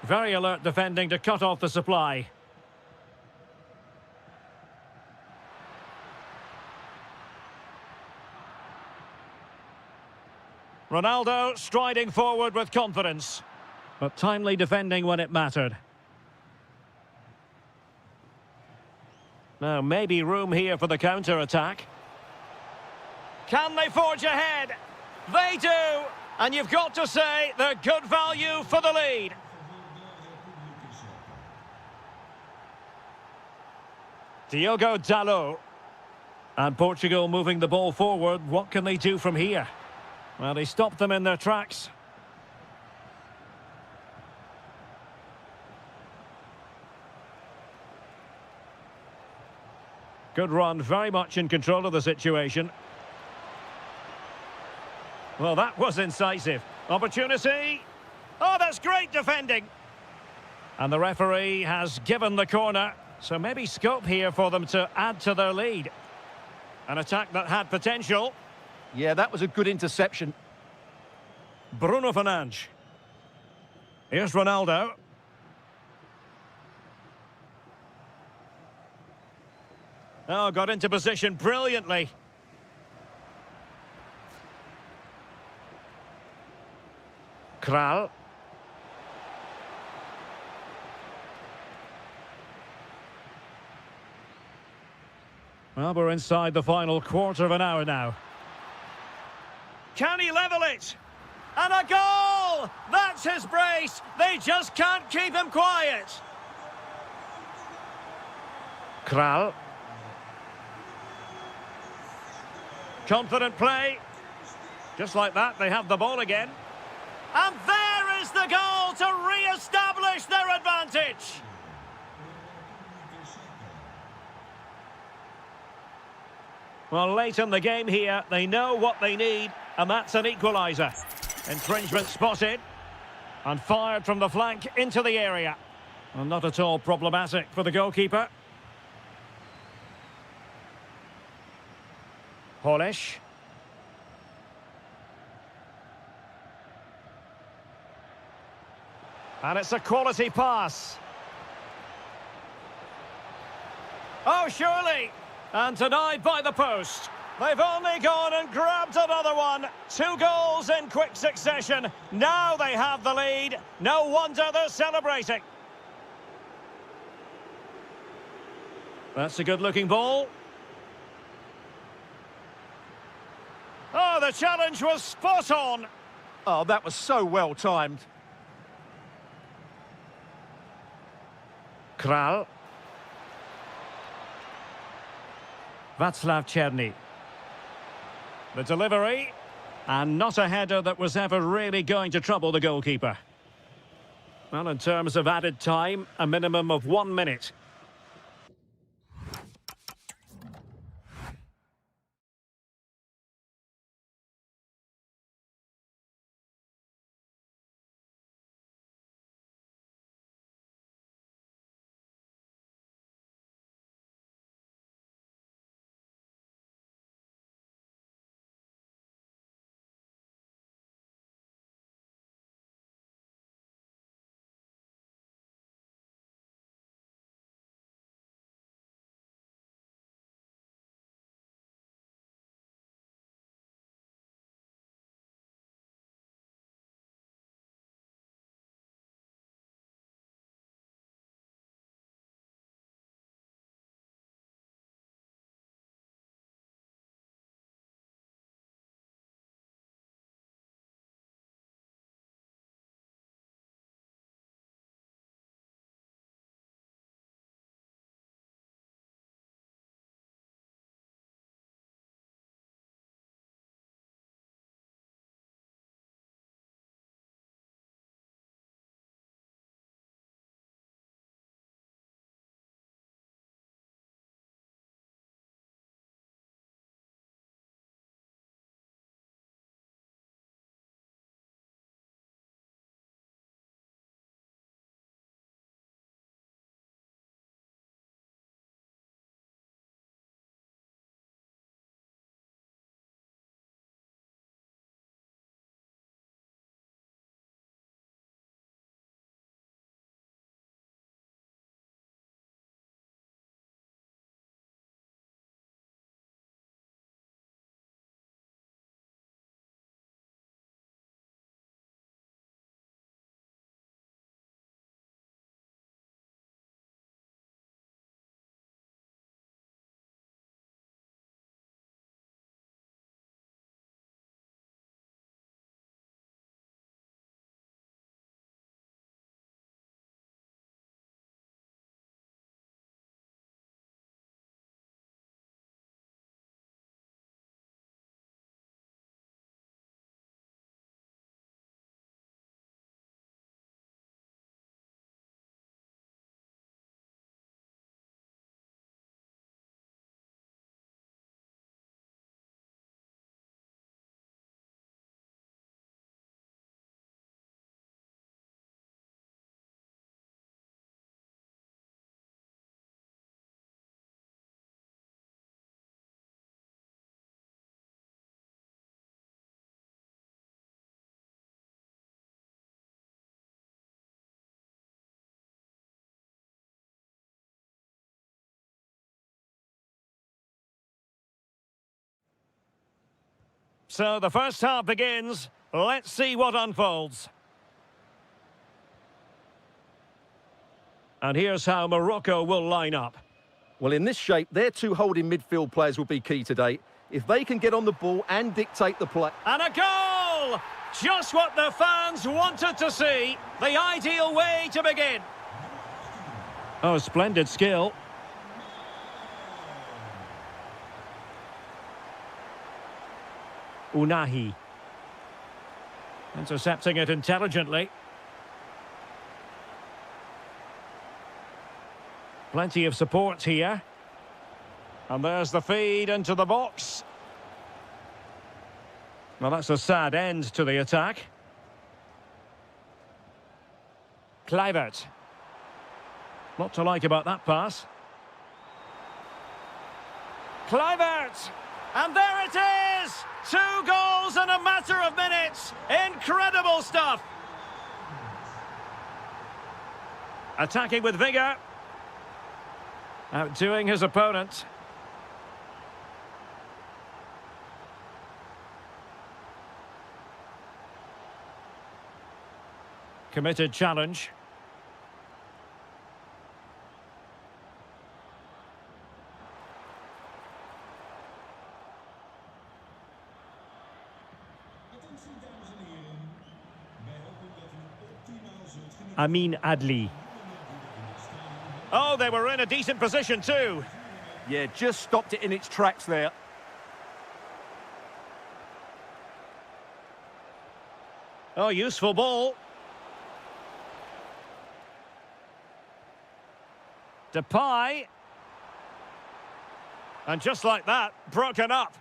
Very alert defending to cut off the supply. Ronaldo striding forward with confidence, but timely defending when it mattered. Now, maybe room here for the counter-attack. Can they forge ahead? They do! And you've got to say they're good value for the lead. Diogo Dalot. And Portugal moving the ball forward. What can they do from here? Well, he stopped them in their tracks. Good run, very much in control of the situation. Well, that was incisive. Opportunity. Oh, that's great defending. And the referee has given the corner, so maybe scope here for them to add to their lead. An attack that had potential. Yeah, that was a good interception. Bruno Fernandes. Here's Ronaldo. Oh, got into position brilliantly. Kral. Well, we're inside the final quarter of an hour now. Can he level it? And a goal! That's his brace. They just can't keep him quiet. Kral. Confident play. Just like that, they have the ball again. And there is the goal to re-establish their advantage. Well, late in the game here, they know what they need, and that's an equaliser. Infringement spotted, and fired from the flank into the area. Well, not at all problematic for the goalkeeper. Polish. And it's a quality pass. Oh, surely! And denied by the post. They've only gone and grabbed another one. 2 goals in quick succession. Now they have the lead. No wonder they're celebrating. That's a good-looking ball. Oh, the challenge was spot on. Oh, that was so well timed. Kral. Václav Černý. The delivery, and not a header that was ever really going to trouble the goalkeeper. Well, in terms of added time, a minimum of 1 minute. So the first half begins. Let's see what unfolds. And here's how Morocco will line up. Well, in this shape, their two holding midfield players will be key today. If they can get on the ball and dictate the play. And a goal! Just what the fans wanted to see. The ideal way to begin. Oh, splendid skill. Unahi. Intercepting it intelligently. Plenty of support here. And there's the feed into the box. Well, that's a sad end to the attack. Kluivert. Lot to like about that pass. Kluivert! And there it is! 2 goals in a matter of minutes! Incredible stuff! Attacking with vigour. Outdoing his opponent. Committed challenge. Amin Adli. Oh, they were in a decent position too. Yeah, just stopped it in its tracks there. Oh, useful ball. Depay. And just like that, broken up.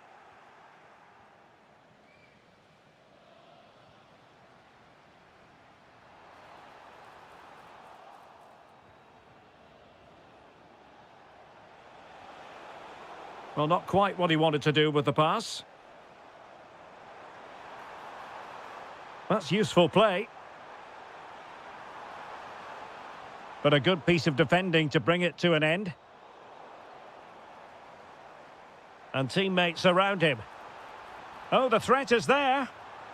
Well, not quite what he wanted to do with the pass. That's useful play. But a good piece of defending to bring it to an end. And teammates around him. Oh, the threat is there.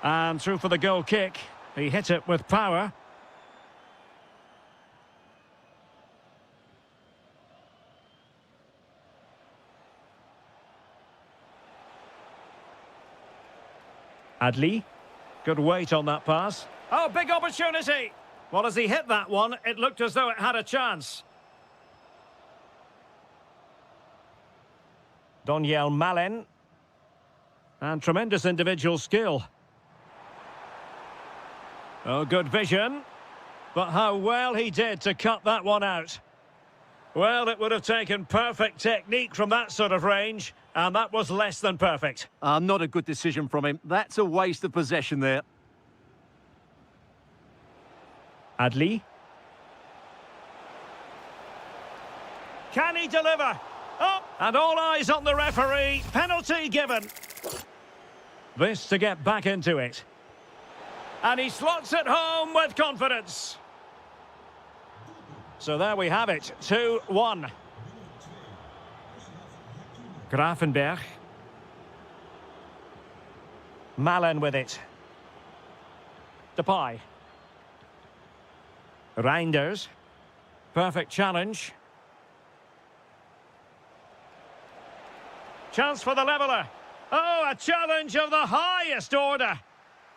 And through for the goal kick. He hit it with power. Adli. Good weight on that pass. Oh, big opportunity! Well, as he hit that one, it looked as though it had a chance. Doniel Malen. And tremendous individual skill. Oh, good vision. But how well he did to cut that one out. Well, it would have taken perfect technique from that sort of range, and that was less than perfect. Not a good decision from him. That's a waste of possession there. Adli. Can he deliver? Oh, and all eyes on the referee. Penalty given. This to get back into it. And he slots it home with confidence. So there we have it, 2-1. Grafenberg. Malen with it. Depay. Reinders. Perfect challenge. Chance for the leveller. Oh, a challenge of the highest order.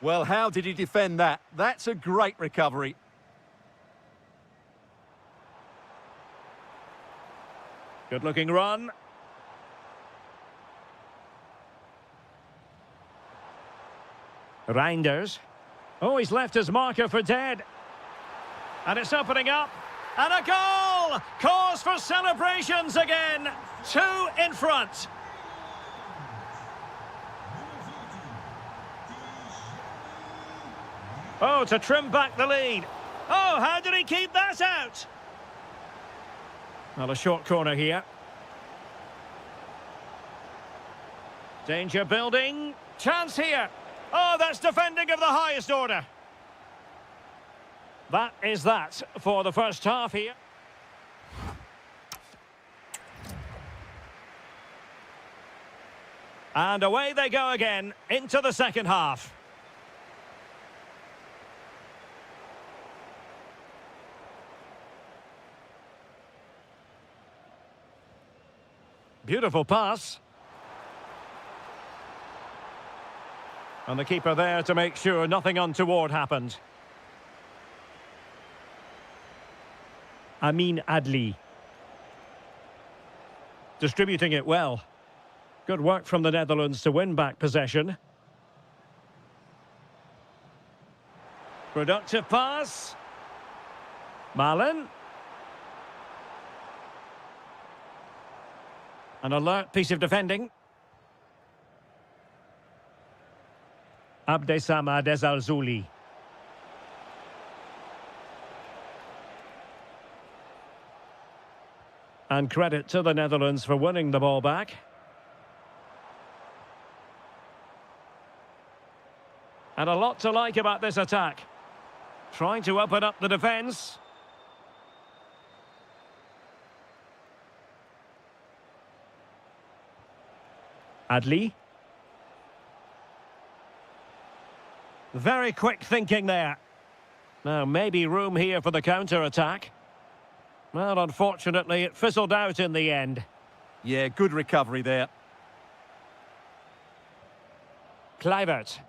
Well, how did he defend that? That's a great recovery. Good-looking run. Reinders. Oh, he's left his marker for dead. And it's opening up. And a goal! Cause for celebrations again. 2 in front. Oh, to trim back the lead. Oh, how did he keep that out? Well, a short corner here. Danger building. Chance here. Oh, that's defending of the highest order. That is that for the first half here. And away they go again into the second half. Beautiful pass. And the keeper there to make sure nothing untoward happened. Amin Adli. Distributing it well. Good work from the Netherlands to win back possession. Productive pass. Malen. An alert piece of defending. Abdessamad Ezalzouli. And credit to the Netherlands for winning the ball back. And a lot to like about this attack. Trying to open up the defence. Adli. Very quick thinking there. Now, maybe room here for the counter-attack. Well, unfortunately, it fizzled out in the end. Yeah, good recovery there. Kluivert.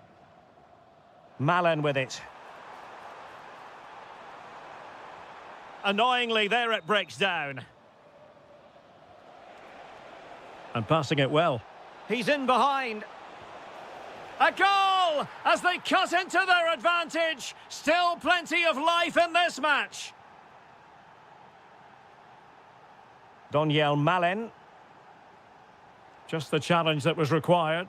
Malen with it. Annoyingly, there it breaks down. And passing it well. He's in behind. A goal as they cut into their advantage. Still plenty of life in this match. Doniel Malen. Just the challenge that was required.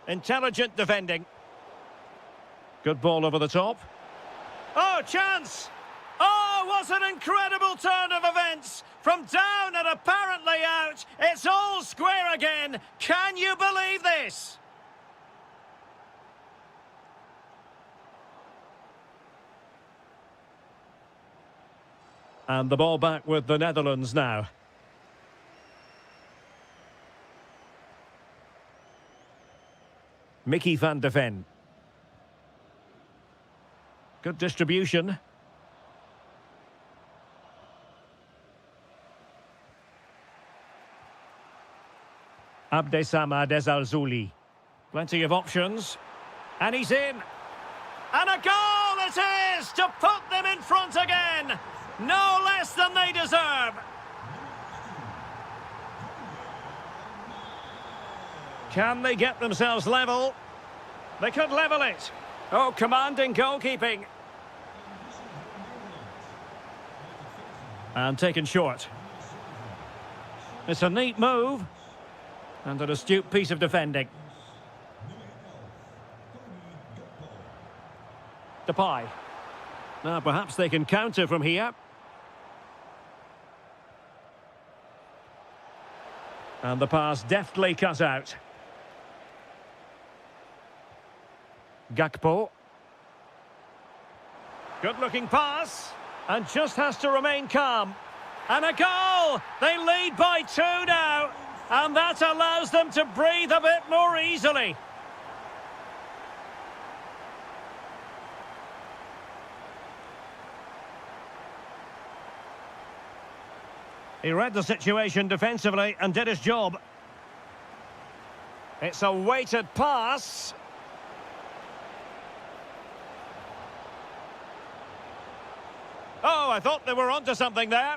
Intelligent defending. Good ball over the top. Oh, chance! Oh, what an incredible turn of events! From down and apparently out, it's all square again. Can you believe this? And the ball back with the Netherlands now. Mickey van de Ven. Good distribution. Abdessamad Ezalzouli. Plenty of options. And he's in. And a goal it is to put them in front again. No less than they deserve. Can they get themselves level? They could level it. Oh, commanding goalkeeping. And taken short. It's a neat move. And an astute piece of defending. Depay. Now perhaps they can counter from here. And the pass deftly cut out. Gakpo. Good-looking pass. And just has to remain calm. And a goal! They lead by 2 now. And that allows them to breathe a bit more easily. He read the situation defensively and did his job. It's a weighted pass. Oh, I thought they were onto something there.